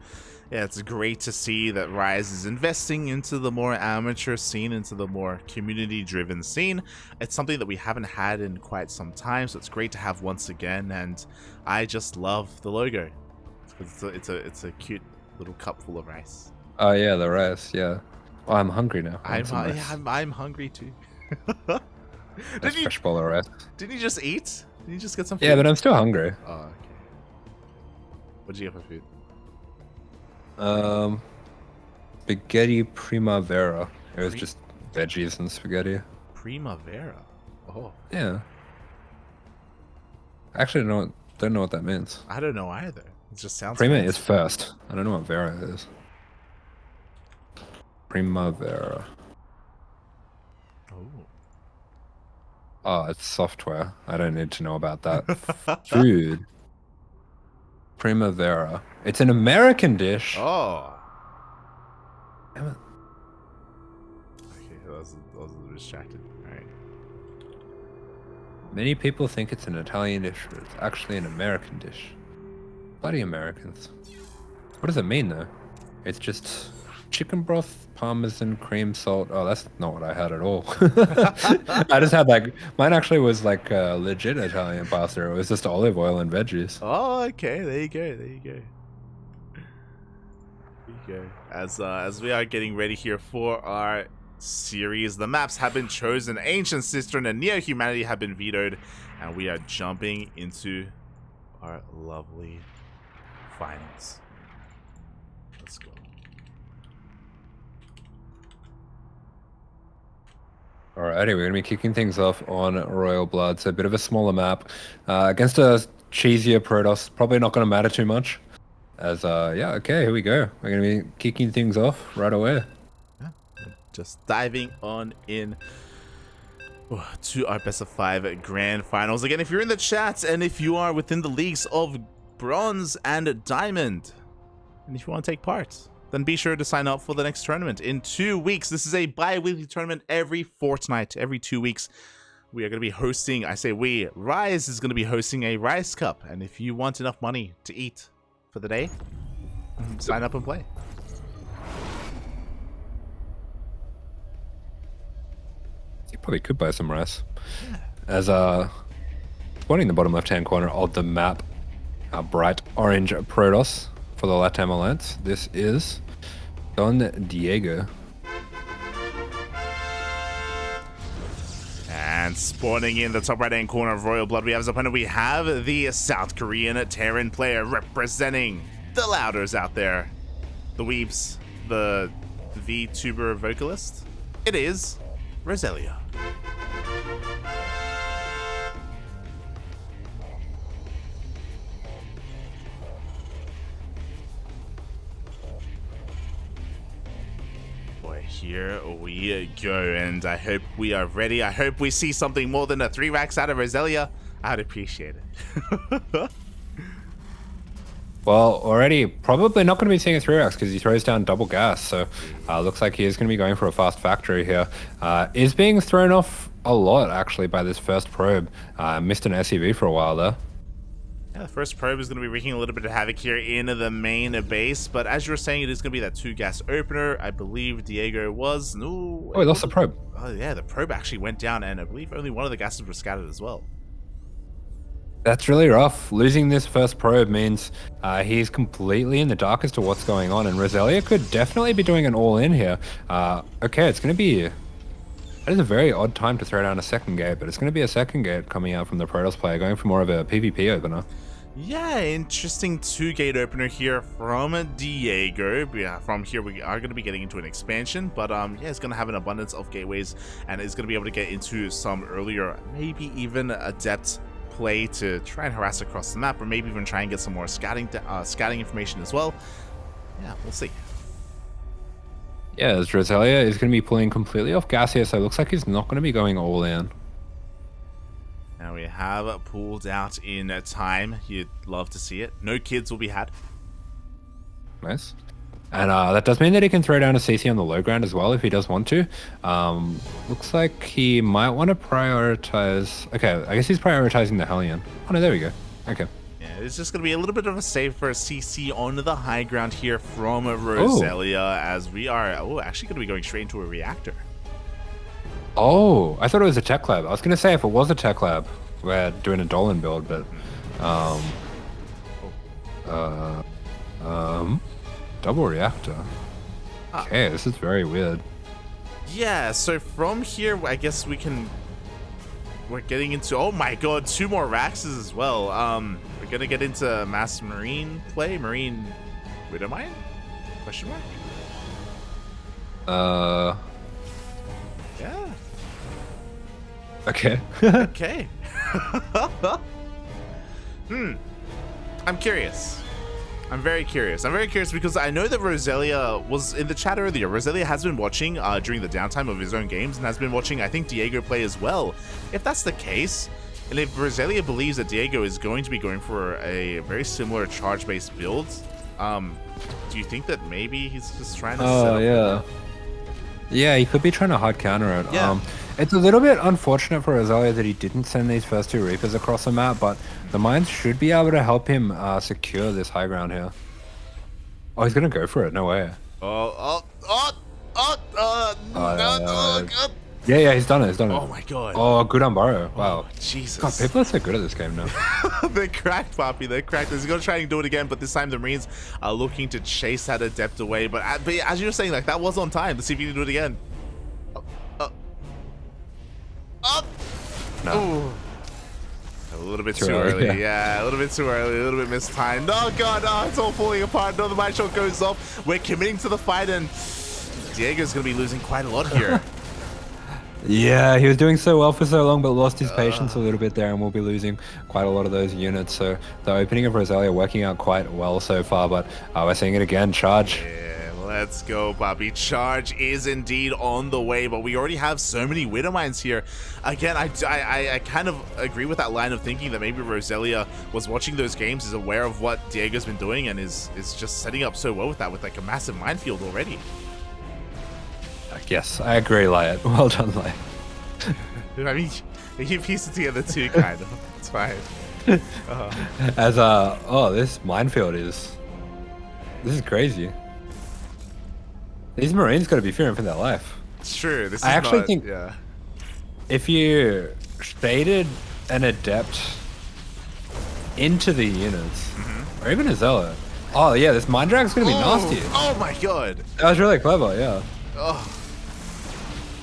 yeah, it's great to see that Rise is investing into the more amateur scene, into the more community driven scene. It's something that we haven't had in quite some time, so it's great to have once again, and I just love the logo. It's a cute little cup full of rice. Oh yeah, the rice, yeah. Oh, I'm hungry now. I'm hungry too. Fresh bowl of rice. Didn't you just eat? Did you just get some food? Yeah, but I'm still hungry. Oh, okay. What did you get for food? Spaghetti primavera. It was just veggies and spaghetti. Primavera. Oh. Yeah. Actually, don't know what that means. I don't know either. It just sounds. Prima is first. I don't know what vera is. Primavera. Oh, it's software. I don't need to know about that. Food. Primavera. It's an American dish. Oh. Damn it. Okay, that was a little distracted. Alright. Many people think it's an Italian dish, but it's actually an American dish. Bloody Americans. What does it mean, though? It's just chicken broth, parmesan, cream, salt. Oh, that's not what I had at all. I just had mine actually was like legit Italian pasta. It was just olive oil and veggies. Oh, okay. There you go. As we are getting ready here for our series, the maps have been chosen. Ancient Cistern and Neo Humanity have been vetoed, and we are jumping into our lovely finals. Let's go. Alrighty, we're going to be kicking things off on Royal Blood. So a bit of a smaller map. Against a cheesier Protoss, probably not going to matter too much. As, yeah, okay, here we go. We're going to be kicking things off right away. Yeah, just diving on in. To our best of 5 grand finals. Again, if you're in the chat and if you are within the leagues of bronze and diamond, and if you want to take part, then be sure to sign up for the next tournament in 2 weeks. This is a bi-weekly tournament every fortnight, every 2 weeks. We are going to be hosting, I say we, Rise is going to be hosting a Rise Cup. And if you want enough money to eat for the day, sign up and play. You probably could buy some rice. As spawning in the bottom left-hand corner of the map, a bright orange Protoss for the Latam Alliance. This is Don Diego. And spawning in the top right-hand corner of Royal Blood, we have as opponent, we have the South Korean Terran player representing the Louders out there. The Weeps, the VTuber vocalist. It is Roselia. Boy, here we go, and I hope we are ready. I hope we see something more than a 3 racks out of Roselia. I'd appreciate it. Well, already probably not going to be seeing a 3x because he throws down double gas. So looks like he is going to be going for a fast factory here. Is being thrown off a lot actually by this first probe. Missed an SEV for a while there. Yeah, the first probe is going to be wreaking a little bit of havoc here in the main base. But as you were saying, it is going to be that 2 gas opener. I believe Diego was... No, Oh, he lost the probe. Oh yeah, the probe actually went down, and I believe only one of the gases were scattered as well. That's really rough. Losing this first probe means he's completely in the dark as to what's going on, and Roselia could definitely be doing an all-in here. Okay, it's going to be... That is a very odd time to throw down a second gate, but it's going to be a second gate coming out from the Protoss player, going for more of a PvP opener. Yeah, interesting 2-gate opener here from Diego. Yeah, from here we are going to be getting into an expansion, but yeah, it's going to have an abundance of gateways, and it's going to be able to get into some earlier, maybe even adept play to try and harass across the map, or maybe even try and get some more scouting information as well. Yeah, we'll see. Yeah, as Roselia is going to be pulling completely off gas here, so it looks like he's not going to be going all in. Now we have pulled out in time. You'd love to see it. No kids will be had. Nice. And that does mean that he can throw down a CC on the low ground as well if he does want to. Looks like he might want to prioritize... Okay, I guess he's prioritizing the Hellion. Oh no, there we go. Okay. Yeah, it's just going to be a little bit of a save for a CC on the high ground here from Roselia, as we are actually going to be going straight into a reactor. Oh, I thought it was a tech lab. I was going to say if it was a tech lab, we're doing a Dolan build, but... double reactor. Okay, this is very weird. Yeah, so from here, I guess we're getting into... Oh my god, 2 more Raxes as well. We're going to get into mass marine play. Marine Widowmine? Question mark? Yeah. Okay. Okay. I'm curious. I'm very curious. I'm very curious because I know that Roselia was in the chat earlier. Roselia has been watching during the downtime of his own games and has been watching, I think, Diego play as well. If that's the case, and if Roselia believes that Diego is going to be going for a very similar charge-based build, do you think that maybe he's just trying to set up... Yeah. Yeah, he could be trying to hard counter it. Yeah. It's a little bit unfortunate for Roselia that he didn't send these first 2 Reapers across the map, but the mines should be able to help him secure this high ground here. Oh, he's going to go for it. No way. God. Yeah, he's done it. Oh my god. Oh, good on Burrow. Wow. Jesus. God, people are so good at this game now. They're cracked, Poppy. They're cracked. He's going to try and do it again, but this time the Marines are looking to chase that adept away. But as you were saying, like, that was on time. Let's see if you can do it again. No. Ooh. A little bit too early. Yeah, a little bit too early. A little bit mistimed. Oh, God. Oh, it's all falling apart. No, the mine shot goes off. We're committing to the fight, and Diego's going to be losing quite a lot here. Yeah, he was doing so well for so long, but lost his patience a little bit there, and we'll be losing quite a lot of those units. So the opening of Roselia working out quite well so far, but we're seeing it again. Charge. Yeah, Let's go, Bobby. Charge is indeed on the way, but we already have so many Widow Mines here. Again, I kind of agree with that line of thinking that maybe Roselia was watching those games, is aware of what diego's been doing, and is just setting up so well with that, with like a massive minefield already. Yes, I agree, Liat. Well done, Liat. I mean, you piece it together too, kind of. It's fine. This minefield is crazy. These Marines got to be fearing for their life. It's true. This is I actually not, think yeah. if you shaded an adept into the units, or even a zealot. Oh yeah, this mine drag's gonna be nasty. Oh my god. That was really clever, yeah. Oh.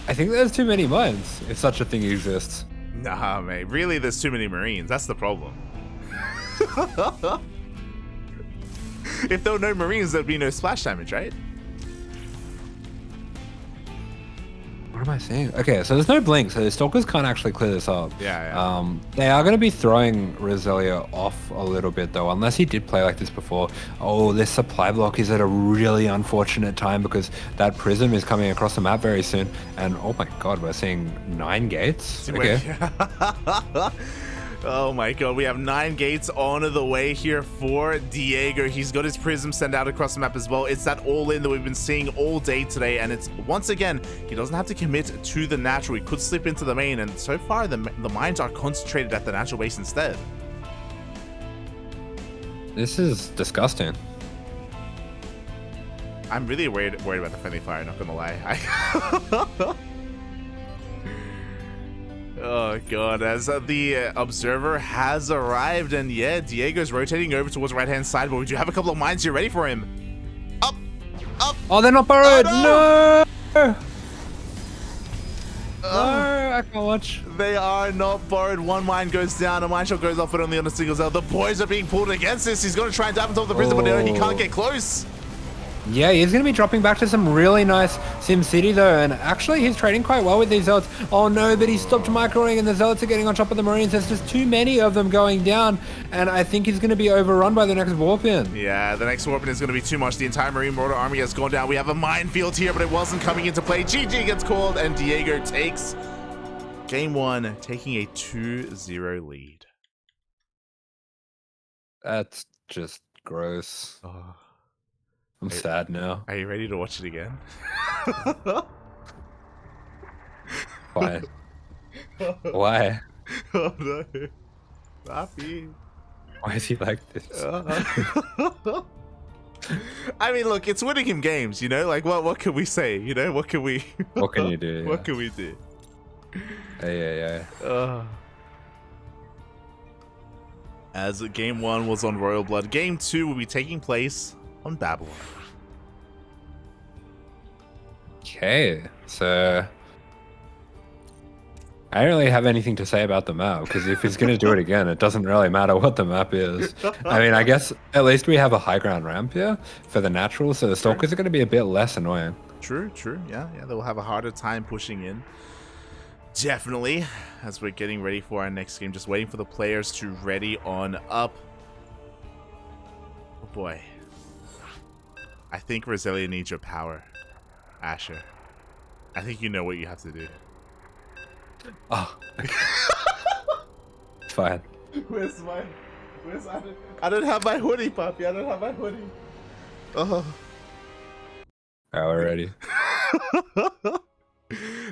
I think there's too many mines, if such a thing exists. Nah, mate. Really, there's too many Marines. That's the problem. If there were no Marines, there'd be no splash damage, right? What am I saying? Okay, so there's no blink, so the stalkers can't actually clear this up. Yeah. They are going to be throwing Roselia off a little bit, though, unless he did play like this before. Oh, this supply block is at a really unfortunate time because that prism is coming across the map very soon. And oh my god, we're seeing 9 gates? Okay. Oh my god, we have 9 gates on the way here for dEiGo. He's got his prism sent out across the map as well. It's that all-in that we've been seeing all day today, and it's, once again, he doesn't have to commit to the natural. He could slip into the main, and so far the mines are concentrated at the natural base instead. This is disgusting. I'm really worried about the friendly fire, not gonna lie. Oh god, as the observer has arrived, and yeah, diego's rotating over towards the right hand side, but we do have a couple of mines here ready for him. Up. Oh, they're not burrowed. Oh, no. I can't watch. They are not borrowed. One mine goes down, a mine shot goes off, but only on a single cell. The boys are being pulled against this. He's going to try and tap on top of the prison, but no, he can't get close. Yeah, he's going to be dropping back to some really nice SimCity though, and actually he's trading quite well with these zealots. Oh no, but he stopped microing and the zealots are getting on top of the Marines. There's just too many of them going down, and I think he's going to be overrun by the next warp-in. Yeah, the next warp-in is going to be too much. The entire Marine Mortar army has gone down. We have a minefield here, but it wasn't coming into play. GG gets called, and dEiGo takes game 1, taking a 2-0 lead. That's just gross. Oh. I'm sad now. Are you ready to watch it again? Why? Why? Oh no. Happy. Why is he like this? I mean, look, it's winning him games, you know? Like, what can we say? You know, what can we... What can you do? What can we do? Yeah. As game 1 was on Royal Blood, game 2 will be taking place on Babylon. Okay, so I don't really have anything to say about the map, because if he's going to do it again, it doesn't really matter what the map is. I mean, I guess at least we have a high ground ramp here for the natural, so the stalkers are going to be a bit less annoying. True. Yeah, they'll have a harder time pushing in. Definitely, as we're getting ready for our next game, just waiting for the players to ready on up. Oh boy. I think Roselia needs your power, Asher. I think you know what you have to do. Oh. Fine. Where's I don't have my hoodie, puppy. I don't have my hoodie. Oh. Alright, we're ready.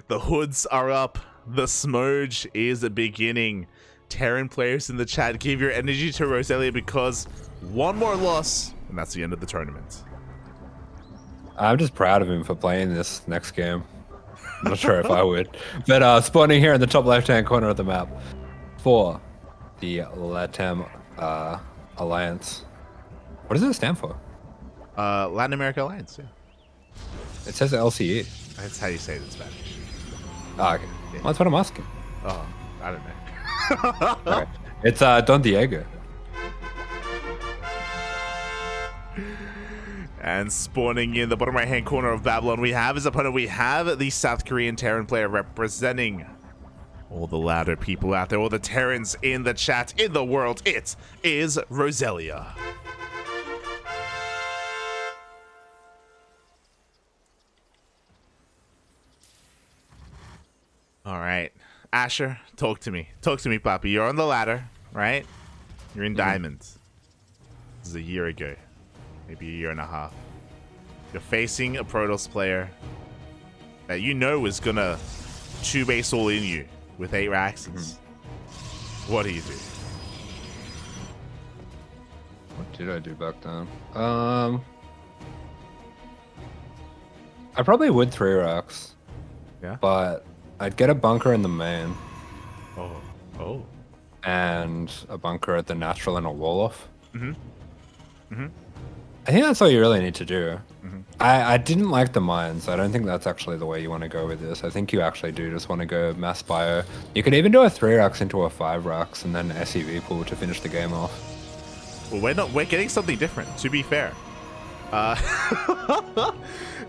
The hoods are up. The smudge is beginning. Terran players in the chat, give your energy to Roselia, because one more loss and that's the end of the tournament. I'm just proud of him for playing this next game. I'm not sure if I would. But spawning here in the top left-hand corner of the map for the LATAM Alliance. What does it stand for? Latin America Alliance, yeah. It says LCE. That's how you say it in Spanish. Oh, okay. Yeah. Well, that's what I'm asking. Oh, I don't know. Okay. It's Don Diego. And spawning in the bottom right-hand corner of Babylon, we have his opponent. We have the South Korean Terran player representing all the louder people out there, all the Terrans in the chat, in the world. It is Roselia. All right. Asher, talk to me. Talk to me, Papi. You're on the ladder, right? You're in diamonds. This is a year ago. Maybe a year and a half. You're facing a Protoss player that you know is going to 2-base all in you with 8 Raxes. What do you do? What did I do back then? I probably would 3 racks. Yeah? But I'd get a bunker in the main Oh. and a bunker at the natural and a wall off. Mm-hmm. I think that's all you really need to do. I didn't like the mines. I don't think that's actually the way you want to go with this. I think you actually do just want to go mass bio. You could even do a 3 racks into a 5 racks and then SEV pool to finish the game off. Well, we're getting something different, to be fair.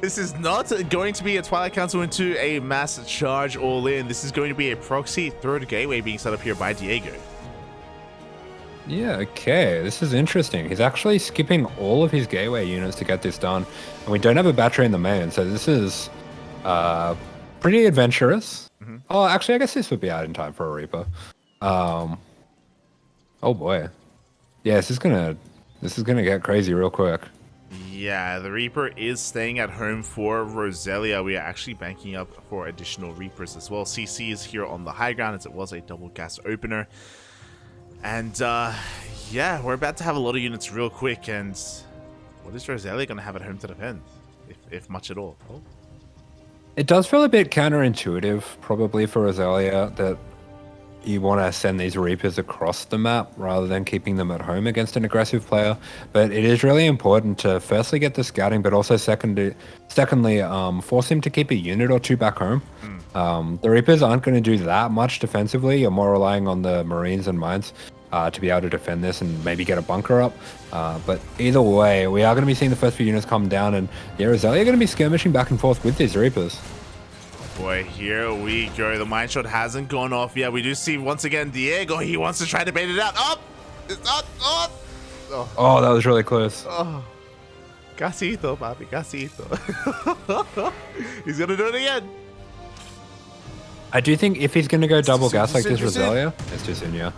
This is not going to be a Twilight Council into a mass charge all in. This is going to be a proxy third gateway being set up here by dEiGo. Yeah, okay. This is interesting. He's actually skipping all of his gateway units to get this done. And we don't have a battery in the main, so this is pretty adventurous. Oh, actually, I guess this would be out in time for a Reaper. Oh boy. Yeah, this is gonna get crazy real quick. Yeah, the Reaper is staying at home for Roselia. We are actually banking up for additional Reapers as well. CC is here on the high ground as it was a double gas opener. And yeah, we're about to have a lot of units real quick. And what is Roselia going to have at home to defend, if much at all? Oh. It does feel a bit counterintuitive, probably for Roselia, that you want to send these Reapers across the map rather than keeping them at home against an aggressive player. But it is really important to firstly get the scouting, but also secondly, force him to keep a unit or 2 back home. The Reapers aren't going to do that much defensively. You're more relying on the Marines and Mines to be able to defend this and maybe get a bunker up. But either way, we are going to be seeing the first few units come down, and yeah, Roselia are going to be skirmishing back and forth with these Reapers. Boy, here we go. The mine shot hasn't gone off yet. We do see once again dEiGo. He wants to try to bait it out. Up! It's up! Up! Oh, that was really close. Oh. Casito, papi, casito. He's gonna do it again. I do think if he's going to go double soon, gas like this too soon. Roselia, it's too soon, yeah.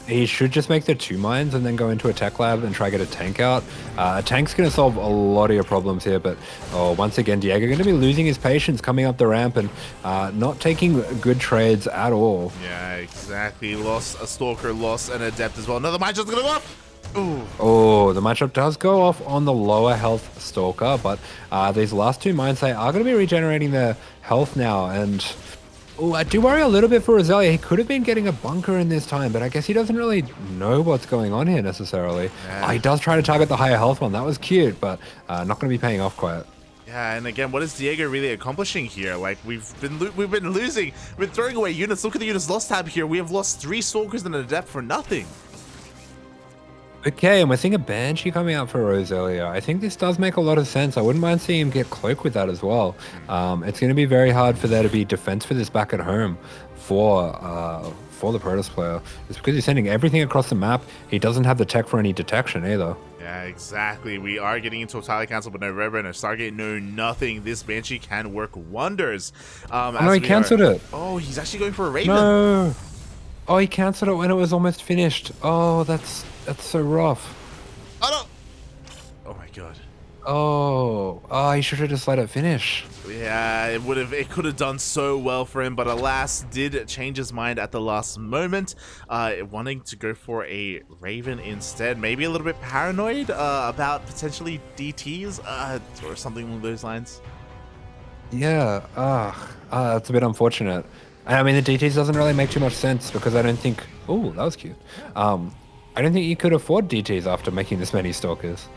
He should just make the 2 mines and then go into a tech lab and try to get a tank out. A tank's going to solve a lot of your problems here, but once again, dEiGo going to be losing his patience coming up the ramp and not taking good trades at all. Yeah, exactly. Lost a Stalker, lost an Adept as well. Another mine shot's gonna go off. Ooh. Oh, the matchup does go off on the lower health Stalker, but these last 2 mines, they are going to be regenerating their health now, and I do worry a little bit for Roselia. He could have been getting a bunker in this time, but I guess he doesn't really know what's going on here necessarily. Yeah. He does try to target the higher health one. That was cute, but not going to be paying off quite. Yeah, and again, what is dEiGo really accomplishing here? Like, we've been losing. We've been throwing away units. Look at the units lost tab here. We have lost 3 Stalkers and an Adept for nothing. Okay, and we're seeing a Banshee coming out for Roselia. I think this does make a lot of sense. I wouldn't mind seeing him get Cloak with that as well. It's going to be very hard for there to be defense for this back at home for the Protoss player. It's because he's sending everything across the map. He doesn't have the tech for any detection either. Yeah, exactly. We are getting into a Twilight Council, but no Reverend, no Stargate, no nothing. This Banshee can work wonders. No, he cancelled it. Oh, he's actually going for a Raven. No. Oh, he cancelled it when it was almost finished. Oh, that's so rough. Oh, no. Oh, my God. Oh, he should have just let it finish. Yeah, it could have done so well for him, but alas, did change his mind at the last moment, wanting to go for a Raven instead. Maybe a little bit paranoid about potentially DTs or something along those lines. Yeah, that's a bit unfortunate. I mean, the DTs doesn't really make too much sense because I don't think... Oh, that was cute. I don't think you could afford DTs after making this many Stalkers.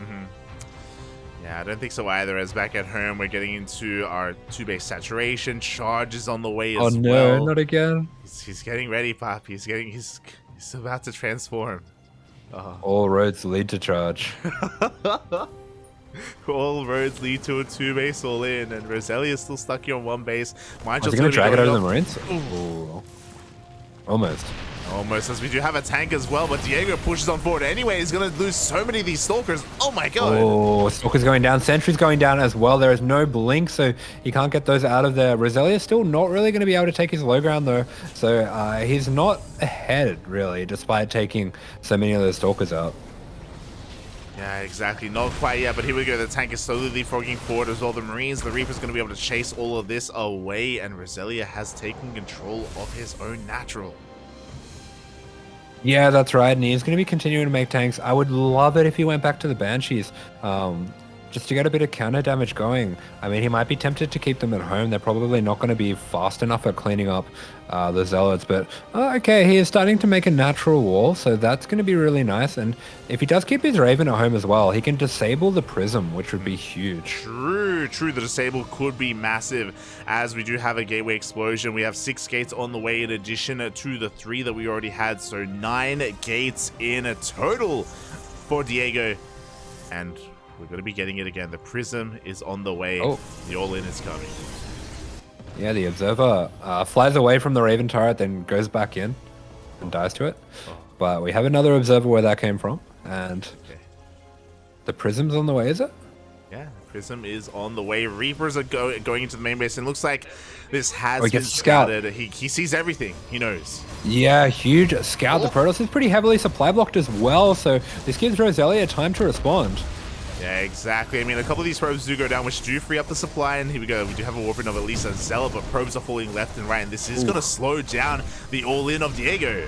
Yeah, I don't think so either, as back at home, we're getting into our 2-base saturation. Charge is on the way as well. Oh no, not again. He's getting ready, Pop. He's about to transform. All roads lead to charge. All roads lead to a 2-base all in, and Roselia is still stuck here on 1 base. Is he going to drag it over the Marines? Ooh. Almost. Almost, as we do have a tank as well, but dEiGo pushes on forward anyway. He's going to lose so many of these Stalkers. Oh my god. Oh, Stalker's going down. Sentry's going down as well. There is no blink, so he can't get those out of there. Roselia's still not really going to be able to take his low ground, though. So he's not ahead, really, despite taking so many of those Stalkers out. Yeah, exactly. Not quite yet, but here we go. The tank is slowly leapfrogging forward as well. The Marines, the Reaper's going to be able to chase all of this away, and Roselia has taken control of his own natural. Yeah, that's right. And he's going to be continuing to make tanks. I would love it if he went back to the Banshees, just to get a bit of counter damage going. I mean, he might be tempted to keep them at home. They're probably not going to be fast enough at cleaning up the Zealots. But, okay, he is starting to make a natural wall, so that's going to be really nice. And if he does keep his Raven at home as well, he can disable the Prism, which would be huge. True. The disable could be massive, as we do have a gateway explosion. We have 6 gates on the way in addition to the 3 that we already had. So 9 gates in a total for dEiGo. And we're going to be getting it again. The Prism is on the way. Oh. The all-in is coming. Yeah, the Observer flies away from the Raven turret, then goes back in and dies to it. Oh. But we have another Observer where that came from. And the Prism's on the way, is it? Yeah, the Prism is on the way. Reapers are going into the main base, and looks like this has been scouted. He sees everything. He knows. Yeah, huge scout. The Protoss is pretty heavily supply blocked as well, so this gives Roselia time to respond. Yeah, exactly. I mean, a couple of these probes do go down, which do free up the supply, and here we go. We do have a warping of at least a Zealot, but probes are falling left and right, and this is going to slow down the all-in of dEiGo.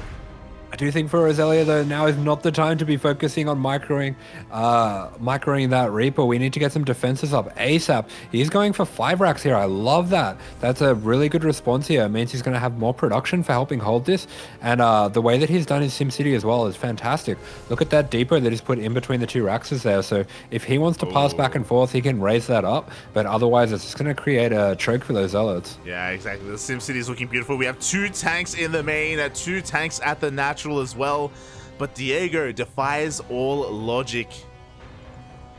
I do think for Roselia, though, now is not the time to be focusing on microing that Reaper. We need to get some defenses up ASAP. He's going for 5 racks here. I love that. That's a really good response here. It means he's going to have more production for helping hold this. And the way that he's done his SimCity as well is fantastic. Look at that depot that he's put in between the 2 racks there. So if he wants to pass back and forth, he can raise that up. But otherwise, it's just going to create a choke for those Zealots. Yeah, exactly. The SimCity is looking beautiful. We have 2 tanks in the main, 2 tanks at the natural as well, but dEiGo defies all logic.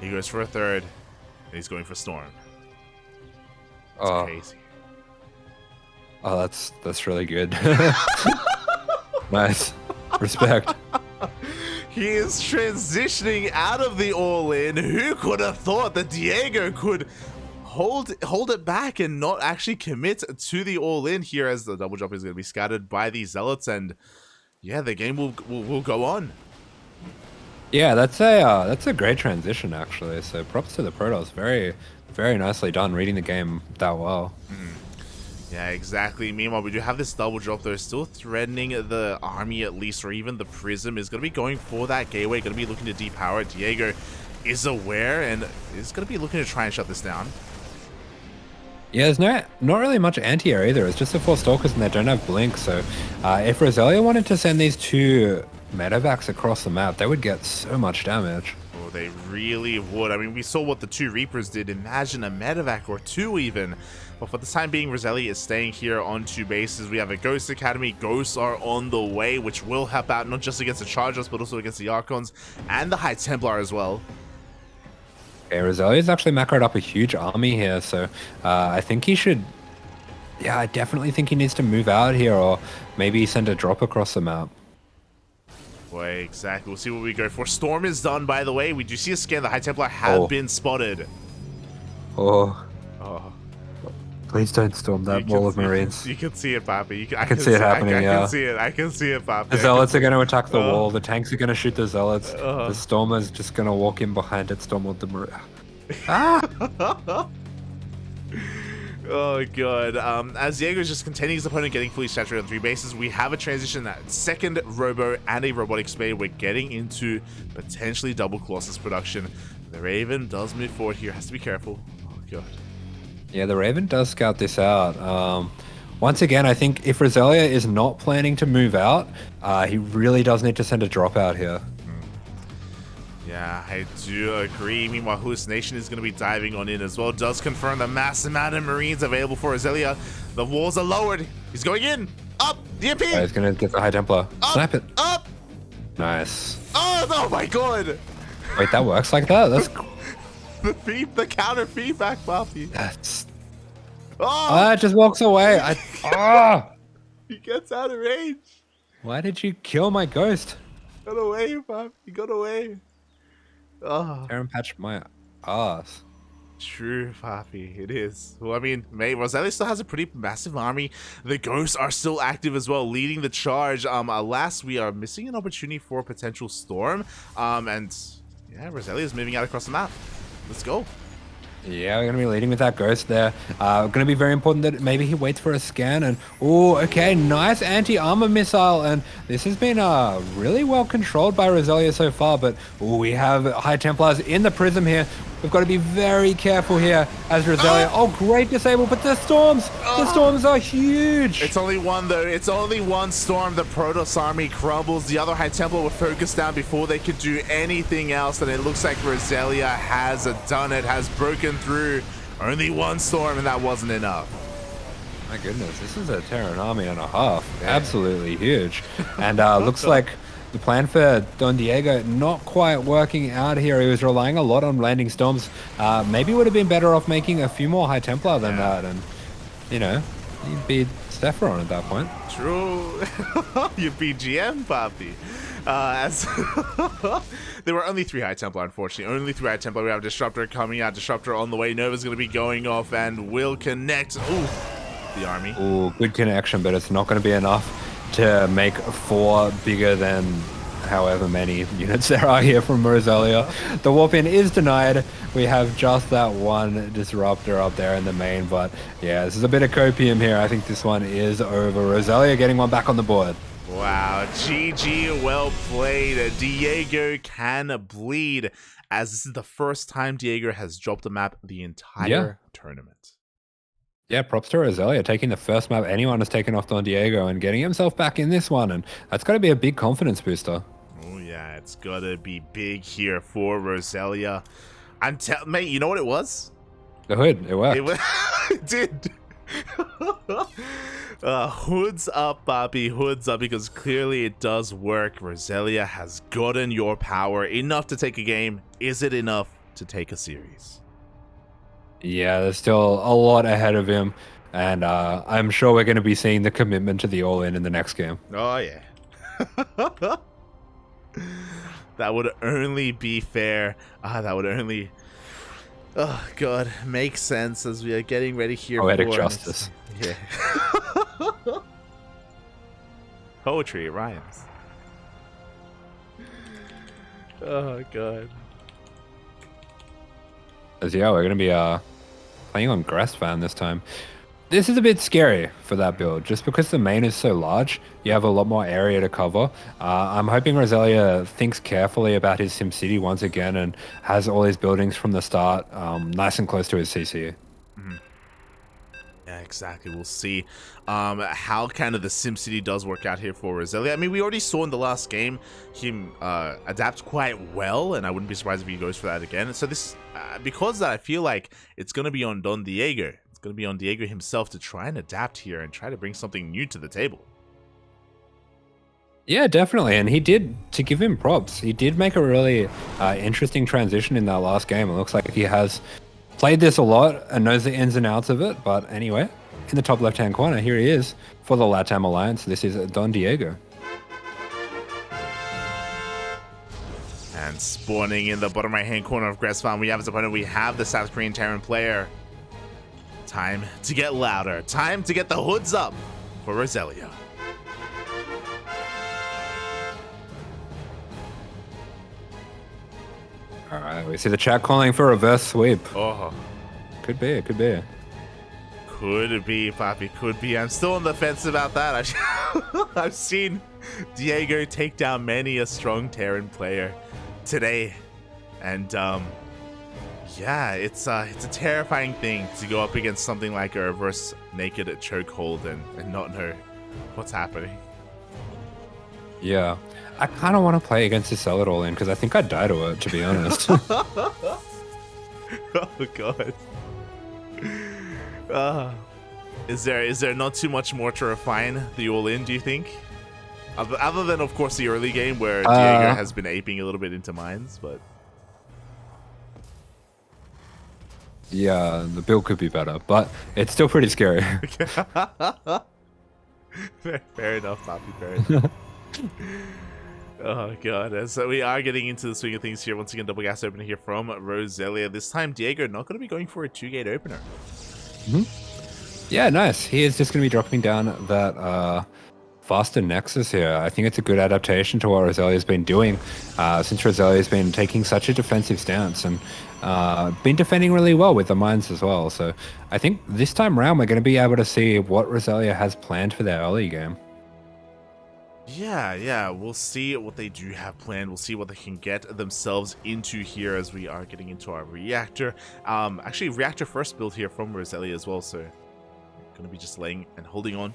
He goes for a 3rd, and he's going for Storm. That's crazy. Oh, that's really good. Nice. Respect. He is transitioning out of the all-in. Who could have thought that dEiGo could hold it back and not actually commit to the all-in here, as the double jump is going to be scattered by these Zealots, and yeah, the game will go on. Yeah, that's a great transition, actually. So props to the Protoss. Very, very nicely done reading the game that well. Yeah, exactly. Meanwhile, we do have this double drop, though, still threatening the army at least, or even the Prism is going to be going for that gateway, going to be looking to depower it. dEiGo is aware and is going to be looking to try and shut this down. Yeah, there's not really much anti-air either. It's just the 4 Stalkers and they don't have blink. So if Roselia wanted to send these 2 medevacs across the map, they would get so much damage. Oh, they really would. I mean, we saw what the 2 Reapers did. Imagine a medevac or 2 even. But for the time being, Roselia is staying here on 2 bases. We have a Ghost Academy. Ghosts are on the way, which will help out not just against the Chargers, but also against the Archons and the High Templar as well. Okay, Roselia's actually macroed up a huge army here, so I think he should... Yeah, I definitely think he needs to move out here, or maybe send a drop across the map. Boy, exactly. We'll see what we go for. Storm is done, by the way. We do see a scan. The High Templar have been spotted. Oh. Please don't storm that wall of Marines. You can see it, Papi. I can see it happening, yeah. I can see it, Papi. The Zealots are going to attack the wall. The tanks are going to shoot the Zealots. The Stormer's just going to walk in behind it, storm with the Marine. Oh, God. As dEiGo is just containing his opponent, getting fully saturated on 3 bases, we have a transition that 2nd Robo and a Robotic Spade. We're getting into potentially double Colossus production. The Raven does move forward here. Has to be careful. Oh, God. Yeah, the Raven does scout this out. Once again, I think if Roselia is not planning to move out, he really does need to send a drop out here. Yeah, I do agree. Meanwhile, Hallucination is going to be diving on in as well. Does confirm the mass amount of Marines available for Roselia. The walls are lowered. He's going in. Up. DMP. He's going to get the High Templar. Up, Snap it. Up. Nice. Oh my God. Wait, that works like that? That's... the counter feedback, Buffy. That's... Oh! It just walks away. He gets out of range. Why did you kill my ghost? Got away, Papi. Got away. Oh. Terran patched my ass. True, Papi, it is. Well, I mean, mate, Roselia still has a pretty massive army. The ghosts are still active as well, leading the charge. Alas, we are missing an opportunity for a potential storm. And yeah, Roselia is moving out across the map. Let's go. Yeah, we're going to be leading with that ghost there. Going to be very important that maybe he waits for a scan. And, oh, okay, nice anti-armor missile. And this has been really well controlled by Roselia so far. But, oh, we have High Templars in the prism here. We've got to be very careful here as Roselia. Oh, great disable, but the storms are huge. It's only one, though. It's only one storm. The Protoss army crumbles. The other High Templar were focused down before they could do anything else. And it looks like Roselia has done it, has broken through. Only one storm, and that wasn't enough. My goodness, this is a Terran army and a half. Yeah. Absolutely huge. And looks like the plan for Don Diego not quite working out here. He was relying a lot on landing storms. Maybe would have been better off making a few more High Templar than that. And, you know, you'd be Sephiron at that point. True. You'd be GM, Papi. As there were only 3 High Templar, unfortunately. Only 3 High Templar. We have Disruptor coming out. Disruptor on the way. Nova's going to be going off and will connect. Ooh, the army. Ooh, good connection, but it's not going to be enough to make 4 bigger than however many units there are here from Roselia. The warp in is denied. We have just that one disruptor up there in the main, but yeah, this is a bit of copium here. I think this one is over. Roselia getting one back on the board. Wow, GG, well played. Diego can bleed, as this is the first time Diego has dropped a map the entire tournament. Yeah, props to Roselia, taking the first map anyone has taken off Don Diego and getting himself back in this one, and that's got to be a big confidence booster. Oh yeah, it's got to be big here for Roselia. Mate, you know what it was? The hood, it worked. It did. Hoods up, Bobby, hoods up, because clearly it does work. Roselia has gotten your power enough to take a game. Is it enough to take a series? Yeah, there's still a lot ahead of him, and I'm sure we're going to be seeing the commitment to the all-in in the next game. Oh, yeah. That would only be fair. That would only... Oh, God. Make sense as we are getting ready here. Poetic justice. Yeah. Poetry, it rhymes. Oh, God. As yeah, we're going to be playing on Grassfan this time. This is a bit scary for that build, just because the main is so large. You have a lot more area to cover. I'm hoping Roselia thinks carefully about his SimCity once again and has all his buildings from the start nice and close to his CC. Mm-hmm. Yeah, exactly. We'll see how kind of the SimCity does work out here for Roselia. I mean, we already saw in the last game him adapt quite well, and I wouldn't be surprised if he goes for that again. So this, because I feel like it's going to be on Don Diego. It's going to be on Diego himself to try and adapt here and try to bring something new to the table. Yeah, definitely. And he did, to give him props, he did make a really interesting transition in that last game. It looks like he has played this a lot and knows the ins and outs of it. But anyway, in the top left-hand corner, here he is for the LATAM Alliance. This is Don Diego. And spawning in the bottom right-hand corner of Grassfan, we have his opponent. We have the South Korean Terran player. Time to get louder. Time to get the hoods up for Roselia. All right, we see the chat calling for reverse sweep. Oh. Could be, could be. Could be, Papi, could be. I'm still on the fence about that. I've seen Diego take down many a strong Terran player today. And, yeah, it's a terrifying thing to go up against something like a reverse naked chokehold and not know what's happening. Yeah, I kind of want to play against this sell it all in because I think I'd die to it, to be honest. Oh, God. Is there not too much more to refine the all-in, do you think? Other than, of course, the early game where Diego has been aping a little bit into mines, but... Yeah, the build could be better, but it's still pretty scary. Fair enough, Papi, fair enough. Oh god, and so we are getting into the swing of things here. Once again, double gas opener here from Roselia. This time, dEiGo not going to be going for a 2-gate opener. Yeah, nice. He is just going to be dropping down that faster Nexus here. I think it's a good adaptation to what Roselia's been doing since Roselia's been taking such a defensive stance and been defending really well with the mines as well. So I think this time around, we're going to be able to see what Roselia has planned for their early game. Yeah, we'll see what they do have planned. We'll see what they can get themselves into here as we are getting into our reactor. Actually, reactor first build here from Roselia as well, so gonna be just laying and holding on.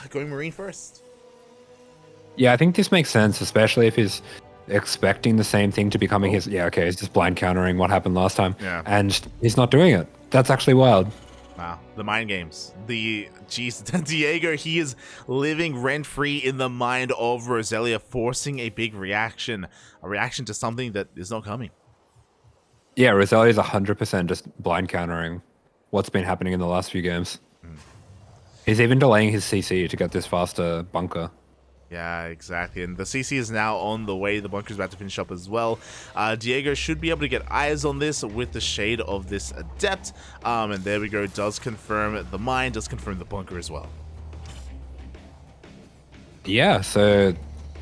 Going Marine first. Yeah, I think this makes sense, especially if he's expecting the same thing to be coming his... Yeah, okay, he's just blind countering what happened last time. Yeah. And he's not doing it. That's actually wild. Wow, the mind games. dEiGo, he is living rent-free in the mind of Roselia, forcing a big reaction. A reaction to something that is not coming. Yeah, Roselia is 100% just blind countering what's been happening in the last few games. He's even delaying his CC to get this faster bunker. Yeah, exactly. And the CC is now on the way. The bunker's about to finish up as well. dEiGo should be able to get eyes on this with the shade of this adept. And there we go. Does confirm the mine, does confirm the bunker as well. Yeah, so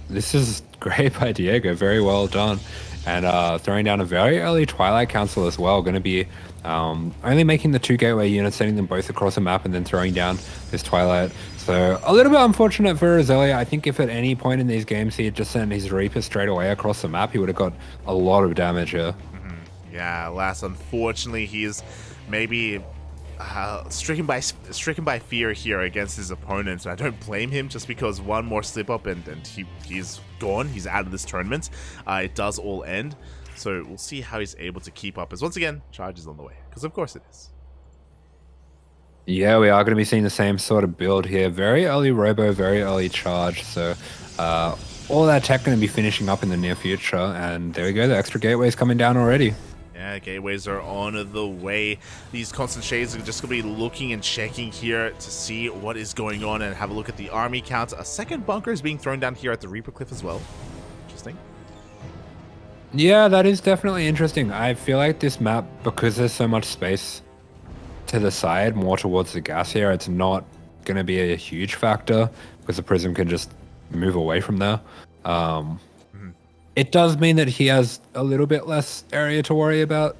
this is great by dEiGo. Very well done. And throwing down a very early Twilight Council as well. Going to be only making the 2 gateway units, sending them both across the map, and then throwing down this Twilight. So a little bit unfortunate for Roselia. I think if at any point in these games he had just sent his Reaper straight away across the map, he would have got a lot of damage here. Yeah, alas, unfortunately, he is maybe stricken by fear here against his opponents. And I don't blame him, just because one more slip up and he's gone. He's out of this tournament. It does all end. So we'll see how he's able to keep up, as once again, charge is on the way, because of course it is. Yeah, we are going to be seeing the same sort of build here. Very early robo, very early charge. So all that tech going to be finishing up in the near future. And there we go, the extra gateways coming down already. Yeah, gateways are on the way. These constant shades are just going to be looking and checking here to see what is going on and have a look at the army count. A second bunker is being thrown down here at the Reaper Cliff as well. Interesting. Yeah, that is definitely interesting. I feel like this map, because there's so much space to the side, more towards the gas here, it's not going to be a huge factor because the Prism can just move away from there. It does mean that he has a little bit less area to worry about,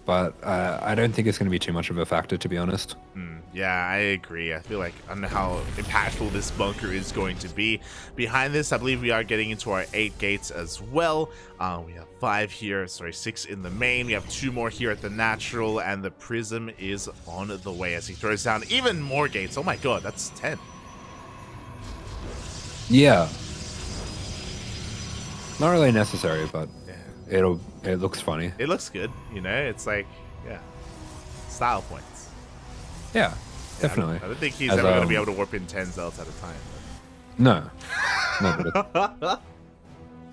but I don't think it's going to be too much of a factor, to be honest. Yeah, I agree. I feel like I don't know how impactful this bunker is going to be. Behind this, I believe we are getting into our 8 gates as well. We have 5 here, 6 in the main. We have 2 more here at the natural, and the Prism is on the way as he throws down even more gates. Oh my god, that's 10. Yeah. Not really necessary, but it looks funny. It looks good, you know? It's like, yeah, style points. Yeah, definitely. I don't think he's ever going to be able to warp in 10 zealots at a time. No. But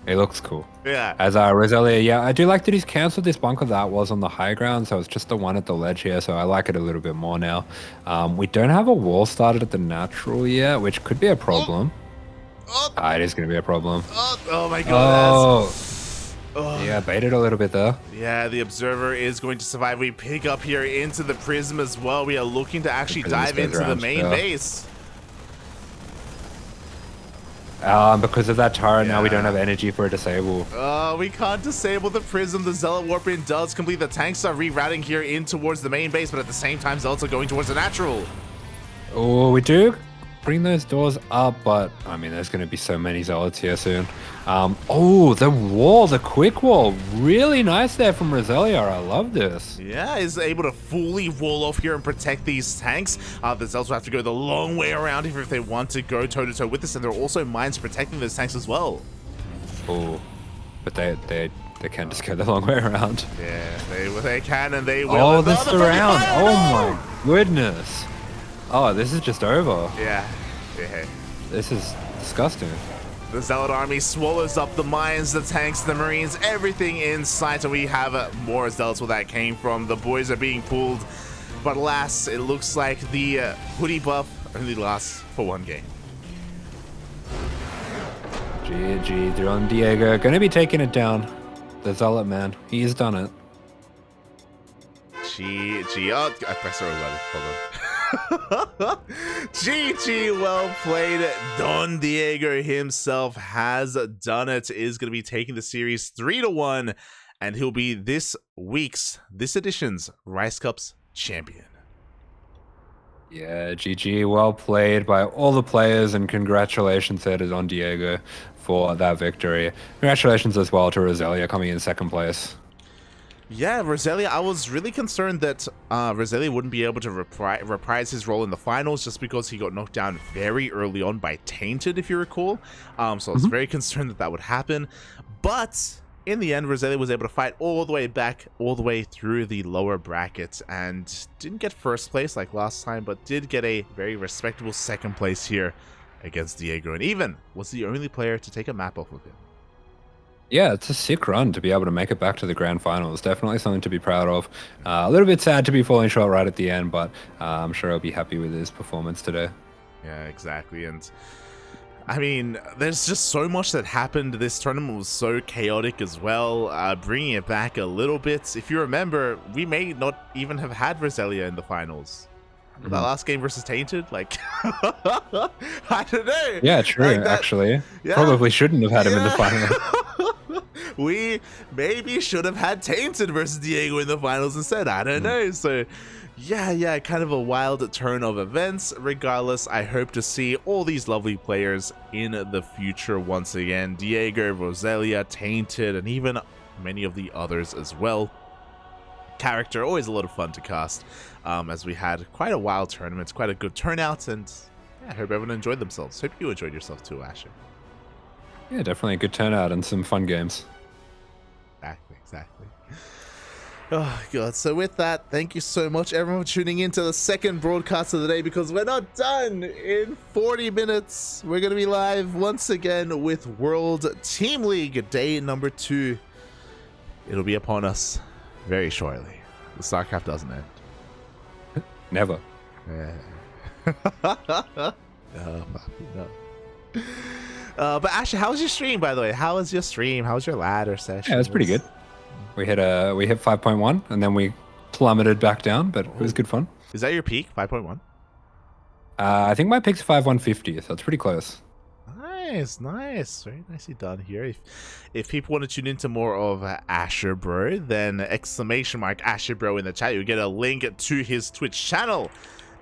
it looks cool. Yeah. As Roselia, yeah, I do like that he's cancelled this bunker that was on the high ground, so it's just the one at the ledge here, so I like it a little bit more now. We don't have a wall started at the natural yet, which could be a problem. It is going to be a problem. Oh my god. Yeah, baited a little bit there. Yeah, the Observer is going to survive. We pick up here into the Prism as well. We are looking to actually dive into the main base. Because of that turret, now we don't have energy for a disable. We can't disable the Prism. The Zealot Warp in does complete. The tanks are rerouting here in towards the main base, but at the same time, Zealots are going towards the natural. Oh, we do bring those doors up, but I mean, there's going to be so many Zealots here soon. The wall, the quick wall, really nice there from Roselia. I love this. Yeah, is able to fully wall off here and protect these tanks. The Zealots will have to go the long way around here if they want to go toe-to-toe with this, and there are also mines protecting those tanks as well. Oh, but they can just go the long way around. Yeah, they can, and they will. Oh, this surround. Oh my goodness. Oh, this is just over. Yeah. This is disgusting. The Zealot army swallows up the mines, the tanks, the marines, everything in sight, and we have more Zealots where that came from. The boys are being pulled, but alas, it looks like the hoodie buff only lasts for 1 game. GG, they're on dEiGo. Gonna be taking it down. The Zealot man. He's done it. GG. Oh, I pressed the wrong button. Hold on. GG, well played. Don dEiGo himself has done it. Is going to be taking the series 3-1, and he'll be this edition's Rice Cups champion. Yeah, GG, well played by all the players, and congratulations there to Don dEiGo for that victory. Congratulations as well to Roselia coming in second place. Yeah, Roselia, I was really concerned that Roselia wouldn't be able to reprise his role in the finals just because he got knocked down very early on by Tainted, if you recall. So I was very concerned that that would happen. But in the end, Roselia was able to fight all the way back, all the way through the lower brackets, and didn't get first place like last time, but did get a very respectable second place here against dEiGo, and even was the only player to take a map off of him. Yeah, it's a sick run to be able to make it back to the grand finals. Definitely something to be proud of. A little bit sad to be falling short right at the end, but I'm sure he'll be happy with his performance today. Yeah, exactly. And I mean, there's just so much that happened. This tournament was so chaotic as well. Bringing it back a little bit. If you remember, we may not even have had Roselia in the finals. That last game versus Tainted, like, I don't know. Yeah, true, like actually. Yeah. Probably shouldn't have had him in the final. We maybe should have had Tainted versus dEiGo in the finals instead. I don't know. So, yeah, kind of a wild turn of events. Regardless, I hope to see all these lovely players in the future once again. dEiGo, Roselia, Tainted, and even many of the others as well. CharactR, always a lot of fun to cast, as we had quite a wild tournament, quite a good turnout, and yeah, I hope everyone enjoyed themselves. Hope you enjoyed yourself too, Asher. Yeah, definitely a good turnout and some fun games. Exactly. Oh god, so with that, thank you so much everyone for tuning in to the second broadcast of the day, because we're not done. In 40 minutes we're gonna be live once again with World Team League day number 2. It'll be upon us very shortly. The StarCraft doesn't end. Never. Yeah. No. But Asher, how was your stream, by the way? How was your stream? How was your ladder session? Yeah, it was pretty good. We hit 5.1 and then we plummeted back down, but it was good fun. Is that your peak? 5.1? I think my peak's 5.150, so it's pretty close. Nice. Very nicely done here. If people want to tune into more of AsherBro, then !AsherBro in the chat. You'll get a link to his Twitch channel.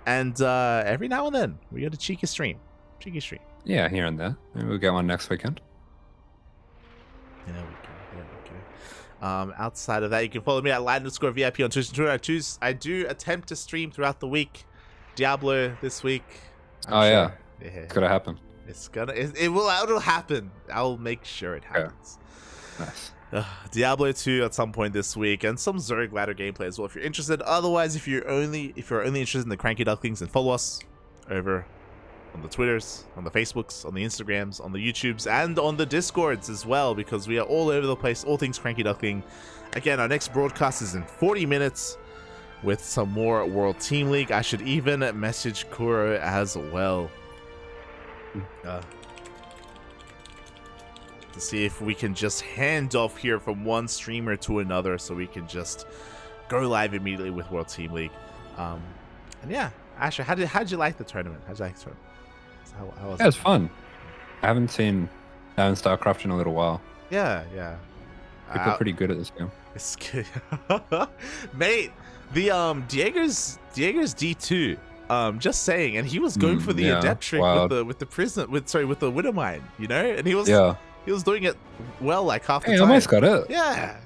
And every now and then, we get a cheeky stream. Yeah, here and there. Maybe we'll get one next weekend. There we go. Outside of that, you can follow me at @Light_VIP on Twitch and Twitter. I do attempt to stream throughout the week. Diablo this week. Yeah. It's gotta happen. It'll happen. I'll make sure it happens. Yeah. Nice. Diablo 2 at some point this week, and some Zerg ladder gameplay as well if you're interested. Otherwise, if you're only interested in the CranKy Ducklings, then follow us over on the Twitters, on the Facebooks, on the Instagrams, on the YouTubes, and on the Discords as well, because we are all over the place, all things CranKy Duckling. Again, our next broadcast is in 40 minutes with some more World Team League. I should even message Kuro as well. To see if we can just hand off here from one streamer to another, so we can just go live immediately with World Team League. And yeah, Asher, how did you like the tournament? How was It was fun. I haven't seen StarCraft in a little while. Yeah. People are pretty good at this game. It's good. Mate, the dEiGo's D2. Just saying, and he was going for the adept trick with the Widowmine, you know, and he was doing it well, like half the time. He almost got it. Yeah.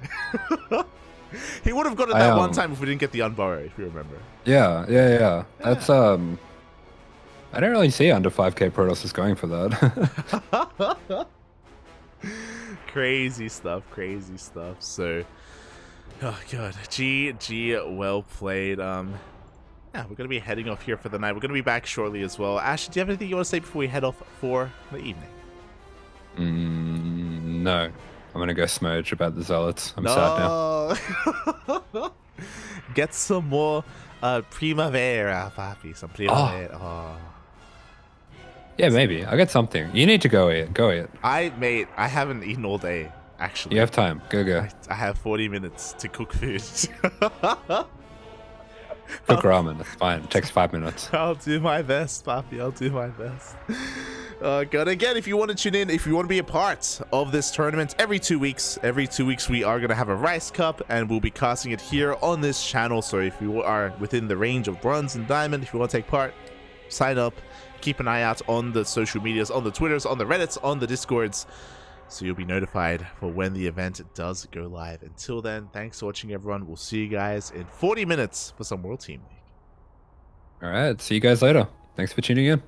He would have got it that one time if we didn't get the unborrow, if you remember. Yeah. That's I don't really see under 5k Protoss going for that. Crazy stuff. So, oh god, GG, well played. Yeah, we're going to be heading off here for the night. We're going to be back shortly as well. Ash, do you have anything you want to say before we head off for the evening? No. I'm going to go smudge about the Zealots. I'm sad now. Get some more Primavera, papi. Some Primavera. Yeah, maybe. I'll get something. You need to go eat. Go eat. Mate, I haven't eaten all day, actually. You have time. Go. I have 40 minutes to cook food. Cook ramen. It's fine. It takes 5 minutes. I'll do my best, Papi. I'll do my best. Good. Again, if you want to tune in, if you want to be a part of this tournament, every 2 weeks we are going to have a Rice Cup, and we'll be casting it here on this channel. So if you are within the range of bronze and diamond, if you want to take part, sign up. Keep an eye out on the social medias, on the Twitters, on the Reddits, on the Discords, so you'll be notified for when the event does go live. Until then, thanks for watching, everyone. We'll see you guys in 40 minutes for some World Team League. All right. See you guys later. Thanks for tuning in.